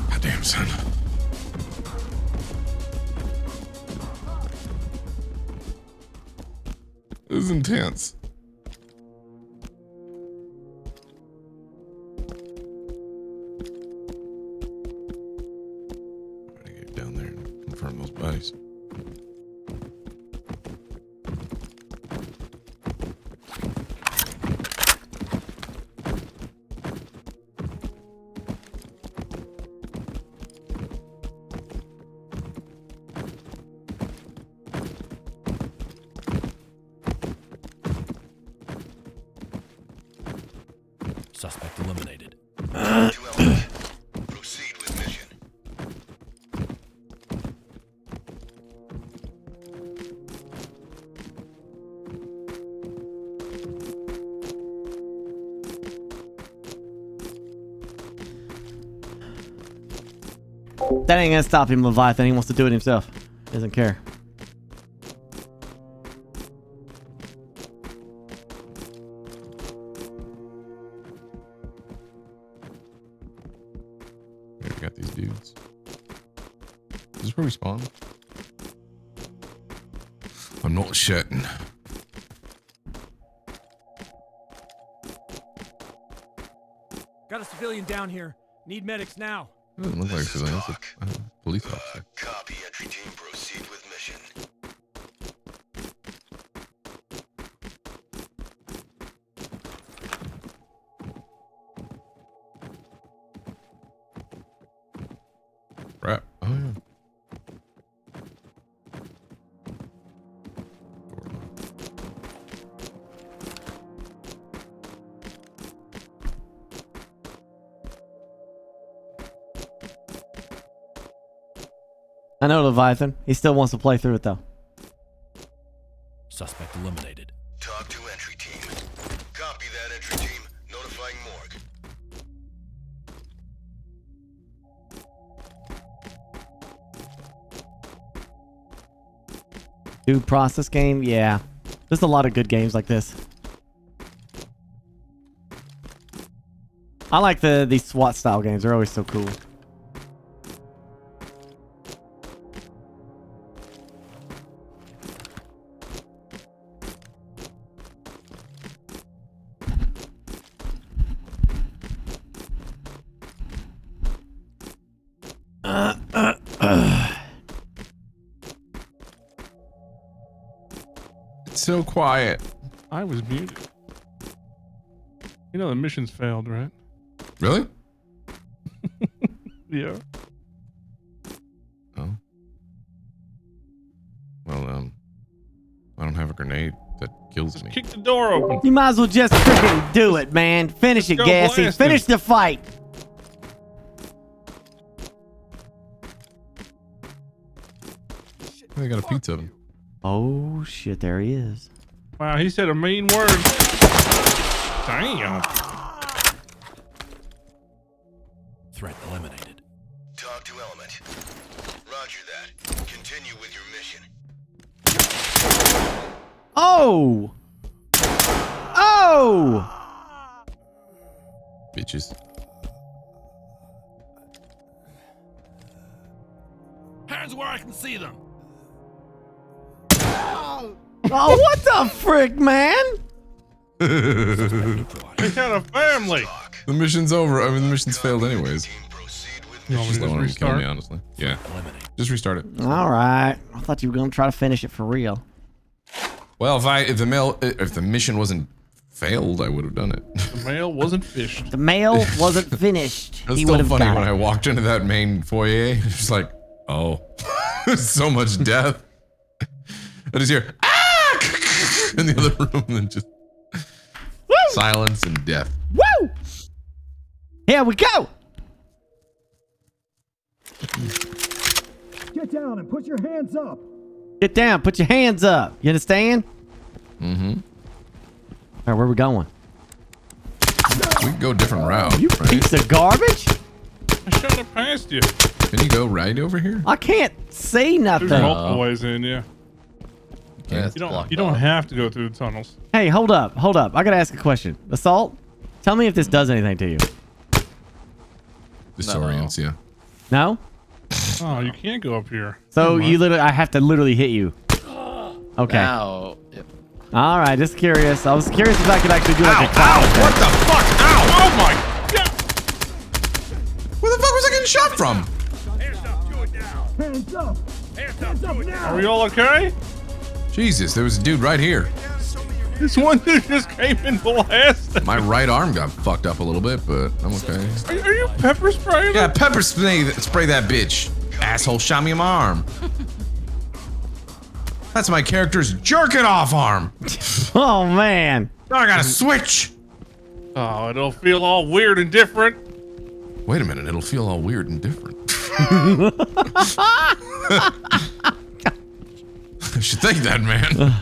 Goddamn, son. This is intense. I'm gonna get down there and confirm those bodies. Suspect eliminated. proceed with mission. That ain't gonna stop him, Leviathan. He wants to do it himself. Doesn't care. Here we got these dudes. Is this where we spawn? I'm not shitting. Got a civilian down here. Need medics now. It doesn't look like a civilian. It's a police officer. Copy, entry team. Proceed with mission. Crap. Oh yeah. I know Leviathan. He still wants to play through it though. Suspect eliminated. Talk to entry team. Copy that, entry team. Notifying morgue. Dude, process game? Yeah. There's a lot of good games like this. I like these SWAT style games. They're always so cool. It's so quiet. I was muted. You know the mission's failed, right? Really? Yeah. Oh. Well, I don't have a grenade that kills me. Kick the door open. You might as well just freaking do it, man. Finish it, go Gassy. blast him. Finish the fight. They got a pizza oven. Oh shit, there he is. Wow, he said a mean word. Damn. Threat eliminated. Talk to element. Roger that. Continue with your mission. Oh! Oh! Bitches. Hands where I can see them. Oh, what the frick, man? They got a family. The mission's over. I mean, the mission's failed anyways. You want me to Just don't want him to kill restart? me, honestly. Yeah. Just restart it. All right. I thought you were gonna try to finish it for real. Well, if the mission wasn't failed, I would have done it. The mail wasn't fished. The mail wasn't finished. It's He still would have funny got when it. I walked into that main foyer. It's just like, oh, so much death. I just hear ah in the other room, and just silence and death. Woo! Here we go. Get down and put your hands up. Get down. Put your hands up. You understand? Mm-hmm. All right, where we going? We can go a different route. You right? piece of garbage. I shot it past you. Can you go right over here? I can't see nothing. There's multiple ways in, yeah. Yeah, it's You don't. blocked You don't off. have to go through the tunnels. Hey, hold up. Hold up. I gotta ask a question. Assault, tell me if this does anything to you. Disorients, yeah. No? Oh, you can't go up here. So Never you mind. literally, I have to literally hit you. Okay. Now, yep. All right, just curious. I was curious if I could actually do like a cloud. What the fuck? Ow! Oh my god! Where the fuck was I getting shot from? Hands up. Hands up now. Are we all okay? Jesus, there was a dude right here. This one dude just came in blast. My right arm got fucked up a little bit, but I'm okay. Are you pepper spraying? Yeah, pepper spray that bitch. Asshole shot me in my arm. That's my character's jerking off arm. Oh man. Now I gotta switch. Oh, it'll feel all weird and different. Wait a minute, it'll feel all weird and different. I should think that, man.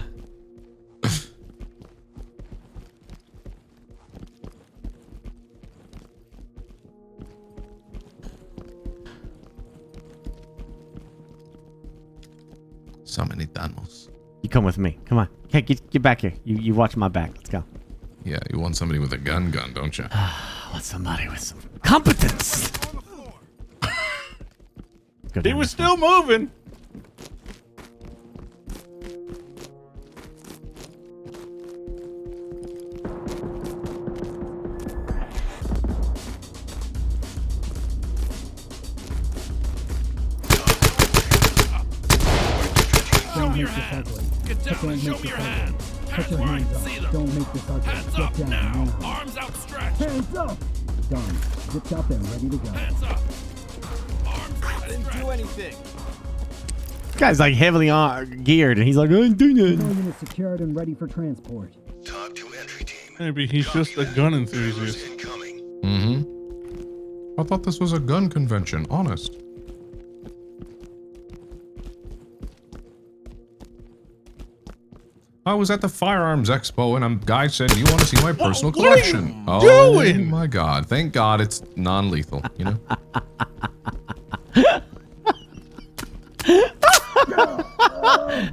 So many Thanos. You come with me. Come on. Hey, get back here. You watch my back. Let's go. Yeah, you want somebody with a gun, don't you? I want somebody with some competence. He was still moving. Don't make this ugly. Get down Don't and show make me this your ugly. hands. Put Hands your where I hands can see up. them. Don't make this ugly. Hands Get up down now. now. Arms outstretched. Hands up. Done. Zipped up and ready to go. Hands up. Arms I didn't do anything. This guy's like heavily geared, and he's like, I ain't doing All nothing. units secured and ready for transport. Talk to entry team. Maybe he's just a gun enthusiast. Incoming. Mm-hmm. I thought this was a gun convention, honest. I was at the firearms expo and a guy said, "Do you want to see my personal what are you collection?" doing? Oh my god! Thank God it's non-lethal. You know.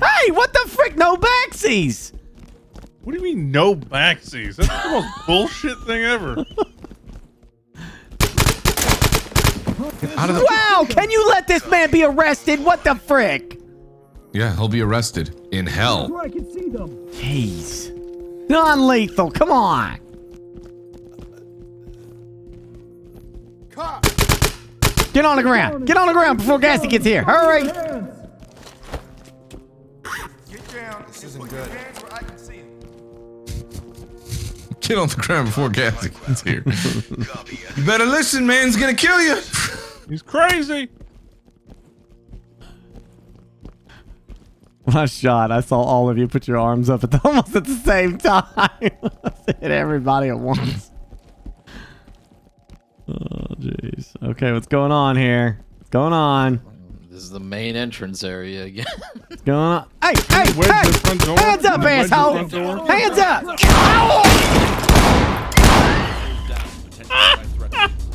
Hey, what the frick? No backsies. What do you mean no backsies? That's the most bullshit thing ever. Wow, can you let this man be arrested? What the frick? Yeah, he'll be arrested in hell. Where I can see them. Jeez. Non-lethal, come on. Get on the ground. Get on the ground before Gassy gets here. Hurry. Get down. This isn't good. Hands where I can see him. Get on the ground before Gassy gets here. You better listen, man. He's gonna kill you. He's crazy. When I shot, I saw all of you put your arms up almost at the same time. Hit everybody at once. Oh, jeez. Okay, what's going on here? What's going on? This is the main entrance area again. What's going on? Hey, hey, Wedge hey! the front door. Hands up, Wedge the asshole! front door. Hands up!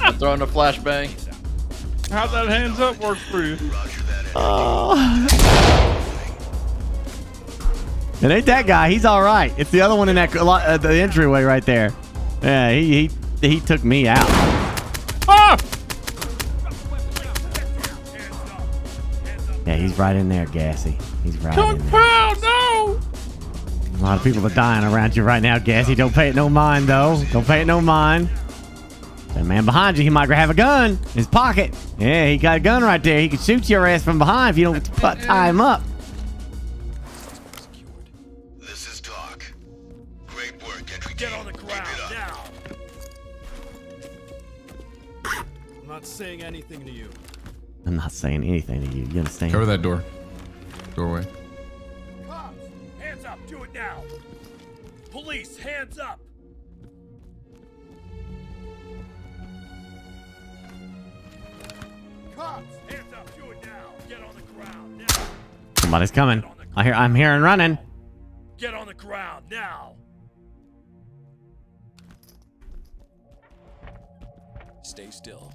I'm throwing a flashbang. How'd that hands up work for you? It ain't that guy. He's all right. It's the other one in that the entryway right there. Yeah, he took me out. Ah! Yeah, he's right in there, Gassy. He's right in there. Pow, no! A lot of people are dying around you right now, Gassy. Don't pay it no mind, though. Don't pay it no mind. That man behind you, he might have a gun in his pocket. Yeah, he got a gun right there. He could shoot your ass from behind if you don't tie him up. This is talk. Great work, entry team. Get on the ground now. I'm not saying anything to you. I'm not saying anything to you. You understand? Cover that door. Doorway. Cops, hands up. Do it now. Police, hands up. Cops, hands up. Do it now. Get on the ground now. Somebody's coming. I'm hearing running. Get on the ground now. Stay still.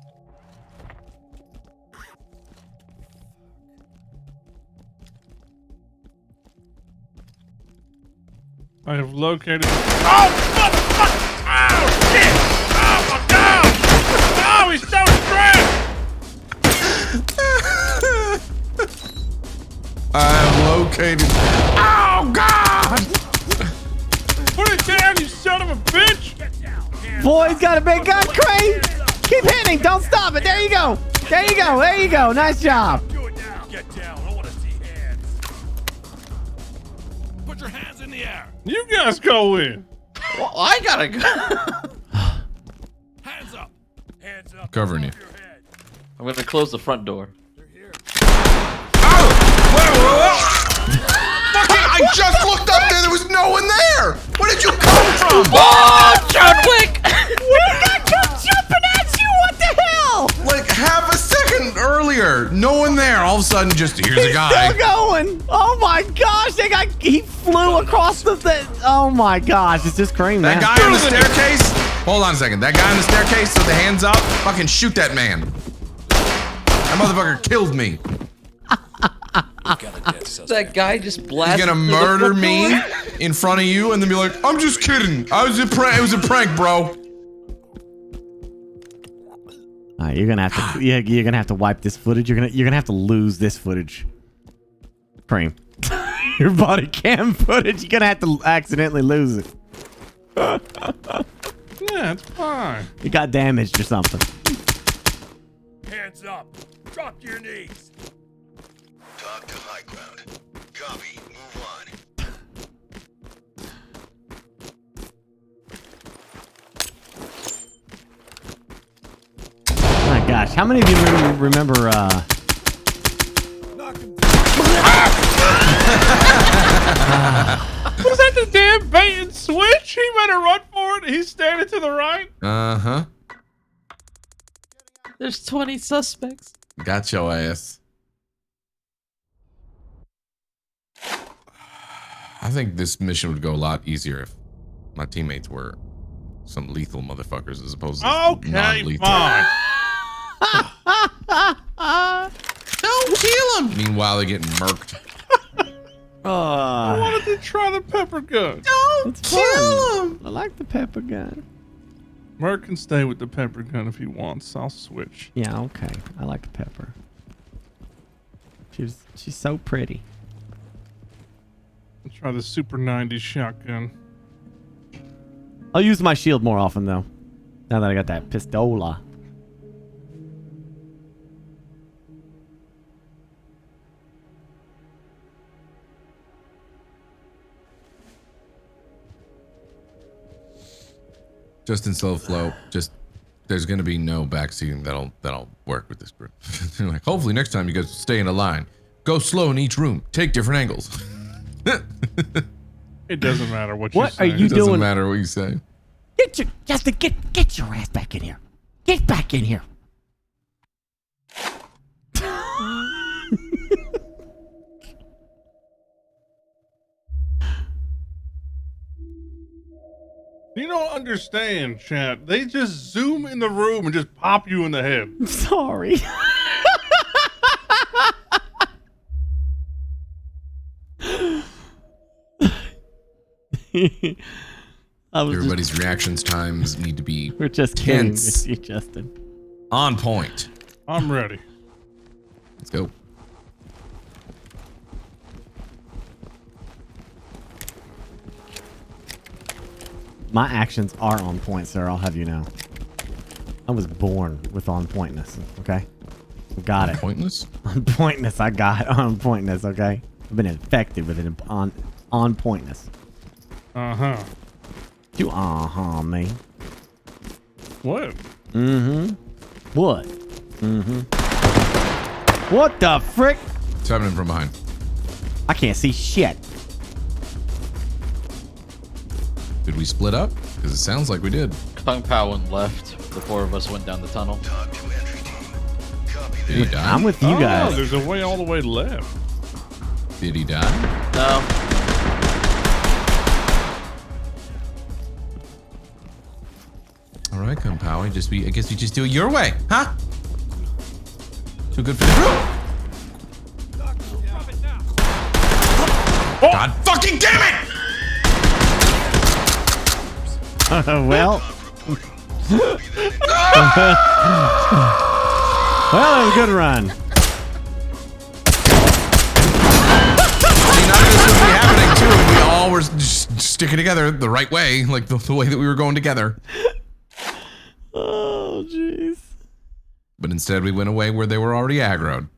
I have located. Oh, motherfucker! Oh, shit! Oh, my God! Oh, he's so stressed! I have located. Oh, God! Put it down, you son of a bitch! Boy, he's got a big gun, Crane! Keep hitting! Don't stop it! There you go! There you go! There you go! Nice job! Do it now. Get down. I want to see hands. Put your hands in the air. You guys go in. Well, I gotta go. Hands up. Hands up. Covering you. I'm gonna close the front door. Fucking! I just looked up there. There was no one there. Where did you come from? Oh, John Wick! We got come jumping at you! What the hell? Like half a second earlier, no one there. All of a sudden, just here's a guy. Still going! Oh my gosh! He flew across the thing. Oh my gosh! It's just cream, man. That guy on the staircase. Hold on a second. That guy on the staircase with the hands up. Fucking shoot that man. That motherfucker killed me. That guy just blasted. He's gonna murder me in front of you and then be like, "I'm just kidding. It was a prank, bro." All right, you're gonna have to. You're gonna have to wipe this footage. You're gonna have to lose this footage. Cream. Your body cam footage. You're gonna have to accidentally lose it. Yeah, it's fine. You got damaged or something. Hands up. Drop to your knees. Talk to high ground. Copy. Move on. Oh my gosh, how many of you remember? Was that the damn bait and switch? He better run for it. He's standing to the right. Uh-huh. There's 20 suspects. Got your ass. I think this mission would go a lot easier if my teammates were some lethal motherfuckers as opposed to non-lethal. Fine. Don't kill him! Meanwhile, they're getting murked. I wanted to try the pepper gun. Don't kill him. I like the pepper gun. Merc can stay with the pepper gun if he wants. I'll switch. Yeah, okay. I like the pepper. She's so pretty. Let's try the Super 90s shotgun. I'll use my shield more often though. Now that I got that pistola. Just in slow flow, there's gonna be no backseating that'll work with this group. Like, hopefully next time you guys stay in a line. Go slow in each room. Take different angles. It doesn't matter what you say. What are you It doesn't doing? matter what you say. Justin, get your ass back in here. Get back in here. You don't understand, chat. They just zoom in the room and just pop you in the head. I'm sorry. Everybody's reactions times need to be We're just kidding tense, with you, Justin. on point. I'm ready. Let's go. My actions are on point, sir. I'll have you know. I was born with on pointness. Okay, got it. Pointless. On pointness, I got on pointness. Okay, I've been infected with it on pointness. You me. What? What? What the frick? What's happening from behind? I can't see shit. Did we split up? Because it sounds like we did. Kung Pao went left. The four of us went down the tunnel. Did he die? I'm with you guys. No, there's a way all the way left. Did he die? No. All right, Kung Pao. I guess we just do it your way, huh? Too good for the group. God fucking damn it! Well. Well, it was a good run. None of this would be happening too if we all were just sticking together the right way, like the way that we were going together. Oh, jeez. But instead, we went away where they were already aggroed.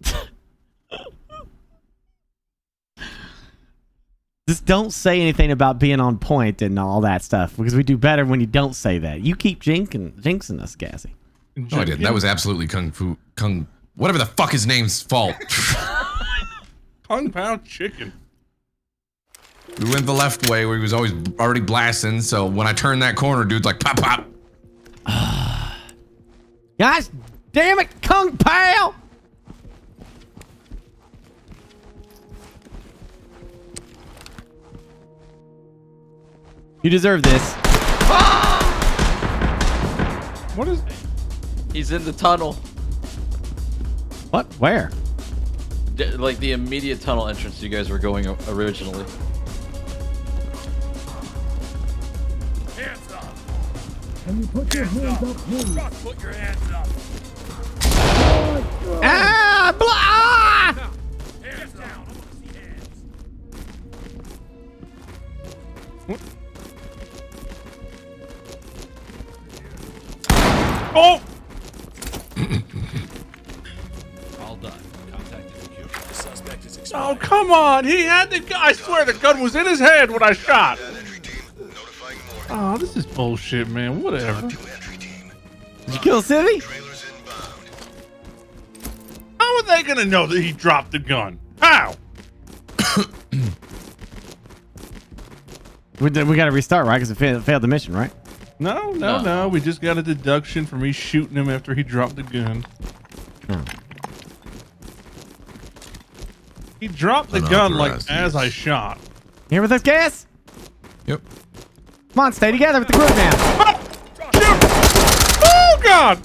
Just don't say anything about being on point and all that stuff, because we do better when you don't say that. You keep jinxing us, Gassy. No, I didn't. That was absolutely whatever the fuck his name's fault. Kung Pao chicken. We went the left way where he was always already blasting, so when I turned that corner, dude's like, pop, pop. Gosh damn it, Kung Pao! You deserve this. What is... He's in the tunnel. What? Where? Like the immediate tunnel entrance you guys were going originally. Hands up! Can you put your hands up, please? Just put your hands up! Ah! Blah! Hands down! I want to see hands. What? Oh! All done. Contact is secure. The suspect is expired. Oh, come on. He had the gun. I swear the gun was in his head when I shot. Oh, this is bullshit, man. Whatever. Did you kill Civvy? How are they going to know that he dropped the gun? How? We got to restart, right? Because it failed the mission, right? No. We just got a deduction for me shooting him after he dropped the gun. Oh. He dropped the gun like as I shot. Here with us, gas? Yep. Come on, stay together with the group now. Oh, God!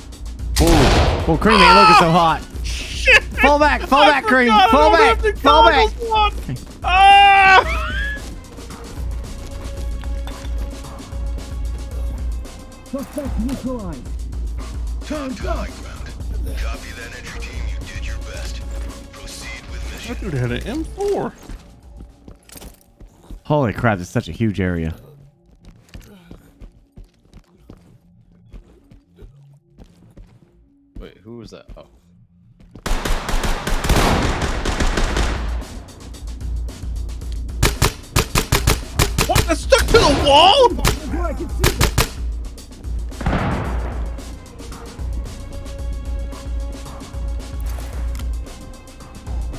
Oh, Cream ain't looking so hot. Shit! Fall back, Cream. Fall back, fall back. Ah! Suspect neutralized. Hands up. Copy that entry team. You did your best. Proceed with mission. That dude had an M4. Holy crap, it's such a huge area. Wait, who was that? Oh. What? That's stuck to the wall? I can see them.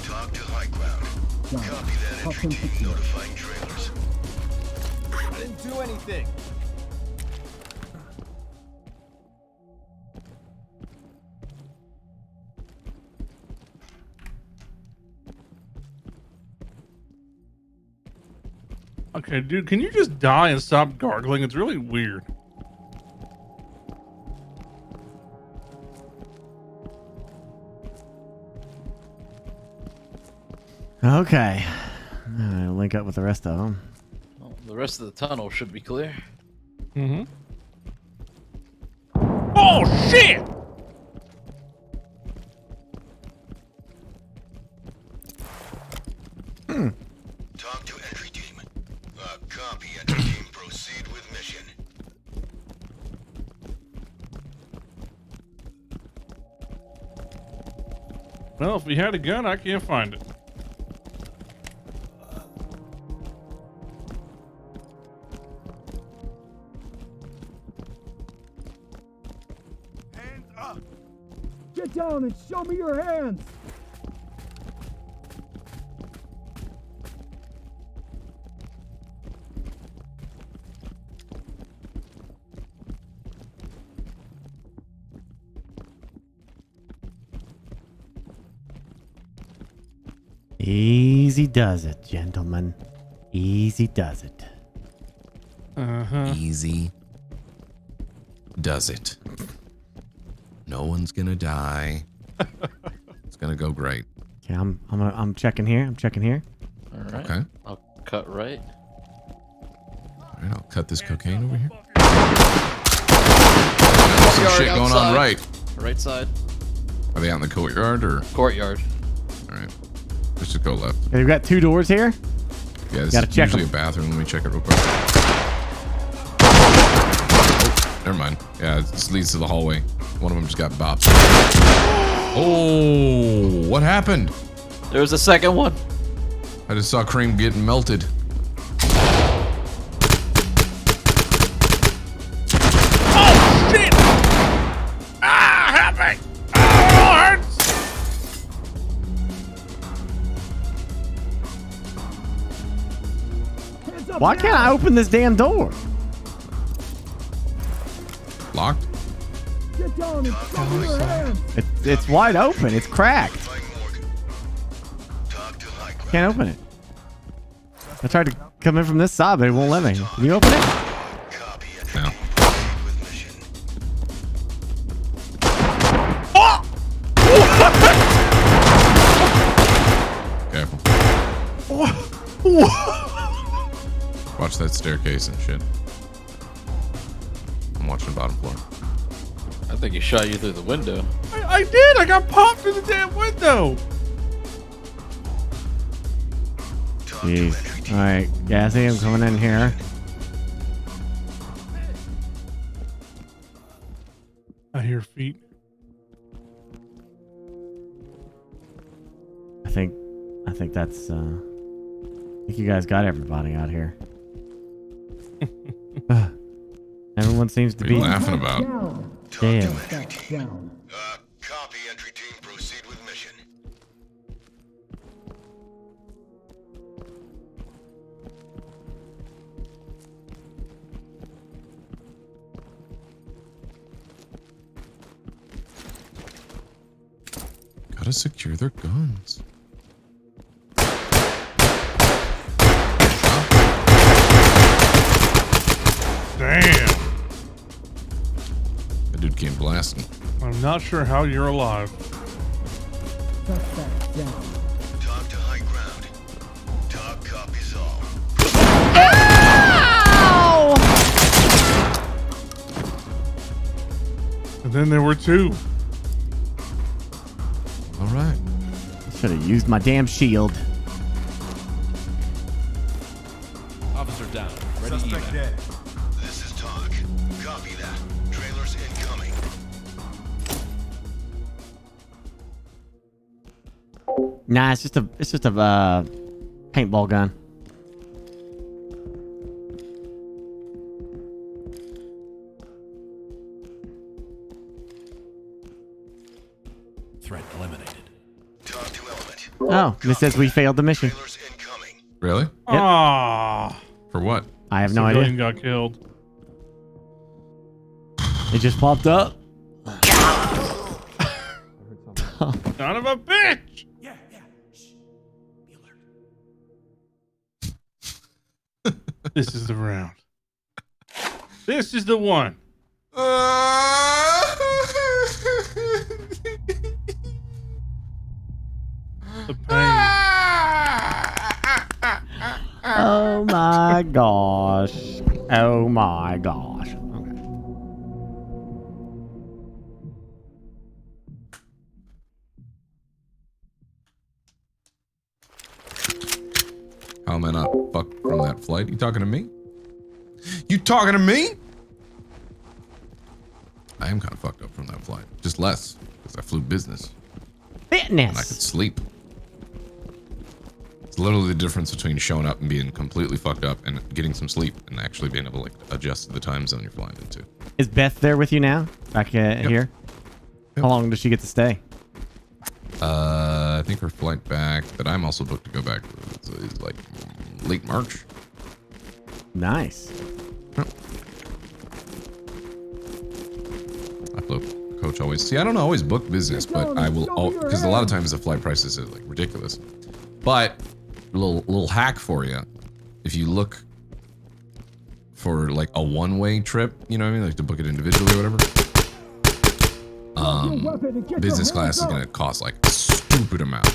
Talk to high ground. Copy that entry team. Notifying trailers. I didn't do anything. Okay, dude, can you just die and stop gargling? It's really weird. Okay. Link up with the rest of them. Well, the rest of the tunnel should be clear. Mm-hmm. Oh, shit! Talk to entry team. Copy entry team. Proceed with mission. Well, if we had a gun, I can't find it. Hands up. Get down and show me your hands. Easy does it, gentlemen. Easy does it. Easy does it. No one's gonna die. It's gonna go great. Okay, I'm checking here. I'm checking here. All right. Okay. I'll cut right. All right, I'll cut this cocaine over here. There's some shit going on right. Right side. Are they out in the courtyard or? Courtyard. All right. Let's just go left. Okay, we've got 2 doors here. Yeah, this Gotta is check usually them. a bathroom. Let me check it real quick. Oh, never mind. Yeah, this leads to the hallway. One of them just got bopped. Oh, what happened? There was a second one. I just saw Cream getting melted. Oh, shit! Ah, help me! Oh, hurts! Why can't I open this damn door? Locked? Get down and show me your hands. It's wide open. It's cracked. Can't open it. I tried to come in from this side, but it won't let me. Can you open it? No. Careful. Watch that staircase and shit. I'm watching the bottom floor. I think he shot you through the window. I did! I got popped through the damn window! Jeez. Alright, Gassy, I'm coming in here. I hear feet. I think that's I think you guys got everybody out here. Everyone seems to What are be you laughing about? dead. Down. Copy entry team. Proceed with mission. Gotta secure their guns. Damn. That dude came blasting. I'm not sure how you're alive. Suspect down. Talk to high ground. Talk copies all. And then there were two. All right. Should have used my damn shield. Officer down. Ready Suspect evac. dead. This is talk. Copy that. Trailers incoming. Nah, it's just a paintball gun. Threat eliminated. Talk to element. Oh, this says we failed the mission. Trailers incoming. Really? Ah. For what? I have no Civilian idea. got killed. It just popped up. Son of a bitch! Yeah. Shh. Be alert. This is the round. This is the one. The pain. Oh my gosh. Oh my gosh. Okay. How am I not fucked from that flight? You talking to me? You talking to me? I am kind of fucked up from that flight. Just less, because I flew business. And I could Fitness. sleep. It's literally the difference between showing up and being completely fucked up and getting some sleep and actually being able to like adjust to the time zone you're flying into. Is Beth there with you now? Back here? How long does she get to stay? I think her flight back that I'm also booked to go back is like late March. Nice. I flew coach always. See, I don't always book business, but I will, because a lot of times the flight prices are like ridiculous. But little hack for you, if you look for like a one-way trip, you know what I mean, like to book it individually or whatever. Business class is gonna cost like a stupid amount,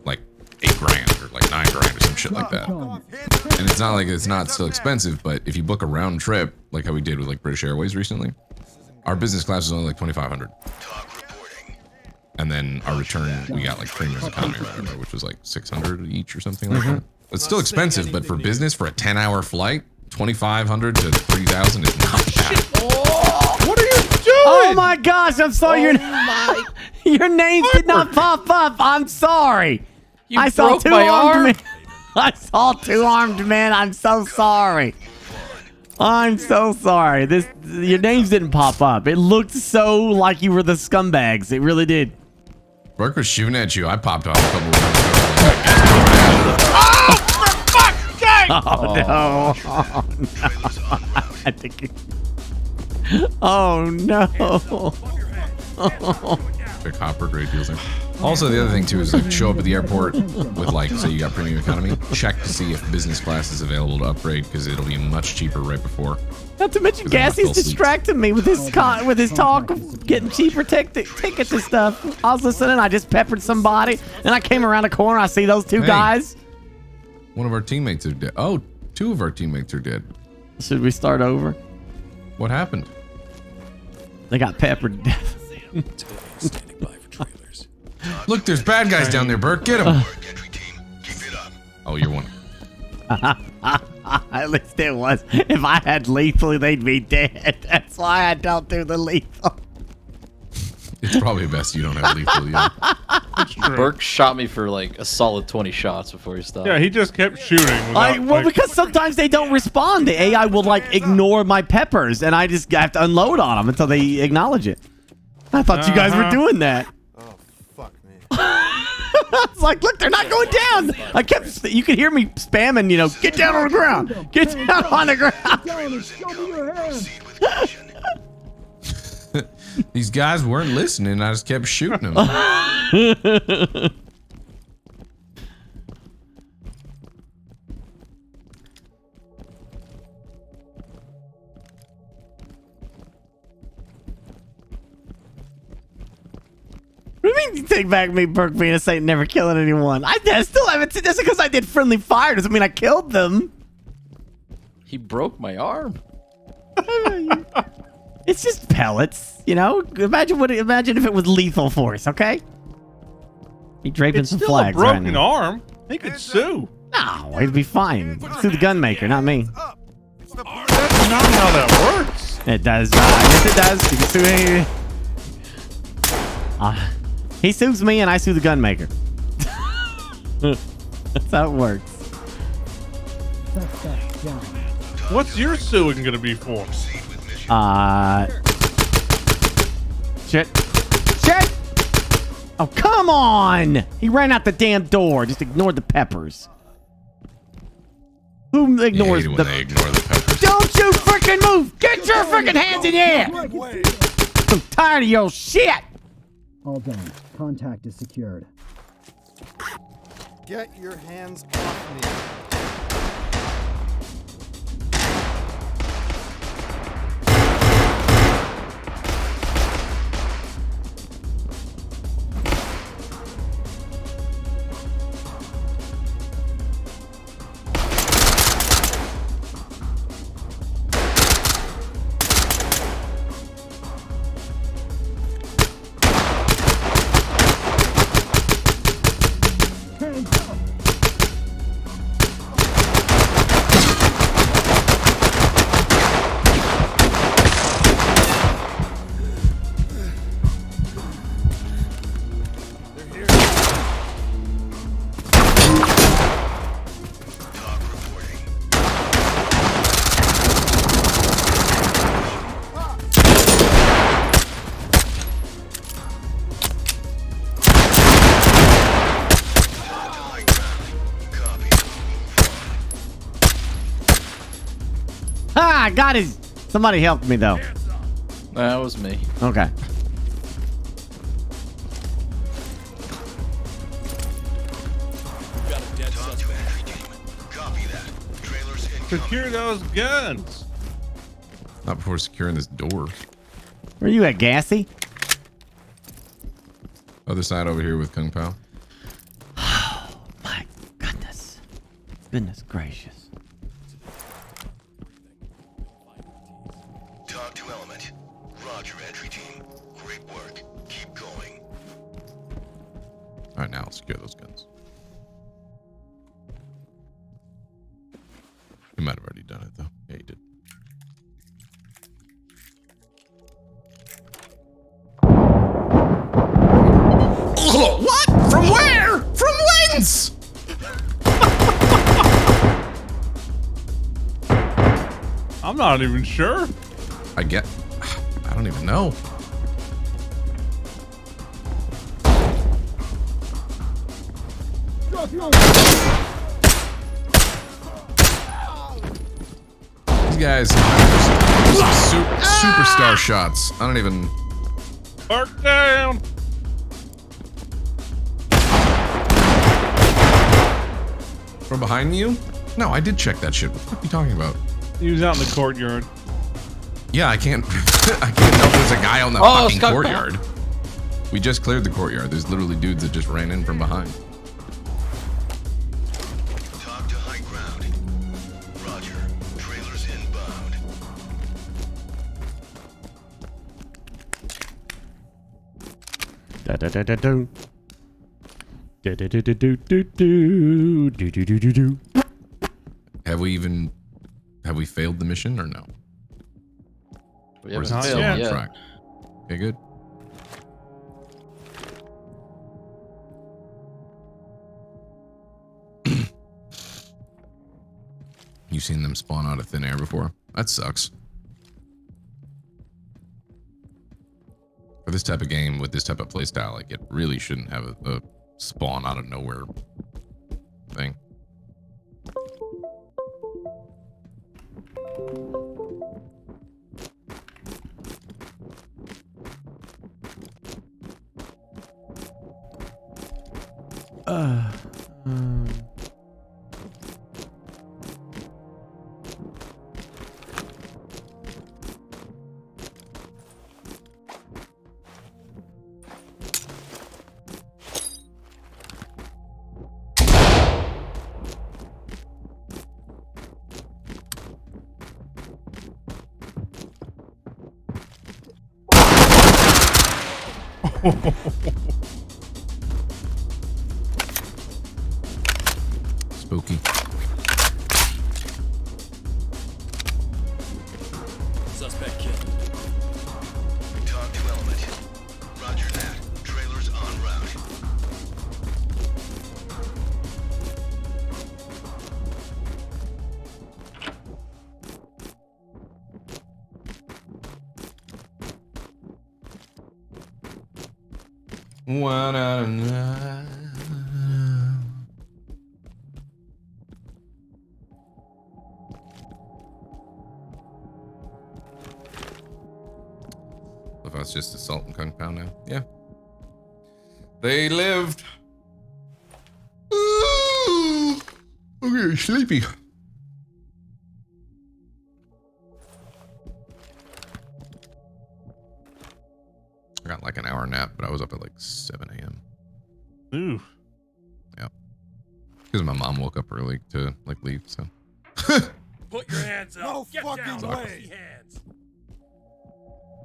like $8,000 or like $9,000 or some shit like that. And it's not like it's not still expensive, but if you book a round trip, like how we did with like British Airways recently, our business class was only like $2,500. And then our return, we got like premium economy or whatever, which was like $600 each or something like that. It's still expensive, but for business, for a 10-hour flight, $2,500 to $3,000 is not bad. What are you doing? Oh my gosh, I'm sorry. Your name did not pop up. I'm sorry. I saw broke two my armed arm? men. I saw two armed men. I'm so sorry. I'm so sorry. Your names didn't pop up. It looked so like you were the scumbags. It really did. Burke was shooting at you. I popped off a couple of rounds. Oh, for fuck's sake! Oh no. Oh no. I think oh no. Big hopper, great deals there. Also, the other thing too is like show up at the airport with like, say you got premium economy, check to see if business class is available to upgrade because it'll be much cheaper right before. Not to mention Gassie's distracting me with his talk of getting cheaper tickets and stuff. I was listening, I just peppered somebody, and I came around the corner, I see those two guys. One of our teammates are dead. Oh, two of our teammates are dead. Should we start over? What happened? They got peppered to death. Look, there's bad guys down there, Burke. Get them. Oh, you're one. At least it was. If I had lethal, they'd be dead. That's why I don't do the lethal. It's probably best you don't have lethal yet. Burke shot me for like a solid 20 shots before he stopped. Yeah, he just kept shooting. Well, because sometimes they don't respond. The AI will like ignore my peppers, and I just have to unload on them until they acknowledge it. I thought you guys were doing that. Oh, fuck me. It's like, look, they're not going down. I kept, you could hear me spamming, you know, get down on the ground. Get down on the ground. These guys weren't listening. I just kept shooting them. What do you mean you take back me, Burke, being a saint, never killing anyone? I still haven't seen this because I did friendly fire. Doesn't mean I killed them. He broke my arm. It's just pellets, you know. Imagine if it was lethal force, okay? He draping some flags It's still a right broken now. arm. He could sue. No, it'd be fine. Sue the gun maker, not me. That's not how that works. It does. Yes, it does. You can sue me. He sues me, and I sue the gun maker. That's how it works. What's your suing gonna be for? Shit. Oh, come on! He ran out the damn door. Just ignored the peppers. Who ignores when they ignore the peppers? Don't you freaking move! Get your freaking hands in the air! I'm tired of your shit! All done. Contact is secured. Get your hands off me. I got his. Somebody helped me though. That was me. Okay. Secure those guns. Not before securing this door. Where you at, Gassy? Other side over here with Kung Pao. Oh my goodness. Goodness gracious. Talk to Element. Roger, entry team. Great work. Keep going. Alright, now I'll secure those guns. He might have already done it though. Yeah, he did. What? From where? From whence? I'm not even sure. I don't even know. These guys superstar shots. I don't even. Park down. From behind you? No, I did check that shit. What the fuck are you talking about? He was out in the courtyard. Yeah, I can't. I can't tell if there's a guy on the fucking courtyard. We just cleared the courtyard. There's literally dudes that just ran in from behind. Talk to high ground. Roger. Trailers inbound. Da da da da do. Da da da da do do do do do do do do. Have we failed the mission or no? We Or is haven't it still failed on yet. track? Okay, good. You've seen them spawn out of thin air before? That sucks. For this type of game with this type of playstyle, like it really shouldn't have a spawn out of nowhere thing. Spooky. Suspect killed. Talk to element. Roger that. Trailers en route. What a if that's just assault and compound now. Yeah. They lived. Ooh, I'm getting sleepy. I got like an hour nap, but I was up at like 7 a.m. Ooh. Yeah. Because my mom woke up early to like leave, so. Put your hands up. No Get fucking down. way. See hands.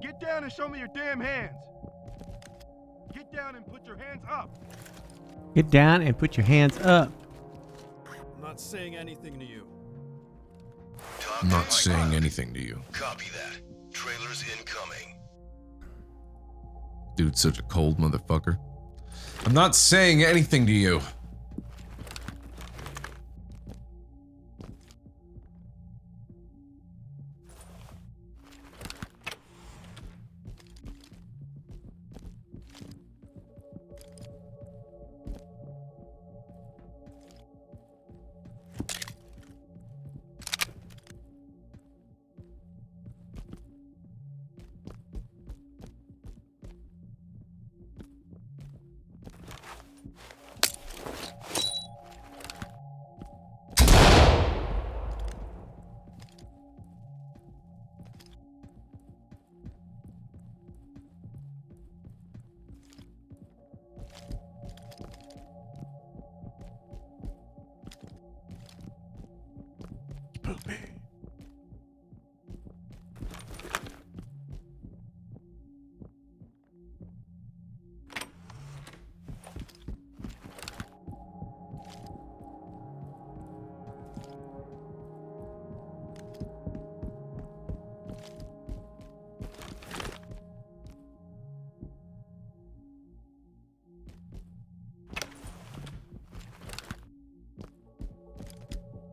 Get down and show me your damn hands. Get down and put your hands up. Get down and put your hands up. I'm not saying anything to you. I'm not saying anything to you. Copy that. Trailers incoming. Dude's such a cold motherfucker. I'm not saying anything to you.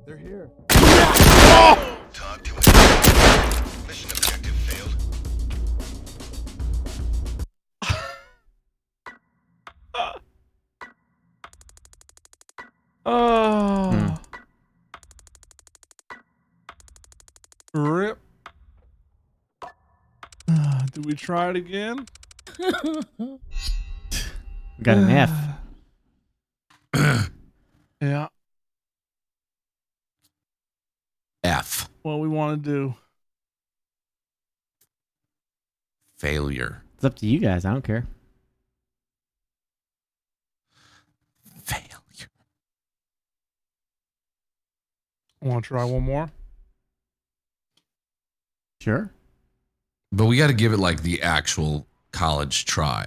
They're here. Talk to it. Mission objective failed. Oh. Rip. Do we try it again? Got an F. Yeah. F. What we want to do. Failure. It's up to you guys. I don't care. Failure. Want to try one more? Sure. But we got to give it like the actual college try.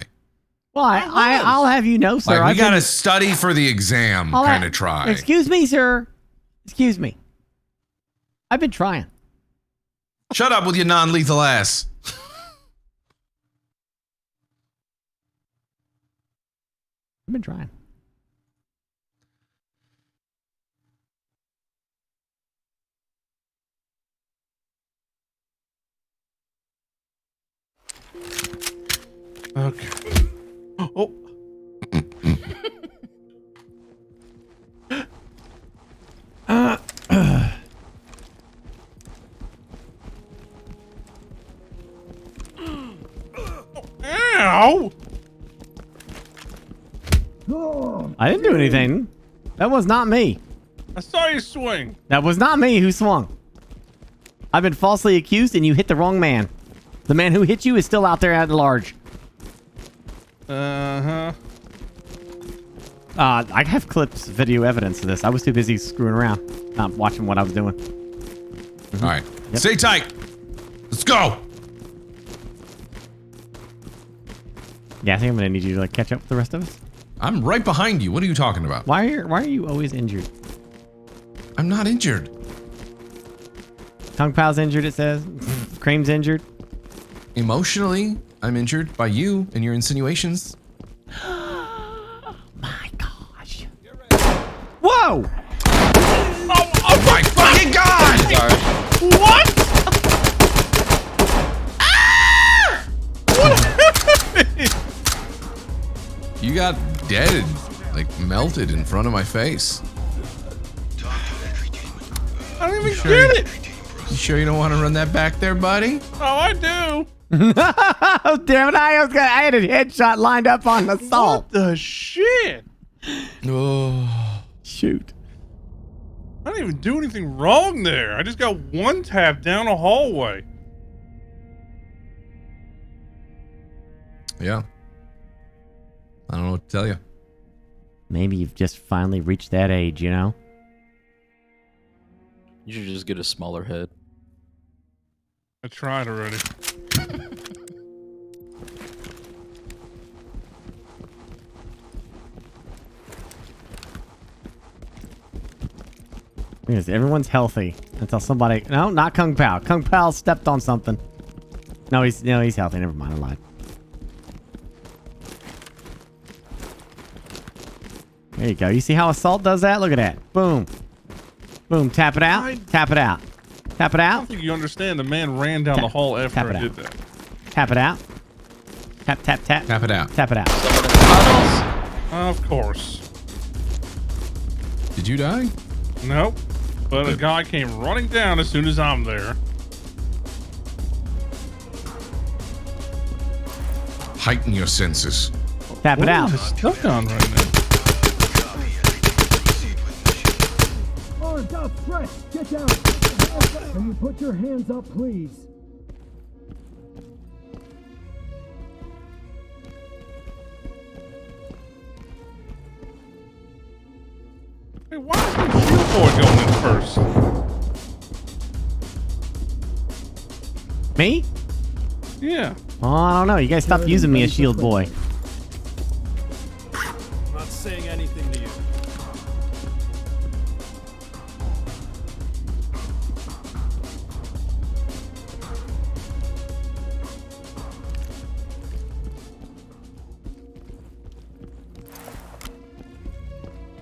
Well, I'll have you know, sir. Like we got to been- study for the exam I'll kind ha- of try. Excuse me, sir. Excuse me. I've been trying. Shut up with your non-lethal ass. I've been trying. Okay. Oh. Ow! I didn't do anything. That was not me. I saw you swing. That was not me who swung. I've been falsely accused and you hit the wrong man. The man who hit you is still out there at large. Uh-huh. I have clips, video evidence of this. I was too busy screwing around, not watching what I was doing. All right. Stay tight. Let's go. Yeah, I think I'm gonna need you to like catch up with the rest of us. I'm right behind you. What are you talking about? Why are you always injured? I'm not injured. Kung Pao's injured, it says. Cream's injured. Emotionally, I'm injured by you and your insinuations. My gosh. Whoa! Oh my fucking god! What? Ah! What happened? You got dead, like melted in front of my face. I don't even Sure. get it. You sure you don't want to run that back there, buddy? Oh, I do. Oh, damn it. I had a headshot lined up on assault. What the shit? Oh. Shoot. I didn't even do anything wrong there. I just got one tap down a hallway. Yeah. I don't know what to tell you. Maybe you've just finally reached that age, you know? You should just get a smaller head. I tried already. Yes, everyone's healthy until somebody. No, not Kung Pao. Kung Pao stepped on something. No, he's healthy. Never mind. I lied. There you go. You see how assault does that? Look at that. Boom. Boom. Tap it out. Tap it out. Tap it I out. don't think you understand. The man ran down the hall after I did that. Tap it out. Tap, tap, tap. Tap it out. Tap it out. Of course. Did you die? Nope. But a guy came running down as soon as I'm there. Heighten your senses. Tap it out. What is stuck on right now? Arms outstretched. Get down. Can you put your hands up, please? Hey, why is the shield boy going in first? Me? Yeah. Oh, I don't know. You guys stopped using me as shield boy. I'm not saying anything to you.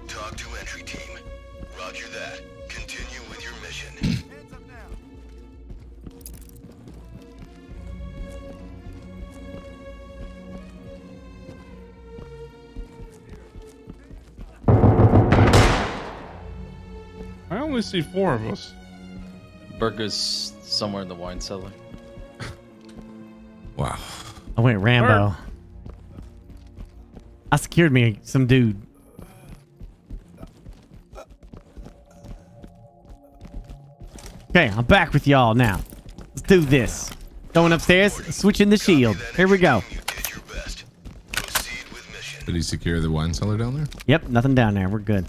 Talk to entry team. Roger that. Continue with your mission. Hands up now. I only see 4 of us. Burger's somewhere in the wine cellar. Wow. I went Rambo. I secured me some dude. Okay, I'm back with y'all now. Let's do this. Going upstairs, switching the shield. Here we go. Did he secure the wine cellar down there? Yep, nothing down there. We're good.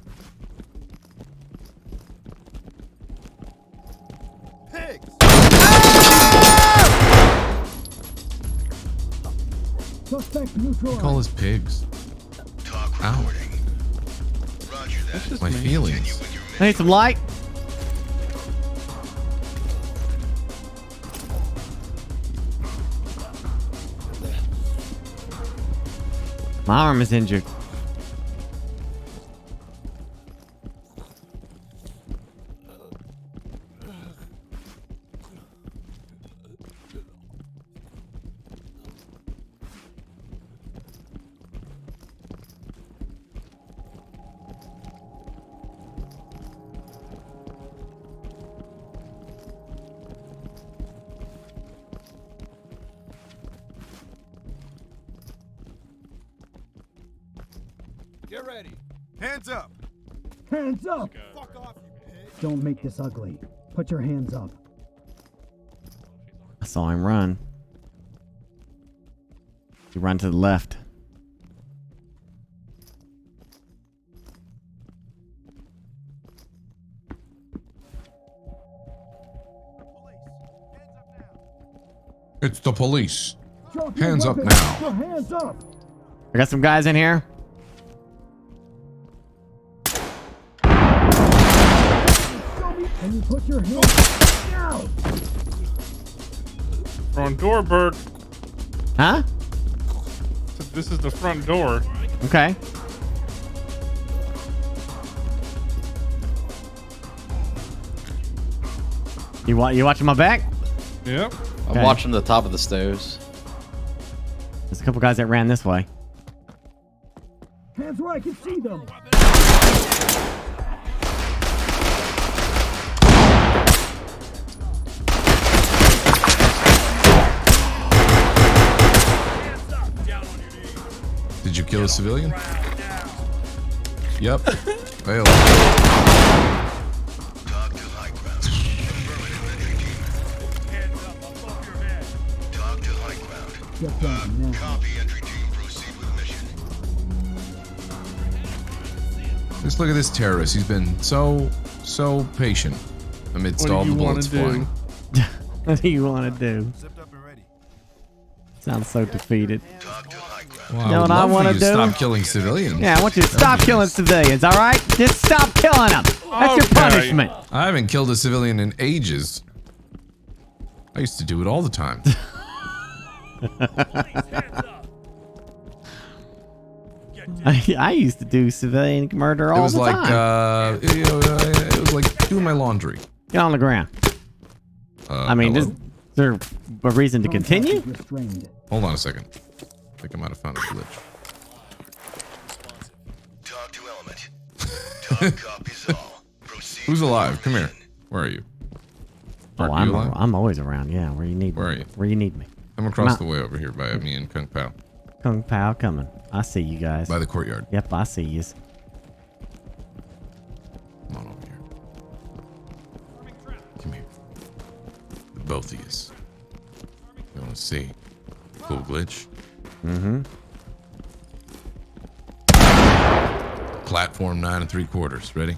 Suspect We neutralized. call us pigs. Ow. My feelings. I need some light. My arm is injured. Get ready. Hands up. Hands up. Fuck off, you pig. Don't make this ugly. Put your hands up. I saw him run. He ran to the left. It's the police. Drop your Hands up weapons. now. Your hands up. I got some guys in here. Can you put your hands down? Front door, Burke. Huh? This is the front door. Okay. You watching my back? Yep. I'm watching the top of the stairs. There's a couple guys that ran this way. Hands where I can see them. Did you kill a civilian? Yep. Failed. Talk to high ground. Affirmative entry team. Hands up above your head. Talk to high ground. Get down now. Copy entry team. Proceed with mission. Just look at this terrorist. He's been so patient amidst What do all you the bullets wanna do? flying. What do you want to do? Sounds so defeated. Well, You know what I want to do? Stop killing civilians. Yeah, I want you to stop killing civilians, all right? Just stop killing them. That's your punishment. I haven't killed a civilian in ages. I used to do it all the time. I used to do civilian murder all the time. It was like doing my laundry. Get on the ground. I mean, is there a reason to continue? Hold on a second. I think I might have found a glitch. Talk to element. Talk copies all. Proceed. Who's alive? Come here. Where are you? Oh, Are you alive? I'm always around. Yeah, where you need me. Where are you? Where you need me. I'm across the way over here by me and Kung Pao. Kung Pao coming. I see you guys. By the courtyard. Yep, I see yous. Come on over here. Come here. The both of yous. You want to see? Cool glitch. Mm-hmm. Platform 9 3/4. Ready?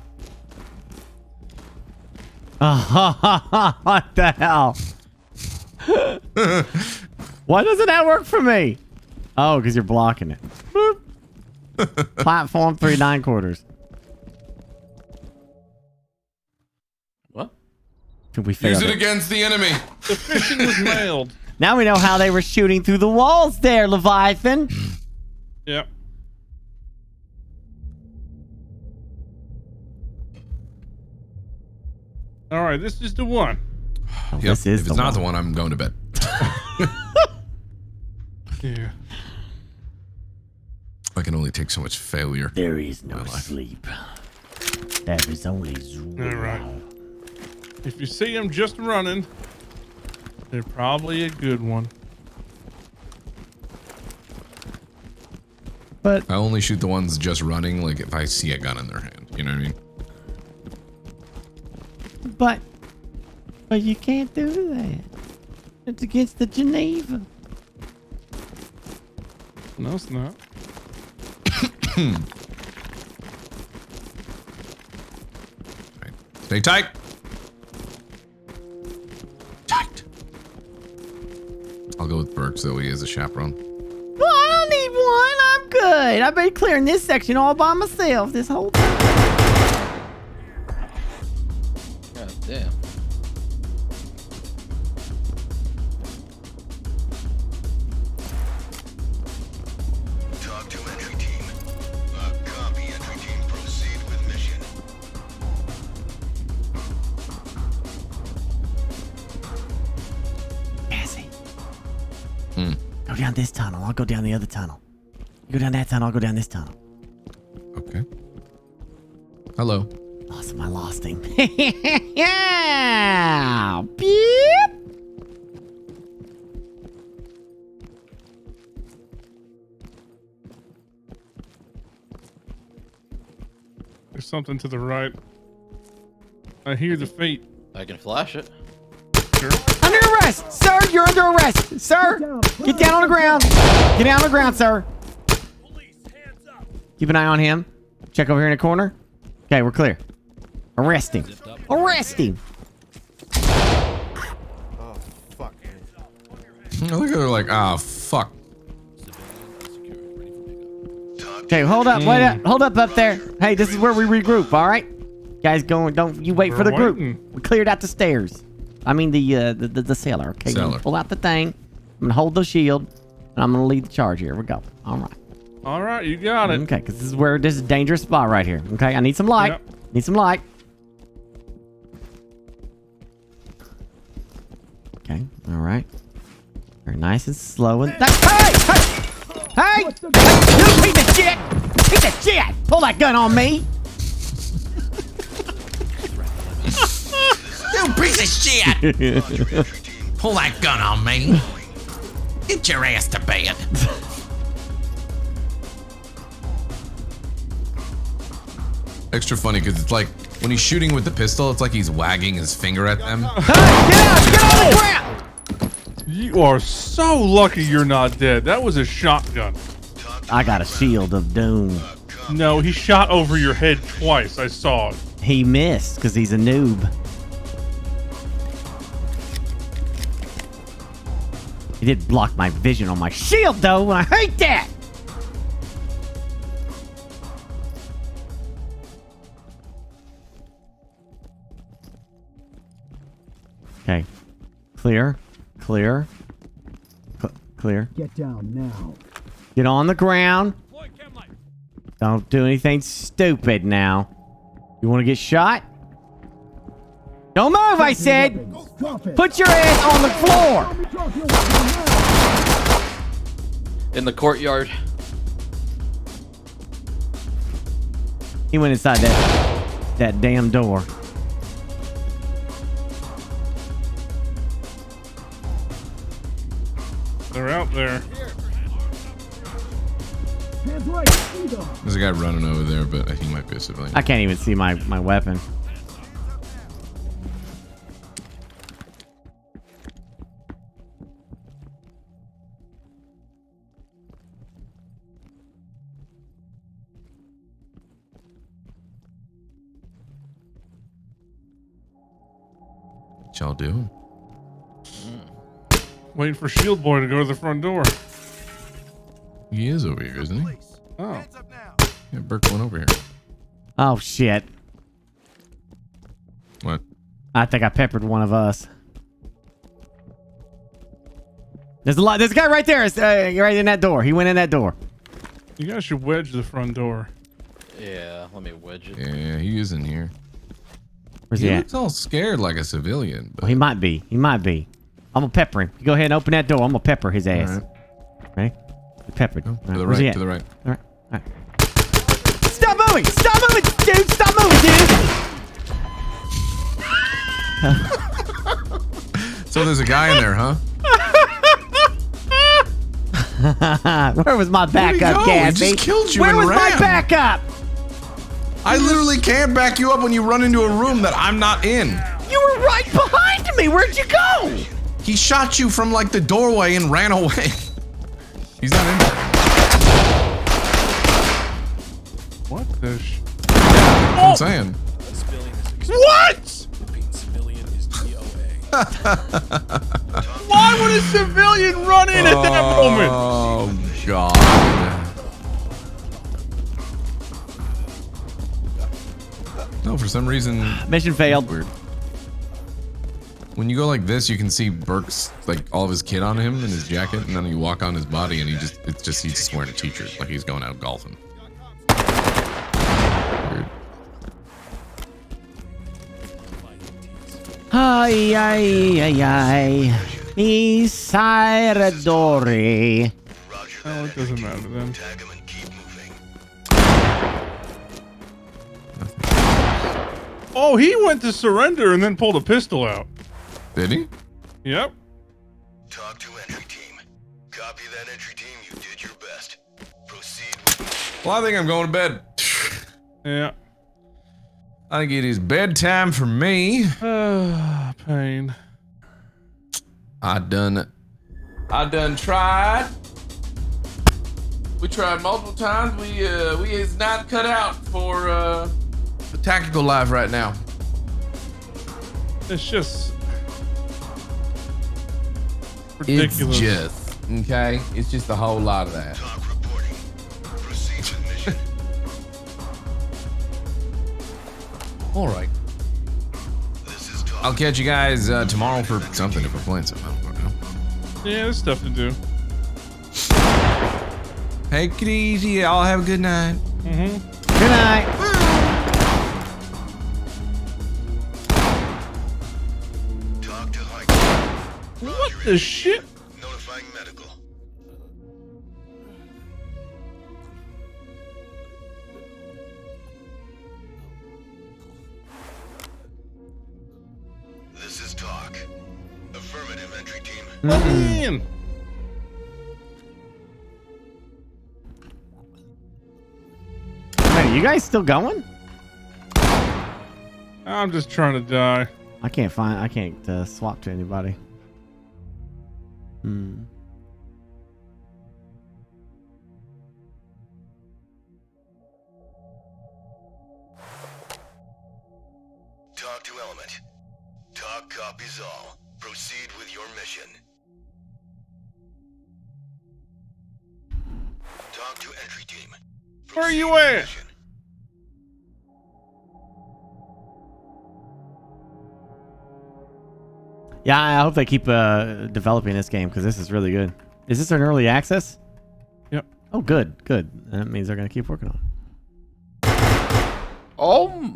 What the hell? Why doesn't that work for me? Oh, because you're blocking it. Boop. Platform 3 9/4. What? We Use failed it against the enemy. The fishing was nailed. Now we know how they were shooting through the walls there, Leviathan. Yep. All right, this is the one. Oh, Yep. This is if the it's not one. the one, I'm going to bed. I can only take so much failure. There is no in my life. sleep. There is only zero. All right. If you see them just running, they're probably a good one. But I only shoot the ones just running, like if I see a gun in their hand. You know what I mean? But you can't do that. It's against the Geneva. No, it's not. Right. Stay tight. Tight. I'll go with Burke so he is a chaperone. Well, I don't need one. I'm good. I've been clearing this section all by myself this whole time. God damn. Talk to entry team. Copy entry team. Proceed with mission. Cassie. Hmm. Go down this tunnel. I'll go down the other tunnel. You go down that tunnel. I'll go down this tunnel. Okay. Hello. Awesome. I lost him. Yeah. Beep. There's something to the right. I hear the feet. I can flash it. Sure. Under arrest, sir. You're under arrest, sir. Get down on the ground. Get down on the ground, sir. Keep an eye on him. Check over here in the corner. Okay, we're clear. Arrest him. Arrest him. Oh, fuck. I look at her like, ah, fuck. Okay, hold up, wait up, hold up there. Hey, this is where we regroup, all right? Guys, don't you wait for the group. We cleared out the stairs. I mean the cellar. Okay, Cellar. I'm gonna pull out the thing. I'm gonna hold the shield, and I'm gonna lead the charge. Here we go. All right. All right, you got it. Okay, because this is a dangerous spot right here. Okay, I need some light. Yep. Need some light. Okay, all right. Very nice and slow and hey! You piece of shit! Piece of shit! Pull that gun on me! You piece of shit! Pull that gun on me. Get your ass to bed. Extra funny because it's like when he's shooting with the pistol, it's like he's wagging his finger at them. Get on the ground! You are so lucky you're not dead. That was a shotgun. I got a shield of doom. No, he shot over your head twice. I saw it. He missed because he's a noob. He did block my vision on my shield though, and I hate that! Okay. Clear. Clear. Clear. Get down now. Get on the ground. Don't do anything stupid now. You want to get shot? Don't move, I said! Put your ass on the floor! In the courtyard. He went inside that damn door. They're out there. There's a guy running over there, but he might be a civilian. I can't even see my weapon. What y'all do? Waiting for Shield Boy to go to the front door. He is over here, isn't he? Oh. Yeah, Burke went over here. Oh shit. What? I think I peppered one of us. There's a guy right there. It's, right in that door. He went in that door. You guys should wedge the front door. Yeah, let me wedge it. Yeah, he is in here. Where's he at? looks all scared like a civilian. But... Well, he might be. He might be. I'm gonna pepper him. You go ahead and open that door. I'm gonna pepper his ass. Right. Ready? Peppered. Oh, Right. to the Where's he right, at? to the right. All right. All right. Stop moving! Stop moving, dude! Stop moving, dude! So there's a guy in there, huh? Where was my backup, Gassy? He just killed you Where and was my ran. backup? I literally can't back you up when you run into a room that I'm not in. You were right behind me. Where'd you go? He shot you from like the doorway and ran away. He's not in there. What the sh... I'm saying. What? Why would a civilian run in at that moment? Oh, God. No, for some reason... Mission failed. Weird. When you go like this, you can see Burke's, like, all of his kit on him in his jacket, and then you walk on his body, and he's just wearing a t-shirt, like he's going out golfing. Weird. Ay, ay, ay, ay. Isaradori. Oh, it doesn't matter then. Oh, he went to surrender and then pulled a pistol out. Did he? Yep. Talk to entry team. Copy that, entry team. You did your best. Proceed. Well, I think I'm going to bed. Yeah. I think it is bedtime for me. Pain. I done tried. We tried multiple times. We is not cut out for the tactical life right now. It's just ridiculous. It's just okay. It's just a whole lot of that. All right. I'll catch you guys tomorrow for something if we're playing something. I don't know. Yeah, there's stuff to do. Take it easy. Y'all have a good night. Mm-hmm. Good night. What the shit? Notifying medical. This is talk. Affirmative, entry team. Man. Man, you guys still going? I'm just trying to die. I can't swap to anybody. Talk to element. Talk copies all. Proceed with your mission. Talk to entry team. Where are you at? Yeah, I hope they keep developing this game because this is really good. Is this an early access? Yep. Oh, good. That means they're going to keep working on it. Oh.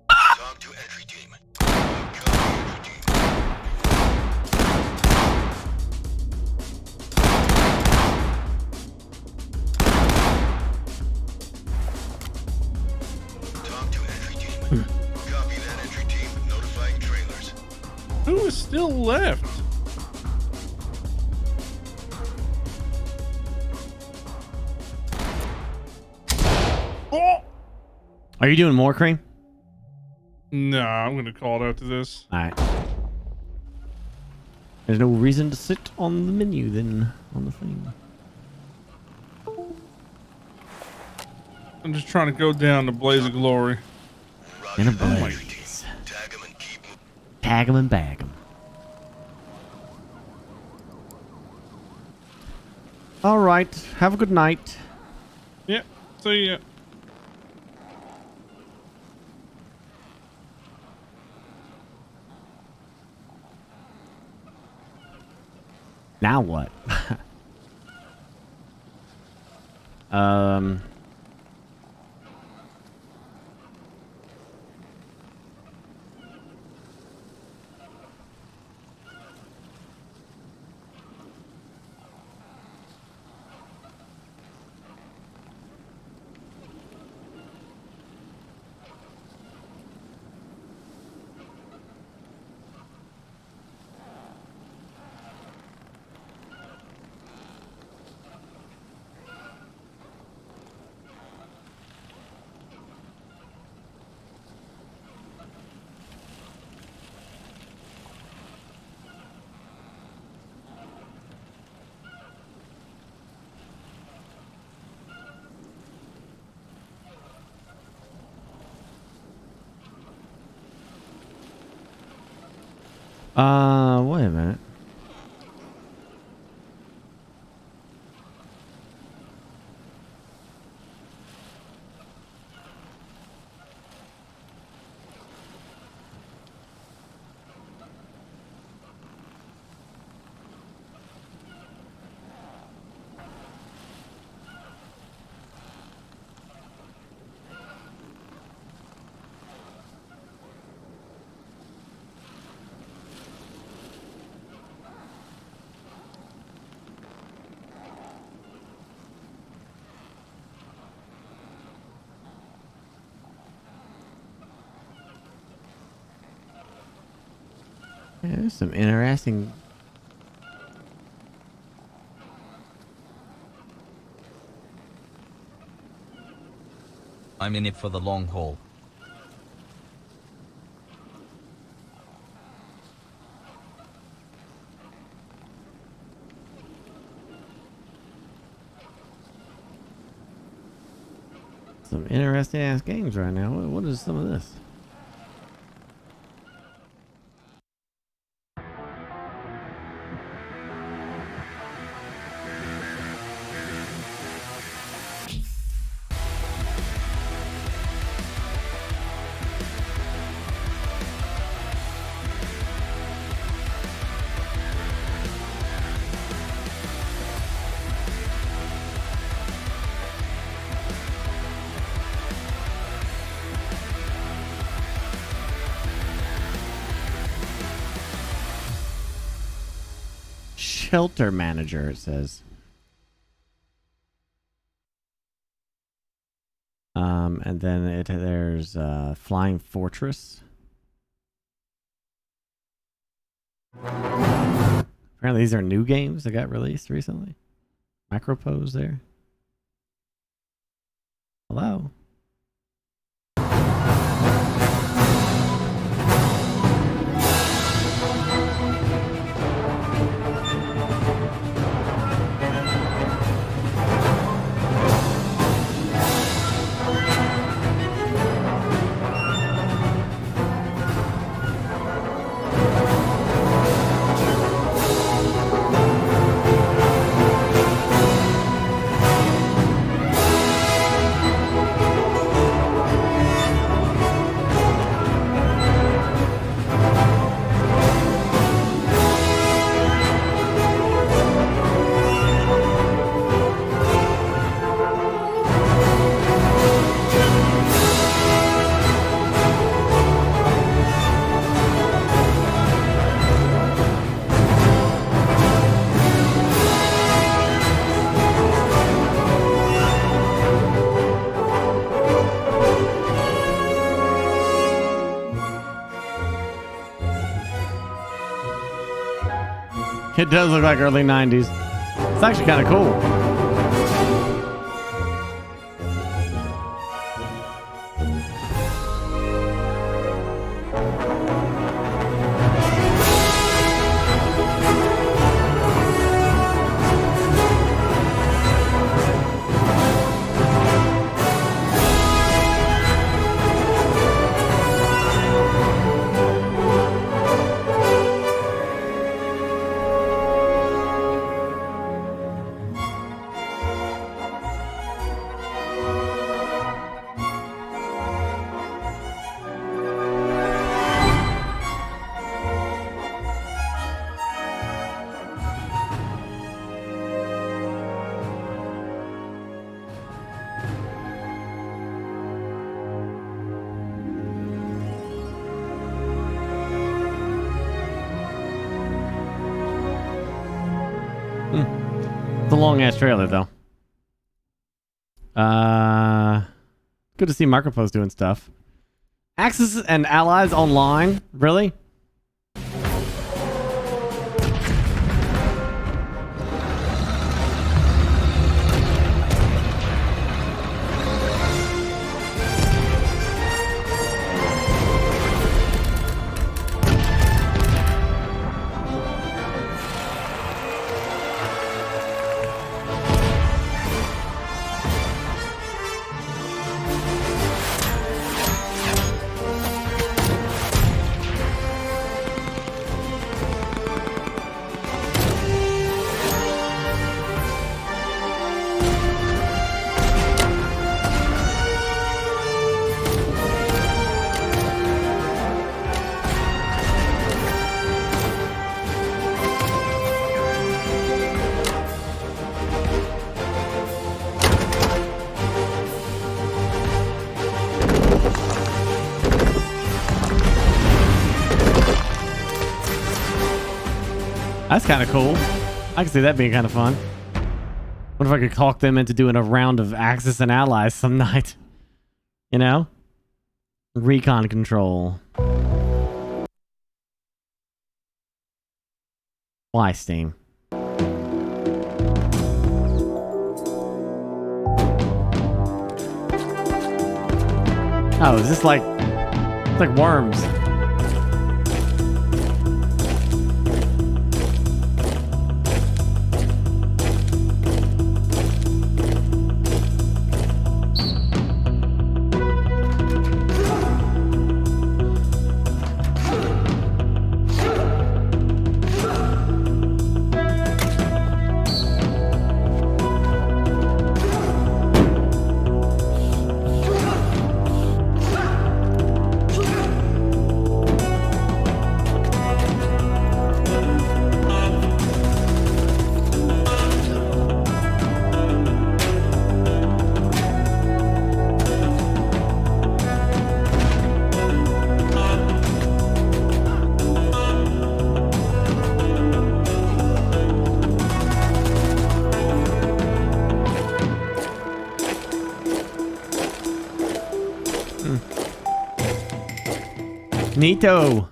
Talk to entry team. Copy that, entry team. Notifying trailers. Who is still left? Oh! Are you doing more, Cream? Nah, I'm gonna call it after this. All right. There's no reason to sit on the menu then, on the thing. I'm just trying to go down the blaze of glory. In a blaze. Tag 'em and bag 'em. All right. Have a good night. Yep. See ya. Now what? Wait a minute. Yeah, there's some interesting. I'm in it for the long haul. Some interesting ass games right now. What is some of this? Shelter Manager, it says. And then there's Flying Fortress. Apparently these are new games that got released recently. Micropose there. Hello. It does look like early 90s. It's actually kind of cool. It's a long ass trailer though. Good to see Micropose doing stuff. Axis and Allies Online? Really? That's kind of cool. I can see that being kind of fun. What if I could talk them into doing a round of Axis and Allies some night? You know? Recon control. Why, Steam? Oh, is this like... It's like Worms. Neato.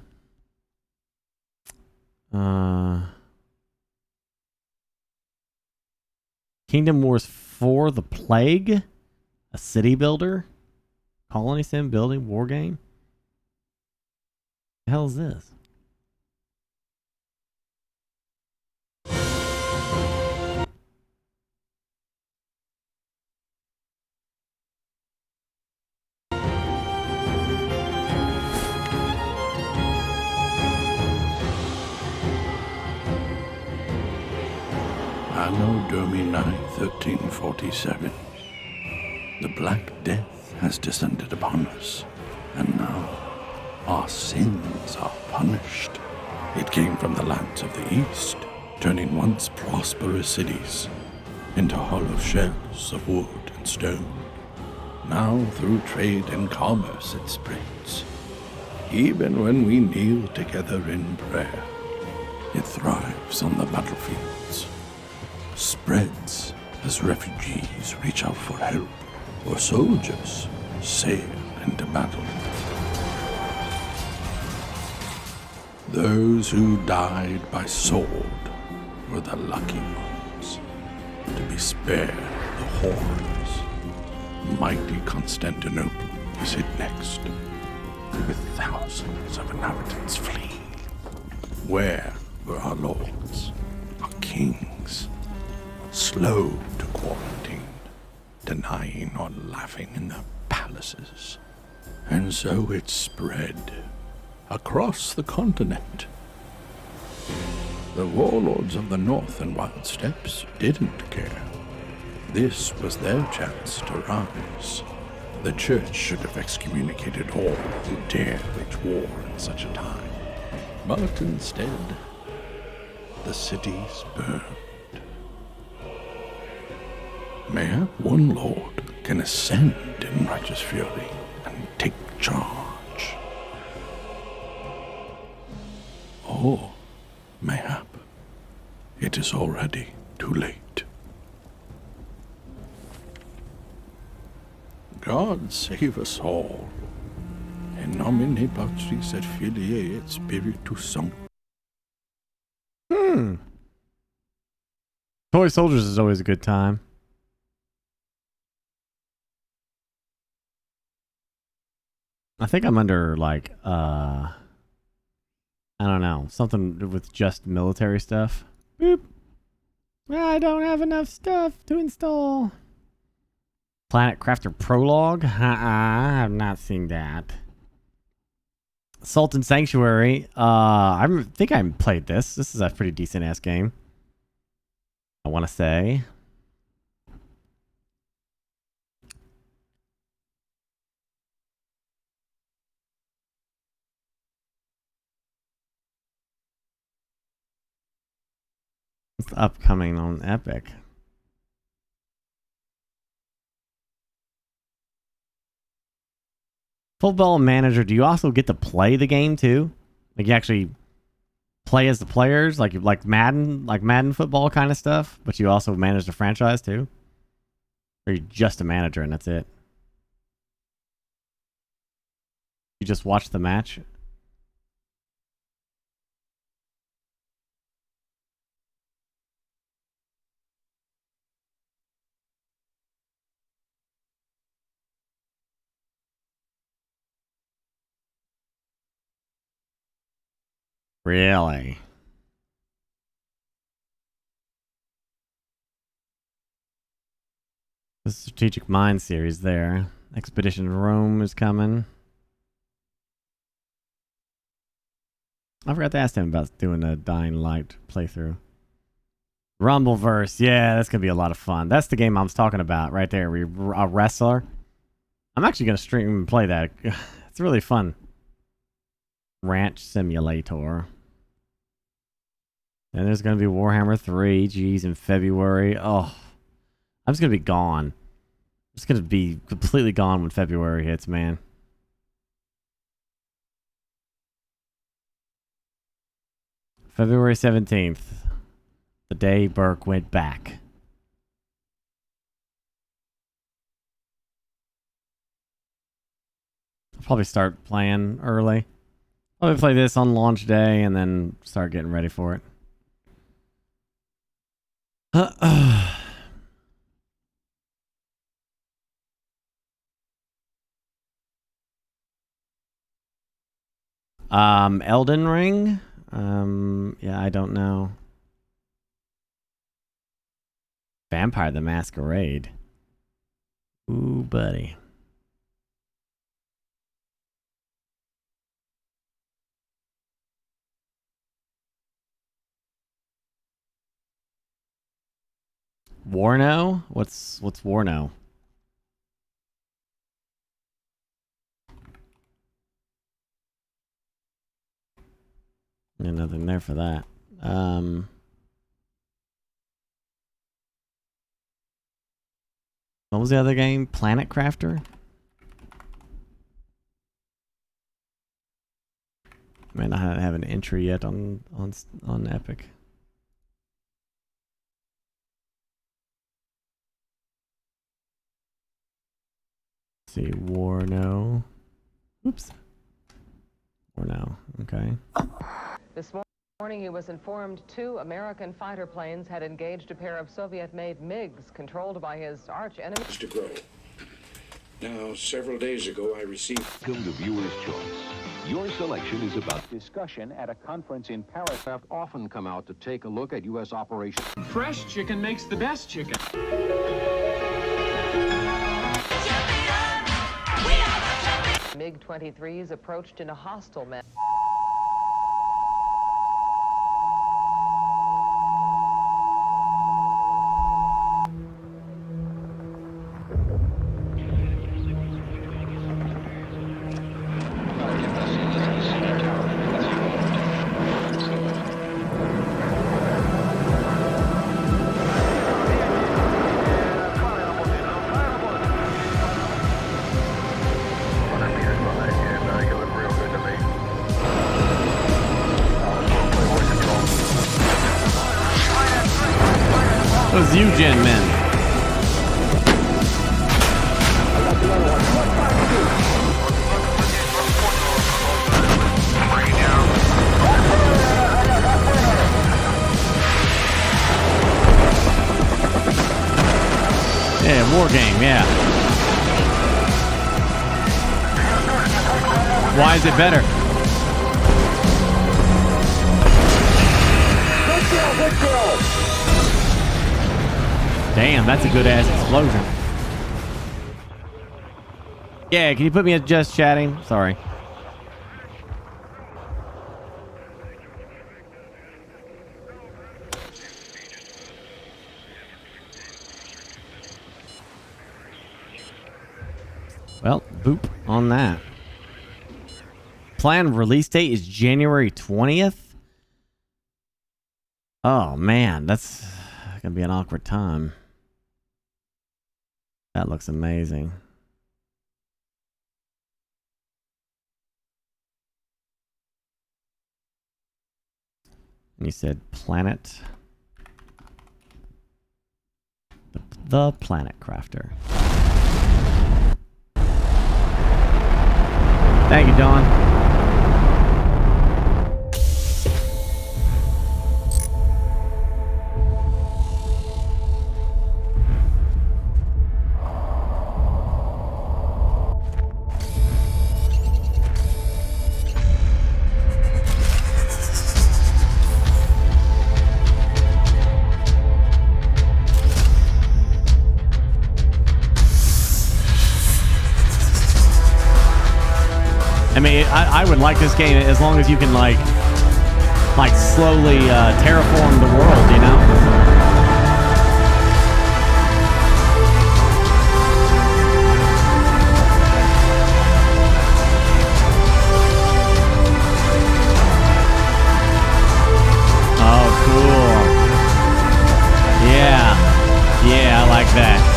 Kingdom Wars 4: The Plague, a city builder, colony sim building war game. The hell is this? Anno Domini 1347. The Black Death has descended upon us, and now our sins are punished. It came from the lands of the East, turning once prosperous cities into hollow shells of wood and stone. Now, through trade and commerce, it spreads. Even when we kneel together in prayer, it thrives on the battlefields. Spreads as refugees reach out for help, or soldiers sail into battle. Those who died by sword were the lucky ones, to be spared the horrors. Mighty Constantinople is hit next, with thousands of inhabitants fleeing. Where were our lords, our kings? Slow to quarantine, denying or laughing in their palaces. And so it spread across the continent. The warlords of the North and Wild Steppes didn't care. This was their chance to rise. The church should have excommunicated all who dared wage war in such a time. But instead, the cities burned. Mayhap one lord can ascend in righteous fury and take charge. Or mayhap it is already too late. God save us all. In nomine Patris et Filii et Spiritus Sancti. Toy Soldiers is always a good time. I think I'm under like I don't know, something with just military stuff. Boop. I don't have enough stuff to install. Planet Crafter Prologue? I have not seen that. Sultan Sanctuary. I think I played this. This is a pretty decent ass game, I want to say. It's upcoming on Epic. Football Manager, do you also get to play the game too? Like you actually play as the players, like Madden football kind of stuff, but you also manage the franchise too? Or you're just a manager and that's it? You just watch the match? Really? The Strategic Mind series there. Expedition Rome is coming. I forgot to ask him about doing a Dying Light playthrough. Rumbleverse. Yeah, that's going to be a lot of fun. That's the game I was talking about right there. We're a wrestler. I'm actually going to stream and play that. It's really fun. Ranch Simulator. And there's going to be Warhammer 3, geez, in February. Oh, I'm just going to be gone. I'm just going to be completely gone when February hits, man. February 17th. The day Burke went back. I'll probably start playing early. I'll play this on launch day and then start getting ready for it. Elden Ring? Yeah, I don't know. Vampire the Masquerade. Ooh, buddy. Warno? What's Warno? Yeah, nothing there for that. What was the other game? Planet Crafter? May not have an entry yet on Epic. Let's see, Warno. Oops. Warno. Okay. This morning, he was informed 2 American fighter planes had engaged a pair of Soviet-made MiGs controlled by his arch-enemy. To grow. Now, several days ago, I received The viewer's choice. Your selection is about discussion at a conference in Paris. Have often come out to take a look at U.S. operations. Fresh chicken makes the best chicken. MiG-23s approached in a hostile manner. Those Eugen men. Yeah, war game, yeah. Why is it better? Damn, that's a good ass explosion. Yeah, can you put me at just chatting? Sorry. Well, boop on that. Planned release date is January 20th. Oh man, that's gonna be an awkward time. That looks amazing. And you said planet. The Planet Crafter. Thank you, Dawn. I mean, I would like this game as long as you can like slowly terraform the world, you know? Oh, cool. Yeah. Yeah, I like that.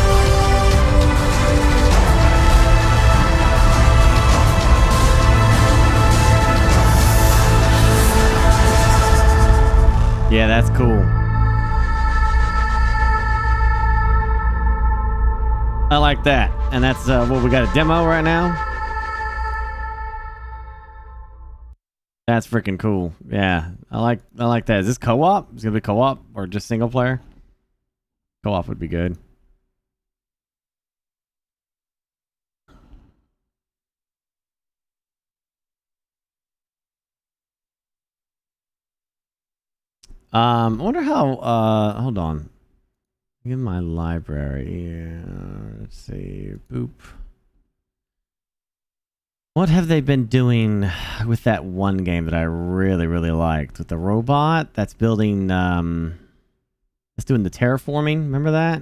Yeah, that's cool. I like that. And that's what we got a demo right now. That's freaking cool. Yeah, I like that. Is this co-op? Is it gonna be co-op or just single player? Co-op would be good. I wonder how. Hold on. In my library. Let's see. Boop. What have they been doing with that one game that I really, really liked? With the robot that's building, that's doing the terraforming. Remember that?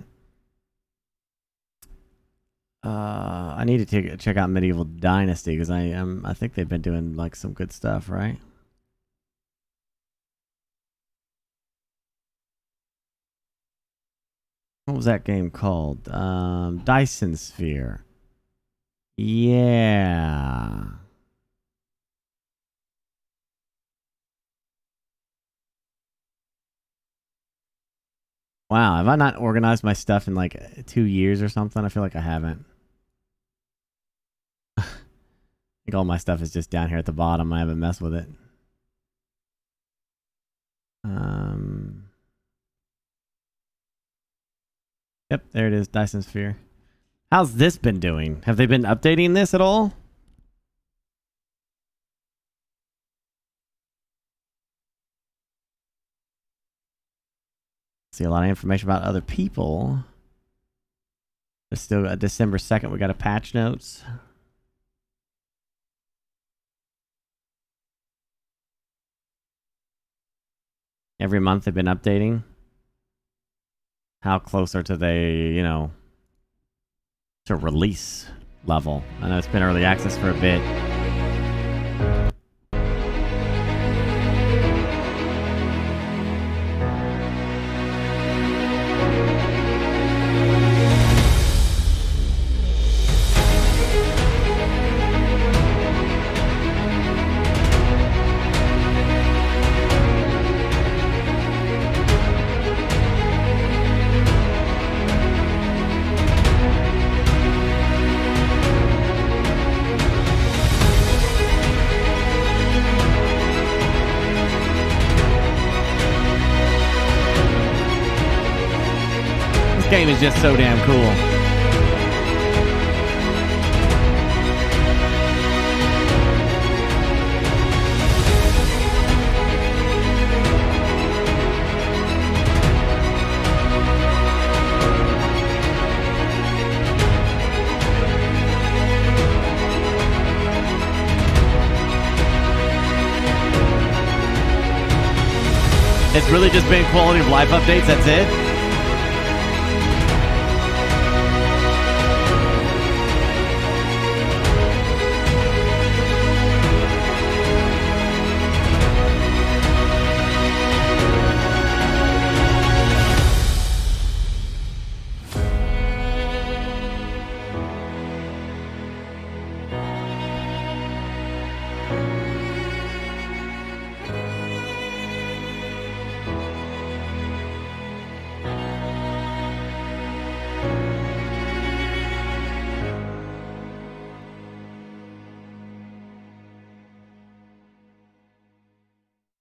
I need to check out Medieval Dynasty because I think they've been doing like some good stuff, right? What was that game called? Dyson Sphere. Yeah. Wow, have I not organized my stuff in like 2 years or something? I feel like I haven't. I think all my stuff is just down here at the bottom. I haven't messed with it. Yep, there it is, Dyson Sphere. How's this been doing? Have they been updating this at all? See a lot of information about other people. There's still December 2nd. We got a patch notes. Every month they've been updating. How close are to they, to release level? I know it's been early access for a bit. Game is just so damn cool. It's really just been quality of life updates, that's it?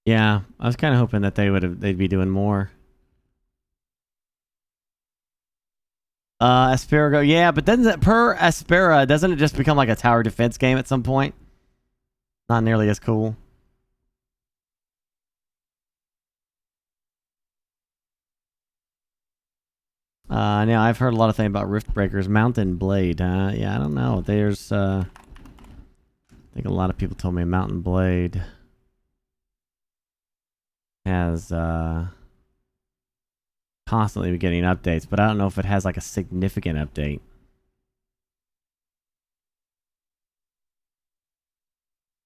Yeah, I was kind of hoping that they'd be doing more. Asparago, yeah, but doesn't it, per Aspera, doesn't it just become like a tower defense game at some point? Not nearly as cool. Now I've heard a lot of things about Rift Breakers, Mountain Blade, huh? Yeah, I don't know. There's, I think a lot of people told me Mountain Blade has constantly getting updates, but I don't know if it has like a significant update.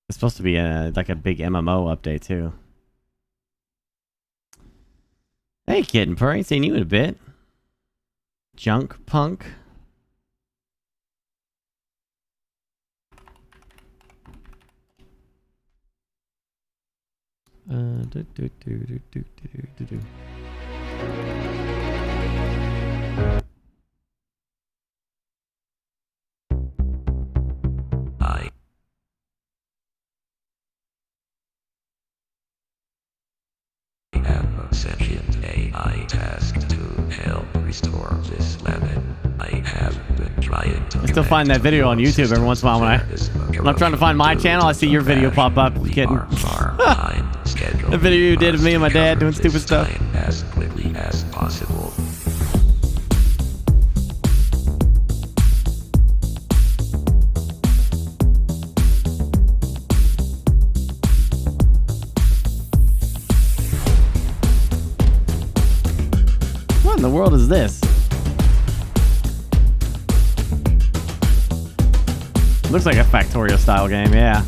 It's supposed to be like a big MMO update too. Hey, Kitten Purr, ain't seen you in a bit. Junk Punk. sentient AI tasked to help restore this planet. I have been trying to. I still find that video on YouTube every once in a while when I'm trying to find my channel. I see your video pop up. Kidding. The video you did of me and my dad doing stupid stuff. As quickly as possible. What in the world is this? Looks like a Factorio style game, yeah.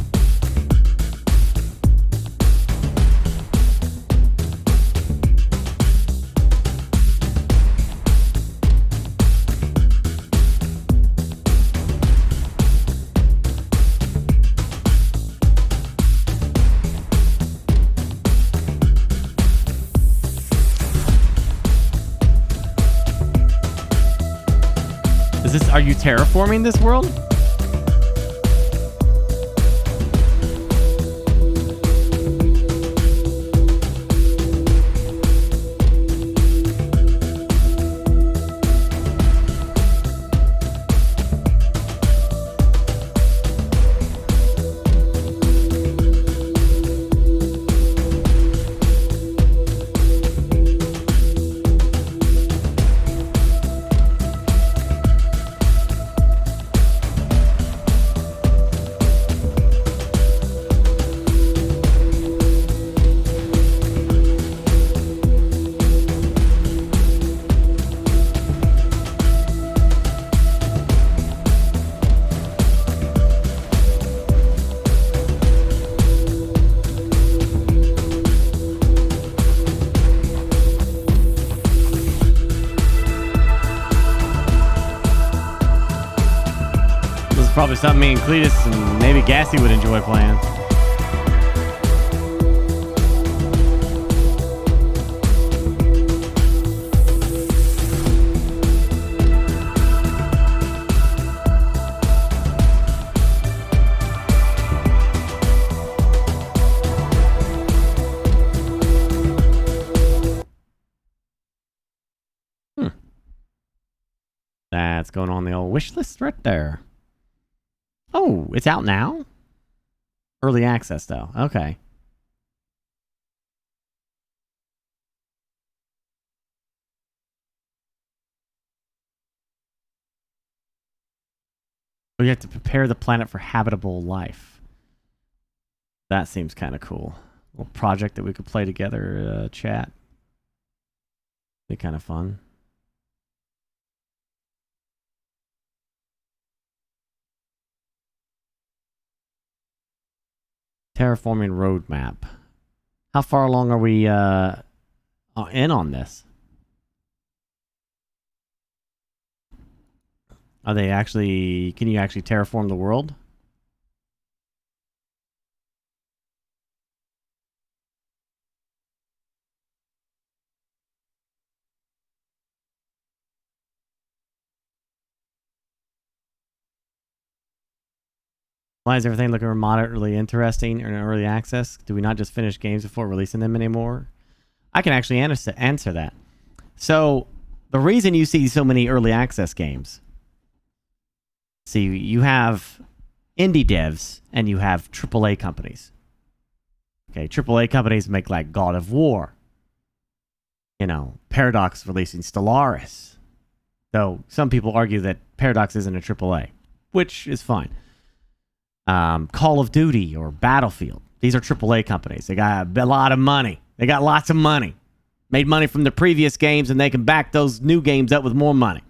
Are you terraforming this world? Probably something me and Cletus and maybe Gassy would enjoy playing. That's going on the old wish list right there. Oh, it's out now? Early access, though. Okay. We have to prepare the planet for habitable life. That seems kind of cool. A little project that we could play together, chat. Be kind of fun. Terraforming roadmap. How far along are we in on this? Are they actually... Can you actually terraform the world? Why is everything looking moderately interesting in early access? Do we not just finish games before releasing them anymore? I can actually answer that. So, the reason you see so many early access games... See, you have indie devs and you have AAA companies. Okay, AAA companies make like God of War. You know, Paradox releasing Stellaris. Though some people argue that Paradox isn't a AAA, which is fine. Call of Duty or Battlefield. These are AAA companies. They got a lot of money. They got lots of money. Made money from the previous games and they can back those new games up with more money.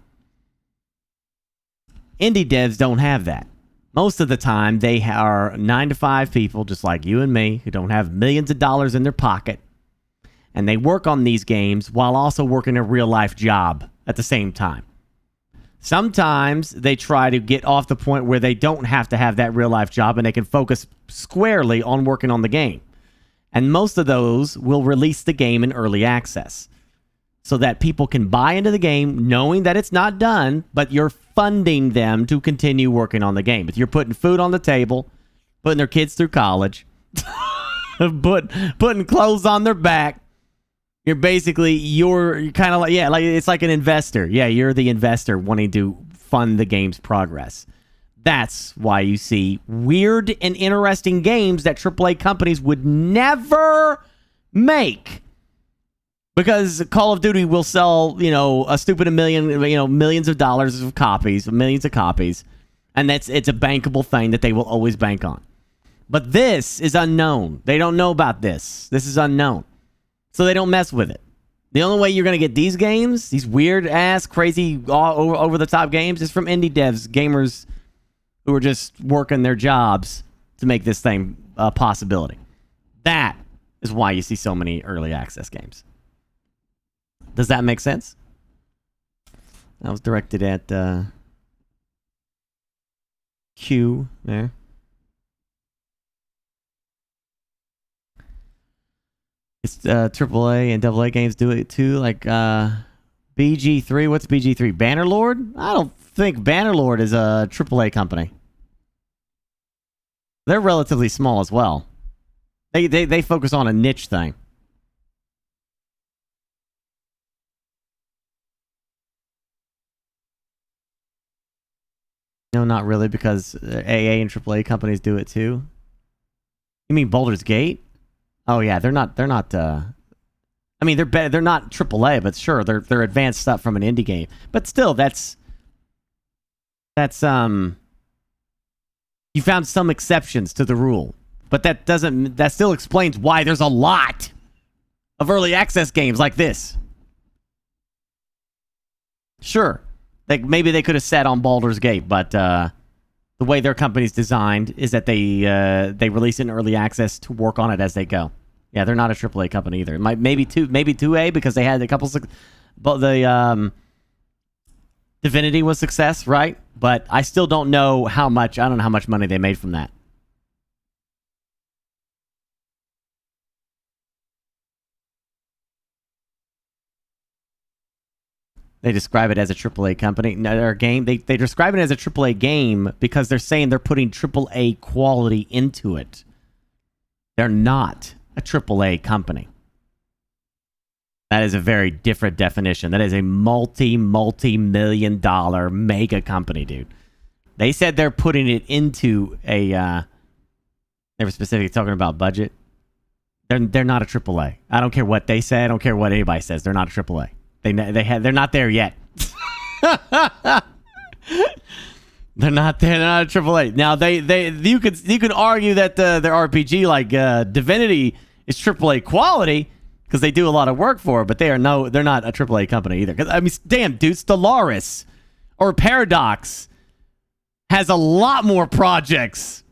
Indie devs don't have that. Most of the time, they are 9-to-5 people, just like you and me, who don't have millions of dollars in their pocket. And they work on these games while also working a real-life job at the same time. Sometimes they try to get off the point where they don't have to have that real-life job and they can focus squarely on working on the game. And most of those will release the game in early access so that people can buy into the game knowing that it's not done, but you're funding them to continue working on the game. If you're putting food on the table, putting their kids through college, putting clothes on their back, You're kind of like, yeah, like it's like an investor. Yeah, you're the investor wanting to fund the game's progress. That's why you see weird and interesting games that AAA companies would never make. Because Call of Duty will sell, a stupid millions of dollars of copies, millions of copies. And it's a bankable thing that they will always bank on. But this is unknown. They don't know about this. This is unknown. So they don't mess with it. The only way you're going to get these games, these weird-ass, crazy, over-the-top games, is from indie devs, gamers who are just working their jobs to make this thing a possibility. That is why you see so many early access games. Does that make sense? That was directed at Q there. It's AAA and AA games do it too. Like BG3. What's BG3? Bannerlord? I don't think Bannerlord is a AAA company. They're relatively small as well. They focus on a niche thing. No, not really, because AA and AAA companies do it too. You mean Baldur's Gate? Oh yeah, they're not. I mean, they're better. They're not AAA, but sure, they're advanced stuff from an indie game. But still, that's you found some exceptions to the rule, but that still explains why there's a lot of early access games like this. Sure, maybe they could have sat on Baldur's Gate, but the way their company's designed is that they release it in early access to work on it as they go. Yeah, they're not a AAA company either. Maybe 2A because they had a couple. But the Divinity was success, right? But I still don't know how much. I don't know how much money they made from that. They describe it as a AAA company. No, their game. They describe it as a AAA game because they're saying they're putting AAA quality into it. They're not a AAA company. That is a very different definition. That is a multi-million dollar mega company, dude. They said they're putting it into a. They were specifically talking about budget. They're not a AAA. I don't care what they say. I don't care what anybody says. They're not a AAA. They're not there yet. They're not there. They're not a AAA. Now you could argue that their RPG like Divinity is AAA quality because they do a lot of work for it, but they're not a AAA company either. Because I mean, damn, dude, Stellaris or Paradox has a lot more projects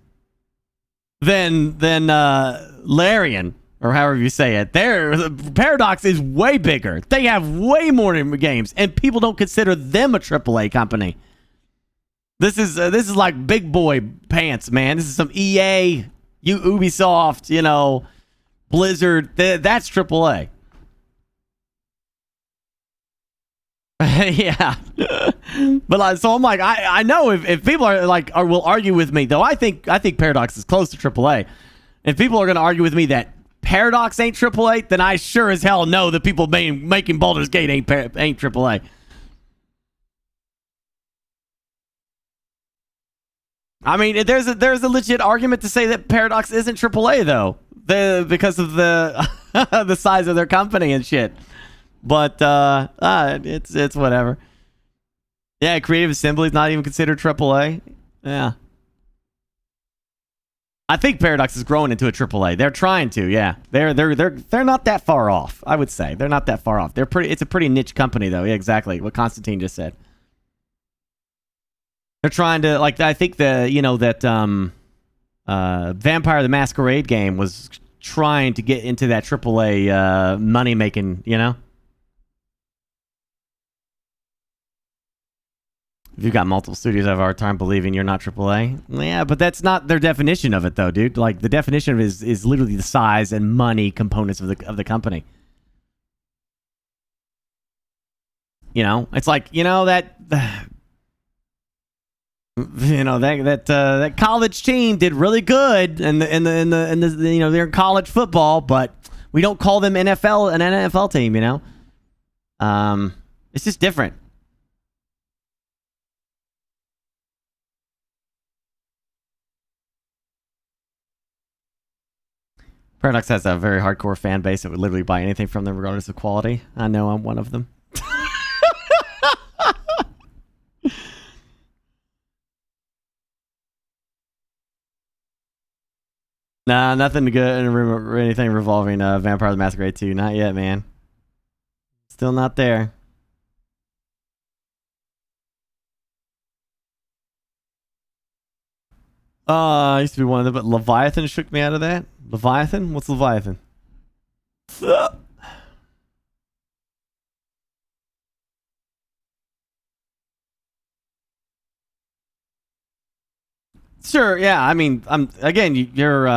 than Larian. Or however you say it. Paradox is way bigger. They have way more games, and people don't consider them a AAA company. This is like big boy pants, man. This is some EA, Ubisoft, Blizzard. That's AAA. Yeah. But so I'm like, I know if people are like, or will argue with me, though I think Paradox is close to AAA. If people are going to argue with me that Paradox ain't AAA, then I sure as hell know the people making Baldur's Gate ain't AAA. I mean, there's a legit argument to say that Paradox isn't AAA though, because of the the size of their company and shit. But it's whatever. Yeah, Creative Assembly is not even considered AAA. Yeah. I think Paradox is growing into a AAA. They're trying to, yeah. They're not that far off. I would say they're not that far off. It's a pretty niche company though. Yeah, exactly what Constantine just said. They're trying to I think that Vampire the Masquerade game was trying to get into that AAA money making. If you've got multiple studios, I have a hard time believing you're not AAA. Yeah, but that's not their definition of it, though, dude. Like, the definition of it is literally the size and money components of the company. It's like that college team did really good, and they're in college football, but We don't call them an NFL team, you know? It's just different. Paradox has a very hardcore fan base that would literally buy anything from them regardless of quality. I know I'm one of them. Nah, nothing good or anything revolving Vampire the Masquerade 2. Not yet, man. Still not there. I used to be one of them, but Leviathan shook me out of that. Leviathan? What's Leviathan? Sure, yeah. I mean, your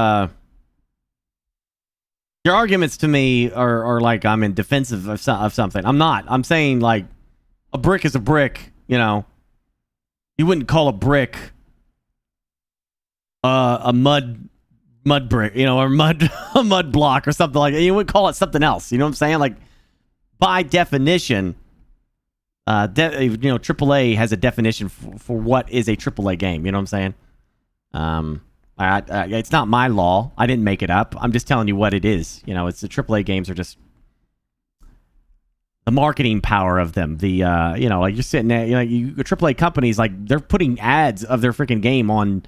arguments to me are like I'm in defensive of something. I'm not. I'm saying like a brick is a brick. You know, you wouldn't call a brick a mud brick, you know, or a mud block or something like that. You would call it something else. You know what I'm saying? Like by definition, AAA has a definition for what is a AAA game. You know what I'm saying? It's not my law. I didn't make it up. I'm just telling you what it is. You know, it's the AAA games are just the marketing power of them. The like you're sitting there, AAA companies, like they're putting ads of their freaking game on,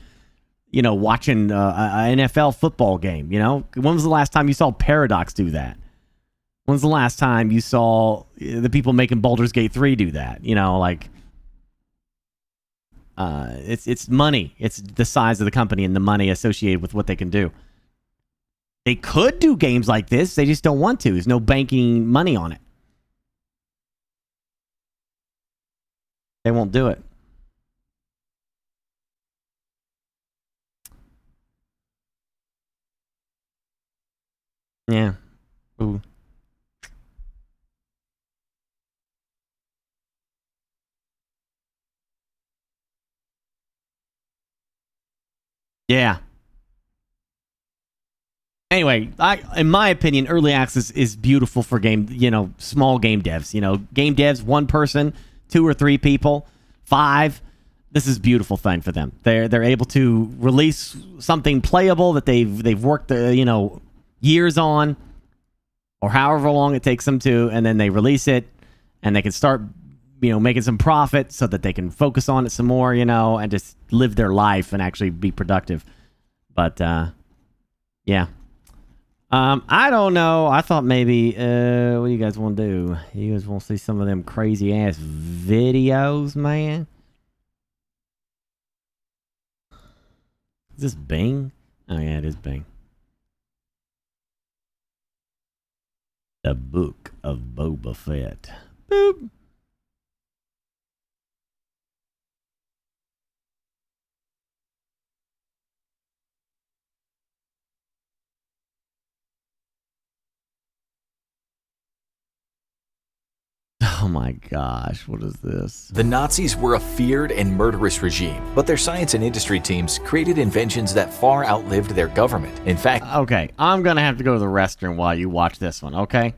watching an NFL football game. You know, when was the last time you saw Paradox do that? When's the last time you saw the people making Baldur's Gate 3 do that? You know, like. It's money. It's the size of the company and the money associated with what they can do. They could do games like this. They just don't want to. There's no banking money on it. They won't do it. Yeah. Ooh. Yeah. Anyway, in my opinion, early access is beautiful for small game devs. Game devs, 1 person, 2 or 3 people, 5. This is a beautiful thing for them. They're able to release something playable that they've worked years on, or however long it takes them to, and then they release it, and they can start making some profit so that they can focus on it some more, and just live their life and actually be productive. But, yeah. I don't know. I thought maybe, what do you guys want to do? You guys want to see some of them crazy ass videos, man? Is this Bing? Oh, yeah, it is Bing. The Book of Boba Fett. Boop. Oh my gosh, what is this? The Nazis were a feared and murderous regime, but their science and industry teams created inventions that far outlived their government. In fact... Okay, I'm gonna have to go to the restroom while you watch this one, okay?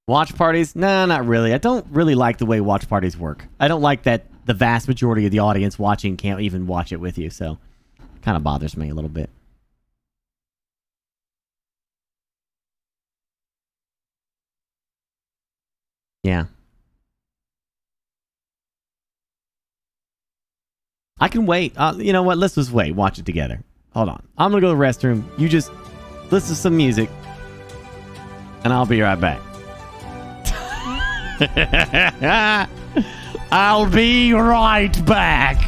Watch parties? Nah, not really. I don't really like the way watch parties work. I don't like that the vast majority of the audience watching can't even watch it with you, so it kind of bothers me a little bit. Yeah. I can wait. You know what? Let's just wait. Watch it together. Hold on. I'm going to go to the restroom. You just listen to some music. And I'll be right back. I'll be right back.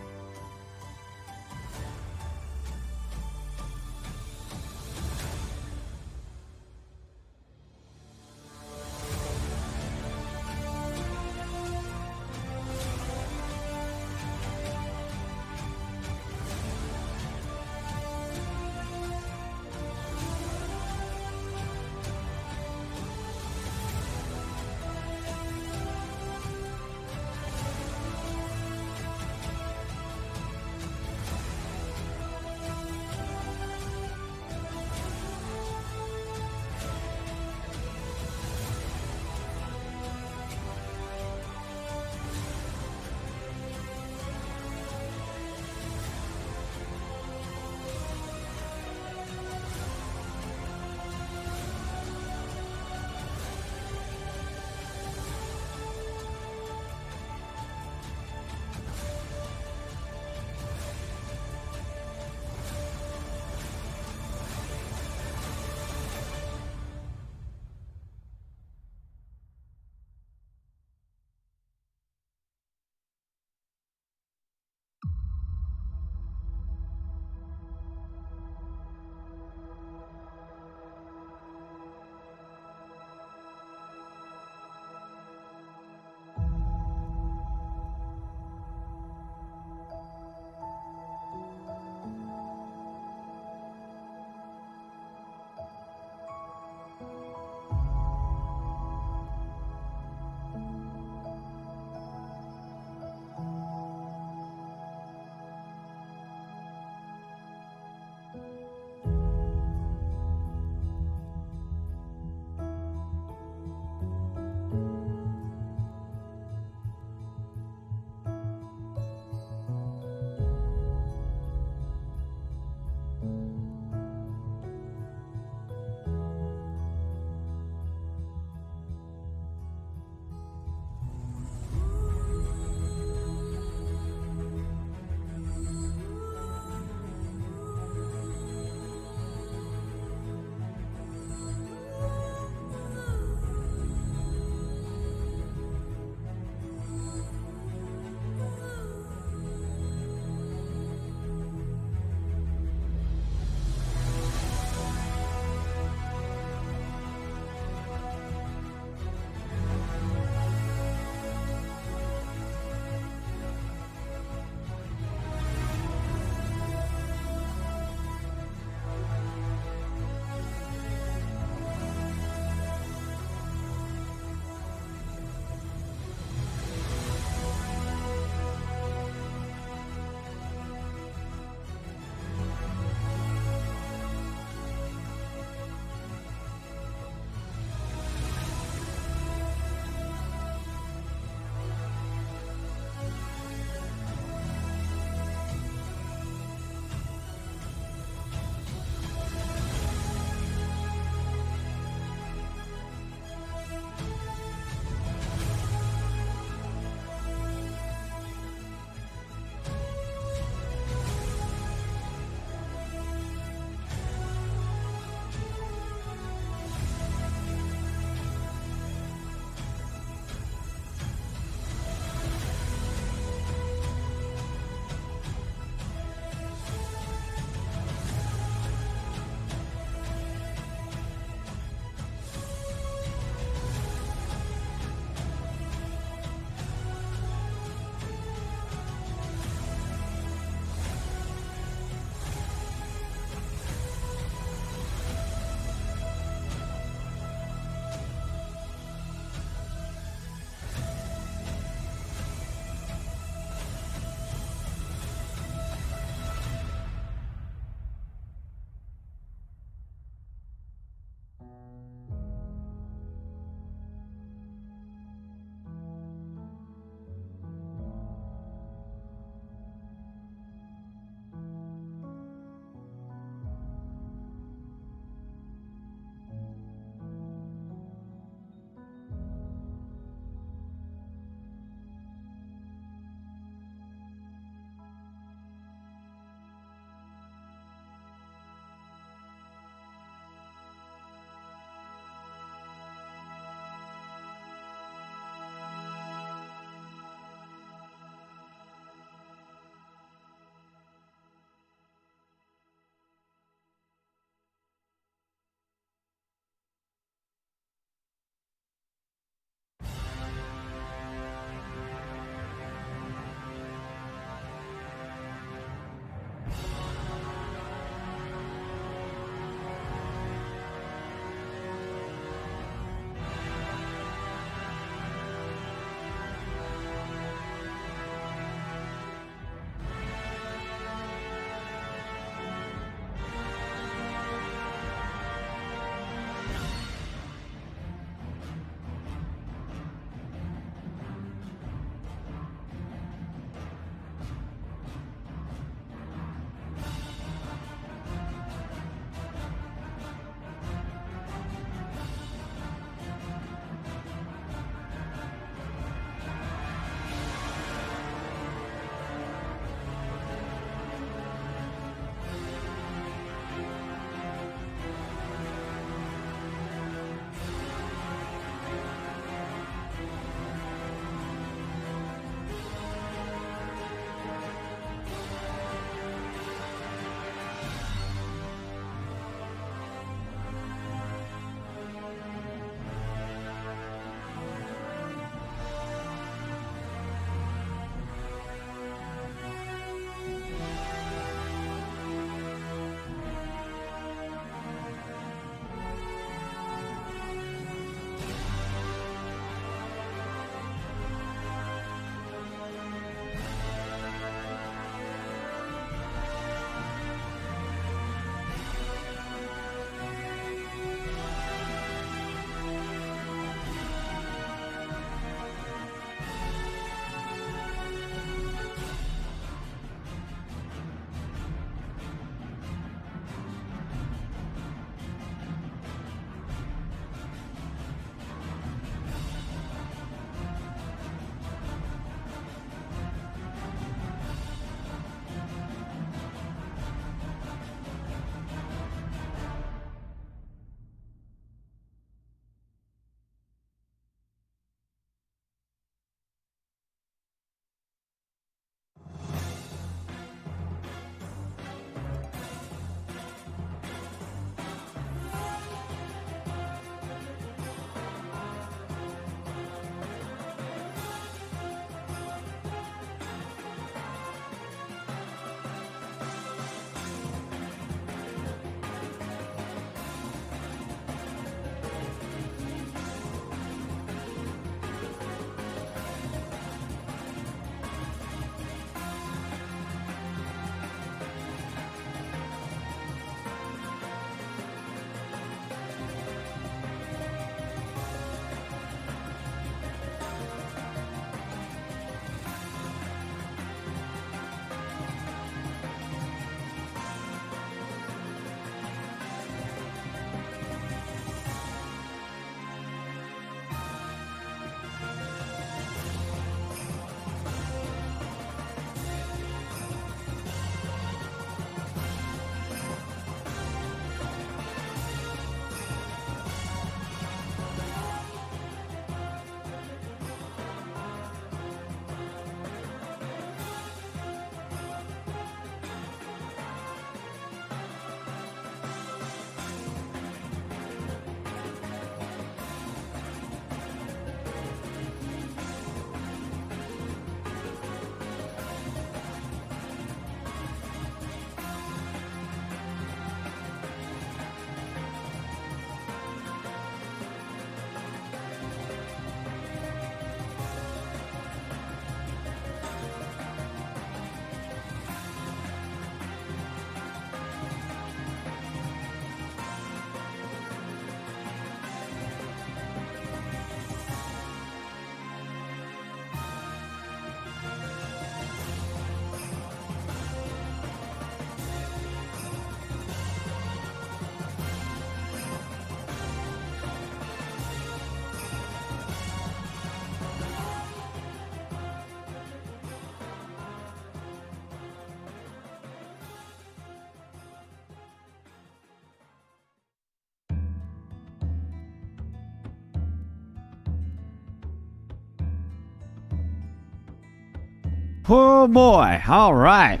Oh boy. All right.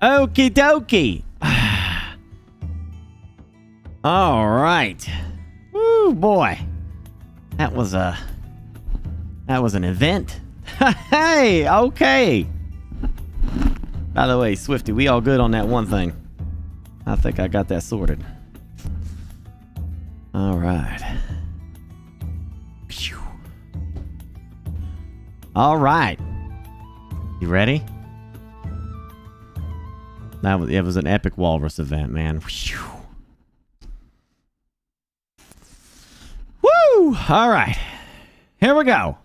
Okie dokie. All right. Woo boy. That was an event. Hey, okay. By the way, Swifty, we all good on that one thing. I think I got that sorted. All right. Phew. All right. You ready? It was an epic walrus event, man. Whew. Woo! All right. Here we go.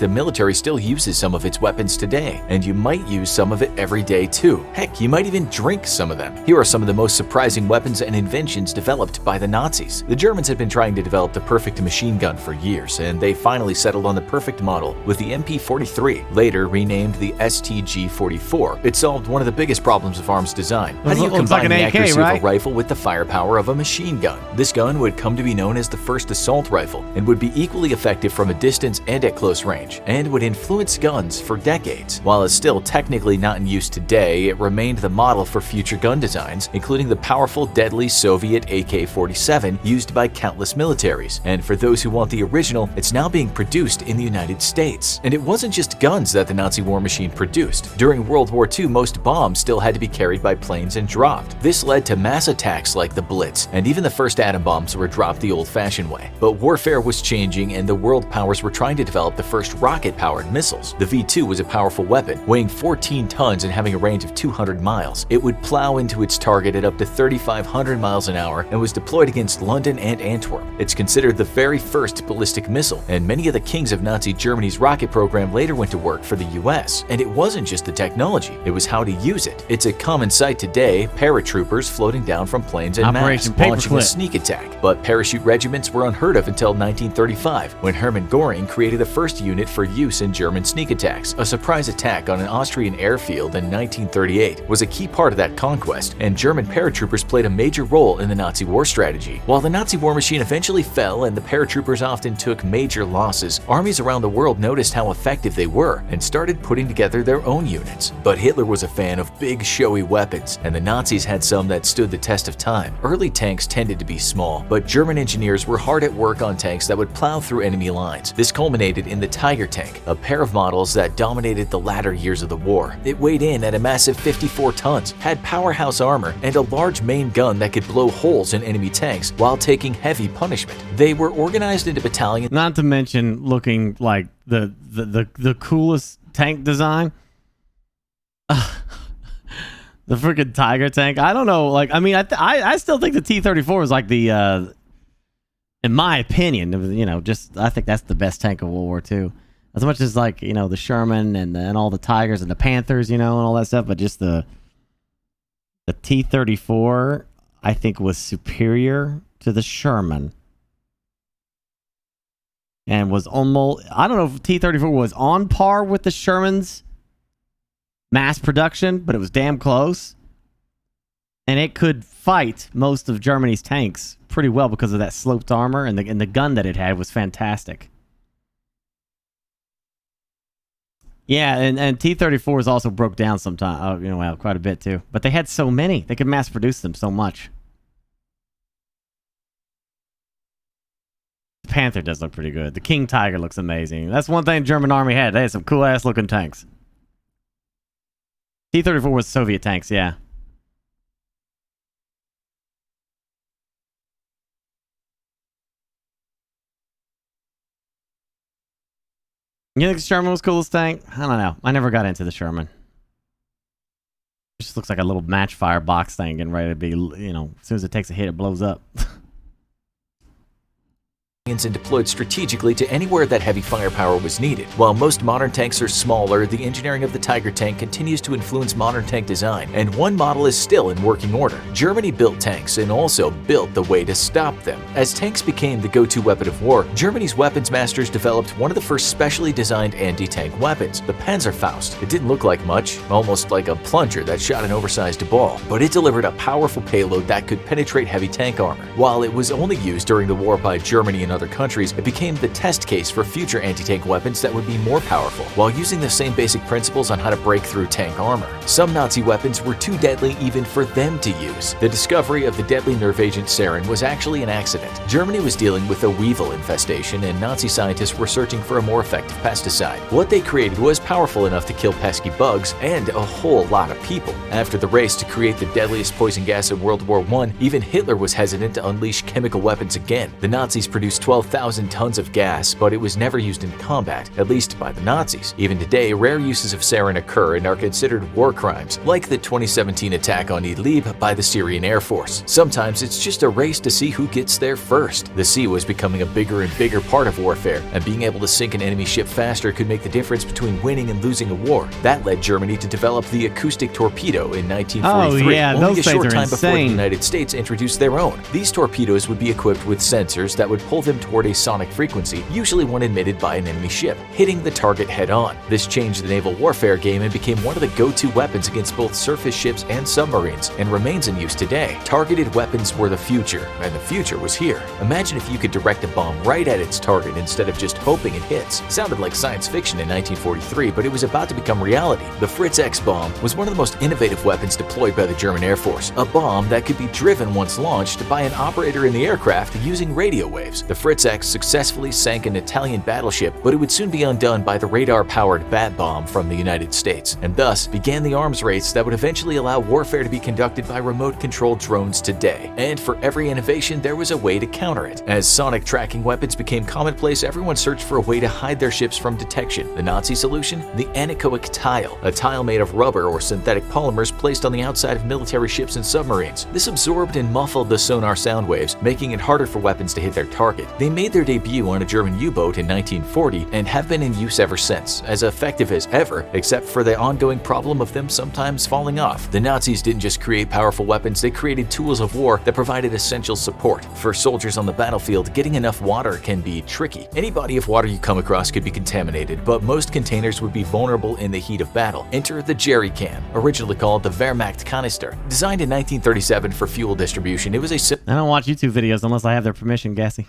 The military still uses some of its weapons today, and you might use some of it every day too. Heck, you might even drink some of them. Here are some of the most surprising weapons and inventions developed by the Nazis. The Germans had been trying to develop the perfect machine gun for years, and they finally settled on the perfect model with the MP-43, later renamed the STG-44. It solved one of the biggest problems of arms design. How do you combine the accuracy of a rifle with the firepower of a machine gun? This gun would come to be known as the first assault rifle, and would be equally effective from a distance and at close range, and would influence guns for decades. While it's still technically not in use today, it remained the model for future gun designs, including the powerful, deadly Soviet AK-47 used by countless militaries. And for those who want the original, it's now being produced in the United States. And it wasn't just guns that the Nazi war machine produced. During World War II, most bombs still had to be carried by planes and dropped. This led to mass attacks like the Blitz, and even the first atom bombs were dropped the old-fashioned way. But warfare was changing, and the world powers were trying to develop the first rocket-powered missiles. The V-2 was a powerful weapon, weighing 14 tons and having a range of 200 miles. It would plow into its target at up to 3,500 miles an hour and was deployed against London and Antwerp. It's considered the very first ballistic missile, and many of the kings of Nazi Germany's rocket program later went to work for the US. And it wasn't just the technology, it was how to use it. It's a common sight today, paratroopers floating down from planes en masse, launching a sneak attack. But parachute regiments were unheard of until 1935, when Hermann Göring created the first unit for use in German sneak attacks. A surprise attack on an Austrian airfield in 1938 was a key part of that conquest, and German paratroopers played a major role in the Nazi war strategy. While the Nazi war machine eventually fell and the paratroopers often took major losses, armies around the world noticed how effective they were and started putting together their own units. But Hitler was a fan of big, showy weapons, and the Nazis had some that stood the test of time. Early tanks tended to be small, but German engineers were hard at work on tanks that would plow through enemy lines. This culminated in the Tiger tank, a pair of models that dominated the latter years of the war. It weighed in at a massive 54 tons, had powerhouse armor, and a large main gun that could blow holes in enemy tanks while taking heavy punishment. They were organized into battalions. Not to mention looking like the coolest tank design. The freaking Tiger tank. I don't know. Like, I mean, I still think the T-34 is like the, in my opinion, you know, just I think that's the best tank of World War II. As much as like, you know, the Sherman and all the Tigers and the Panthers, you know, and all that stuff, but just the T-34, I think, was superior to the Sherman. And was almost, I don't know if T-34 was on par with the Sherman's mass production, but it was damn close. And it could fight most of Germany's tanks pretty well because of that sloped armor, and the gun that it had was fantastic. Yeah, and T-34s also broke down sometime, you know, well, quite a bit too. But they had so many, they could mass produce them so much. The Panther does look pretty good. The King Tiger looks amazing. That's one thing the German army had. They had some cool ass looking tanks. T-34 was Soviet tanks, yeah. You think the Sherman was coolest tank? I don't know. I never got into the Sherman. It just looks like a little match fire box thing getting ready to be, you know, as soon as it takes a hit, it blows up. And deployed strategically to anywhere that heavy firepower was needed. While most modern tanks are smaller, the engineering of the Tiger tank continues to influence modern tank design, and one model is still in working order. Germany built tanks and also built the way to stop them. As tanks became the go-to weapon of war, Germany's weapons masters developed one of the first specially designed anti-tank weapons, the Panzerfaust. It didn't look like much, almost like a plunger that shot an oversized ball, but it delivered a powerful payload that could penetrate heavy tank armor. While it was only used during the war by Germany and other other countries, it became the test case for future anti-tank weapons that would be more powerful, while using the same basic principles on how to break through tank armor. Some Nazi weapons were too deadly even for them to use. The discovery of the deadly nerve agent sarin was actually an accident. Germany was dealing with a weevil infestation, and Nazi scientists were searching for a more effective pesticide. What they created was powerful enough to kill pesky bugs and a whole lot of people. After the race to create the deadliest poison gas in World War I, even Hitler was hesitant to unleash chemical weapons again. The Nazis produced 12,000 tons of gas, but it was never used in combat, at least by the Nazis. Even today, rare uses of sarin occur and are considered war crimes, like the 2017 attack on Idlib by the Syrian Air Force. Sometimes it's just a race to see who gets there first. The sea was becoming a bigger and bigger part of warfare, and being able to sink an enemy ship faster could make the difference between winning and losing a war. That led Germany to develop the acoustic torpedo in 1943, only a short time before the United States introduced their own. These torpedoes would be equipped with sensors that would pull them toward a sonic frequency, usually one emitted by an enemy ship, hitting the target head-on. This changed the naval warfare game and became one of the go-to weapons against both surface ships and submarines, and remains in use today. Targeted weapons were the future, and the future was here. Imagine if you could direct a bomb right at its target instead of just hoping it hits. Sounded like science fiction in 1943, but it was about to become reality. The Fritz X bomb was one of the most innovative weapons deployed by the German Air Force, a bomb that could be driven once launched by an operator in the aircraft using radio waves. The Fritz X successfully sank an Italian battleship, but it would soon be undone by the radar-powered Bat bomb from the United States, and thus began the arms race that would eventually allow warfare to be conducted by remote-controlled drones today. And for every innovation, there was a way to counter it. As sonic tracking weapons became commonplace, everyone searched for a way to hide their ships from detection. The Nazi solution? The anechoic tile, a tile made of rubber or synthetic polymers placed on the outside of military ships and submarines. This absorbed and muffled the sonar sound waves, making it harder for weapons to hit their target. They made their debut on a German U-boat in 1940 and have been in use ever since, as effective as ever, except for the ongoing problem of them sometimes falling off. The Nazis didn't just create powerful weapons, they created tools of war that provided essential support. For soldiers on the battlefield, getting enough water can be tricky. Any body of water you come across could be contaminated, but most containers would be vulnerable in the heat of battle. Enter the jerry can, originally called the Wehrmacht canister. Designed in 1937 for fuel distribution, it was a I don't watch YouTube videos unless I have their permission, Gassy.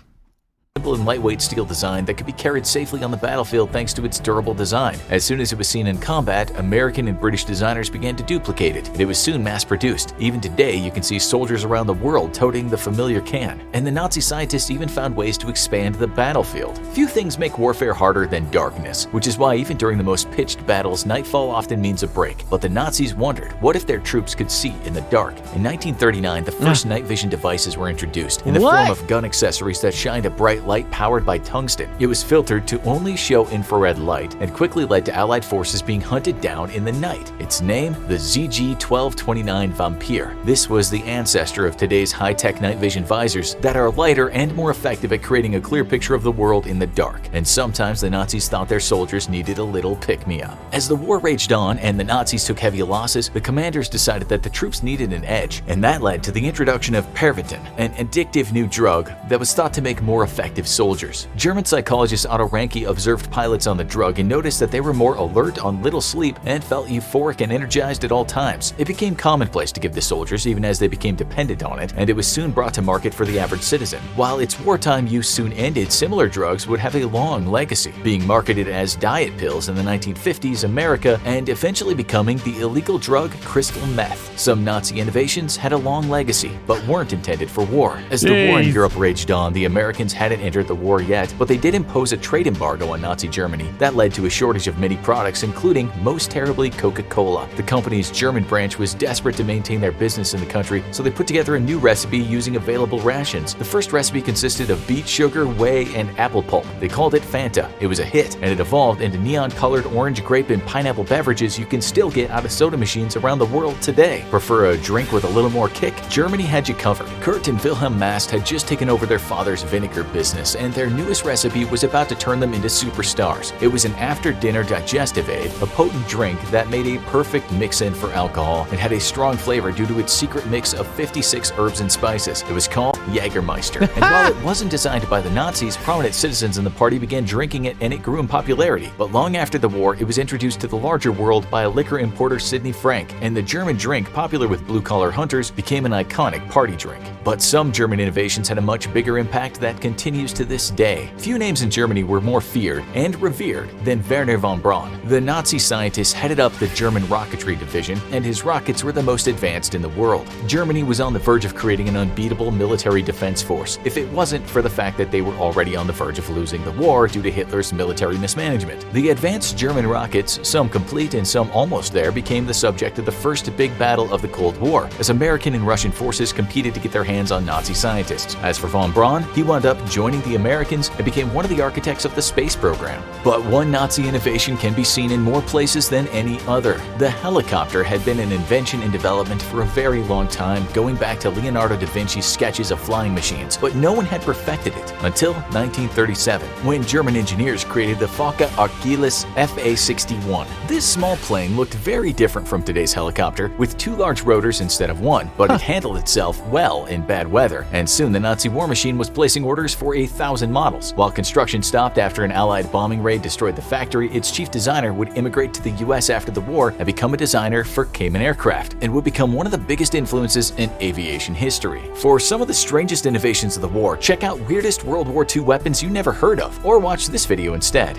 simple and lightweight steel design that could be carried safely on the battlefield thanks to its durable design. As soon as it was seen in combat, American and British designers began to duplicate it, and it was soon mass-produced. Even today, you can see soldiers around the world toting the familiar can, and the Nazi scientists even found ways to expand the battlefield. Few things make warfare harder than darkness, which is why even during the most pitched battles, nightfall often means a break. But the Nazis wondered, what if their troops could see in the dark? In 1939, the first night vision devices were introduced in the form of gun accessories that shined a bright light powered by tungsten. It was filtered to only show infrared light and quickly led to Allied forces being hunted down in the night. Its name, the ZG-1229 Vampire. This was the ancestor of today's high-tech night vision visors that are lighter and more effective at creating a clear picture of the world in the dark. And sometimes the Nazis thought their soldiers needed a little pick-me-up. As the war raged on and the Nazis took heavy losses, the commanders decided that the troops needed an edge, and that led to the introduction of Pervitin, an addictive new drug that was thought to make more effective soldiers. German psychologist Otto Ranke observed pilots on the drug and noticed that they were more alert on little sleep and felt euphoric and energized at all times. It became commonplace to give the soldiers even as they became dependent on it, and it was soon brought to market for the average citizen. While its wartime use soon ended, similar drugs would have a long legacy, being marketed as diet pills in the 1950s America and eventually becoming the illegal drug crystal meth. Some Nazi innovations had a long legacy, but weren't intended for war. As the war in Europe raged on, the Americans hadn't entered the war yet, but they did impose a trade embargo on Nazi Germany. That led to a shortage of many products, including, most terribly, Coca-Cola. The company's German branch was desperate to maintain their business in the country, so they put together a new recipe using available rations. The first recipe consisted of beet sugar, whey, and apple pulp. They called it Fanta. It was a hit, and it evolved into neon-colored orange, grape, and pineapple beverages you can still get out of soda machines around the world today. Prefer a drink with a little more kick? Germany had you covered. Kurt and Wilhelm Mast had just taken over their father's vinegar business, and their newest recipe was about to turn them into superstars. It was an after-dinner digestive aid, a potent drink that made a perfect mix-in for alcohol and had a strong flavor due to its secret mix of 56 herbs and spices. It was called Jägermeister. And while it wasn't designed by the Nazis, prominent citizens in the party began drinking it and it grew in popularity. But long after the war, it was introduced to the larger world by a liquor importer Sidney Frank, and the German drink, popular with blue-collar hunters, became an iconic party drink. But some German innovations had a much bigger impact that continues to this day. Few names in Germany were more feared and revered than Werner von Braun. The Nazi scientist headed up the German rocketry division, and his rockets were the most advanced in the world. Germany was on the verge of creating an unbeatable military defense force, if it wasn't for the fact that they were already on the verge of losing the war due to Hitler's military mismanagement. The advanced German rockets, some complete and some almost there, became the subject of the first big battle of the Cold War, as American and Russian forces competed to get their hands on Nazi scientists. As for von Braun, he wound up joining the Americans and became one of the architects of the space program. But one Nazi innovation can be seen in more places than any other. The helicopter had been an invention in development for a very long time, going back to Leonardo da Vinci's sketches of flying machines, but no one had perfected it until 1937, when German engineers created the Fokker Achilles FA-61. This small plane looked very different from today's helicopter, with 2 large rotors instead of 1, but it handled itself well in bad weather, and soon the Nazi war machine was placing orders for 1,000 models. While construction stopped after an Allied bombing raid destroyed the factory, its chief designer would immigrate to the US after the war and become a designer for Cayman aircraft, and would become one of the biggest influences in aviation history. For some of the strangest innovations of the war, check out weirdest World War II weapons you never heard of, or watch this video instead.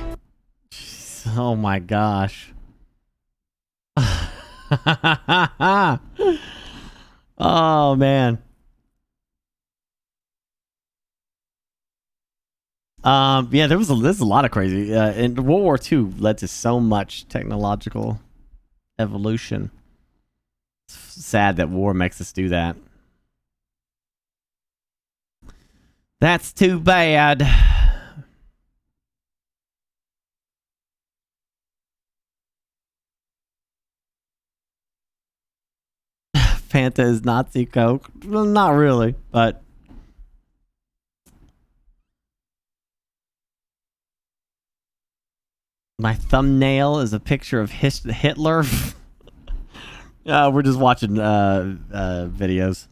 Oh my gosh. Oh man. Yeah, there's a lot of crazy. And World War II led to so much technological evolution. It's sad that war makes us do that. That's too bad. Fanta is Nazi Coke. Well, not really, but my thumbnail is a picture of Hitler. We're just watching videos.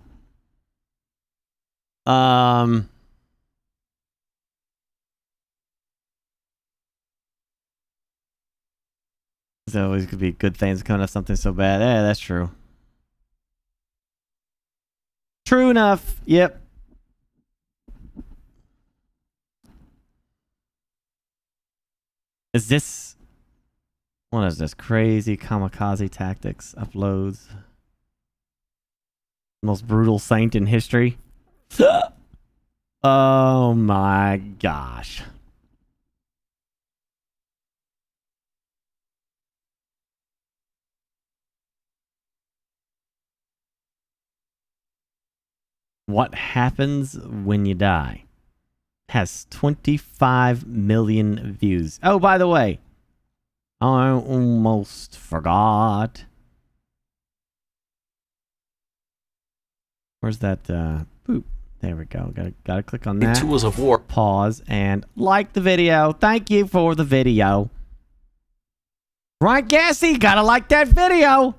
There's always could be good things coming out of something so bad. Yeah, that's true. True enough. Yep. Is this... What is this? Crazy kamikaze tactics uploads. Most brutal saint in history. Oh my gosh. What happens when you die? Has 25 million views. Oh, by the way, I almost forgot. Where's that? Boop. There we go. Gotta click on that. Tools of war. Pause and like the video. Thank you for the video. Right, Gassy? Gotta like that video.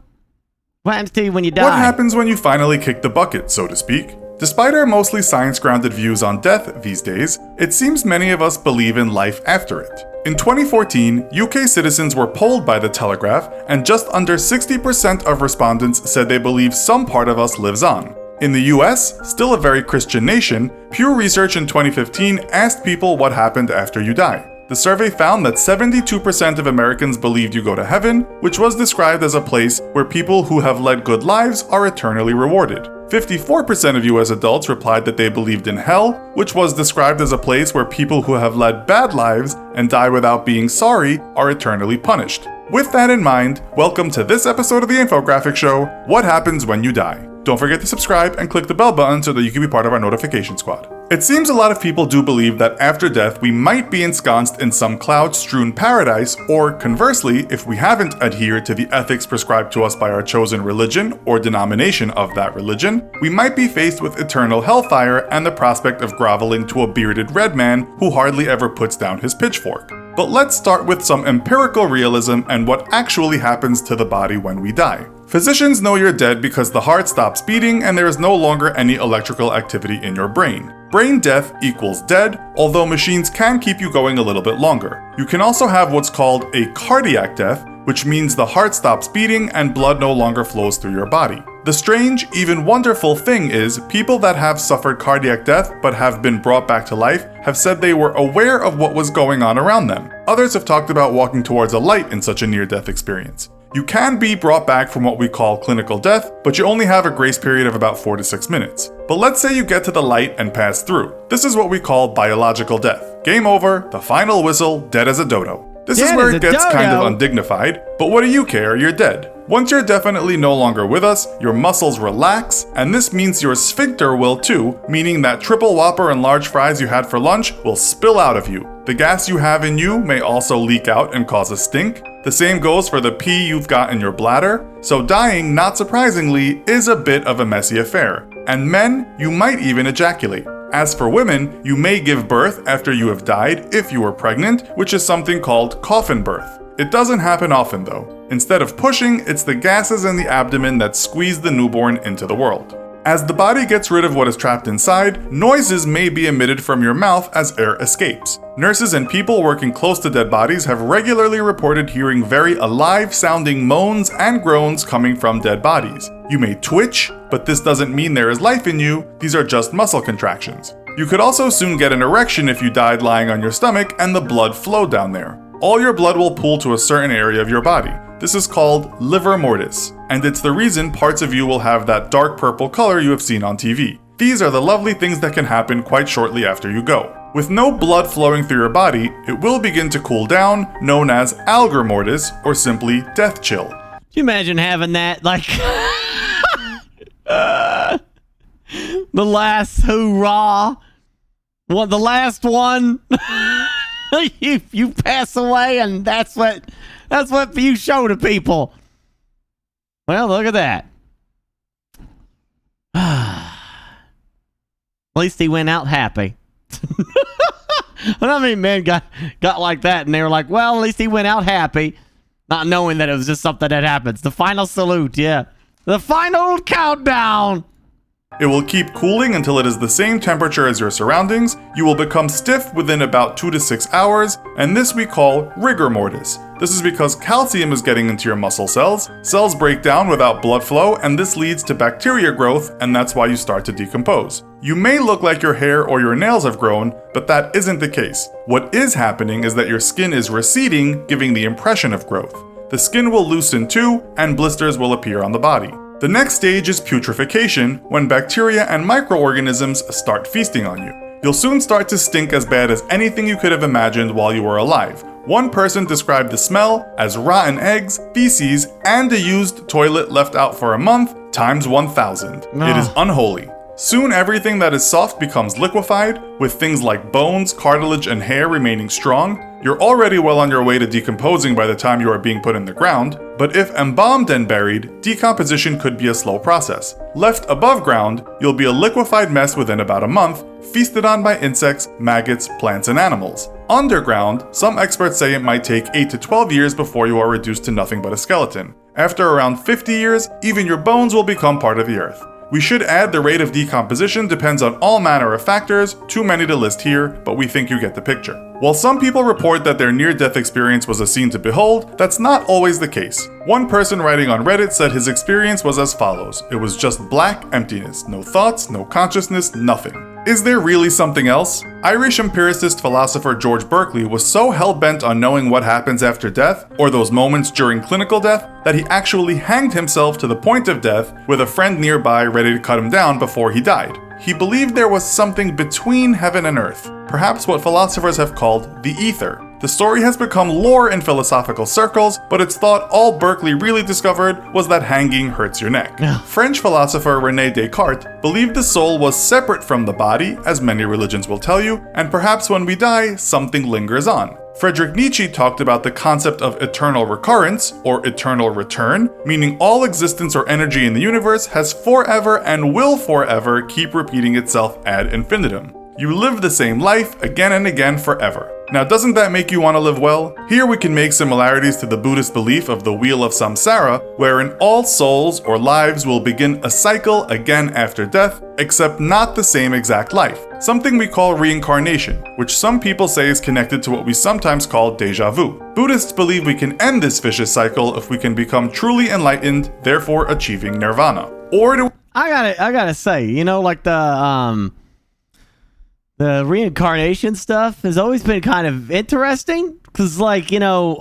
What happens to you when you die? What happens when you finally kick the bucket, so to speak? Despite our mostly science-grounded views on death these days, it seems many of us believe in life after it. In 2014, UK citizens were polled by The Telegraph, and just under 60% of respondents said they believe some part of us lives on. In the US, still a very Christian nation, Pew Research in 2015 asked people what happened after you die. The survey found that 72% of Americans believed you go to heaven, which was described as a place where people who have led good lives are eternally rewarded. 54% of US adults replied that they believed in hell, which was described as a place where people who have led bad lives and die without being sorry are eternally punished. With that in mind, welcome to this episode of the Infographic Show, What Happens When You Die. Don't forget to subscribe and click the bell button so that you can be part of our notification squad. It seems a lot of people do believe that after death we might be ensconced in some cloud-strewn paradise, or conversely, if we haven't adhered to the ethics prescribed to us by our chosen religion or denomination of that religion, we might be faced with eternal hellfire and the prospect of groveling to a bearded red man who hardly ever puts down his pitchfork. But let's start with some empirical realism and what actually happens to the body when we die. Physicians know you're dead because the heart stops beating and there is no longer any electrical activity in your brain. Brain death equals dead, although machines can keep you going a little bit longer. You can also have what's called a cardiac death, which means the heart stops beating and blood no longer flows through your body. The strange, even wonderful thing is, people that have suffered cardiac death but have been brought back to life have said they were aware of what was going on around them. Others have talked about walking towards a light in such a near-death experience. You can be brought back from what we call clinical death, but you only have a grace period of about 4 to 6 minutes. But let's say you get to the light and pass through. This is what we call biological death. Game over, the final whistle, dead as a dodo. This is where it gets kind of undignified, but what do you care, you're dead. Once you're definitely no longer with us, your muscles relax, and this means your sphincter will too, meaning that triple whopper and large fries you had for lunch will spill out of you. The gas you have in you may also leak out and cause a stink. The same goes for the pee you've got in your bladder. So dying, not surprisingly, is a bit of a messy affair. And men, you might even ejaculate. As for women, you may give birth after you have died if you were pregnant, which is something called coffin birth. It doesn't happen often though. Instead of pushing, it's the gases in the abdomen that squeeze the newborn into the world. As the body gets rid of what is trapped inside, noises may be emitted from your mouth as air escapes. Nurses and people working close to dead bodies have regularly reported hearing very alive-sounding moans and groans coming from dead bodies. You may twitch, but this doesn't mean there is life in you, these are just muscle contractions. You could also soon get an erection if you died lying on your stomach and the blood flowed down there. All your blood will pool to a certain area of your body. This is called livor mortis, and it's the reason parts of you will have that dark purple color you have seen on TV. These are the lovely things that can happen quite shortly after you go. With no blood flowing through your body, it will begin to cool down, known as algor mortis, or simply death chill. Can you imagine having that, like, the last hoorah, the last one, you pass away, and that's what you show to people. Well, look at that. At least he went out happy. I mean, men got like that, and they were like, well, at least he went out happy, not knowing that it was just something that happens. The final salute, yeah. The final countdown. It will keep cooling until it is the same temperature as your surroundings. You will become stiff within about 2 to 6 hours, and this we call rigor mortis. This is because calcium is getting into your muscle cells. Cells break down without blood flow, and this leads to bacteria growth, and that's why you start to decompose. You may look like your hair or your nails have grown, but that isn't the case. What is happening is that your skin is receding, giving the impression of growth. The skin will loosen too, and blisters will appear on the body. The next stage is putrefaction, when bacteria and microorganisms start feasting on you. You'll soon start to stink as bad as anything you could have imagined while you were alive. One person described the smell as rotten eggs, feces, and a used toilet left out for a month times 1,000. It is unholy. Soon everything that is soft becomes liquefied, with things like bones, cartilage, and hair remaining strong. You're already well on your way to decomposing by the time you are being put in the ground, but if embalmed and buried, decomposition could be a slow process. Left above ground, you'll be a liquefied mess within about a month, feasted on by insects, maggots, plants, and animals. Underground, some experts say it might take 8 to 12 years before you are reduced to nothing but a skeleton. After around 50 years, even your bones will become part of the earth. We should add the rate of decomposition depends on all manner of factors, too many to list here, but we think you get the picture. While some people report that their near-death experience was a scene to behold, that's not always the case. One person writing on Reddit said his experience was as follows. It was just black emptiness, no thoughts, no consciousness, nothing. Is there really something else? Irish empiricist philosopher George Berkeley was so hell-bent on knowing what happens after death, or those moments during clinical death, that he actually hanged himself to the point of death with a friend nearby ready to cut him down before he died. He believed there was something between heaven and earth, perhaps what philosophers have called the ether. The story has become lore in philosophical circles, but it's thought all Berkeley really discovered was that hanging hurts your neck. French philosopher René Descartes believed the soul was separate from the body, as many religions will tell you, and perhaps when we die, something lingers on. Friedrich Nietzsche talked about the concept of eternal recurrence, or eternal return, meaning all existence or energy in the universe has forever and will forever keep repeating itself ad infinitum. You live the same life again and again forever. Now, doesn't that make you want to live well? Here we can make similarities to the Buddhist belief of the Wheel of Samsara, wherein all souls or lives will begin a cycle again after death, except not the same exact life. Something we call reincarnation, which some people say is connected to what we sometimes call deja vu. Buddhists believe we can end this vicious cycle if we can become truly enlightened, therefore achieving nirvana. Or do I gotta say, you know, like the reincarnation stuff has always been kind of interesting because, like, you know,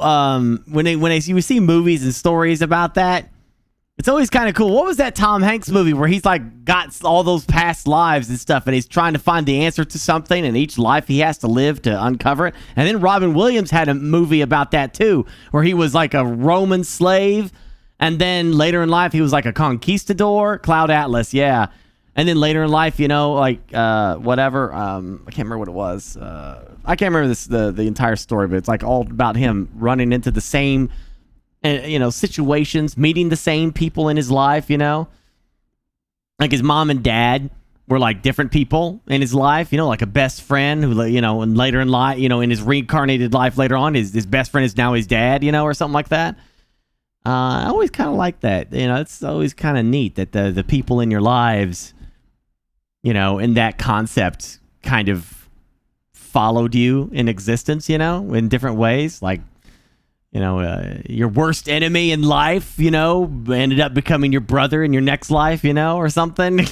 when you see movies and stories about that, it's always kind of cool. What was that Tom Hanks movie where he's like got all those past lives and stuff, and he's trying to find the answer to something, and each life he has to live to uncover it? And then Robin Williams had a movie about that too, where he was like a Roman slave, and then later in life he was like a conquistador. Cloud Atlas, yeah. And then later in life, you know, like whatever. I can't remember what it was. I can't remember the entire story, but it's like all about him running into the same, you know, situations, meeting the same people in his life. You know, like his mom and dad were like different people in his life. You know, like a best friend who, you know, and later in life, you know, in his reincarnated life later on, his best friend is now his dad. You know, or something like that. I always kind of like that. You know, it's always kind of neat that the people in your lives, you know, in that concept kind of followed you in existence, you know, in different ways. Like, you know, your worst enemy in life, you know, ended up becoming your brother in your next life, you know, or something.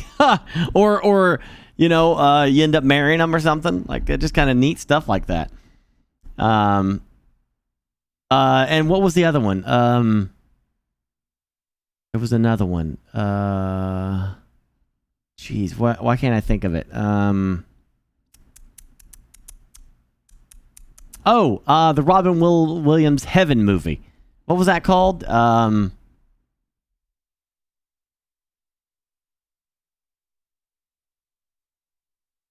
or you know, you end up marrying him or something. Like, just kind of neat stuff like that. And what was the other one? There was another one. Jeez, why can't I think of it? The Robin Williams Heaven movie. What was that called? Oh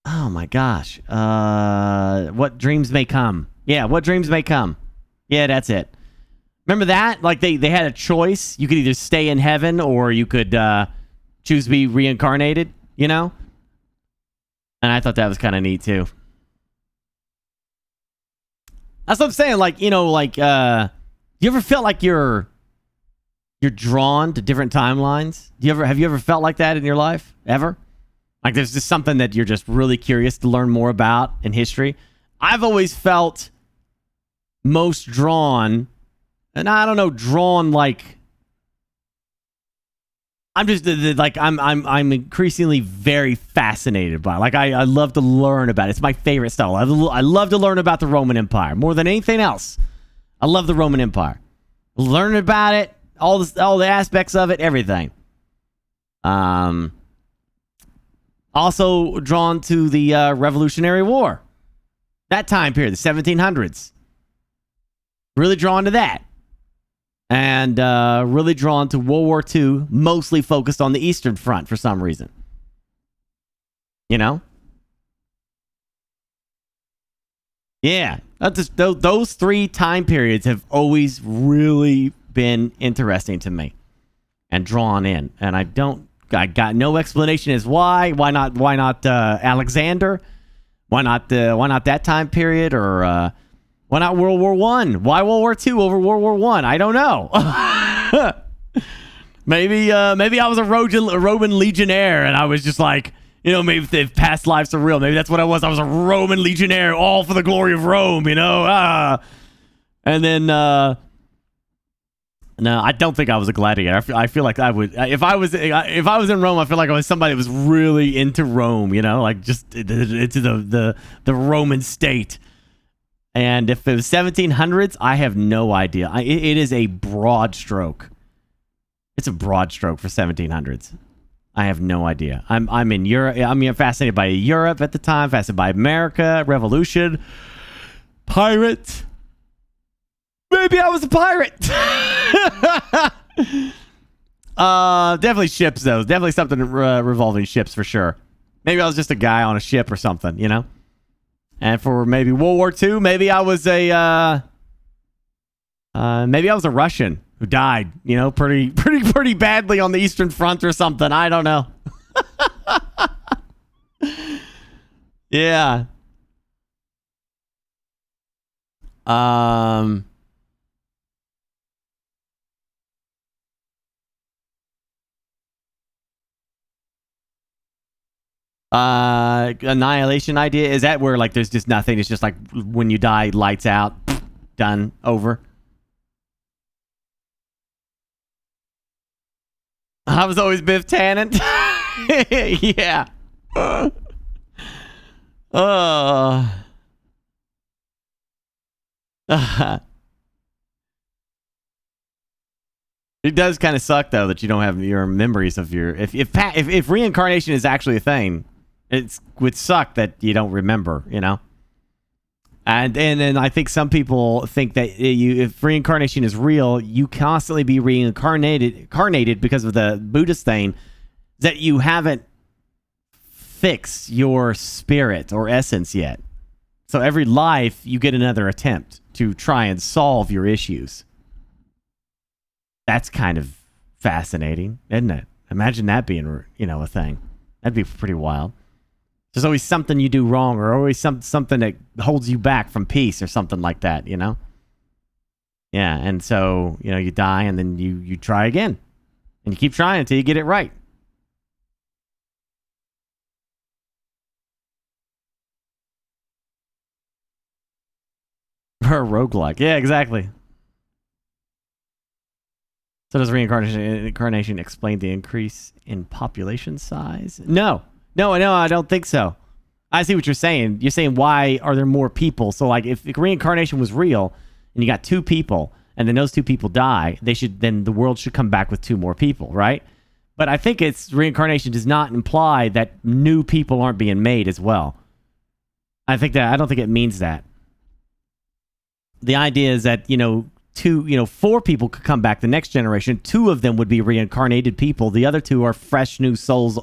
my gosh. What Dreams May Come. Yeah, What Dreams May Come. Yeah, that's it. Remember that? Like they had a choice. You could either stay in heaven or you could choose to be reincarnated, you know? And I thought that was kind of neat too. That's what I'm saying. Like, you know, like, you ever felt like you're drawn to different timelines? Have you ever felt like that in your life? Ever? Like there's just something that you're just really curious to learn more about in history? I've always felt most drawn, and I don't know, drawn like, I'm just like I'm increasingly very fascinated by it. Like I love to learn about it. It's my favorite style. I love to learn about the Roman Empire more than anything else. I love the Roman Empire. Learn about it, all the aspects of it, everything. Also drawn to the Revolutionary War. That time period, the 1700s. Really drawn to that. And really drawn to World War II, mostly focused on the Eastern Front for some reason. You know? Yeah. Those three time periods have always really been interesting to me. And drawn in. And I got no explanation as why. Why not Alexander? Why not that time period? Or why not World War I? Why World War II over World War I? I don't know. maybe I was a Roman legionnaire and I was just like, you know, maybe if past lives are real, maybe that's what I was. I was a Roman legionnaire, all for the glory of Rome, you know. And then no, I don't think I was a gladiator. I feel like I would if I was in Rome. I feel like I was somebody that was really into Rome, you know, like just into the Roman state. And if it was 1700s, I have no idea. It is a broad stroke. It's a broad stroke for 1700s. I have no idea. I'm in Europe. I'm fascinated by Europe at the time. Fascinated by America, Revolution, pirates. Maybe I was a pirate. Definitely ships though. Definitely something revolving ships for sure. Maybe I was just a guy on a ship or something, you know. And for maybe World War II, maybe I was a Russian who died, you know, pretty badly on the Eastern Front or something. I don't know. Yeah. Annihilation idea, is that where like there's just nothing, it's just like when you die, lights out, done, over? I was always Biff Tannen. Yeah. It does kind of suck though that you don't have your memories of your if reincarnation is actually a thing. It would suck that you don't remember, you know. And then I think some people think that if reincarnation is real, you constantly be reincarnated because of the Buddhist thing that you haven't fixed your spirit or essence yet. So every life you get another attempt to try and solve your issues. That's kind of fascinating, isn't it? Imagine that being, you know, a thing. That'd be pretty wild. There's always something you do wrong, or always something that holds you back from peace or something like that, you know? Yeah, and so, you know, you die and then you try again. And you keep trying until you get it right. Or a roguelike. Yeah, exactly. So does reincarnation explain the increase in population size? No, I don't think so. I see what you're saying. You're saying, why are there more people? So like if reincarnation was real and you got 2 people and then those 2 people die, then the world should come back with 2 more people, right? But I think reincarnation does not imply that new people aren't being made as well. I don't think it means that. The idea is that, 4 people could come back the next generation. 2 of them would be reincarnated people. The other 2 are fresh new souls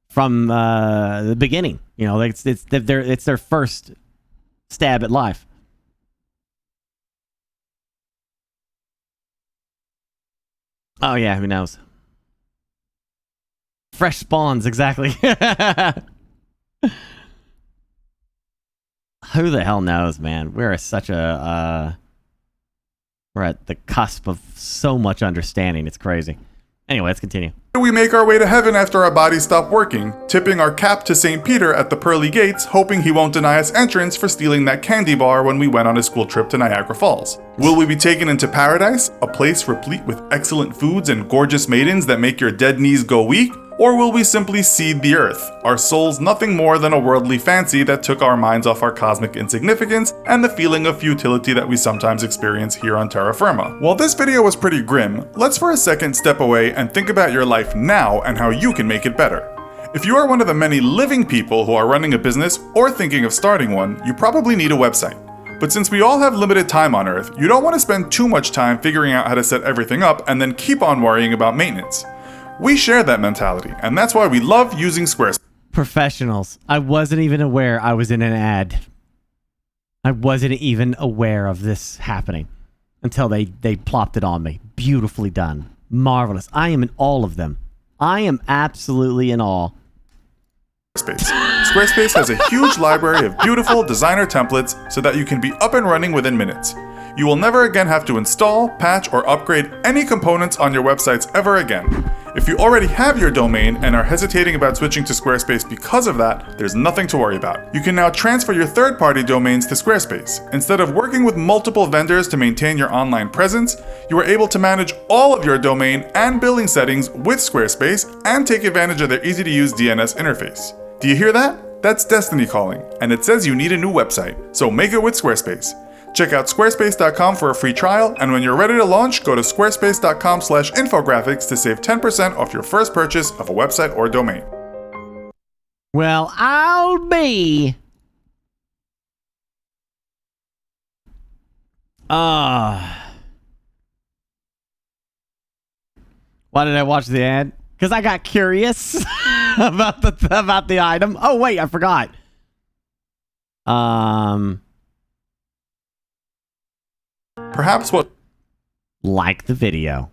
from the beginning. You know, it's their first stab at life. Oh yeah, who knows? Fresh spawns, exactly. Who the hell knows, man? We're at the cusp of so much understanding. It's crazy. Anyway, let's continue. We make our way to heaven after our bodies stop working, tipping our cap to St. Peter at the pearly gates, hoping he won't deny us entrance for stealing that candy bar when we went on a school trip to Niagara Falls. Will we be taken into paradise, a place replete with excellent foods and gorgeous maidens that make your dead knees go weak? Or will we simply seed the earth, our souls nothing more than a worldly fancy that took our minds off our cosmic insignificance and the feeling of futility that we sometimes experience here on terra firma? While this video was pretty grim, let's for a second step away and think about your life now and how you can make it better. If you are one of the many living people who are running a business or thinking of starting one, you probably need a website. But since we all have limited time on Earth, you don't want to spend too much time figuring out how to set everything up and then keep on worrying about maintenance. We share that mentality, and that's why we love using Squarespace. Professionals. I wasn't even aware I was in an ad. I wasn't even aware of this happening until they plopped it on me. Beautifully done. Marvelous. I am in awe of them. I am absolutely in awe. Squarespace has a huge library of beautiful designer templates so that you can be up and running within minutes. You will never again have to install, patch, or upgrade any components on your websites ever again. If you already have your domain and are hesitating about switching to Squarespace because of that, there's nothing to worry about. You can now transfer your third-party domains to Squarespace. Instead of working with multiple vendors to maintain your online presence, you are able to manage all of your domain and billing settings with Squarespace and take advantage of their easy-to-use DNS interface. Do you hear that? That's Destiny calling, and it says you need a new website, so make it with Squarespace. Check out squarespace.com for a free trial, and when you're ready to launch, go to squarespace.com/infographics to save 10% off your first purchase of a website or domain. Well, I'll be. Why did I watch the ad? Because I got curious about the item. Oh wait, I forgot. Perhaps what... Like the video.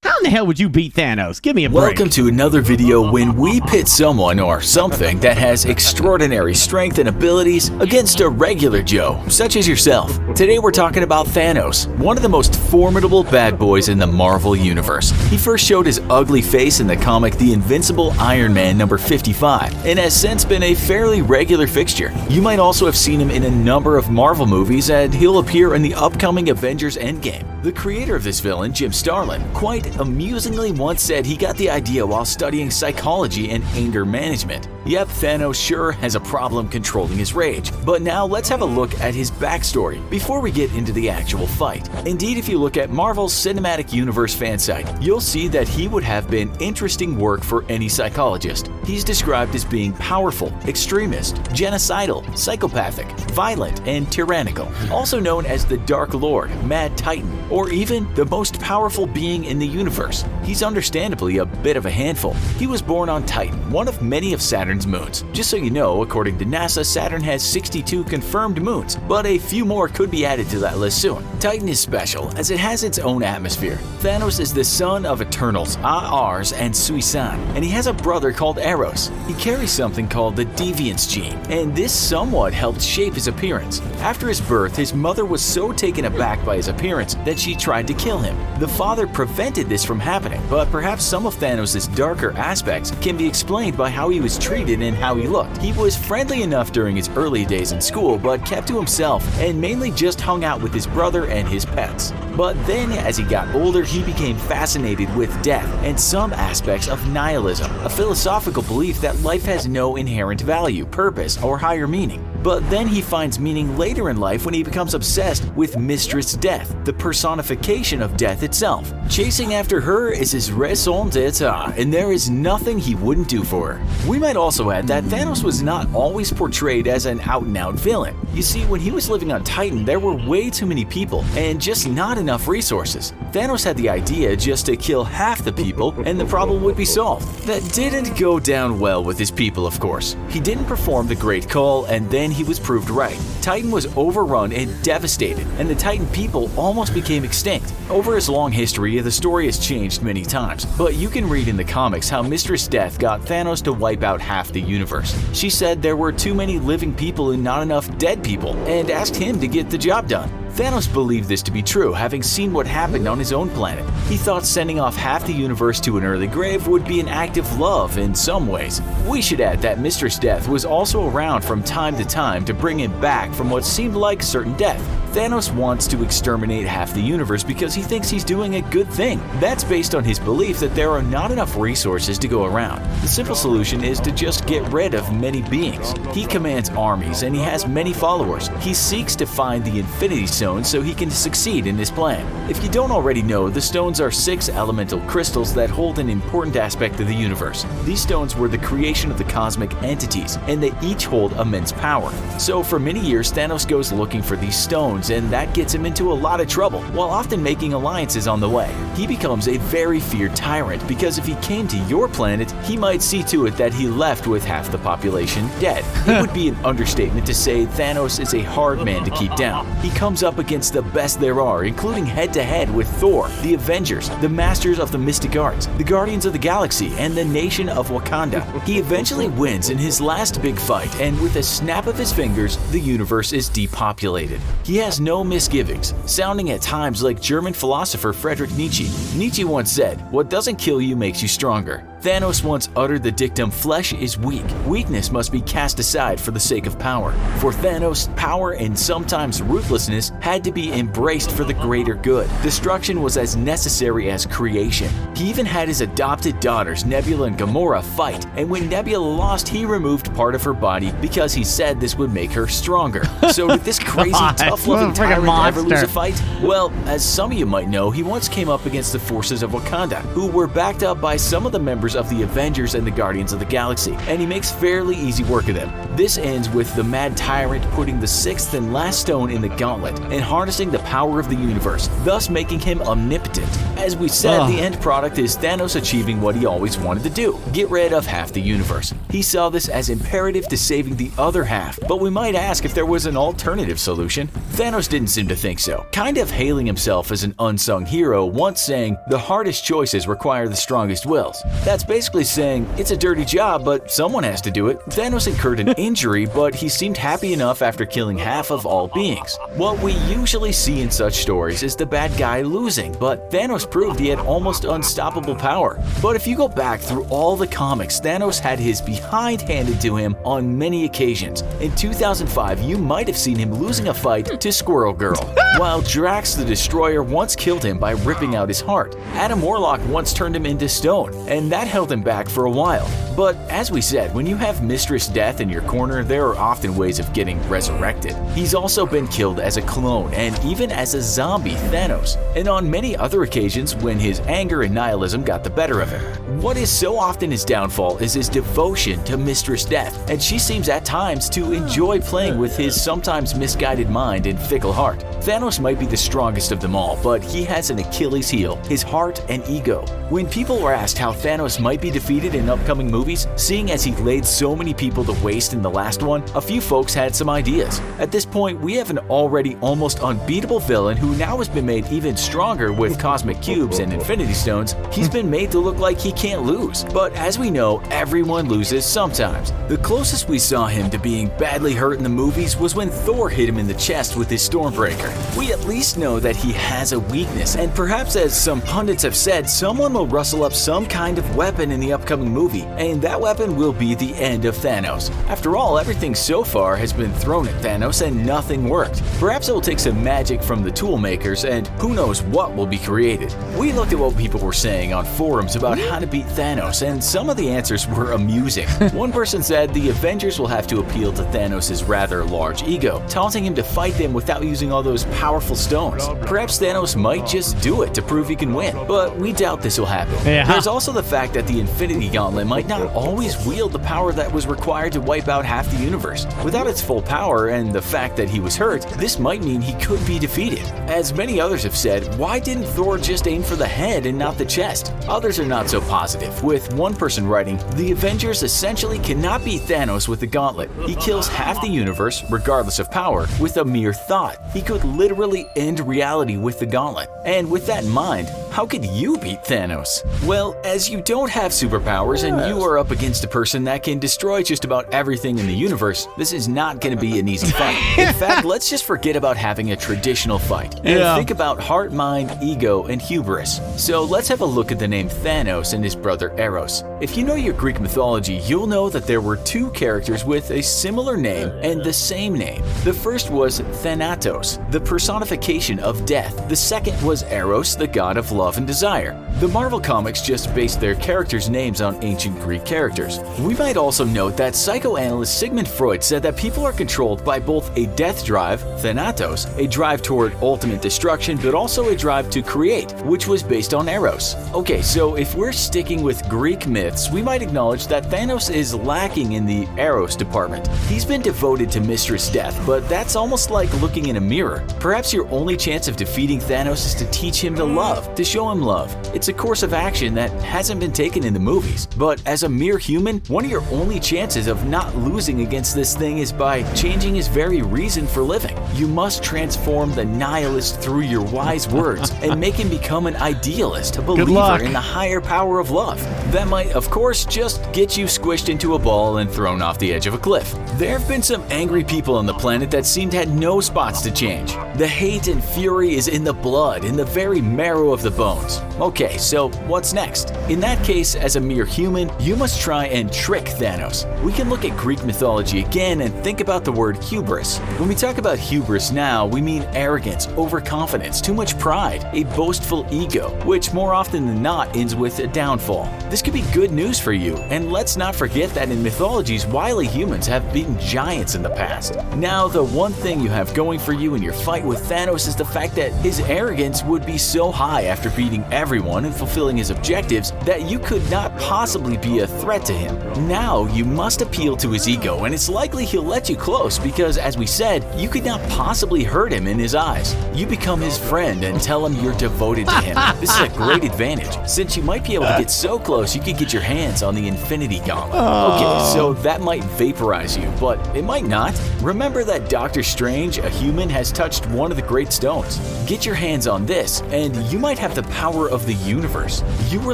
How in the hell would you beat Thanos? Give me a break. Welcome to another video when we pit someone or something that has extraordinary strength and abilities against a regular Joe, such as yourself. Today we're talking about Thanos, one of the most formidable bad boys in the Marvel Universe. He first showed his ugly face in the comic The Invincible Iron Man number 55, and has since been a fairly regular fixture. You might also have seen him in a number of Marvel movies, and he'll appear in the upcoming Avengers Endgame. The creator of this villain, Jim Starlin, quite amusingly once said he got the idea while studying psychology and anger management. Yep, Thanos sure has a problem controlling his rage, but now let's have a look at his backstory before we get into the actual fight. Indeed, if you look at Marvel's Cinematic Universe fan site, you'll see that he would have been interesting work for any psychologist. He's described as being powerful, extremist, genocidal, psychopathic, violent, and tyrannical, also known as the Dark Lord, Mad Titan, or even the most powerful being in the universe. He's understandably a bit of a handful. He was born on Titan, one of many of Saturn's moons. Just so you know, according to NASA, Saturn has 62 confirmed moons, but a few more could be added to that list soon. Titan is special as it has its own atmosphere. Thanos is the son of Eternals, Ars and Suisan, and he has a brother called Eros. He carries something called the Deviance gene, and this somewhat helped shape his appearance. After his birth, his mother was so taken aback by his appearance that she tried to kill him. The father prevented this from happening, but perhaps some of Thanos' darker aspects can be explained by how he was treated and how he looked. He was friendly enough during his early days in school, but kept to himself and mainly just hung out with his brother and his pets. But then, as he got older, he became fascinated with death and some aspects of nihilism, a philosophical belief that life has no inherent value, purpose, or higher meaning. But then he finds meaning later in life when he becomes obsessed with Mistress Death, the personification of death itself. Chasing after her is his raison d'etre, and there is nothing he wouldn't do for her. We might also add that Thanos was not always portrayed as an out-and-out villain. You see, when he was living on Titan, there were way too many people and just not enough resources. Thanos had the idea just to kill half the people and the problem would be solved. That didn't go down well with his people, of course. He didn't perform the Great Call, and then he was proved right. Titan was overrun and devastated, and the Titan people almost became extinct. Over his long history, the story has changed many times, but you can read in the comics how Mistress Death got Thanos to wipe out half the universe. She said there were too many living people and not enough dead people, and asked him to get the job done. Thanos believed this to be true, having seen what happened on his own planet. He thought sending off half the universe to an early grave would be an act of love in some ways. We should add that Mistress Death was also around from time to time to bring him back from what seemed like certain death. Thanos wants to exterminate half the universe because he thinks he's doing a good thing. That's based on his belief that there are not enough resources to go around. The simple solution is to just get rid of many beings. He commands armies and he has many followers. He seeks to find the Infinity Stones so he can succeed in his plan. If you don't already know, the stones are 6 elemental crystals that hold an important aspect of the universe. These stones were the creation of the cosmic entities, and they each hold immense power. So for many years, Thanos goes looking for these stones, and that gets him into a lot of trouble, while often making alliances on the way. He becomes a very feared tyrant because if he came to your planet, he might see to it that he left with half the population dead. It would be an understatement to say Thanos is a hard man to keep down. He comes up against the best there are, including head-to-head with Thor, the Avengers, the Masters of the Mystic Arts, the Guardians of the Galaxy, and the nation of Wakanda. He eventually wins in his last big fight, and with a snap of his fingers, the universe is depopulated. He has no misgivings, sounding at times like German philosopher Friedrich Nietzsche. Nietzsche once said, "What doesn't kill you makes you stronger." Thanos once uttered the dictum, "Flesh is weak. Weakness must be cast aside for the sake of power." For Thanos, power and sometimes ruthlessness had to be embraced for the greater good. Destruction was as necessary as creation. He even had his adopted daughters, Nebula and Gamora, fight, and when Nebula lost, he removed part of her body because he said this would make her stronger. So did this crazy, tough-loving tyrant ever lose a fight? Well, as some of you might know, he once came up against the forces of Wakanda, who were backed up by some of the members members of the Avengers and the Guardians of the Galaxy, and he makes fairly easy work of them. This ends with the Mad Tyrant putting the sixth and last stone in the gauntlet and harnessing the power of the universe, thus making him omnipotent. As we said, the end product is Thanos achieving what he always wanted to do: get rid of half the universe. He saw this as imperative to saving the other half, but we might ask if there was an alternative solution. Thanos didn't seem to think so, kind of hailing himself as an unsung hero, once saying, "The hardest choices require the strongest wills." That's basically saying, it's a dirty job, but someone has to do it. Thanos incurred an injury, but he seemed happy enough after killing half of all beings. What we usually see in such stories is the bad guy losing, but Thanos proved he had almost unstoppable power. But if you go back through all the comics, Thanos had his behind handed to him on many occasions. In 2005, you might have seen him losing a fight to Squirrel Girl, while Drax the Destroyer once killed him by ripping out his heart. Adam Warlock once turned him into stone, and that held him back for a while. But as we said, when you have Mistress Death in your corner, there are often ways of getting resurrected. He's also been killed as a clone and even as a zombie Thanos, and on many other occasions when his anger and nihilism got the better of him. What is so often his downfall is his devotion to Mistress Death, and she seems at times to enjoy playing with his sometimes misguided mind and fickle heart. Thanos might be the strongest of them all, but he has an Achilles heel: his heart and ego. When people were asked how Thanos might be defeated in upcoming movies, seeing as he laid so many people to waste in the last one, a few folks had some ideas. At this point, we have an already almost unbeatable villain who now has been made even stronger with cosmic cubes and infinity stones. He's been made to look like he can't lose. But as we know, everyone loses sometimes. The closest we saw him to being badly hurt in the movies was when Thor hit him in the chest with his Stormbreaker. We at least know that he has a weakness, and perhaps, as some pundits have said, someone will rustle up some kind of weapon in the upcoming movie, and that weapon will be the end of Thanos. After all, everything so far has been thrown at Thanos and nothing worked. Perhaps it will take some magic from the tool makers, and who knows what will be created. We looked at what people were saying on forums about how to beat Thanos, and some of the answers were amusing. One person said the Avengers will have to appeal to Thanos' rather large ego, taunting him to fight them without using all those powerful stones. Perhaps Thanos might just do it to prove he can win, but we doubt this will happen. Yeah. There's also the fact that the Infinity Gauntlet might not always wield the power that was required to wipe out half the universe. Without its full power and the fact that he was hurt, this might mean he could be defeated. As many others have said, why didn't Thor just aim for the head and not the chest? Others are not so positive, with one person writing, "The Avengers essentially cannot beat Thanos with the gauntlet. He kills half the universe, regardless of power, with a mere thought. He could literally end reality with the gauntlet. And with that in mind, how could you beat Thanos?" Well, as you don't have superpowers and you are up against a person that can destroy just about everything in the universe, this is not going to be an easy fight. In fact, let's just forget about having a traditional fight and think about heart, mind, ego, and hubris. So let's have a look at the name Thanos and his brother Eros. If you know your Greek mythology, you'll know that there were two characters with a similar name and the same name. The first was Thanatos, the personification of death. The second was Eros, the god of love and desire. The Marvel comics just based their characters' names on ancient Greek characters. We might also note that psychoanalyst Sigmund Freud said that people are controlled by both a death drive, Thanatos, a drive toward ultimate destruction, but also a drive to create, which was based on Eros. Okay, so if we're sticking with Greek myths, we might acknowledge that Thanos is lacking in the Eros department. He's been devoted to Mistress Death, but that's almost like looking in a mirror. Perhaps your only chance of defeating Thanos is to teach him to love, to show him love. It's a course of action that hasn't been taken in the movies. But as a mere human, one of your only chances of not losing against this thing is by changing his very reason for living. You must transform the nihilist through your wise words and make him become an idealist, a believer in the higher power of love. That might, of course, just get you squished into a ball and thrown off the edge of a cliff. There have been some angry people on the planet that seemed had no spots to change. The hate and fury is in the blood, in the very marrow of the bones. Okay, so what's next? In that case, as a mere human, you must try and trick Thanos. We can look at Greek mythology again and think about the word hubris. When we talk about hubris now, we mean arrogance, overconfidence, too much pride, a boastful ego, which more often than not ends with a downfall. This could be good news for you, and let's not forget that in mythologies, wily humans have beaten giants in the past. Now, the one thing you have going for you in your fight with Thanos is the fact that his arrogance would be so high after beating everyone and fulfilling his objectives that you could not possibly be a threat to him. Now you must appeal to his ego, and it's likely he'll let you close because, as we said, you could not possibly hurt him in his eyes. You become his friend and tell him you're devoted to him. This is a great advantage, since you might be able to get so close you could get your hands on the Infinity Gauntlet. Okay, so that might vaporize you, but it might not. Remember that Doctor Strange, a human, has touched one of the Great Stones. Get your hands on this, and you might have the power of the universe. You were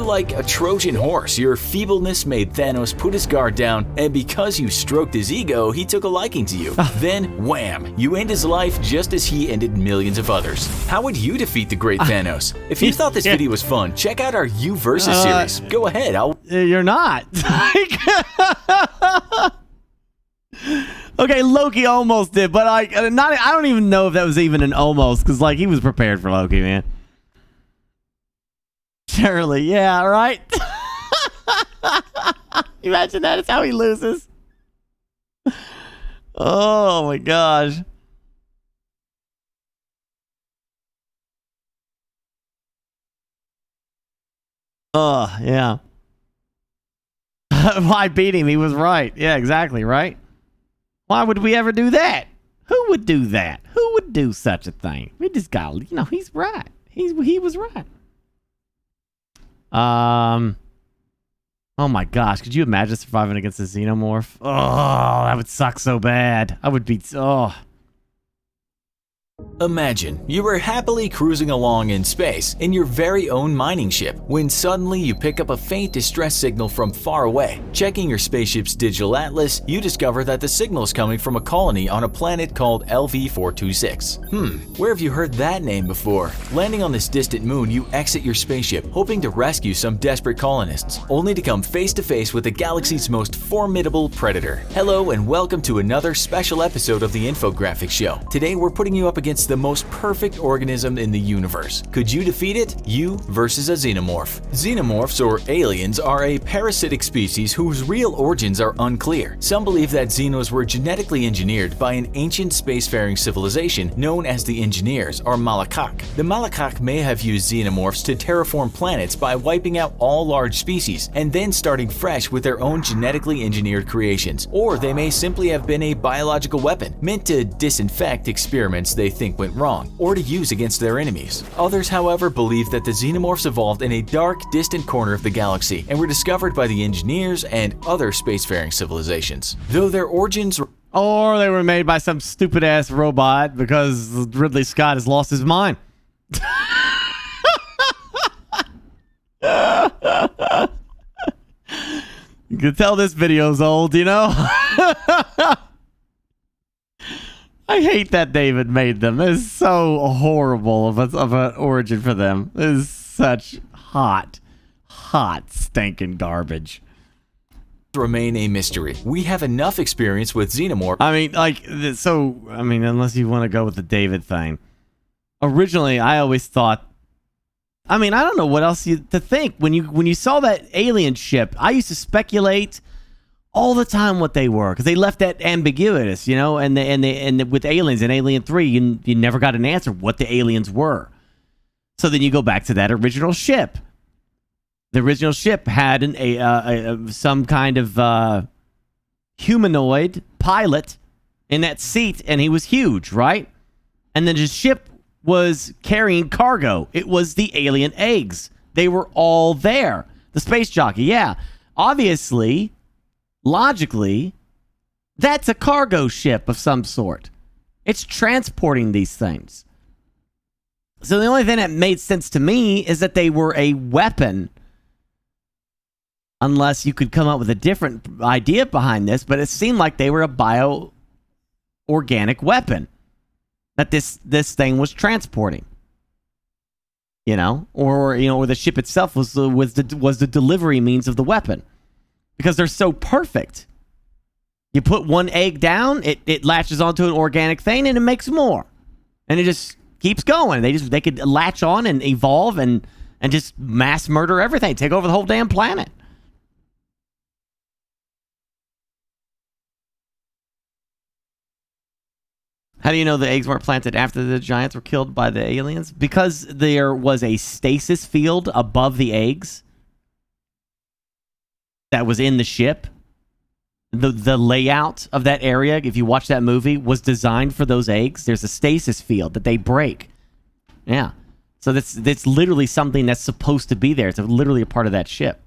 like a Trojan horse. Your feebleness made Thanos put his guard down, and because you stroked his ego, he took a liking to you. Then, wham, you end his life just as he ended millions of others. How would you defeat the great Thanos? If you thought this video was fun, check out our You Versus series. Go ahead. You're not. Okay, Loki almost did, but I don't even know if that was even an almost, because like he was prepared for Loki, man. Surely, yeah, right? Imagine that. It's how he loses. Oh my gosh. Oh, yeah. Why beat him? He was right. Yeah, exactly, right? Why would we ever do that? Who would do that? Who would do such a thing? We just got, you know, he's right. He was right. Oh my gosh, could you imagine surviving against a xenomorph? Oh, that would suck so bad. I would be, oh. Imagine you were happily cruising along in space in your very own mining ship when suddenly you pick up a faint distress signal from far away. Checking your spaceship's digital atlas, you discover that the signal is coming from a colony on a planet called LV-426. Where have you heard that name before? Landing on this distant moon, you exit your spaceship, hoping to rescue some desperate colonists, only to come face to face with the galaxy's most formidable predator. Hello and welcome to another special episode of the Infographics Show. Today we're putting you up against the most perfect organism in the universe. Could you defeat it? You versus a xenomorph. Xenomorphs, or aliens, are a parasitic species whose real origins are unclear. Some believe that xenos were genetically engineered by an ancient spacefaring civilization known as the Engineers, or Malakak. The Malakak may have used xenomorphs to terraform planets by wiping out all large species and then starting fresh with their own genetically engineered creations. Or they may simply have been a biological weapon meant to disinfect experiments they think went wrong, or to use against their enemies. Others, however, believe that the xenomorphs evolved in a dark, distant corner of the galaxy and were discovered by the Engineers and other spacefaring civilizations. Though their origins or they were made by some stupid-ass robot because Ridley Scott has lost his mind. You can tell this video's old, you know? I hate that David made them. It's so horrible of an origin for them. It is such hot, stinking garbage. Remain a mystery. We have enough experience with xenomorph. I mean, like, so, I mean, unless you want to go with the David thing. Originally, I always thought, I mean, I don't know what else to think. When you saw that alien ship, I used to speculate all the time what they were, because they left that ambiguous, you know, and with aliens in Alien 3, you never got an answer what the aliens were. So then you go back to that original ship. The original ship had some kind of humanoid pilot in that seat, and he was huge, right? And then his ship was carrying cargo. It was the alien eggs. They were all there. The space jockey, yeah. Obviously, logically, that's a cargo ship of some sort. It's transporting these things. So the only thing that made sense to me is that they were a weapon. Unless you could come up with a different idea behind this, but it seemed like they were a bio-organic weapon that this thing was transporting. You know, or the ship itself was the delivery means of the weapon. Because they're so perfect. You put one egg down, it latches onto an organic thing, and it makes more. And it just keeps going. They could latch on and evolve and just mass murder everything, take over the whole damn planet. How do you know the eggs weren't planted after the giants were killed by the aliens? Because there was a stasis field above the eggs that was in the ship. The layout of that area, if you watch that movie, was designed for those eggs. There's a stasis field that they break. Yeah. So that's literally something that's supposed to be there. It's literally a part of that ship.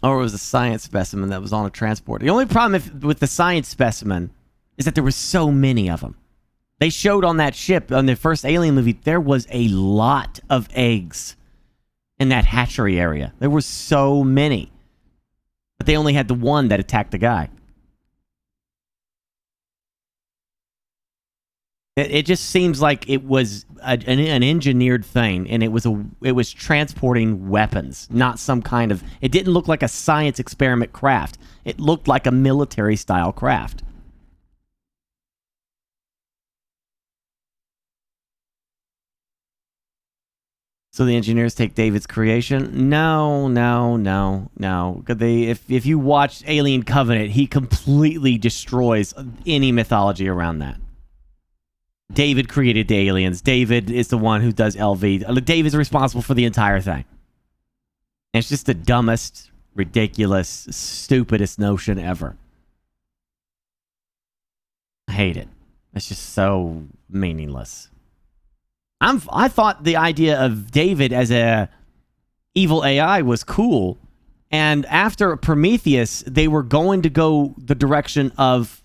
Or it was a science specimen that was on a transport. The only problem with the science specimen is that there were so many of them. They showed on that ship, on the first Alien movie, there was a lot of eggs in that hatchery area. There were so many. But they only had the one that attacked the guy. It just seems like it was an engineered thing, and it was transporting weapons, not some kind of... It didn't look like a science experiment craft. It looked like a military-style craft. So the engineers take David's creation? No. If you watch Alien Covenant, he completely destroys any mythology around that. David created the aliens. David is the one who does LV. David's responsible for the entire thing. And it's just the dumbest, ridiculous, stupidest notion ever. I hate it. It's just so meaningless. I thought the idea of David as a evil AI was cool. And after Prometheus, they were going to go the direction of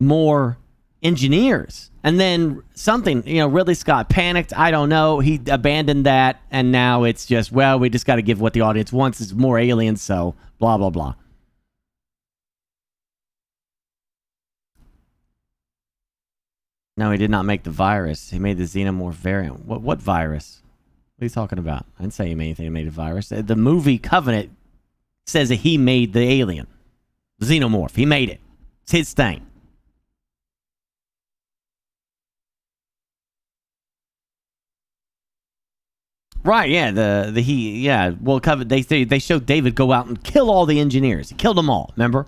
more engineers. And then something, Ridley Scott panicked. I don't know. He abandoned that. And now it's just, well, we just got to give what the audience wants is more aliens. So blah, blah, blah. No, he did not make the virus. He made the xenomorph variant. What virus? What are you talking about? I didn't say he made anything. He made a virus. The movie Covenant says that he made the alien. The xenomorph. He made it. It's his thing. Right, yeah, well, they showed David go out and kill all the engineers. He killed them all, remember?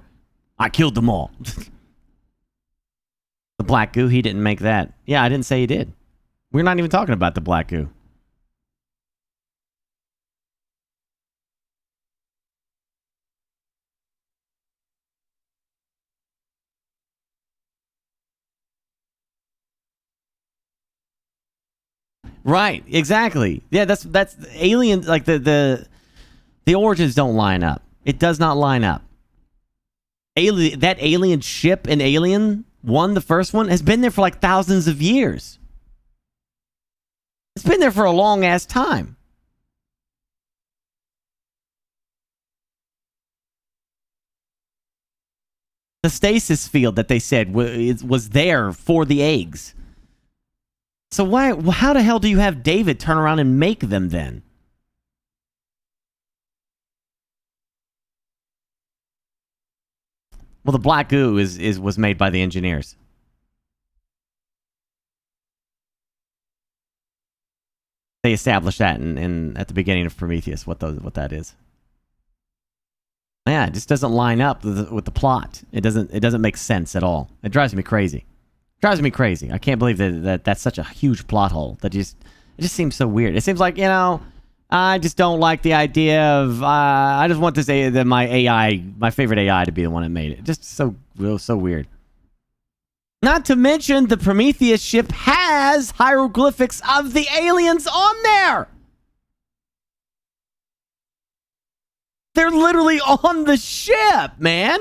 I killed them all. The black goo, he didn't make that. Yeah, I didn't say he did. We're not even talking about the black goo. Right, exactly. Yeah, that's alien. Like the origins don't line up. It does not line up. That alien ship in Alien 1, the first one, has been there for like thousands of years. It's been there for a long ass time. The stasis field that they said was there for the eggs. So how the hell do you have David turn around and make them then? Well, the black goo was made by the engineers. They established that in at the beginning of Prometheus, what that is. Yeah, it just doesn't line up with the plot. It doesn't make sense at all. It drives me crazy. I can't believe that's such a huge plot hole. It just seems so weird. It seems like, I just don't like the idea of, I just want my favorite AI to be the one that made it. Just so weird. Not to mention the Prometheus ship has hieroglyphics of the aliens on there. They're literally on the ship, man.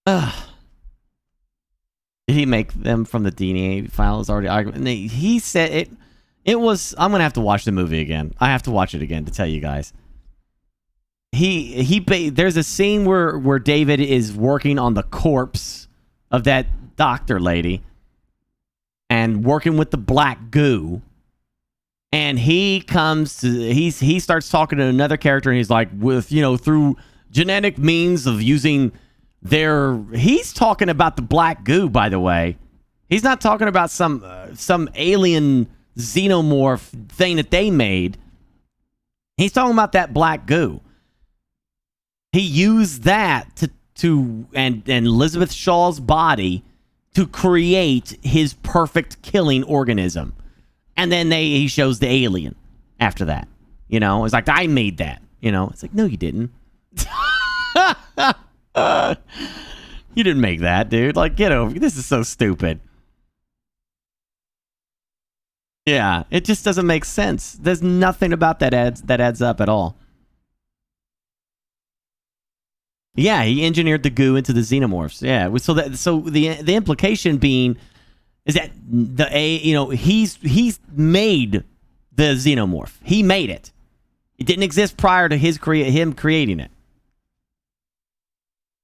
Did he make them from the DNA files already? He said it was... I'm going to have to watch the movie again. I have to watch it again to tell you guys. There's a scene where David is working on the corpse of that doctor lady and working with the black goo. And he starts talking to another character and he's like, through genetic means of using... He's talking about the black goo, by the way. He's not talking about some alien xenomorph thing that they made. He's talking about that black goo. He used that and Elizabeth Shaw's body to create his perfect killing organism. And then he shows the alien after that. You know, it's like, I made that. You know, it's like, no, you didn't. You didn't make that, dude. Like, get over. This is so stupid. Yeah, it just doesn't make sense. There's nothing about that adds up at all. Yeah, he engineered the goo into the xenomorphs. Yeah, so the implication being is that he's made the xenomorph. He made it. It didn't exist prior to him creating it.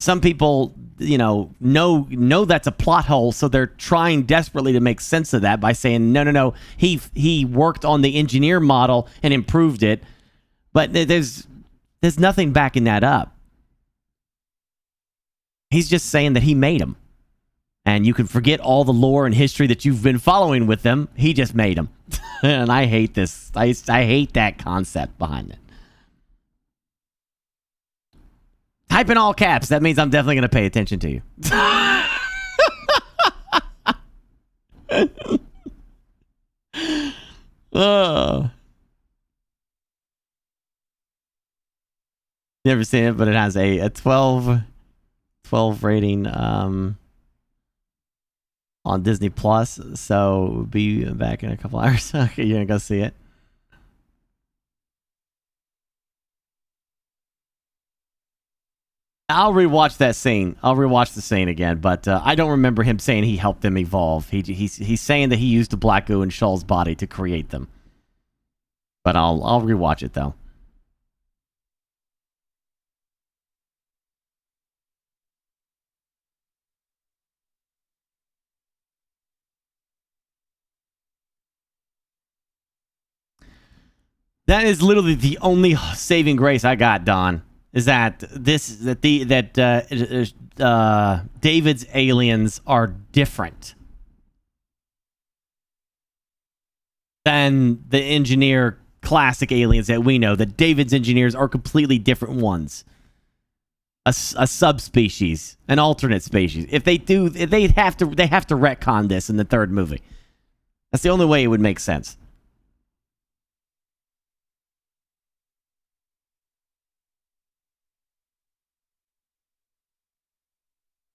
Some people, know that's a plot hole, so they're trying desperately to make sense of that by saying, no, he worked on the engineer model and improved it, but there's nothing backing that up. He's just saying that he made them, and you can forget all the lore and history that you've been following with them. He just made them, and I hate this. I hate that concept behind it. Type in all caps. That means I'm definitely going to pay attention to you. Never seen it, but it has a 12 rating on Disney Plus. So we'll be back in a couple hours. Okay, you're going to go see it. I'll rewatch that scene. I'll rewatch the scene again, but I don't remember him saying he helped them evolve. He's saying that he used the black goo in Shaw's body to create them. But I'll rewatch it though. That is literally the only saving grace I got, Don. Is that David's aliens are different than the engineer classic aliens that we know. That David's engineers are completely different ones, a subspecies, an alternate species. If they have to retcon this in the third movie. That's the only way it would make sense.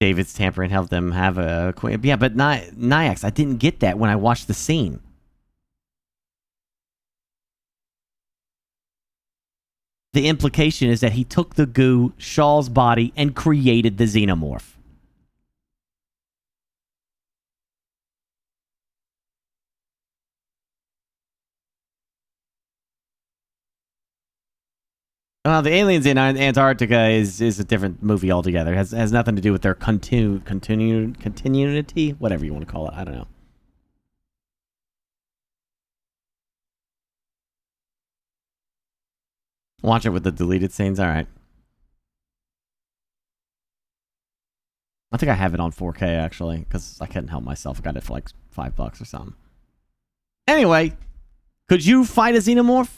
David's tampering helped them have a... Yeah, but Nyax, I didn't get that when I watched the scene. The implication is that he took the goo, Shaw's body, and created the xenomorph. Well, the aliens in Antarctica is a different movie altogether. It has nothing to do with their continuity, whatever you want to call it. I don't know. Watch it with the deleted scenes. All right. I think I have it on 4K actually, because I couldn't help myself. I got it for like $5 or something. Anyway, could you fight a xenomorph?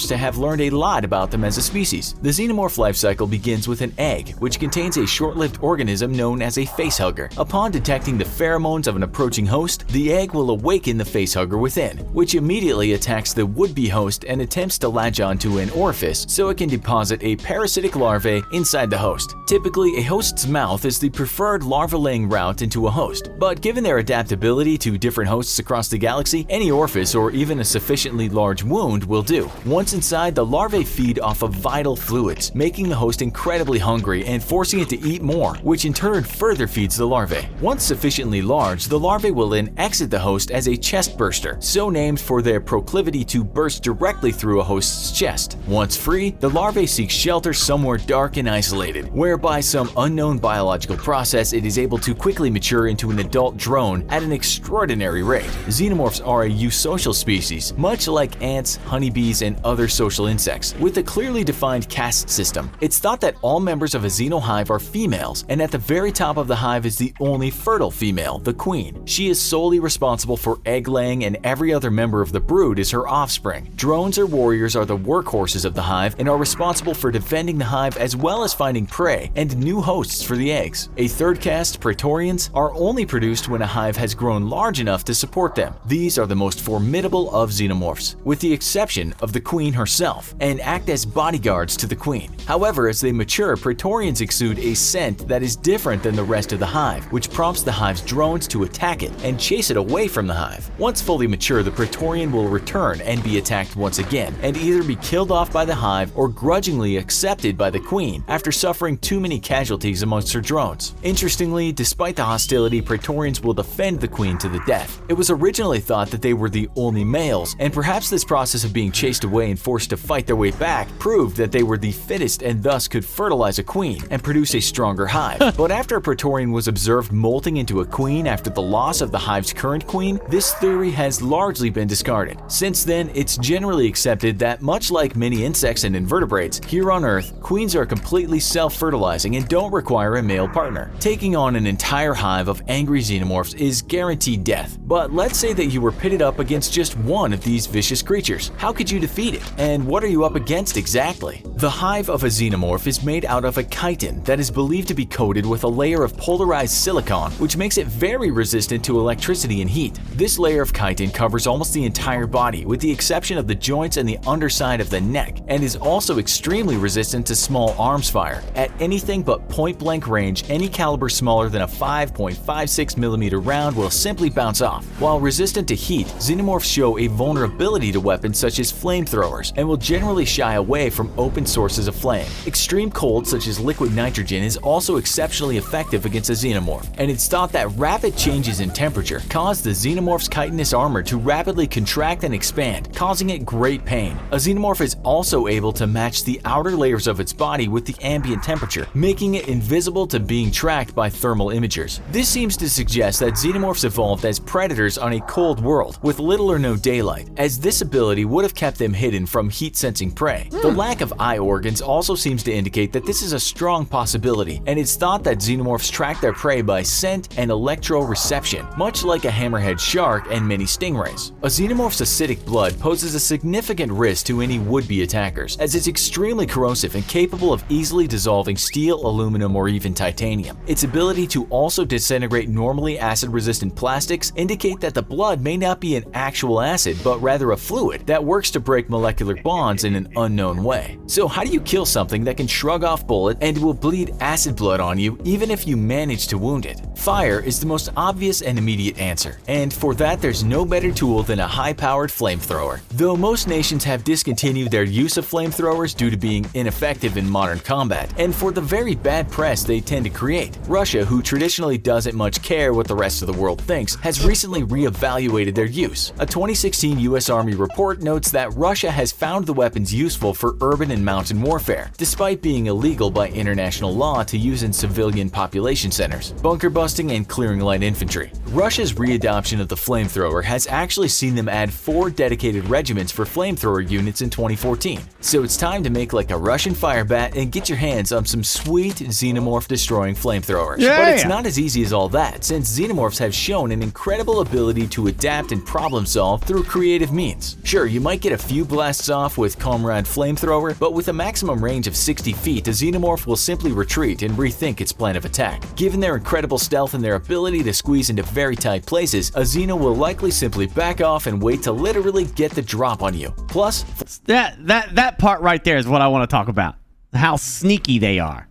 To have learned a lot about them as a species. The xenomorph life cycle begins with an egg, which contains a short-lived organism known as a facehugger. Upon detecting the pheromones of an approaching host, the egg will awaken the facehugger within, which immediately attacks the would-be host and attempts to latch onto an orifice so it can deposit a parasitic larvae inside the host. Typically, a host's mouth is the preferred larva-laying route into a host, but given their adaptability to different hosts across the galaxy, any orifice or even a sufficiently large wound will do. Once inside, the larvae feed off of vital fluids, making the host incredibly hungry and forcing it to eat more, which in turn further feeds the larvae. Once sufficiently large, the larvae will then exit the host as a chest burster, so named for their proclivity to burst directly through a host's chest. Once free, the larvae seek shelter somewhere dark and isolated, where by some unknown biological process it is able to quickly mature into an adult drone at an extraordinary rate. Xenomorphs are a eusocial species, much like ants, honeybees, and other social insects, with a clearly defined caste system. It's thought that all members of a xenohive are females, and at the very top of the hive is the only fertile female, the queen. She is solely responsible for egg laying, and every other member of the brood is her offspring. Drones or warriors are the workhorses of the hive and are responsible for defending the hive as well as finding prey and new hosts for the eggs. A third caste, Praetorians, are only produced when a hive has grown large enough to support them. These are the most formidable of xenomorphs, with the exception of the queen herself, and act as bodyguards to the queen. However, as they mature, Praetorians exude a scent that is different than the rest of the hive, which prompts the hive's drones to attack it and chase it away from the hive. Once fully mature, the Praetorian will return and be attacked once again, and either be killed off by the hive or grudgingly accepted by the queen after suffering too many casualties amongst her drones. Interestingly, despite the hostility, Praetorians will defend the queen to the death. It was originally thought that they were the only males, and perhaps this process of being chased away and forced to fight their way back proved that they were the fittest and thus could fertilize a queen and produce a stronger hive. But after a Praetorian was observed molting into a queen after the loss of the hive's current queen, this theory has largely been discarded. Since then, it's generally accepted that much like many insects and invertebrates, here on Earth, queens are completely self-fertilizing and don't require a male partner. Taking on an entire hive of angry xenomorphs is guaranteed death. But let's say that you were pitted up against just one of these vicious creatures. How could you defeat it? And what are you up against exactly? The hive of a xenomorph is made out of a chitin that is believed to be coated with a layer of polarized silicon, which makes it very resistant to electricity and heat. This layer of chitin covers almost the entire body, with the exception of the joints and the underside of the neck, and is also extremely resistant to small arms fire. At anything but point-blank range, any caliber smaller than a 5.56mm round will simply bounce off. While resistant to heat, xenomorphs show a vulnerability to weapons such as flamethrowers and will generally shy away from open sources of flame. Extreme cold, such as liquid nitrogen, is also exceptionally effective against a xenomorph, and it's thought that rapid changes in temperature cause the xenomorph's chitinous armor to rapidly contract and expand, causing it great pain. A xenomorph is also able to match the outer layers of its body with the ambient temperature, making it invisible to being tracked by thermal imagers. This seems to suggest that xenomorphs evolved as predators on a cold world with little or no daylight, as this ability would have kept them hidden from heat-sensing prey. The lack of eye organs also seems to indicate that this is a strong possibility, and it's thought that xenomorphs track their prey by scent and electroreception, much like a hammerhead shark and many stingrays. A xenomorph's acidic blood poses a significant risk to any would-be attackers, as it's extremely corrosive and capable of easily dissolving steel, aluminum, or even titanium. Its ability to also disintegrate normally acid-resistant plastics indicate that the blood may not be an actual acid, but rather a fluid that works to break molecular bonds in an unknown way. So how do you kill something that can shrug off bullets and will bleed acid blood on you even if you manage to wound it? Fire is the most obvious and immediate answer, and for that there's no better tool than a high-powered flamethrower. Though most nations have discontinued their use of flamethrowers due to being ineffective in modern combat, and for the very bad press they tend to create, Russia, who traditionally doesn't much care what the rest of the world thinks, has recently re-evaluated their use. A 2016 US Army report notes that Russia has found the weapons useful for urban and mountain warfare, despite being illegal by international law to use in civilian population centers, bunker busting, and clearing light infantry. Russia's re-adoption of the flamethrower has actually seen them add 4 dedicated regiments for flamethrower units in 2014. So it's time to make like a Russian fire bat and get your hands on some sweet xenomorph destroying flamethrowers. Yeah. But it's not as easy as all that, since xenomorphs have shown an incredible ability to adapt and problem solve through creative means. Sure, you might get a few blasts off with Comrade Flamethrower, but with a maximum range of 60 feet, the xenomorph will simply retreat and rethink its plan of attack. Given their incredible stealth and their ability to squeeze into very tight places, a xeno will likely simply back off and wait to literally get the drop on you. Plus, that part right there is what I want to talk about. How sneaky they are.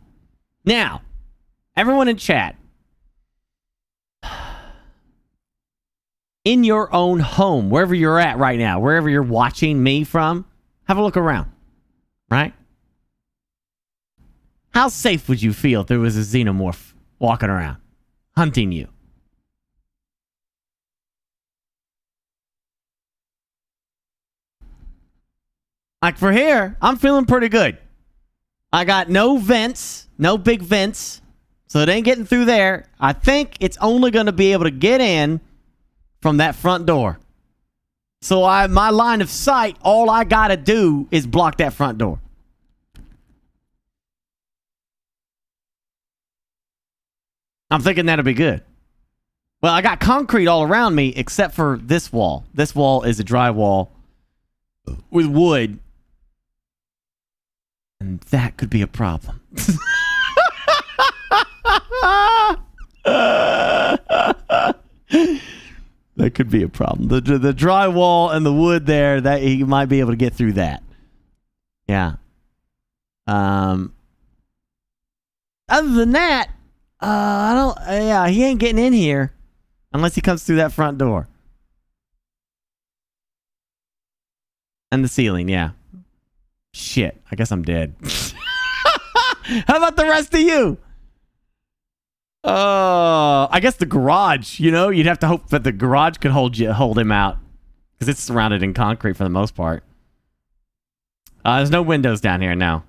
Now, everyone in chat, in your own home, wherever you're at right now, wherever you're watching me from, have a look around, right? How safe would you feel if there was a xenomorph walking around, hunting you? Like for here, I'm feeling pretty good. I got no vents, no big vents, so it ain't getting through there. I think it's only going to be able to get in from that front door. So my line of sight, all I gotta do is block that front door. I'm thinking that'll be good. Well, I got concrete all around me except for this wall. This wall is a drywall with wood. And that could be a problem. That could be a problem. The drywall and the wood there, that he might be able to get through that. Yeah. Other than that, I don't. Yeah, he ain't getting in here unless he comes through that front door. And the ceiling, yeah. Shit, I guess I'm dead. How about the rest of you? I guess the garage, you'd have to hope that the garage could hold him out. Because it's surrounded in concrete for the most part. There's no windows down here now.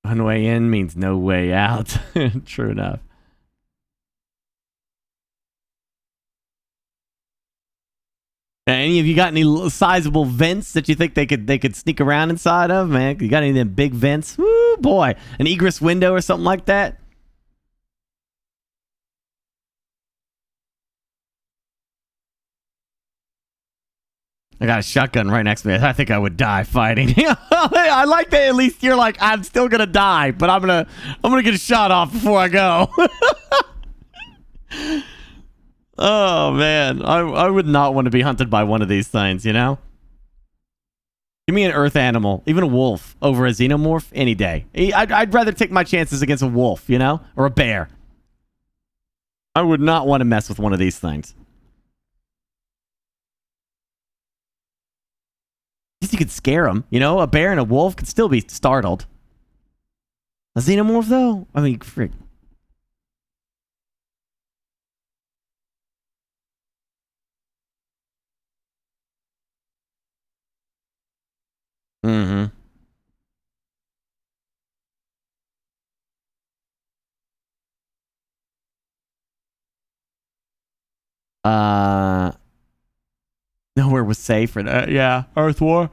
One way in means no way out. True enough. Any of you got any sizable vents that you think they could sneak around inside of, man? You got any of them big vents? Woo, boy. An egress window or something like that? I got a shotgun right next to me. I think I would die fighting. I like that at least you're like, I'm still gonna die, but I'm gonna get a shot off before I go. Oh man, I would not want to be hunted by one of these things, Give me an earth animal, even a wolf, over a xenomorph any day. I'd rather take my chances against a wolf, or a bear. I would not want to mess with one of these things. At least you could scare them, A bear and a wolf could still be startled. A xenomorph, though? I mean, frick. Mm-hmm. Nowhere was safe for that. Yeah, Earth War.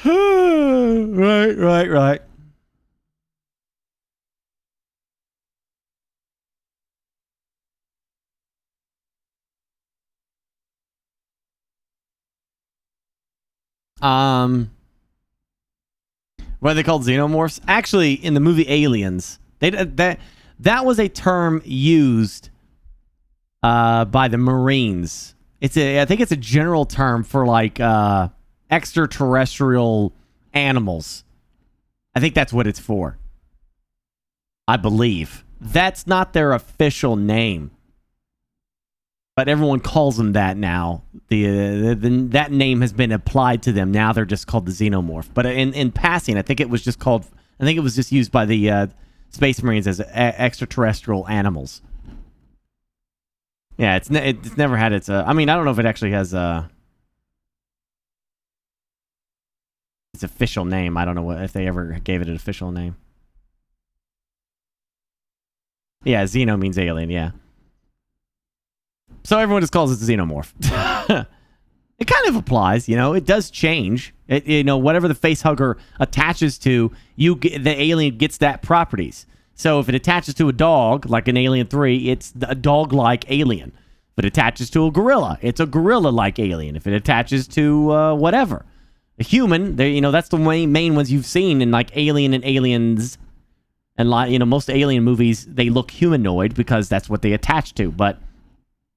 Right. What are they called? Xenomorphs? Actually, in the movie Aliens, that was a term used by the Marines. I think it's a general term for like extraterrestrial animals. I think that's what it's for. I believe. That's not their official name. But everyone calls them that now. That name has been applied to them. Now they're just called the Xenomorph. But in passing, I think it was just used by the Space Marines as extraterrestrial animals. Yeah, it's never had its. I mean, I don't know if it actually has its official name. I don't know if they ever gave it an official name. Yeah, Xeno means alien. Yeah. So everyone just calls it Xenomorph. It kind of applies, It does change. Whatever the facehugger attaches to, the alien gets that properties. So if it attaches to a dog, like in Alien 3, it's a dog-like alien. If it attaches to a gorilla, it's a gorilla-like alien. If it attaches to whatever, a human, that's the main ones you've seen in like Alien and Aliens, and most alien movies they look humanoid because that's what they attach to, but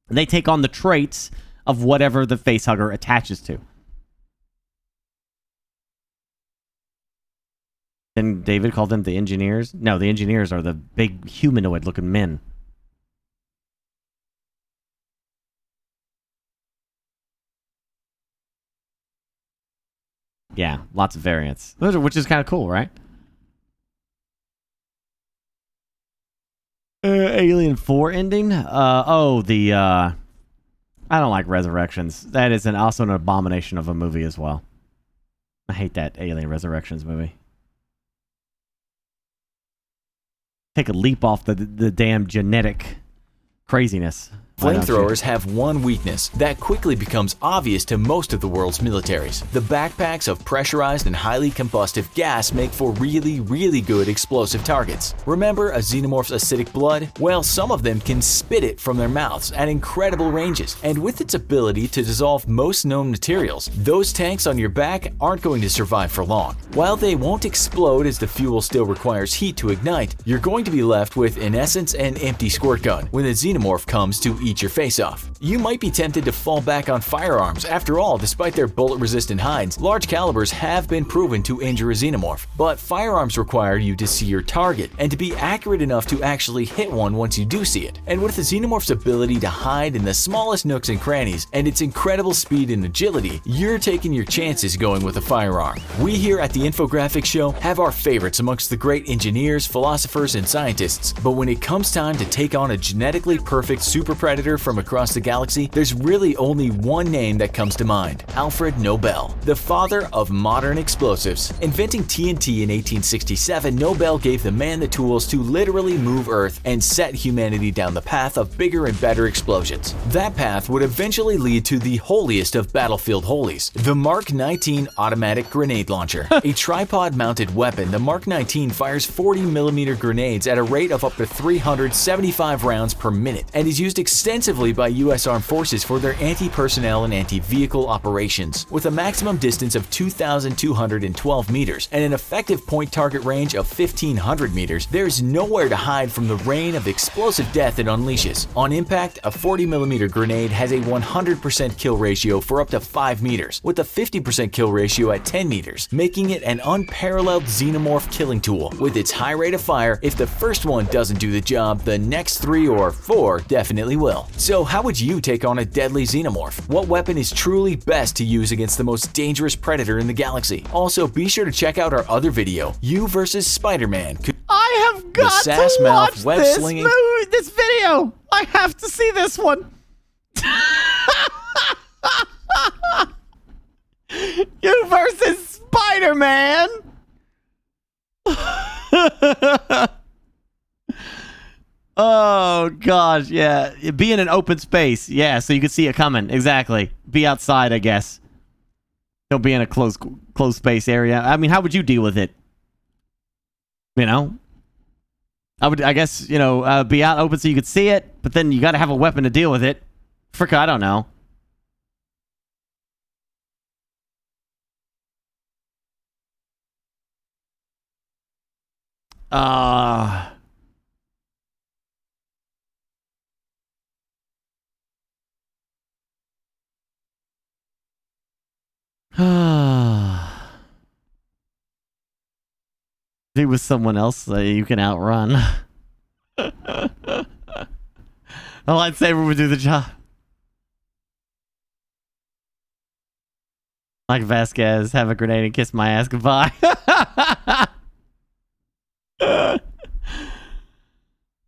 they take on the traits of whatever the facehugger attaches to. And David called them the engineers? No, the engineers are the big humanoid-looking men. Yeah, lots of variants. Which is kind of cool, right? Alien 4 ending? I don't like Resurrections. That is also an abomination of a movie as well. I hate that Alien Resurrections movie. take a leap off the damn genetic craziness. Flamethrowers have one weakness that quickly becomes obvious to most of the world's militaries. The backpacks of pressurized and highly combustive gas make for really good explosive targets. Remember a xenomorph's acidic blood? Well, some of them can spit it from their mouths at incredible ranges, and with its ability to dissolve most known materials, those tanks on your back aren't going to survive for long. While they won't explode as the fuel still requires heat to ignite, you're going to be left with, in essence, an empty squirt gun when the xenomorph comes to eat your face off. You might be tempted to fall back on firearms. After all, despite their bullet-resistant hinds, large calibers have been proven to injure a xenomorph. But firearms require you to see your target and to be accurate enough to actually hit one once you do see it. And with the xenomorph's ability to hide in the smallest nooks and crannies and its incredible speed and agility, you're taking your chances going with a firearm. We here at the Infographics Show have our favorites amongst the great engineers, philosophers, and scientists. But when it comes time to take on a genetically perfect super predator from across the galaxy, there's really only one name that comes to mind: Alfred Nobel, the father of modern explosives. Inventing TNT in 1867, Nobel gave the man the tools to literally move Earth and set humanity down the path of bigger and better explosions. That path would eventually lead to the holiest of battlefield holies, the Mark 19 automatic grenade launcher. A tripod-mounted weapon, the Mark 19 fires 40mm grenades at a rate of up to 375 rounds per minute and is used extensively by U.S. Armed Forces for their anti-personnel and anti-vehicle operations. With a maximum distance of 2,212 meters and an effective point-target range of 1,500 meters, there's nowhere to hide from the rain of explosive death it unleashes. On impact, a 40mm grenade has a 100% kill ratio for up to 5 meters, with a 50% kill ratio at 10 meters, making it an unparalleled xenomorph killing tool. With its high rate of fire, if the first one doesn't do the job, the next 3 or 4 definitely will. So how would you take on a deadly xenomorph? What weapon is truly best to use against the most dangerous predator in the galaxy? Also, be sure to check out our other video, You vs. Spider-Man. I have got to watch this video. I have to see this one. You versus Spider-Man. Oh gosh, yeah. Be in an open space, yeah, so you can see it coming. Exactly. Be outside, I guess. Don't be in a closed space area. I mean, how would you deal with it? You know, I guess, you know, be out open so you could see it, but then you got to have a weapon to deal with it. Frick, I don't know. Be with someone else that you can outrun. A lightsaber would do the job. Like Vasquez, have a grenade and kiss my ass goodbye.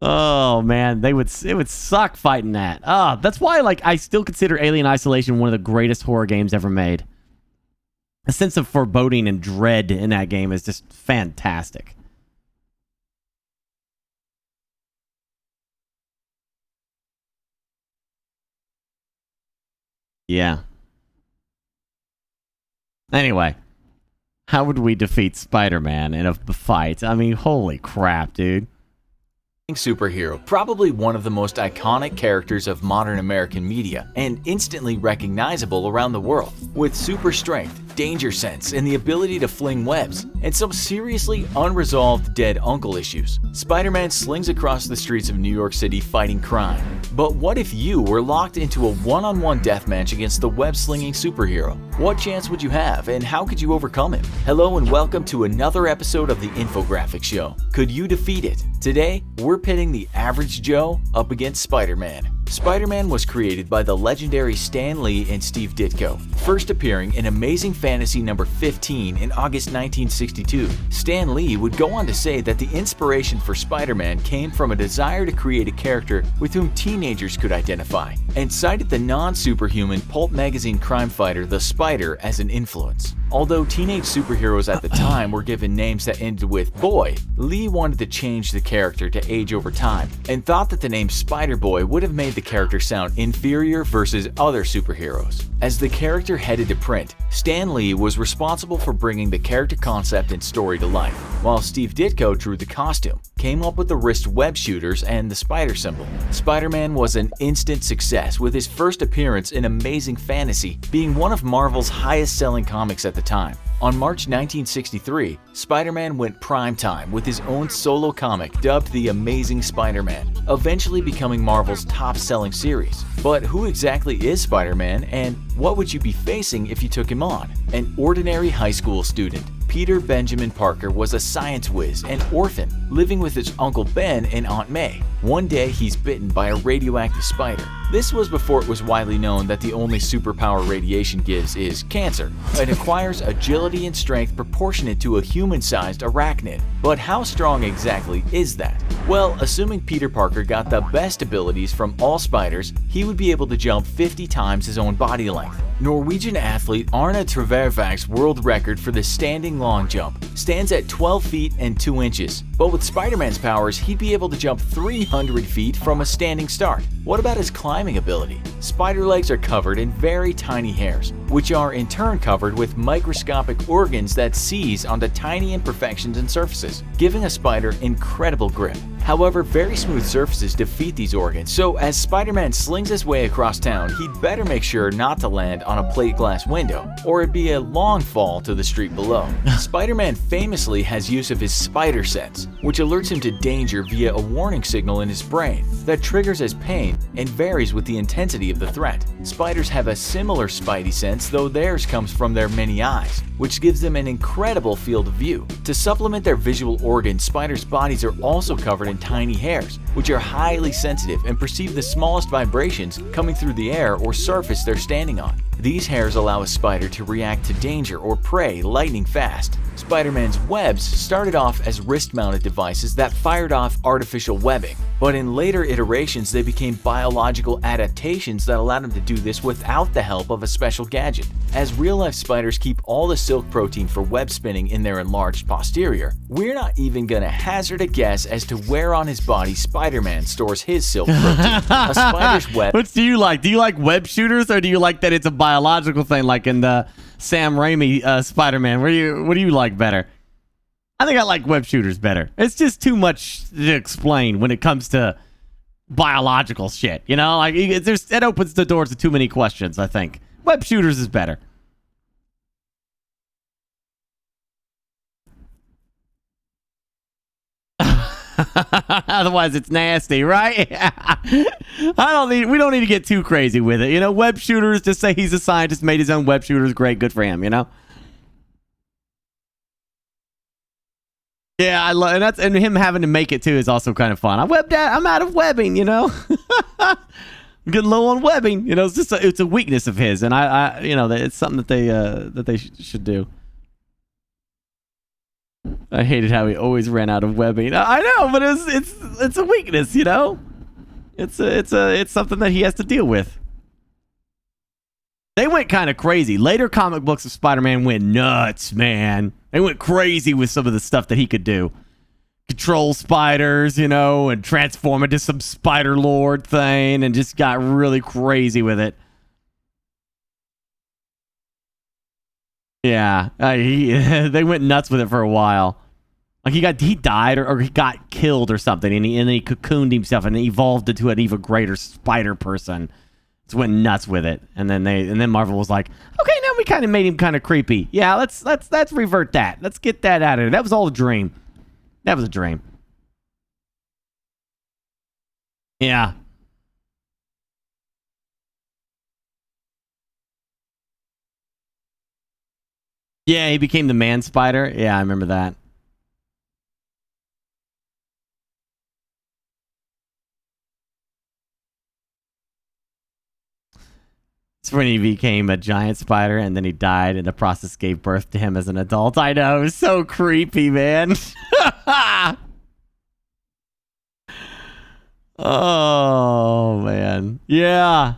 Oh man, it would suck fighting that. That's why, like, I still consider Alien Isolation one of the greatest horror games ever made. A sense of foreboding and dread in that game is just fantastic. Yeah. Anyway, how would we defeat Spider-Man in a fight? I mean, holy crap, dude. Superhero, probably one of the most iconic characters of modern American media and instantly recognizable around the world. With super strength, danger sense, and the ability to fling webs, and some seriously unresolved dead uncle issues, Spider-Man slings across the streets of New York City fighting crime. But what if you were locked into a one-on-one deathmatch against the web-slinging superhero? What chance would you have, and how could you overcome him? Hello and welcome to another episode of the Infographics Show. Could you defeat it? Today, we're pitting the average Joe up against Spider-Man. Spider-Man was created by the legendary Stan Lee and Steve Ditko, first appearing in Amazing Fantasy number 15 in August 1962. Stan Lee would go on to say that the inspiration for Spider-Man came from a desire to create a character with whom teenagers could identify, and cited the non-superhuman pulp magazine crime fighter The Spider as an influence. Although teenage superheroes at the time were given names that ended with boy, Lee wanted to change the character to age over time, and thought that the name Spider-Boy would have made the character sound inferior versus other superheroes. As the character headed to print, Stan Lee was responsible for bringing the character concept and story to life, while Steve Ditko drew the costume, came up with the wrist web shooters and the spider symbol. Spider-Man was an instant success, with his first appearance in Amazing Fantasy being one of Marvel's highest-selling comics at the time. On March 1963, Spider-Man went primetime with his own solo comic dubbed The Amazing Spider-Man, eventually becoming Marvel's top-selling series. But who exactly is Spider-Man, and what would you be facing if you took him on? An ordinary high school student, Peter Benjamin Parker was a science whiz and orphan, living with his Uncle Ben and Aunt May. One day, he's bitten by a radioactive spider. This was before it was widely known that the only superpower radiation gives is cancer. It acquires agility and strength proportionate to a human-sized arachnid. But how strong exactly is that? Well, assuming Peter Parker got the best abilities from all spiders, he would be able to jump 50 times his own body length. Norwegian athlete Arne Trevervak's world record for the standing long jump stands at 12 feet and 2 inches. But with Spider-Man's powers, he'd be able to jump 300 feet from a standing start. What about his climbing ability? Spider legs are covered in very tiny hairs, which are in turn covered with microscopic organs that seize onto tiny imperfections and surfaces, giving a spider incredible grip. However, very smooth surfaces defeat these organs, so as Spider-Man slings his way across town, he'd better make sure not to land on a plate glass window, or it'd be a long fall to the street below. Spider-Man famously has use of his spider sense, which alerts him to danger via a warning signal in his brain that triggers as pain and varies with the intensity of the threat. Spiders have a similar spidey sense, though theirs comes from their many eyes, which gives them an incredible field of view. To supplement their visual organs, spiders' bodies are also covered in tiny hairs, which are highly sensitive and perceive the smallest vibrations coming through the air or surface they're standing on. These hairs allow a spider to react to danger or prey lightning fast. Spider-Man's webs started off as wrist-mounted devices that fired off artificial webbing, but in later iterations they became biological adaptations that allowed him to do this without the help of a special gadget. As real-life spiders keep all the silk protein for web spinning in their enlarged posterior, we're not even gonna hazard a guess as to where on his body Spider-Man stores his silk protein. A spider's web. Which do you like? Do you like web shooters, or do you like that it's a biological thing like in the Sam Raimi Spider-Man? What do you like better? I think I like web shooters better. It's just too much to explain when it comes to biological shit. You know, like it opens the doors to too many questions, I think. Web shooters is better. Otherwise, it's nasty, right? We don't need to get too crazy with it. You know, web shooters, just say he's a scientist, made his own web shooters. Great, good for him, you know? Yeah, I love, and him having to make it too is also kind of fun. I'm out of webbing, you know? I'm getting low on webbing, you know? It's just it's a weakness of his, and I you know, it's something that they should do. I hated how he always ran out of webbing. I know, but it's a weakness, you know. It's something that he has to deal with. They went kind of crazy. Later comic books of Spider-Man went nuts, man. They went crazy with some of the stuff that he could do. Control spiders, you know, and transform into some Spider Lord thing, and just got really crazy with it. Yeah, they went nuts with it for a while. Like he died or he got killed or something, and he cocooned himself and evolved into an even greater spider person. Just went nuts with it, and then Marvel was like, okay, now we kind of made him kind of creepy. Yeah, let's revert that. Let's get that out of there. That was all a dream. That was a dream. Yeah. Yeah, he became the man spider. Yeah, I remember that. It's when he became a giant spider and then he died and the process gave birth to him as an adult. I know, it was so creepy, man. Oh, man. Yeah.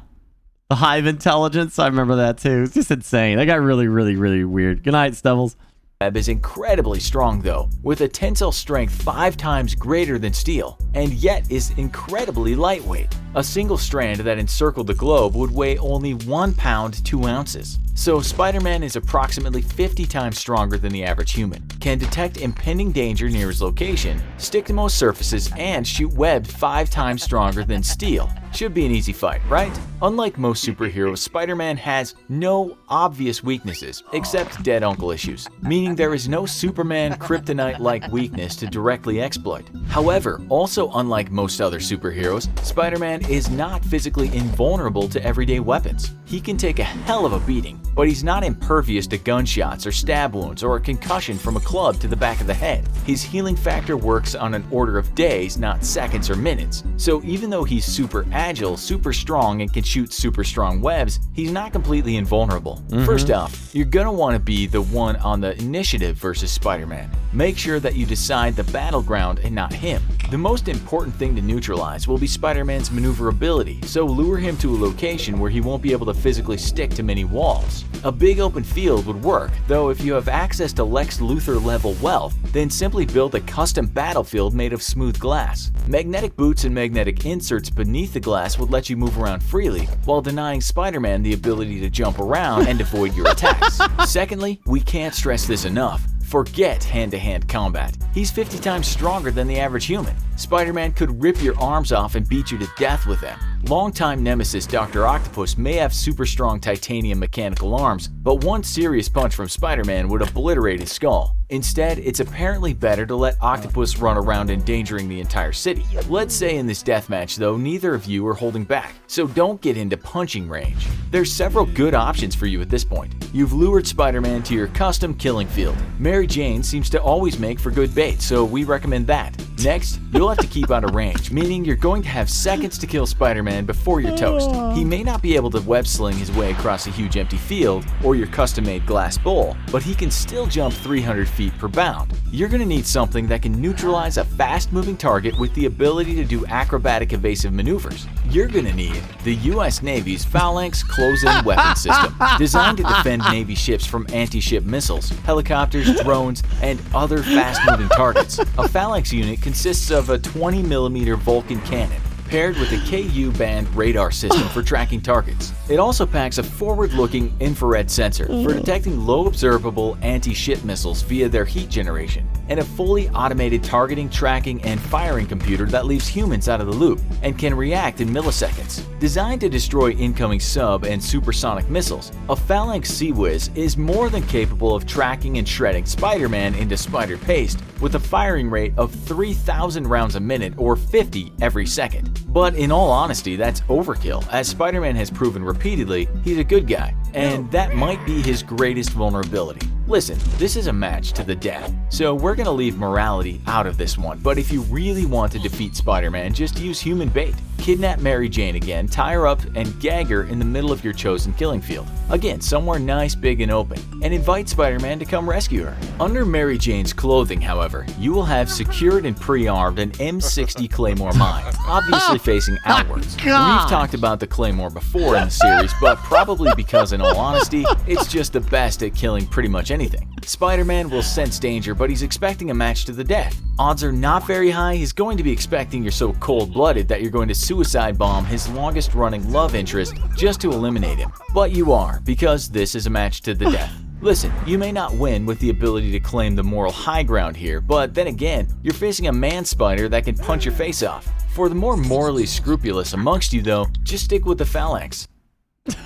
The hive intelligence, I remember that too. It's just insane. That got really, really, really weird. Good night, Stubbles. Web is incredibly strong though, with a tensile strength 5 times greater than steel, and yet is incredibly lightweight. A single strand that encircled the globe would weigh only 1 pound 2 ounces. So Spider-Man is approximately 50 times stronger than the average human, can detect impending danger near his location, stick to most surfaces, and shoot webs 5 times stronger than steel. Should be an easy fight, right? Unlike most superheroes, Spider-Man has no obvious weaknesses, except dead uncle issues, meaning there is no Superman kryptonite-like weakness to directly exploit. However, also unlike most other superheroes, Spider-Man is not physically invulnerable to everyday weapons. He can take a hell of a beating, but he's not impervious to gunshots or stab wounds or a concussion from a club to the back of the head. His healing factor works on an order of days, not seconds or minutes. So even though he's super agile, super strong, and can shoot super strong webs, he's not completely invulnerable. First off, you're gonna want to be the one on the initiative versus Spider-Man. Make sure that you decide the battleground and not him. The most important thing to neutralize will be Spider-Man's maneuverability, so lure him to a location where he won't be able to physically stick to many walls. A big open field would work, though if you have access to Lex Luthor level wealth, then simply build a custom battlefield made of smooth glass. Magnetic boots and magnetic inserts beneath the glass would let you move around freely, while denying Spider-Man the ability to jump around and avoid your attacks. Secondly, we can't stress this enough. Forget hand-to-hand combat. He's 50 times stronger than the average human. Spider-Man could rip your arms off and beat you to death with them. Longtime nemesis Dr. Octopus may have super strong titanium mechanical arms, but one serious punch from Spider-Man would obliterate his skull. Instead, it's apparently better to let Octopus run around endangering the entire city. Let's say in this deathmatch though, neither of you are holding back, so don't get into punching range. There's several good options for you at this point. You've lured Spider-Man to your custom killing field. Mary Jane seems to always make for good bait, so we recommend that. Next, you'll have to keep out of range, meaning you're going to have seconds to kill Spider-Man before you're toast. He may not be able to web sling his way across a huge empty field or your custom-made glass bowl, but he can still jump 300 feet per bound. You're going to need something that can neutralize a fast-moving target with the ability to do acrobatic evasive maneuvers. You're going to need the US Navy's Phalanx Close-In Weapon System, designed to defend Navy ships from anti-ship missiles, helicopters, drones, and other fast-moving targets. A Phalanx unit consists of a 20mm Vulcan cannon, paired with a KU-band radar system for tracking targets. It also packs a forward-looking infrared sensor for detecting low-observable anti-ship missiles via their heat generation, and a fully automated targeting, tracking, and firing computer that leaves humans out of the loop and can react in milliseconds. Designed to destroy incoming sub and supersonic missiles, a Phalanx Sea-Whiz is more than capable of tracking and shredding Spider-Man into spider paste with a firing rate of 3,000 rounds a minute or 50 every second. But in all honesty, that's overkill, as Spider-Man has proven repeatedly he's a good guy, and that might be his greatest vulnerability. Listen, this is a match to the death, so we're gonna leave morality out of this one, but if you really want to defeat Spider-Man, just use human bait. Kidnap Mary Jane again, tie her up, and gag her in the middle of your chosen killing field. Again, somewhere nice, big, and open, and invite Spider-Man to come rescue her. Under Mary Jane's clothing, however, you will have secured and pre-armed an M60 Claymore mine, obviously facing outwards. We've talked about the Claymore before in the series, but probably because in all honesty, it's just the best at killing pretty much anything. Spider-Man will sense danger, but he's expecting a match to the death. Odds are not very high he's going to be expecting you're so cold-blooded that you're going to suicide bomb his longest-running love interest just to eliminate him. But you are, because this is a match to the death. Listen, you may not win with the ability to claim the moral high ground here, but then again, you're facing a man-spider that can punch your face off. For the more morally scrupulous amongst you though, just stick with the Phalanx.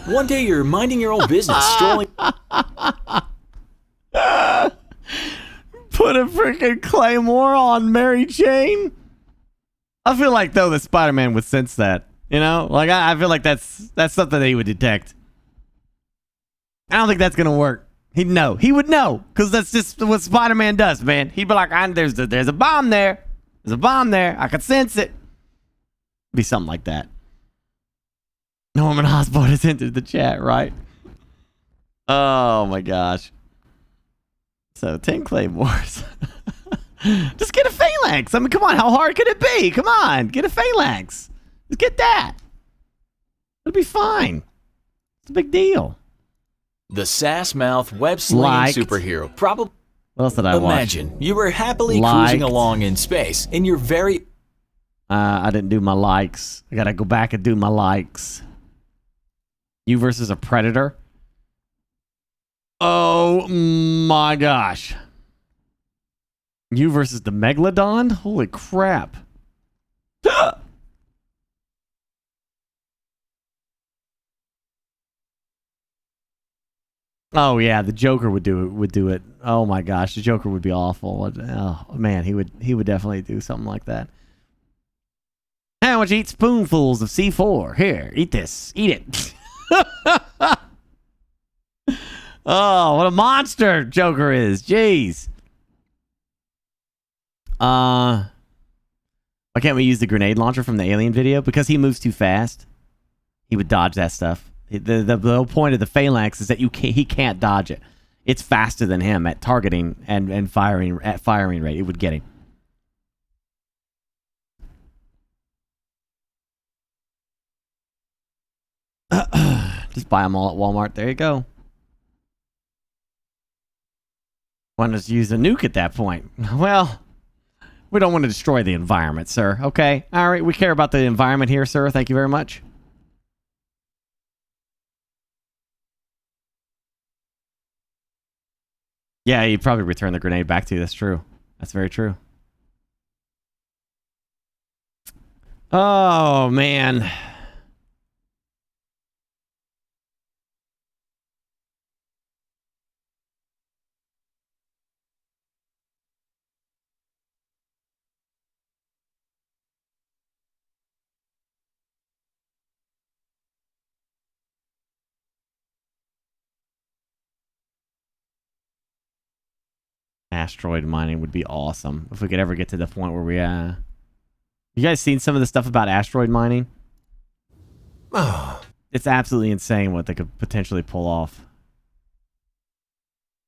One day you're minding your own business, strolling... Put a freaking Claymore on Mary Jane? I feel like though that Spider-Man would sense that. You know? Like I feel like that's something that he would detect. I don't think that's gonna work. He'd know. He would know. Because that's just what Spider-Man does, man. He'd be like, there's a bomb there. There's a bomb there. I could sense it. Be something like that. Norman Osborn has entered the chat, right? Oh my gosh. So 10 claymores. Just get a phalanx. I mean, come on, how hard could it be? Come on, get a phalanx. Just get that. It'll be fine. It's a big deal. The sass-mouth web-slinging superhero. Probably. What else did I watch? Imagine you were happily cruising along in space, and you're very... I didn't do my likes. I gotta go back and do my likes. You versus a predator? Oh my gosh. You versus the Megalodon? Holy crap. Oh yeah, the Joker would do it. Oh my gosh, the Joker would be awful. Oh man, he would definitely do something like that. How much eat spoonfuls of C4? Here, eat this. Eat it. Oh, what a monster Joker is. Jeez. Why can't we use the grenade launcher from the Alien video? Because he moves too fast. He would dodge that stuff. The whole point of the phalanx is that he can't dodge it. It's faster than him at targeting and firing rate. It would get him. Just buy them all at Walmart. There you go. Want to use a nuke at that point? Well, we don't want to destroy the environment, sir. Okay? All right, we care about the environment here, sir. Thank you very much. Yeah, you'd probably return the grenade back to you. That's true. That's very true. Oh, man. Asteroid mining would be awesome if we could ever get to the point where we you guys seen some of the stuff about asteroid mining? It's absolutely insane what they could potentially pull off.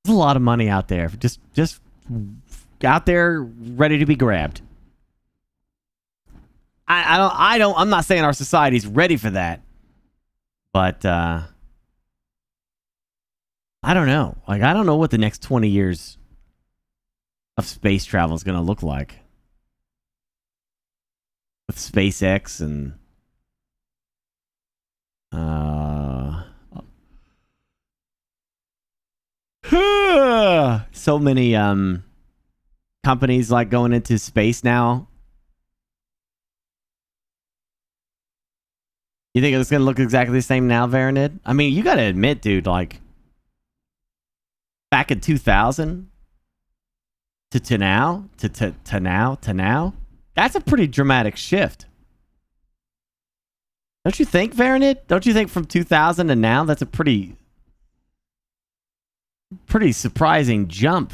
There's a lot of money out there, just out there ready to be grabbed. I'm not saying our society's ready for that, but I don't know. Like, I don't know what the next 20 years of space travel is going to look like with SpaceX and so many companies like going into space now. You think it's going to look exactly the same now, Varanid? I mean, you got to admit, dude, like back in 2000 to now, to now, that's a pretty dramatic shift. Don't you think, Varanid? Don't you think from 2000 to now, that's a pretty surprising jump?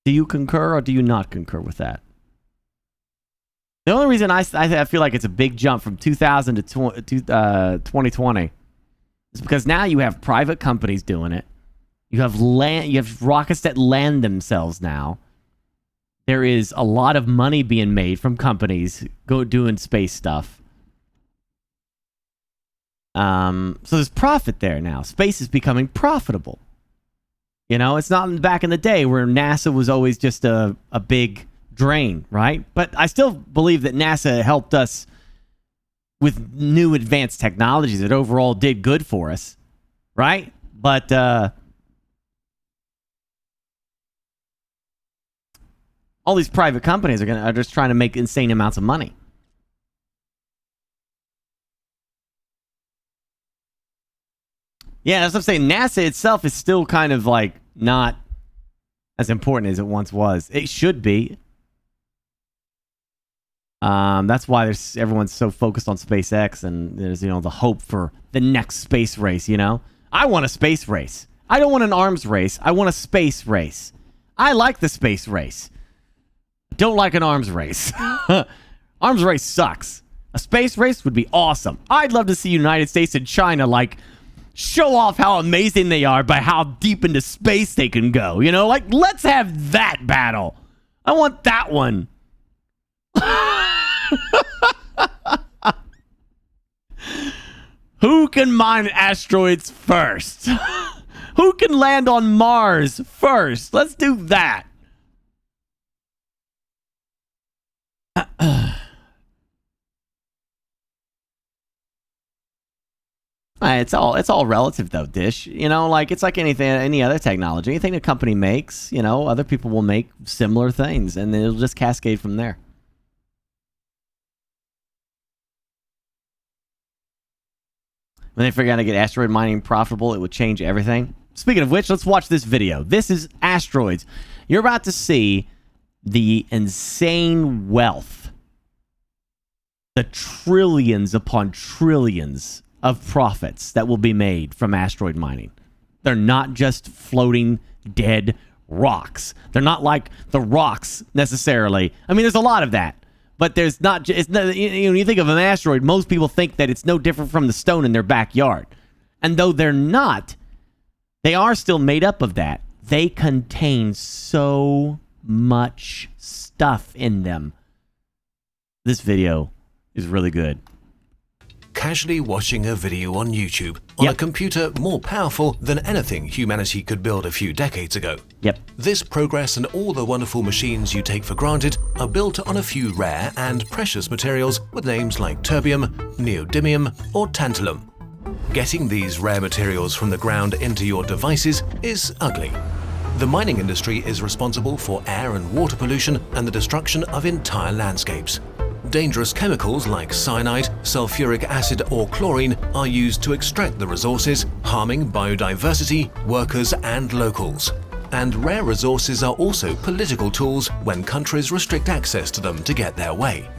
Do you concur or do you not concur with that? The only reason I feel like it's a big jump from 2000 to 2020 is because now you have private companies doing it. You have rockets that land themselves now. There is a lot of money being made from companies doing space stuff. So there's profit there now. Space is becoming profitable. You know, it's not back in the day where NASA was always just a big drain, right? But I still believe that NASA helped us with new advanced technologies that overall did good for us, right? But all these private companies are just trying to make insane amounts of money. Yeah, that's what I'm saying. NASA itself is still kind of like not as important as it once was. It should be. That's why everyone's so focused on SpaceX, and there's, you know, the hope for the next space race, you know? I want a space race. I don't want an arms race. I want a space race. I like the space race. Don't like an arms race. Arms race sucks. A space race would be awesome. I'd love to see United States and China, like, show off how amazing they are by how deep into space they can go. You know, like, let's have that battle. I want that one. Who can mine asteroids first? Who can land on Mars first? Let's do that. It's all relative though, Dish. You know, like it's like any other technology. Anything a company makes, you know, other people will make similar things, and it'll just cascade from there. When they figure out how to get asteroid mining profitable, it would change everything. Speaking of which, let's watch this video. This is asteroids. You're about to see the insane wealth, the trillions upon trillions of profits that will be made from asteroid mining. They're not just floating dead rocks. They're not like the rocks necessarily. I mean, there's a lot of that, but there's not. It's not, you know, when you think of an asteroid, most people think that it's no different from the stone in their backyard, and though they're not, they are still made up of that. They contain so much stuff in them. This video is really good. Casually watching a video on YouTube on a computer more powerful than anything humanity could build a few decades ago. This progress and all the wonderful machines you take for granted are built on a few rare and precious materials with names like terbium, neodymium, or tantalum. Getting these rare materials from the ground into your devices is ugly. The mining industry is responsible for air and water pollution and the destruction of entire landscapes. Dangerous chemicals like cyanide, sulfuric acid, or chlorine are used to extract the resources, harming biodiversity, workers, and locals. And rare resources are also political tools when countries restrict access to them to get their way.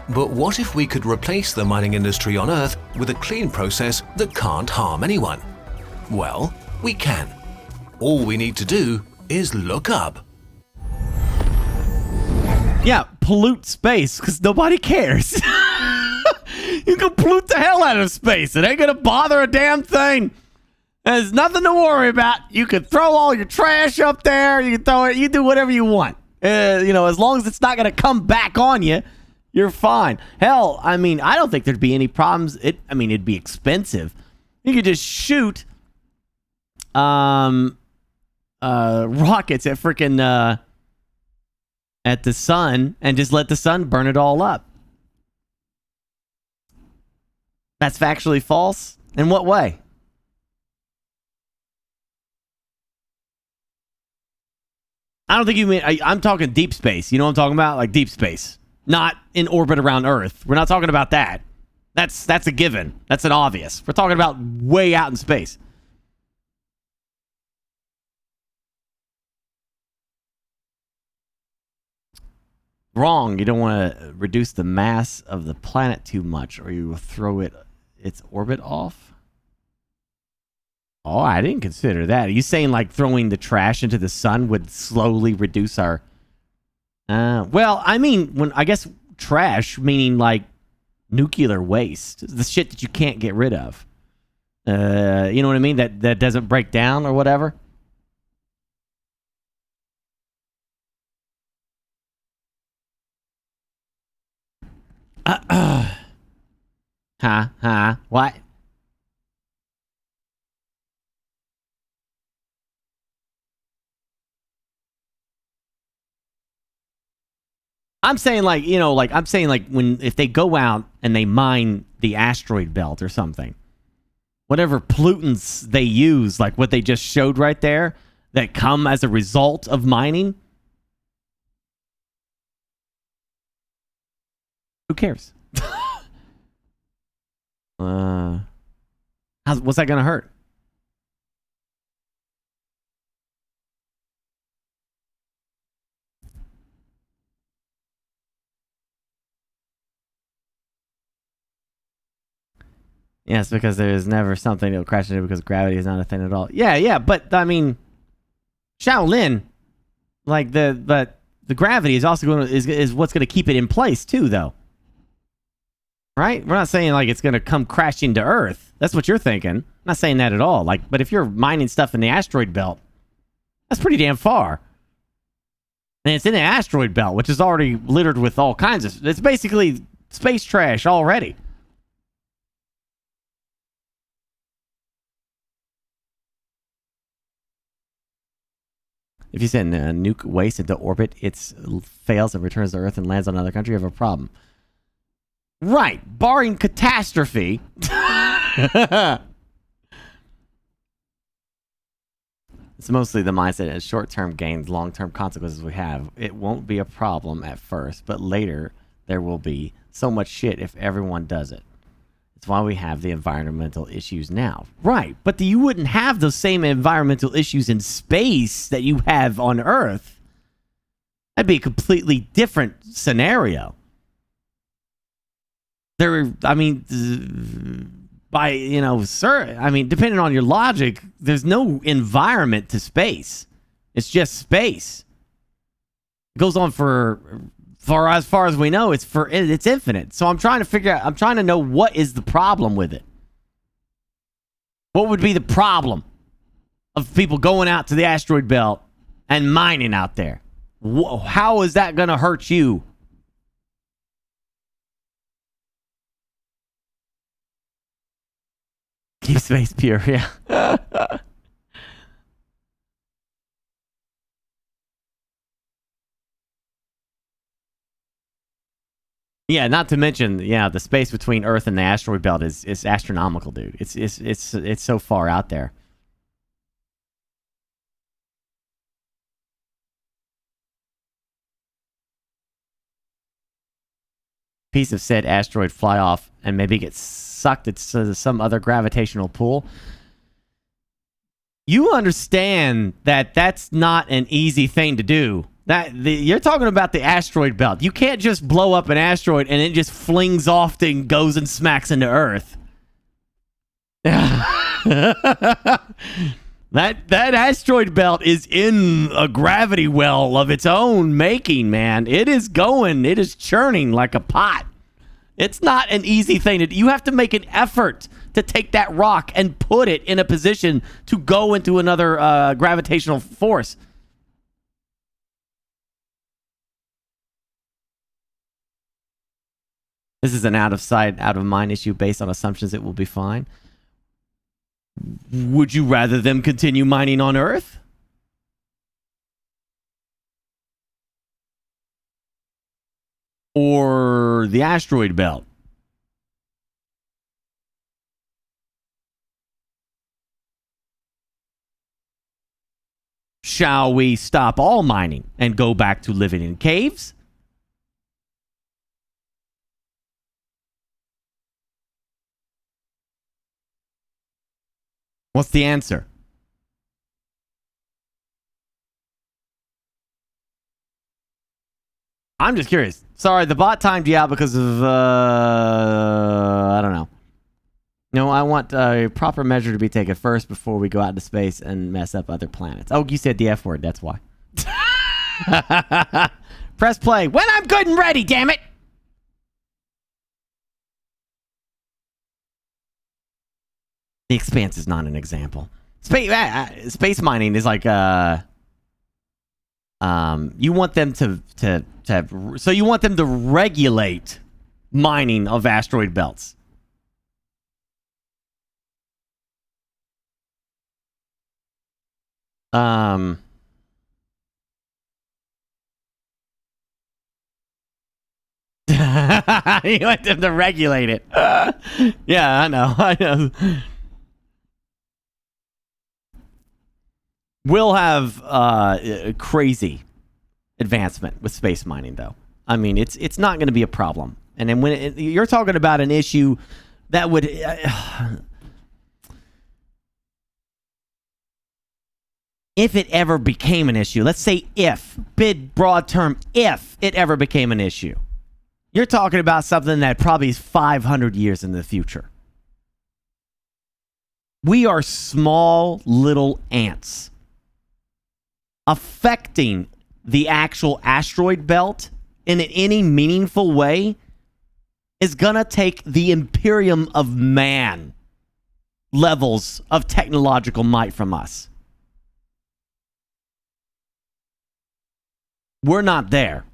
But what if we could replace the mining industry on Earth with a clean process that can't harm anyone? Well, we can. All we need to do is look up. Yeah, pollute space, because nobody cares. You can pollute the hell out of space. It ain't going to bother a damn thing. There's nothing to worry about. You can throw all your trash up there. You can throw it. You do whatever you want. You know, as long as it's not going to come back on you, you're fine. Hell, I mean, I don't think there'd be any problems. I mean, it'd be expensive. You could just shoot rockets at freaking... at the sun and just let the sun burn it all up. That's factually false? In what way? I don't think you mean... I'm talking deep space. You know what I'm talking about? Like deep space. Not in orbit around Earth. We're not talking about that. That's a given. That's an obvious. We're talking about way out in space. Wrong. You don't want to reduce the mass of the planet too much, or you will throw its orbit off. Oh, I didn't consider that. Are you saying like throwing the trash into the sun would slowly reduce our... well, I mean, I guess trash, meaning like nuclear waste. The shit that you can't get rid of. You know what I mean? That doesn't break down or whatever. What? I'm saying like, you know, like I'm saying like if they go out and they mine the asteroid belt or something, whatever pollutants they use, like what they just showed right there, that come as a result of mining, who cares? What's that gonna hurt? Yes, because there's never something that'll crash into because gravity is not a thing at all. Yeah, but I mean, Shaolin, like the gravity is also is what's going to keep it in place too, though. Right? We're not saying like it's going to come crashing to Earth. That's what you're thinking. I'm not saying that at all. Like, but if you're mining stuff in the asteroid belt, that's pretty damn far. And it's in the asteroid belt, which is already littered with all kinds of... It's basically space trash already. If you send a nuke waste into orbit, it fails and returns to Earth and lands on another country, you have a problem. Right. Barring catastrophe. It's mostly the mindset as short-term gains, long-term consequences we have. It won't be a problem at first, but later there will be so much shit if everyone does it. It's why we have the environmental issues now. Right, but you wouldn't have those same environmental issues in space that you have on Earth. That'd be a completely different scenario. Depending on your logic, there's no environment to space. It's just space. It goes on for as far as we know, it's infinite. So I'm trying to know what is the problem with it. What would be the problem of people going out to the asteroid belt and mining out there? How is that going to hurt you? Keep space pure, yeah. Yeah, not to mention, the space between Earth and the asteroid belt is astronomical, dude. It's so far out there. Piece of said asteroid fly off and maybe get sucked into some other gravitational pull. You understand that that's not an easy thing to do. You're talking about the asteroid belt. You can't just blow up an asteroid and it just flings off and goes and smacks into Earth. That asteroid belt is in a gravity well of its own making, man. It is churning like a pot. It's not an easy thing to do. You have to make an effort to take that rock and put it in a position to go into another gravitational force. This is an out of sight, out of mind issue based on assumptions it will be fine. Would you rather them continue mining on Earth? Or the asteroid belt? Shall we stop all mining and go back to living in caves? What's the answer? I'm just curious. Sorry, the bot timed you out because of, I don't know. No, I want a proper measure to be taken first before we go out into space and mess up other planets. Oh, you said the F word, that's why. Press play when I'm good and ready, damn it! The Expanse is not an example. Space mining is like, you want them to you want them to regulate mining of asteroid belts. You want them to regulate it. Yeah, I know. We'll have crazy advancement with space mining, though. I mean, it's not going to be a problem. And then when you're talking about an issue that would... if it ever became an issue, let's say if, big broad term, if it ever became an issue, you're talking about something that probably is 500 years in the future. We are small little ants. Affecting the actual asteroid belt in any meaningful way is gonna take the Imperium of man levels of technological might from us. We're not there.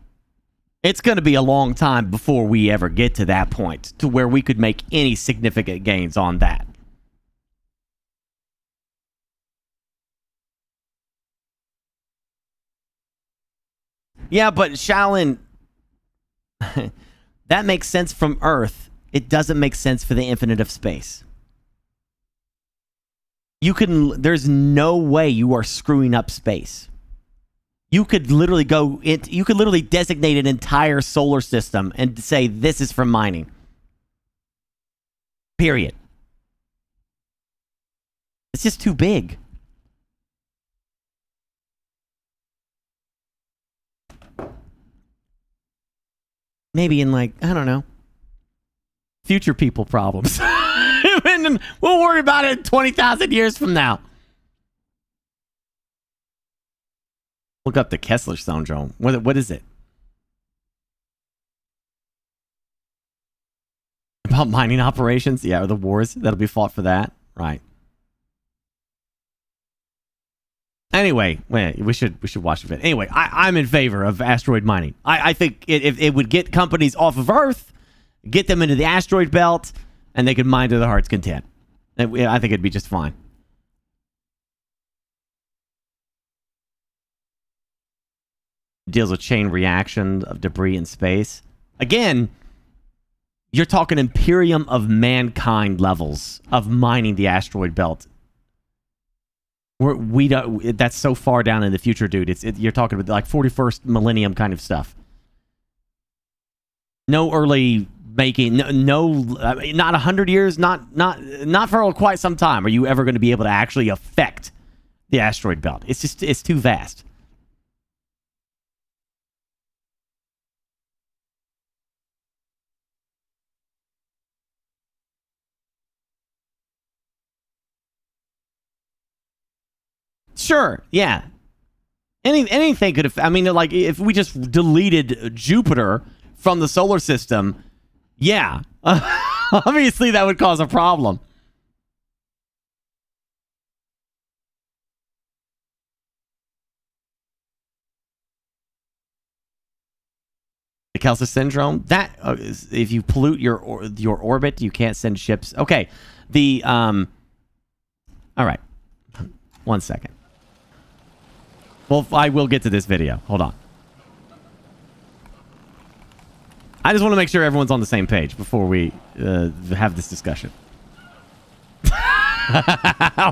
It's going to be a long time before we ever get to that point to where we could make any significant gains on that. Yeah, but Shaolin, that makes sense from Earth. It doesn't make sense for the infinite of space. There's no way you are screwing up space. You could literally designate an entire solar system and say this is for mining. Period. It's just too big. Maybe in I don't know, future people problems. And we'll worry about it 20,000 years from now. Look up the Kessler syndrome. What is it? About mining operations? Yeah, or the wars that'll be fought for that. Right. Anyway, we should watch it. Anyway, I'm in favor of asteroid mining. I think it would get companies off of Earth, get them into the asteroid belt, and they could mine to their heart's content. I think it'd be just fine. Deals with chain reaction of debris in space. Again, you're talking Imperium of mankind levels of mining the asteroid belt. That's so far down in the future, dude. You're talking about 41st millennium kind of stuff. No early making, not 100 years, not for quite some time are you ever going to be able to actually affect the asteroid belt. It's too vast. Sure, yeah. Anything could have... I mean, if we just deleted Jupiter from the solar system, yeah. Obviously, that would cause a problem. The Kessler syndrome? That... if you pollute your orbit, you can't send ships... Okay. All right. 1 second. Well, I will get to this video. Hold on. I just want to make sure everyone's on the same page before we have this discussion. I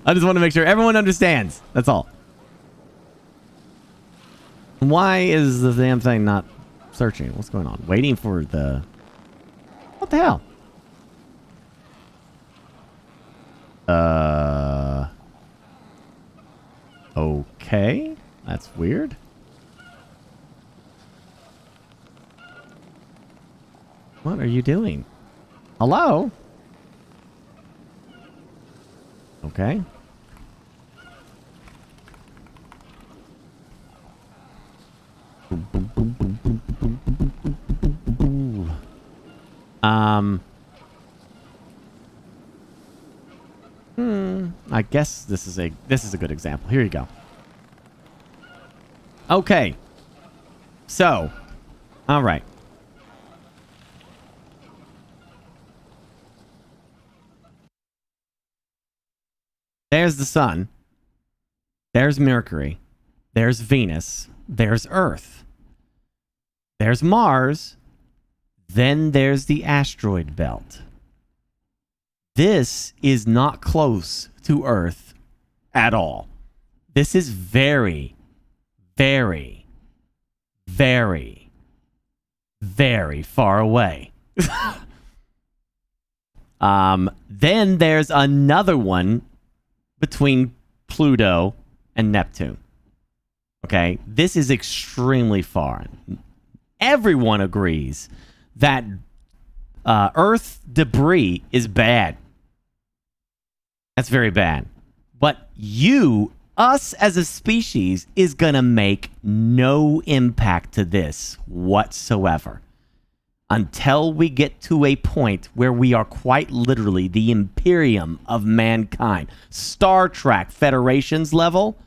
just want to make sure everyone understands. That's all. Why is the damn thing not searching? What's going on? Waiting for the... What the hell? Okay. That's weird. What are you doing? Hello? Okay. I guess this is a good example. Here you go. Okay. So, all right. There's the sun. There's Mercury. There's Venus. There's Earth. There's Mars. Then there's the asteroid belt. This is not close to Earth at all. This is very, very, very, very far away. Then there's another one between Pluto and Neptune. Okay, this is extremely far. Everyone agrees that Earth debris is bad. That's very bad. But us as a species, is going to make no impact to this whatsoever. until we get to a point where we are quite literally the Imperium of mankind. Star Trek Federation's level,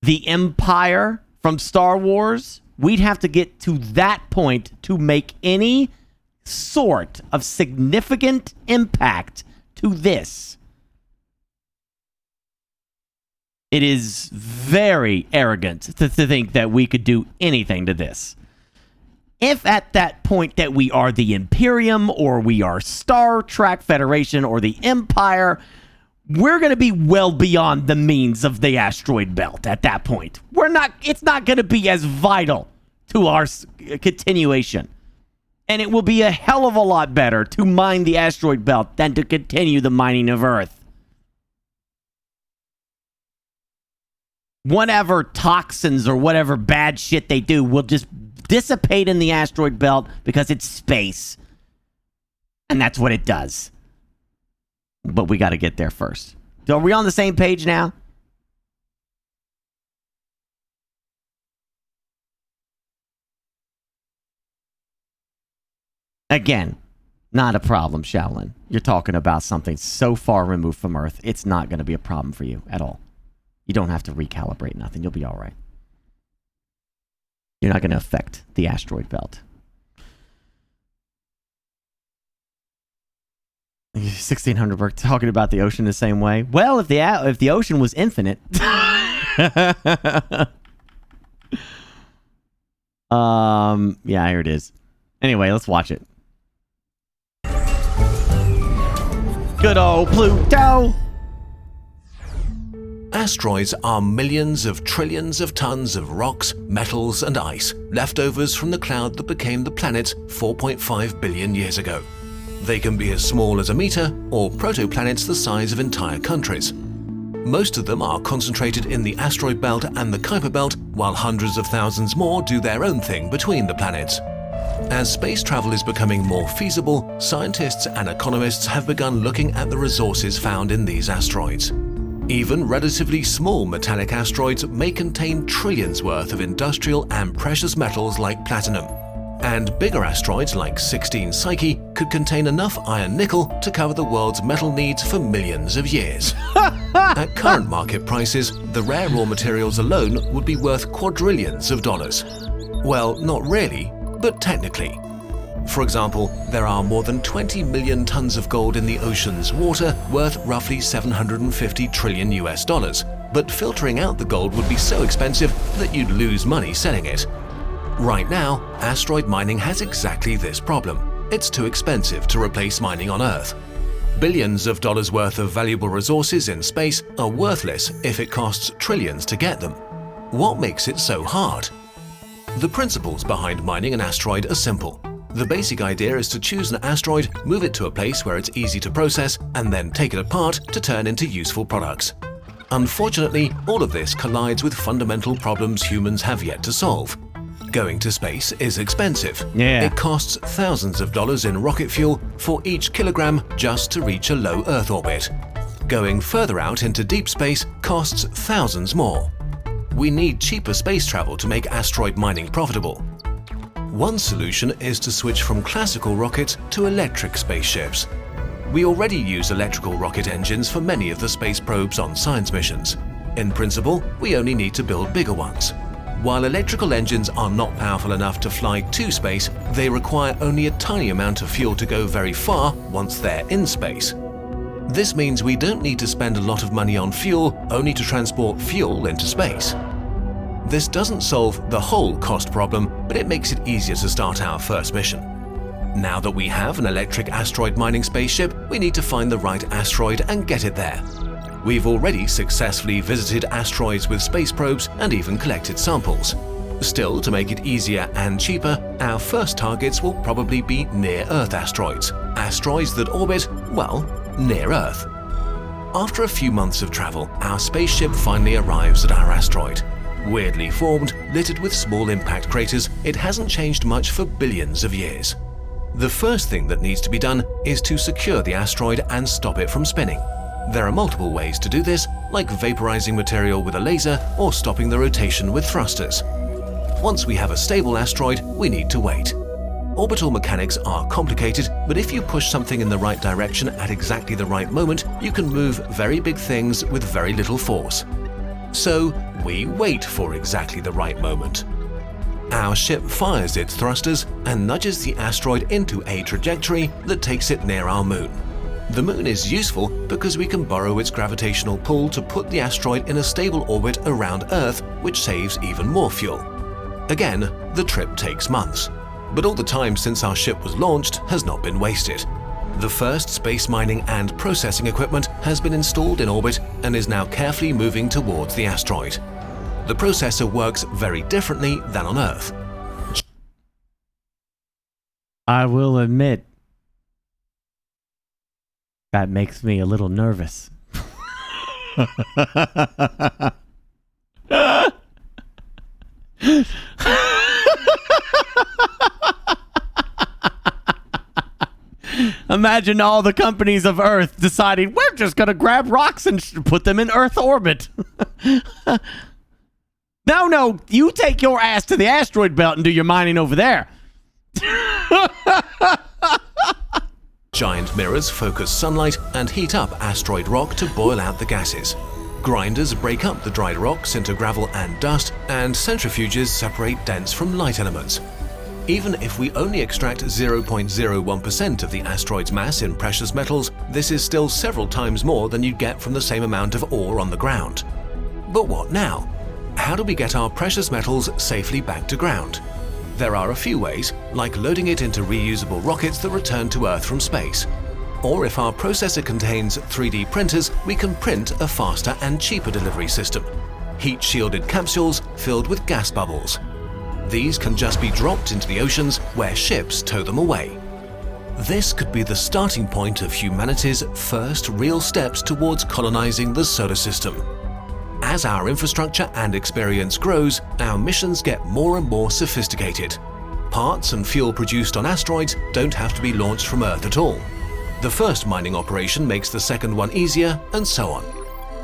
the Empire from Star Wars, we'd have to get to that point to make any sort of significant impact to this. It is very arrogant to think that we could do anything to this. If at that point that we are the Imperium or we are Star Trek Federation or the Empire, we're going to be well beyond the means of the asteroid belt at that point. It's not going to be as vital to our continuation. And it will be a hell of a lot better to mine the asteroid belt than to continue the mining of Earth. Whatever toxins or whatever bad shit they do will just dissipate in the asteroid belt because it's space. And that's what it does. But we got to get there first. So are we on the same page now? Again, not a problem, Shaolin. You're talking about something so far removed from Earth, it's not going to be a problem for you at all. You don't have to recalibrate nothing. You'll be all right. You're not going to affect the asteroid belt. 1600 Burke talking about the ocean the same way. Well, if the ocean was infinite. Yeah, here it is. Anyway, let's watch it. Good old Pluto. Asteroids are millions of trillions of tons of rocks, metals, and ice, leftovers from the cloud that became the planet 4.5 billion years ago. They can be as small as a meter, or protoplanets the size of entire countries. Most of them are concentrated in the asteroid belt and the Kuiper belt, while hundreds of thousands more do their own thing between the planets. As space travel is becoming more feasible, scientists and economists have begun looking at the resources found in these asteroids. Even relatively small metallic asteroids may contain trillions worth of industrial and precious metals like platinum. And bigger asteroids like 16 Psyche could contain enough iron-nickel to cover the world's metal needs for millions of years. At current market prices, the rare raw materials alone would be worth quadrillions of dollars. Well, not really, but technically. For example, there are more than 20 million tons of gold in the ocean's water, worth roughly $750 trillion US, but filtering out the gold would be so expensive that you'd lose money selling it. Right now, asteroid mining has exactly this problem. It's too expensive to replace mining on Earth. Billions of dollars worth of valuable resources in space are worthless if it costs trillions to get them. What makes it so hard? The principles behind mining an asteroid are simple. The basic idea is to choose an asteroid, move it to a place where it's easy to process, and then take it apart to turn into useful products. Unfortunately, all of this collides with fundamental problems humans have yet to solve. Going to space is expensive. It costs thousands of dollars in rocket fuel for each kilogram just to reach a low Earth orbit. Going further out into deep space costs thousands more. We need cheaper space travel to make asteroid mining profitable. One solution is to switch from classical rockets to electric spaceships. We already use electrical rocket engines for many of the space probes on science missions. In principle, we only need to build bigger ones. While electrical engines are not powerful enough to fly to space, they require only a tiny amount of fuel to go very far once they're in space. This means we don't need to spend a lot of money on fuel, only to transport fuel into space. This doesn't solve the whole cost problem, but it makes it easier to start our first mission. Now that we have an electric asteroid mining spaceship, we need to find the right asteroid and get it there. We've already successfully visited asteroids with space probes and even collected samples. Still, to make it easier and cheaper, our first targets will probably be near-Earth asteroids. Asteroids that orbit, well, near Earth. After a few months of travel, our spaceship finally arrives at our asteroid. Weirdly formed, littered with small impact craters, it hasn't changed much for billions of years. The first thing that needs to be done is to secure the asteroid and stop it from spinning. There are multiple ways to do this, like vaporizing material with a laser or stopping the rotation with thrusters. Once we have a stable asteroid, we need to wait. Orbital mechanics are complicated, but if you push something in the right direction at exactly the right moment, you can move very big things with very little force. So, we wait for exactly the right moment. Our ship fires its thrusters and nudges the asteroid into a trajectory that takes it near our moon. The moon is useful because we can borrow its gravitational pull to put the asteroid in a stable orbit around Earth, which saves even more fuel. Again, the trip takes months. But all the time since our ship was launched has not been wasted. The first space mining and processing equipment has been installed in orbit and is now carefully moving towards the asteroid. The processor works very differently than on Earth. I will admit, that makes me a little nervous. Imagine all the companies of Earth deciding, we're just going to grab rocks and put them in Earth orbit. No, you take your ass to the asteroid belt and do your mining over there. Giant mirrors focus sunlight and heat up asteroid rock to boil out the gases. Grinders break up the dried rocks into gravel and dust, and centrifuges separate dense from light elements. Even if we only extract 0.01% of the asteroid's mass in precious metals, this is still several times more than you'd get from the same amount of ore on the ground. But what now? How do we get our precious metals safely back to ground? There are a few ways, like loading it into reusable rockets that return to Earth from space. Or if our processor contains 3D printers, we can print a faster and cheaper delivery system. Heat-shielded capsules filled with gas bubbles. These can just be dropped into the oceans where ships tow them away. This could be the starting point of humanity's first real steps towards colonizing the solar system. As our infrastructure and experience grows, our missions get more and more sophisticated. Parts and fuel produced on asteroids don't have to be launched from Earth at all. The first mining operation makes the second one easier, and so on.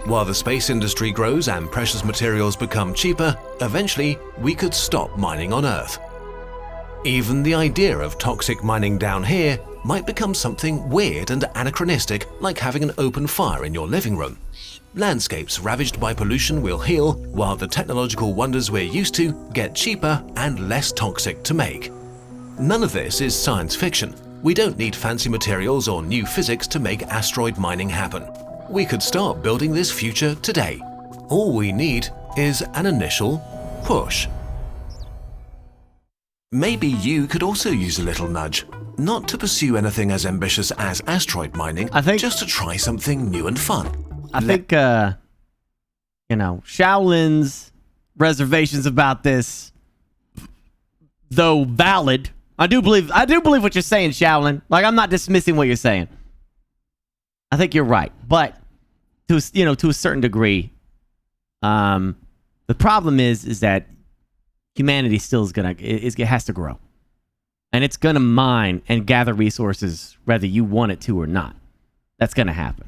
While the space industry grows and precious materials become cheaper, eventually we could stop mining on Earth. Even the idea of toxic mining down here might become something weird and anachronistic, like having an open fire in your living room. Landscapes ravaged by pollution will heal, while the technological wonders we're used to get cheaper and less toxic to make. None of this is science fiction. We don't need fancy materials or new physics to make asteroid mining happen. We could start building this future today. All we need is an initial push. Maybe you could also use a little nudge. Not to pursue anything as ambitious as asteroid mining, just to try something new and fun. I think, Shaolin's reservations about this, though valid, I do believe what you're saying, Shaolin. Like, I'm not dismissing what you're saying. I think you're right, but to a certain degree, the problem is that humanity still has to grow, and it's gonna mine and gather resources whether you want it to or not. That's gonna happen.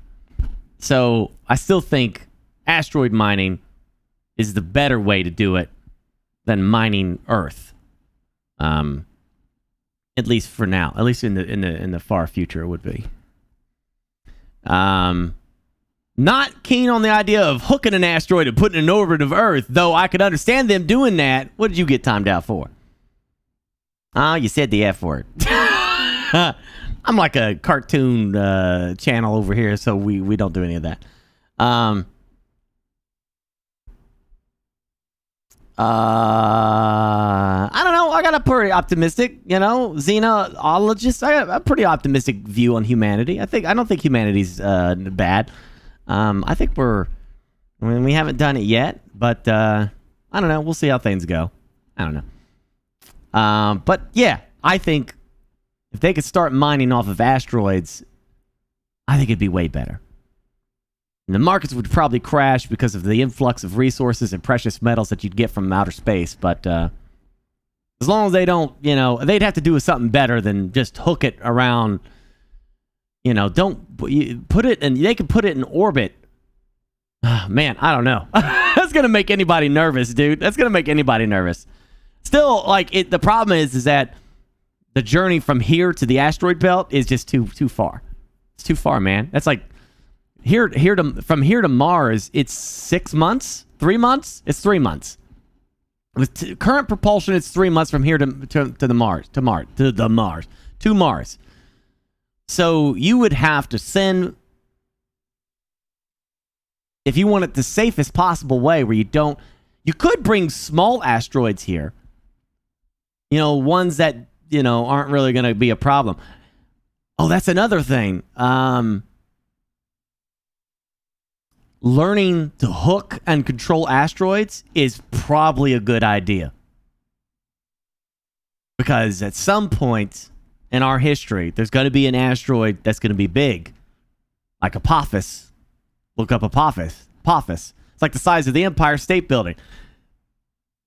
So I still think asteroid mining is the better way to do it than mining Earth. At least for now. At least in the far future, it would be. Not keen on the idea of hooking an asteroid and putting it in orbit of Earth, though I could understand them doing that. What did you get timed out for? Oh, you said the F word. I'm like a cartoon channel over here, so we don't do any of that. I don't know. I got a pretty optimistic, xenologist. I got a pretty optimistic view on humanity. I don't think humanity's bad. I think we haven't done it yet, but I don't know. We'll see how things go. I don't know. But yeah, I think if they could start mining off of asteroids, I think it'd be way better. And the markets would probably crash because of the influx of resources and precious metals that you'd get from outer space. But as long as they don't, they'd have to do something better than just hook it around. Don't put it in. They could put it in orbit. Man, I don't know. That's gonna make anybody nervous, dude. That's gonna make anybody nervous. Still, the problem is that the journey from here to the asteroid belt is just too far. It's too far, man. That's like from here to Mars, it's 6 months, 3 months. It's 3 months. With current propulsion, it's 3 months from here to Mars. So you would have to send, if you want it the safest possible way, where you could bring small asteroids here. Ones that aren't really going to be a problem. Oh, that's another thing. Learning to hook and control asteroids is probably a good idea. Because at some point in our history, there's going to be an asteroid that's going to be big. Like Apophis. Look up Apophis. Apophis. It's like the size of the Empire State Building.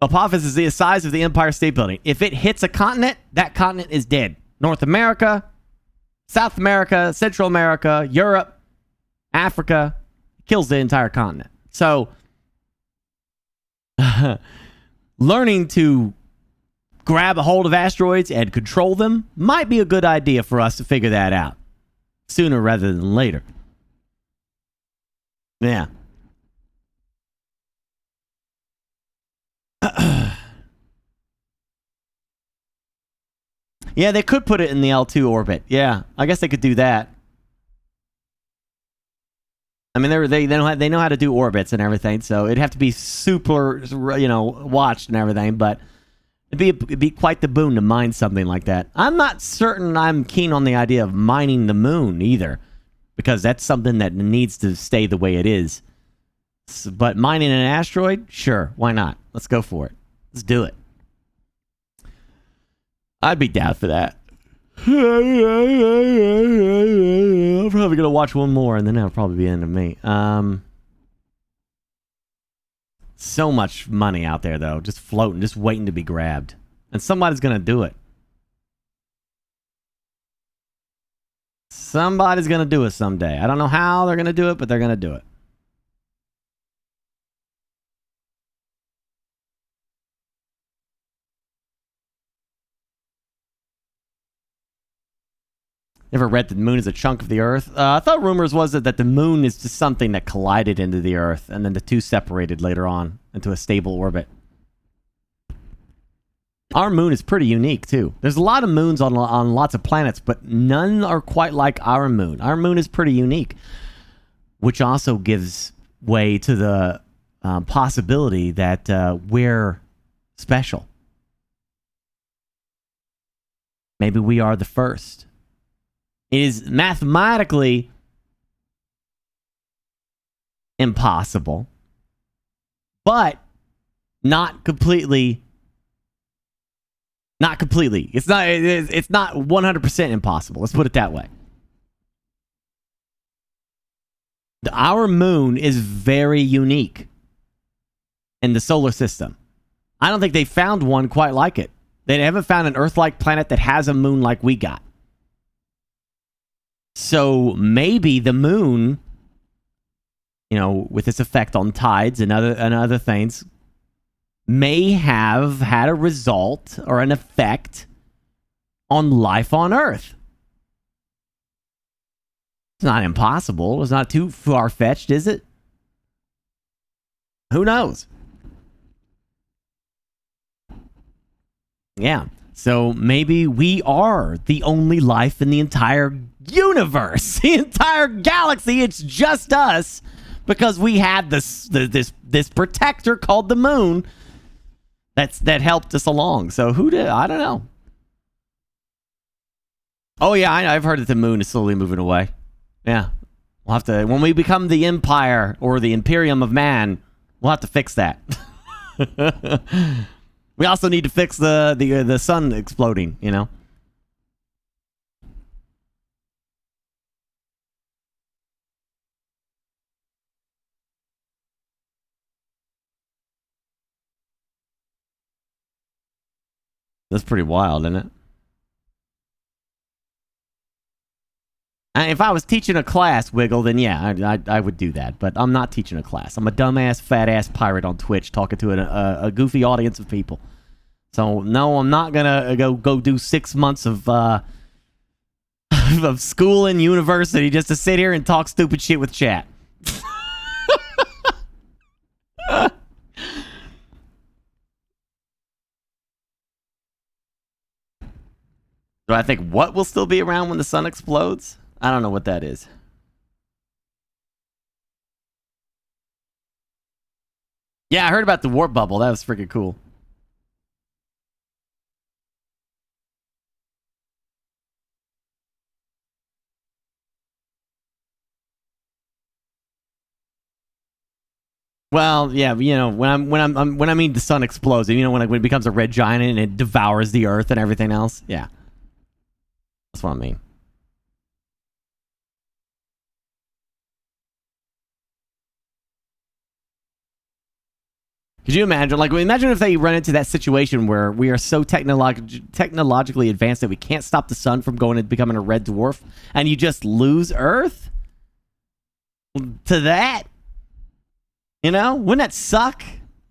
Apophis is the size of the Empire State Building. If it hits a continent, that continent is dead. North America, South America, Central America, Europe, Africa, kills the entire continent. So, learning to grab a hold of asteroids and control them might be a good idea for us to figure that out sooner rather than later. Yeah. Yeah, they could put it in the L2 orbit. Yeah, I guess they could do that. I mean, they know how to do orbits and everything, so it'd have to be super, watched and everything. But it'd be quite the boon to mine something like that. I'm not certain I'm keen on the idea of mining the moon either, because that's something that needs to stay the way it is. But mining an asteroid, sure, why not? Let's go for it. Let's do it. I'd be down for that. I'm probably gonna watch one more, and then that'll probably be the end of me. So much money out there, though, just floating, just waiting to be grabbed, and somebody's gonna do it. Somebody's gonna do it someday. I don't know how they're gonna do it, but they're gonna do it. Ever read that the moon is a chunk of the Earth? I thought rumors was that the moon is just something that collided into the Earth, and then the two separated later on into a stable orbit. Our moon is pretty unique, too. There's a lot of moons on lots of planets, but none are quite like our moon. Our moon is pretty unique, which also gives way to the possibility that we're special. Maybe we are the first. It is mathematically impossible, but not completely. Not completely. It's not 100% impossible. Let's put it that way. Our moon is very unique in the solar system. I don't think they found one quite like it. They haven't found an Earth-like planet that has a moon like we got. So maybe the moon, with its effect on tides and other things, may have had a result or an effect on life on Earth. It's not impossible. It's not too far-fetched, is it? Who knows? Yeah. So maybe we are the only life in the entire universe, the entire galaxy. It's just us, because we had this protector called the moon that helped us along. So who did? I don't know. Oh yeah, I've heard that the moon is slowly moving away. Yeah, we'll have to, when we become the empire or the Imperium of Man, we'll have to fix that. We also need to fix the sun exploding, That's pretty wild, isn't it? If I was teaching a class, Wiggle, then yeah, I would do that. But I'm not teaching a class. I'm a dumbass, fat-ass pirate on Twitch talking to a goofy audience of people. So no, I'm not gonna go do 6 months of of school and university just to sit here and talk stupid shit with chat. Do I think what will still be around when the sun explodes? I don't know what that is. Yeah, I heard about the warp bubble. That was freaking cool. Well, yeah, you know, when I mean the sun explodes, you know, when it becomes a red giant and it devours the earth and everything else. Yeah, that's what I mean. Could you imagine? Like, imagine if they run into that situation where we are so technologically advanced that we can't stop the sun from going and becoming a red dwarf, and you just lose Earth to that. You know, wouldn't that suck?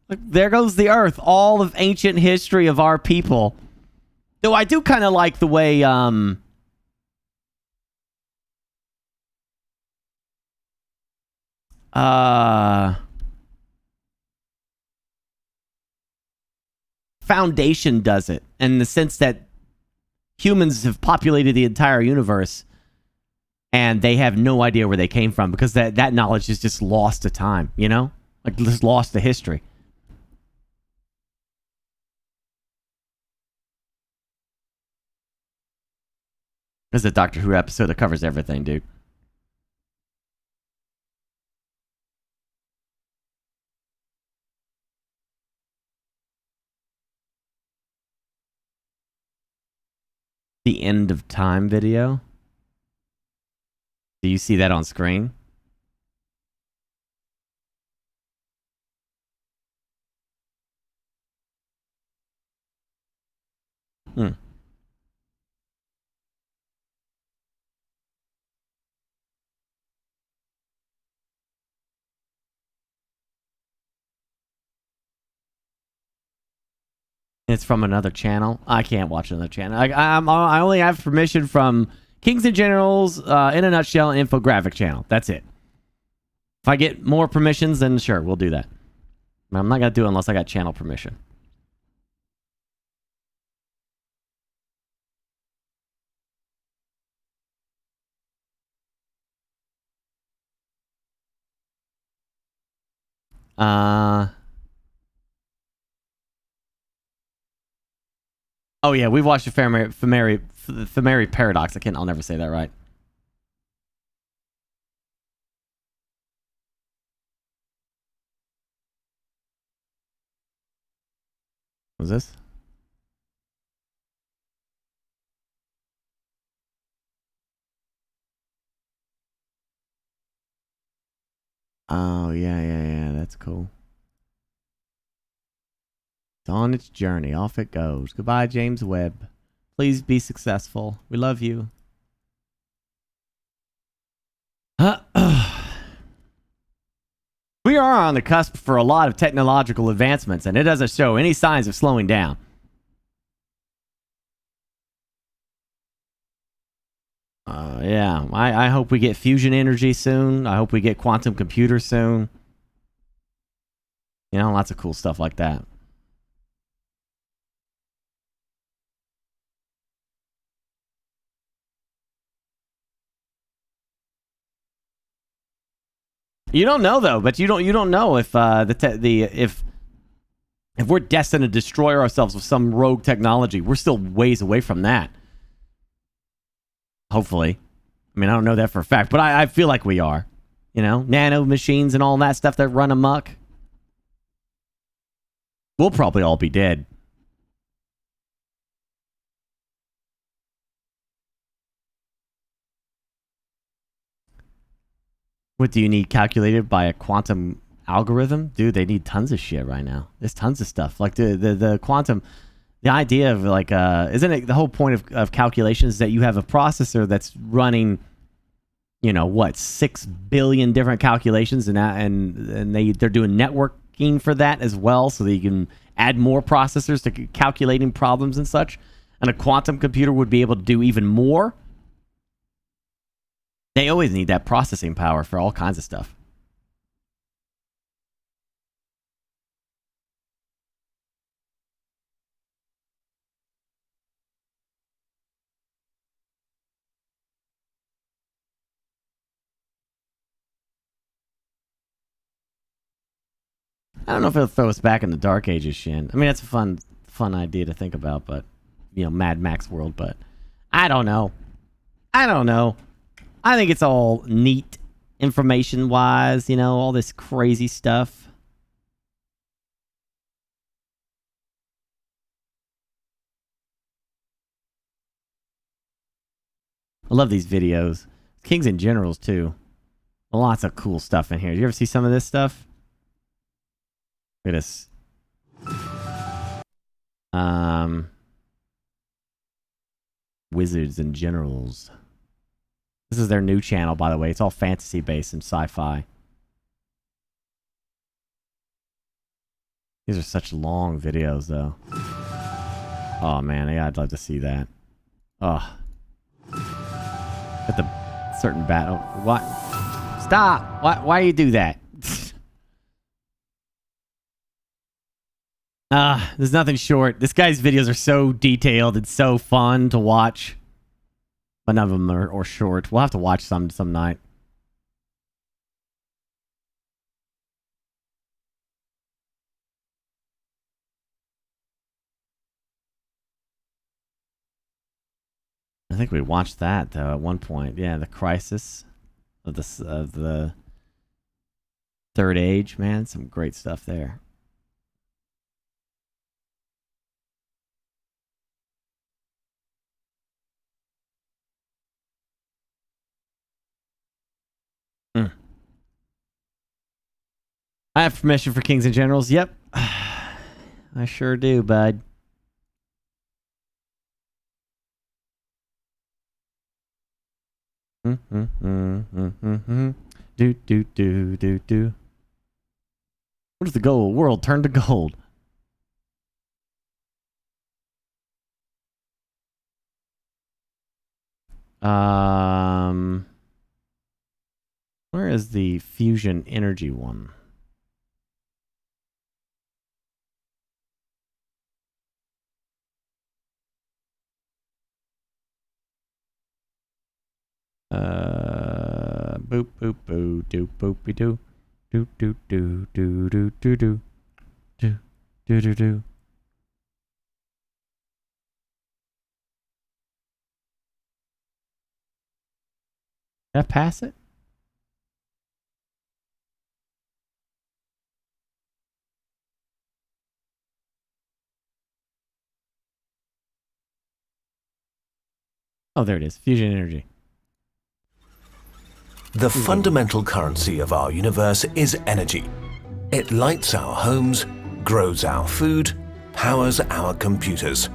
Like, there goes the Earth, all of ancient history of our people. Though I do kind of like the way, Foundation does it, in the sense that humans have populated the entire universe, and they have no idea where they came from because that knowledge is just lost to time, you know? Like, just lost to history. There's a Doctor Who episode that covers everything, dude. The end of time video. Do you see that on screen? Hmm. It's from another channel. I can't watch another channel. I only have permission from Kings and Generals, in a nutshell, infographic channel. That's it. If I get more permissions, then sure, we'll do that. But I'm not gonna do it unless I got channel permission. Oh yeah, we've watched the Femeri Paradox. I'll never say that right. What's this? Oh yeah, that's cool. It's on its journey. Off it goes. Goodbye, James Webb. Please be successful. We love you. We are on the cusp for a lot of technological advancements, and it doesn't show any signs of slowing down. Yeah, I hope we get fusion energy soon. I hope we get quantum computers soon. You know, lots of cool stuff like that. You don't know though, but you don't know if if we're destined to destroy ourselves with some rogue technology. We're still ways away from that. Hopefully. I mean, I don't know that for a fact, but I feel like we are. You know, nano machines and all that stuff that run amok. We'll probably all be dead. What do you need calculated by a quantum algorithm? Dude, they need tons of shit right now. There's tons of stuff. Like the quantum, the idea of like, isn't it the whole point of calculations is that you have a processor that's running, you know, what, 6 billion different calculations, and they're doing network looking for that as well, so that you can add more processors to calculating problems and such. And a quantum computer would be able to do even more. They always need that processing power for all kinds of stuff. I don't know if it'll throw us back in the Dark Ages, Shin. I mean, that's a fun idea to think about, but, you know, Mad Max world, but I don't know. I think it's all neat information-wise, you know, all this crazy stuff. I love these videos. Kings and Generals, too. Lots of cool stuff in here. Did you ever see some of this stuff? Look at this. Wizards and Generals. This is their new channel, by the way. It's all fantasy-based and sci-fi. These are such long videos, though. Oh, man. Yeah, I'd love to see that. Oh. At the certain battle. What? Stop! Why do you do that? There's nothing short. This guy's videos are so detailed and so fun to watch. But none of them are short. We'll have to watch some night. I think we watched that, though, at one point. Yeah, the Crisis of the Third Age. Man, some great stuff there. I have permission for Kings and Generals. Yep. I sure do, bud. Do. What is the goal? World turn to gold. Where is the fusion energy one? Boop boop boo doo boopy doo doo doo doo doo doo doo doo doo doo doo doo. Did I pass it? Oh, there it is. Fusion energy. The fundamental currency of our universe is energy. It lights our homes, grows our food, powers our computers.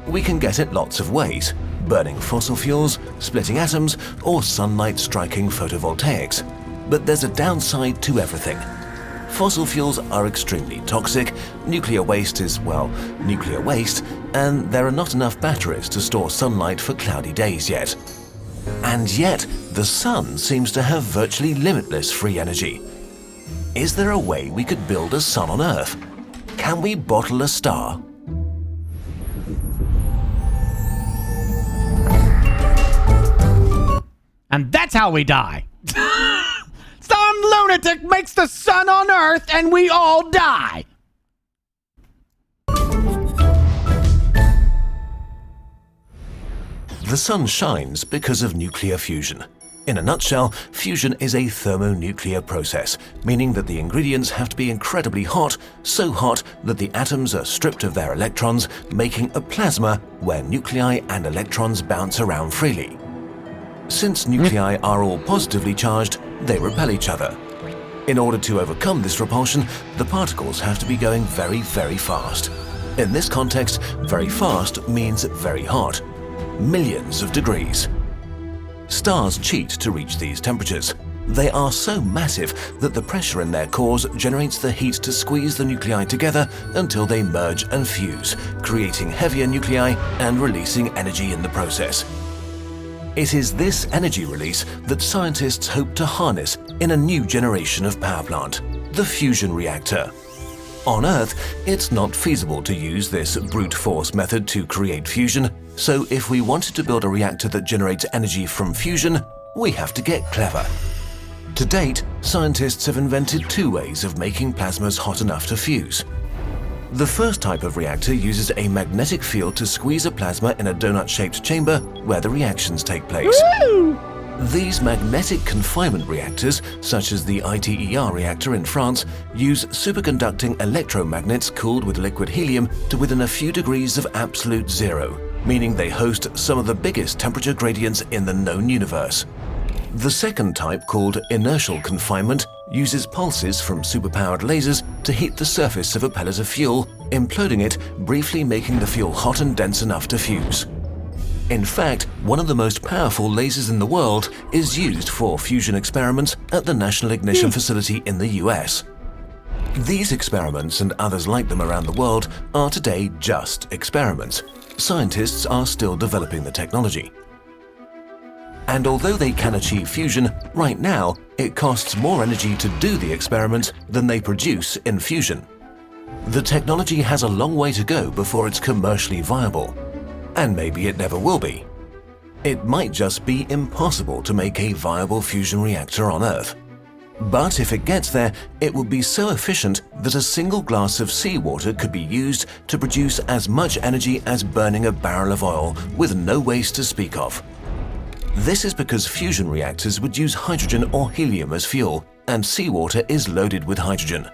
We can get it lots of ways: burning fossil fuels, splitting atoms, or sunlight striking photovoltaics. But there's a downside to everything. Fossil fuels are extremely toxic, nuclear waste is, well, nuclear waste, and there are not enough batteries to store sunlight for cloudy days yet. And yet, the sun seems to have virtually limitless free energy. Is there a way we could build a sun on Earth? Can we bottle a star? And that's how we die. Some lunatic makes the sun on Earth and we all die. The sun shines because of nuclear fusion. In a nutshell, fusion is a thermonuclear process, meaning that the ingredients have to be incredibly hot, so hot that the atoms are stripped of their electrons, making a plasma where nuclei and electrons bounce around freely. Since nuclei are all positively charged, they repel each other. In order to overcome this repulsion, the particles have to be going very, very fast. In this context, very fast means very hot. Millions of degrees. Stars cheat to reach these temperatures. They are so massive that the pressure in their cores generates the heat to squeeze the nuclei together until they merge and fuse, creating heavier nuclei and releasing energy in the process. It is this energy release that scientists hope to harness in a new generation of power plant, the fusion reactor. On Earth, it's not feasible to use this brute force method to create fusion, so if we wanted to build a reactor that generates energy from fusion, we have to get clever. To date, scientists have invented two ways of making plasmas hot enough to fuse. The first type of reactor uses a magnetic field to squeeze a plasma in a donut-shaped chamber where the reactions take place. Woo! These magnetic confinement reactors, such as the ITER reactor in France, use superconducting electromagnets cooled with liquid helium to within a few degrees of absolute zero, meaning they host some of the biggest temperature gradients in the known universe. The second type, called inertial confinement, uses pulses from superpowered lasers to heat the surface of a pellet of fuel, imploding it, briefly making the fuel hot and dense enough to fuse. In fact, one of the most powerful lasers in the world is used for fusion experiments at the National Ignition Facility in the US. These experiments and others like them around the world are today just experiments. Scientists are still developing the technology. And although they can achieve fusion, right now it costs more energy to do the experiment than they produce in fusion. The technology has a long way to go before it's commercially viable. And maybe it never will be. It might just be impossible to make a viable fusion reactor on Earth. But if it gets there, it will be so efficient that a single glass of seawater could be used to produce as much energy as burning a barrel of oil with no waste to speak of. This is because fusion reactors would use hydrogen or helium as fuel, and seawater is loaded with hydrogen.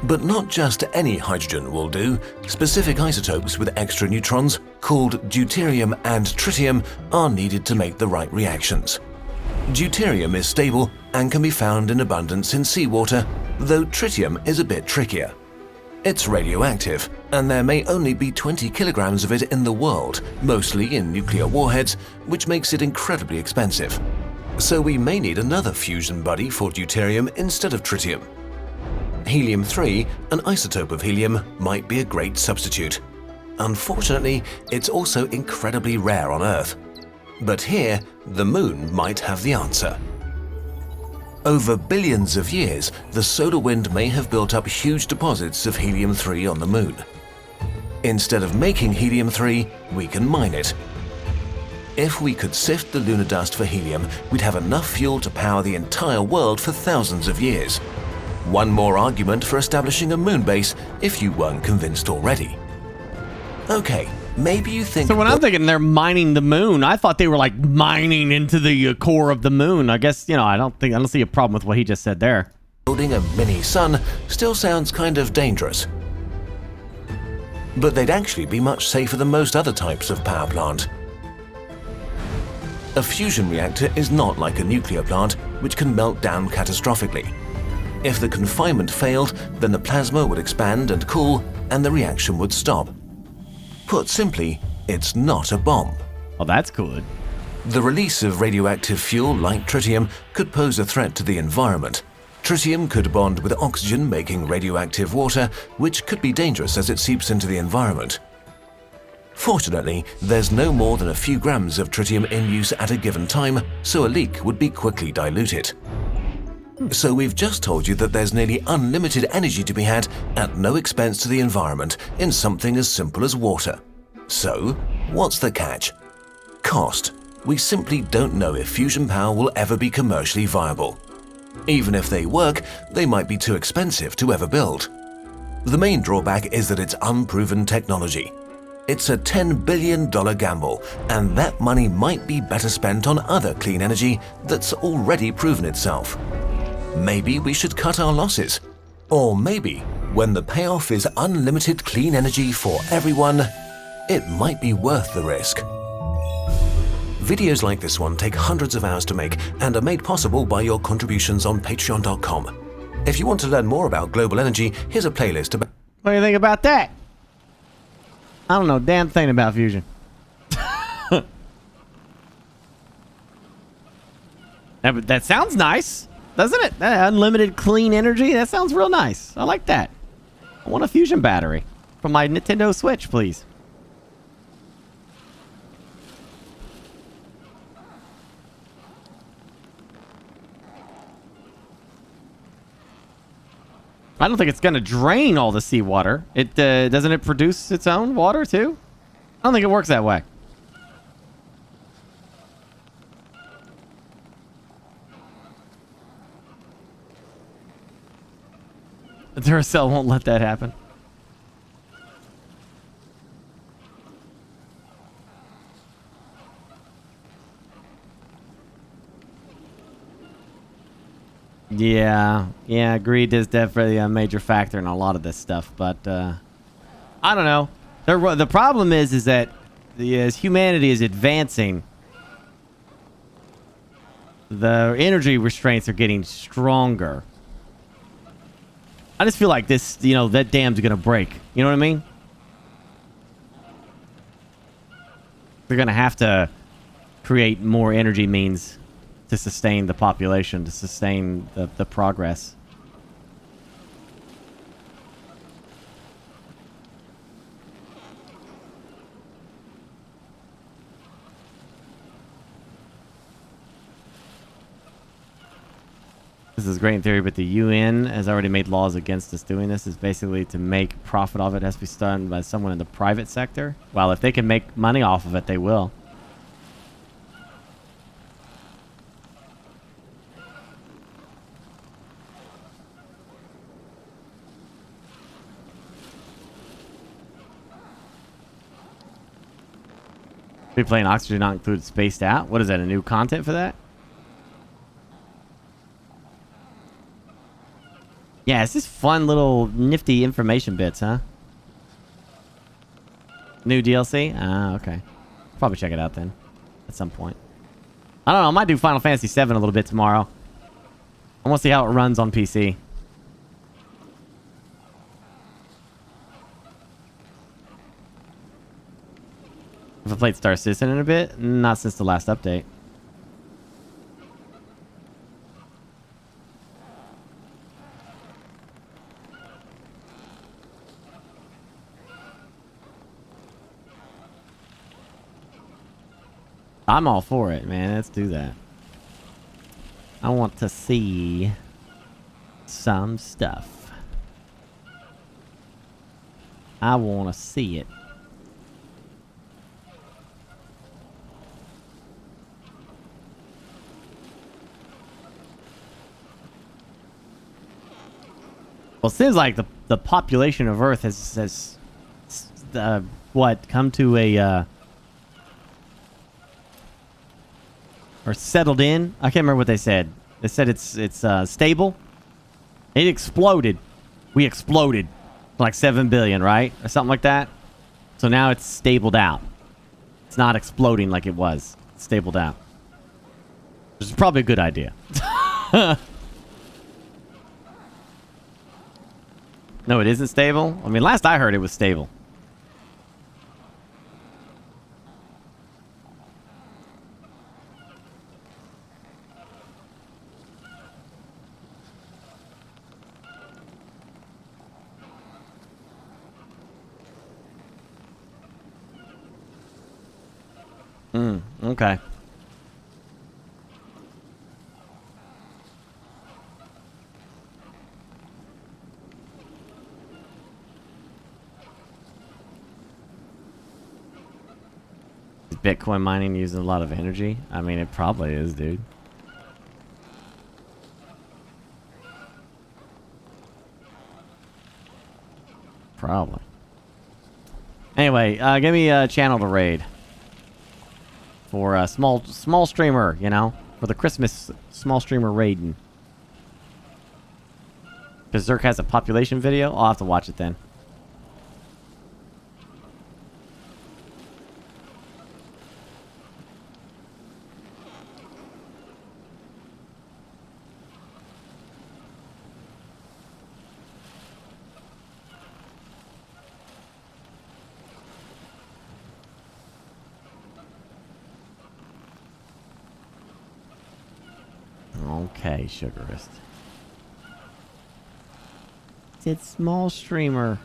But not just any hydrogen will do. Specific isotopes with extra neutrons, called deuterium and tritium, are needed to make the right reactions. Deuterium is stable and can be found in abundance in seawater, though tritium is a bit trickier. It's radioactive, and there may only be 20 kilograms of it in the world, mostly in nuclear warheads, which makes it incredibly expensive. So we may need another fusion buddy for deuterium instead of tritium. Helium-3, an isotope of helium, might be a great substitute. Unfortunately, it's also incredibly rare on Earth. But here, the Moon might have the answer. Over billions of years, the solar wind may have built up huge deposits of helium-3 on the Moon. Instead of making helium-3, we can mine it. If we could sift the lunar dust for helium, we'd have enough fuel to power the entire world for thousands of years. One more argument for establishing a moon base if you weren't convinced already. Okay, maybe you think... So when I'm thinking they're mining the moon, I thought they were like mining into the core of the moon. I guess, I don't see a problem with what he just said there. Building a mini sun still sounds kind of dangerous. But they'd actually be much safer than most other types of power plant. A fusion reactor is not like a nuclear plant, which can melt down catastrophically. If the confinement failed, then the plasma would expand and cool, and the reaction would stop. Put simply, it's not a bomb. Well, that's good. The release of radioactive fuel like tritium could pose a threat to the environment. Tritium could bond with oxygen, making radioactive water, which could be dangerous as it seeps into the environment. Fortunately, there's no more than a few grams of tritium in use at a given time, so a leak would be quickly diluted. So we've just told you that there's nearly unlimited energy to be had at no expense to the environment in something as simple as water. So, what's the catch? Cost. We simply don't know if fusion power will ever be commercially viable. Even if they work, they might be too expensive to ever build. The main drawback is that it's unproven technology. It's a $10 billion gamble, and that money might be better spent on other clean energy that's already proven itself. Maybe we should cut our losses. Or maybe, when the payoff is unlimited clean energy for everyone, it might be worth the risk. Videos like this one take hundreds of hours to make and are made possible by your contributions on patreon.com. If you want to learn more about global energy, here's a playlist about... What do you think about that? I don't know a damn thing about fusion. That sounds nice. doesn't it? Unlimited clean energy. That sounds real nice. I like that. I want a fusion battery from my Nintendo Switch, please. I don't think it's going to drain all the seawater. It doesn't it produce its own water too? I don't think it works that way. The Duracell won't let that happen. Yeah, greed is definitely a major factor in a lot of this stuff, but I don't know. The problem is that as humanity is advancing, the energy restraints are getting stronger. I just feel like this, that dam's gonna break. You know what I mean? They're gonna have to create more energy means to sustain the population, to sustain the progress. This is great in theory, but the UN has already made laws against us doing this. It's basically to make profit off it. It has to be done by someone in the private sector. Well, if they can make money off of it, they will. Replaying Oxygen not included spaced out. What is that? A new content for that? Yeah, it's just fun little nifty information bits, huh? New DLC? Ah, okay. Probably check it out then. At some point. I don't know. I might do Final Fantasy VII a little bit tomorrow. I want to see how it runs on PC. Have I played Star Citizen in a bit? Not since the last update. I'm all for it, man. Let's do that. I want to see some stuff. I want to see it. Well, it seems like the population of Earth has come to a or settled in. I can't remember what they said. They said it's stable. It exploded. We exploded like 7 billion, right, or something like that. So now it's stabled out. It's not exploding like it was. It's stabled out. Which is probably a good idea. No, it isn't stable? I mean, last I heard it was stable. Okay. Bitcoin mining using a lot of energy? I mean, it probably is, dude. Probably. Anyway, give me a channel to raid. For a small streamer, you know? For the Christmas small streamer raiding. Berserk has a population video? I'll have to watch it then. Okay, Sugarist. It's small streamer.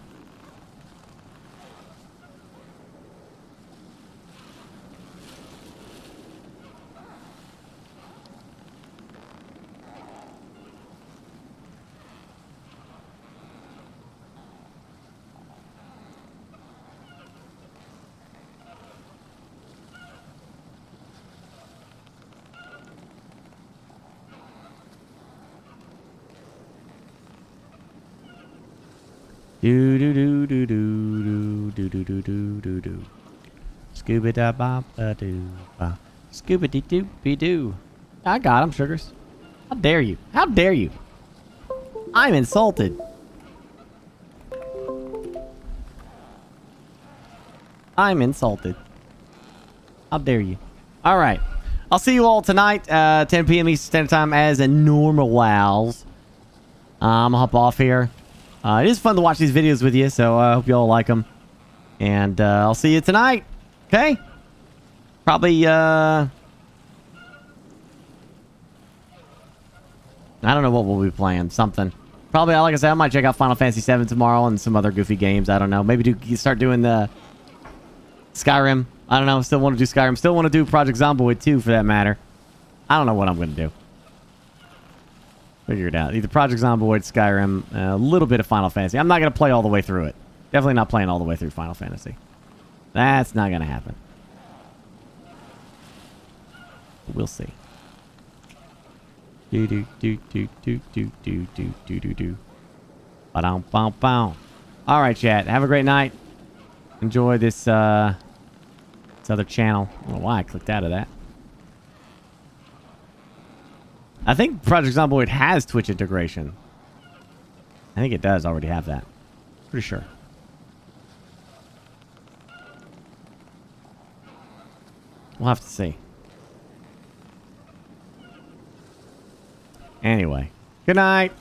Do do do do do do do do do do do. Scuba da ba ba doo ba. Scuba dee doo be doo. I got him, Sugars. How dare you? How dare you? I'm insulted. I'm insulted. How dare you? All right. I'll see you all tonight, 10 p.m. Eastern Standard Time as a normal wows. I'm gonna hop off here. It is fun to watch these videos with you, so I hope you all like them. And I'll see you tonight. Okay? Probably, I don't know what we'll be playing. Something. Probably, like I said, I might check out Final Fantasy VII tomorrow and some other goofy games. I don't know. Maybe start doing the Skyrim. I don't know. Still want to do Skyrim. Still want to do Project Zomboid 2, for that matter. I don't know what I'm going to do. Figure it out. Either Project Zomboid, Skyrim, a little bit of Final Fantasy. I'm not going to play all the way through it. Definitely not playing all the way through Final Fantasy. That's not going to happen. We'll see. Do do do do do do do do do do do. Ba-dum bum bum. All right, chat. Have a great night. Enjoy this other channel. I don't know why I clicked out of that. I think Project Zomboid has Twitch integration. I think it does already have that. Pretty sure. We'll have to see. Anyway, good night.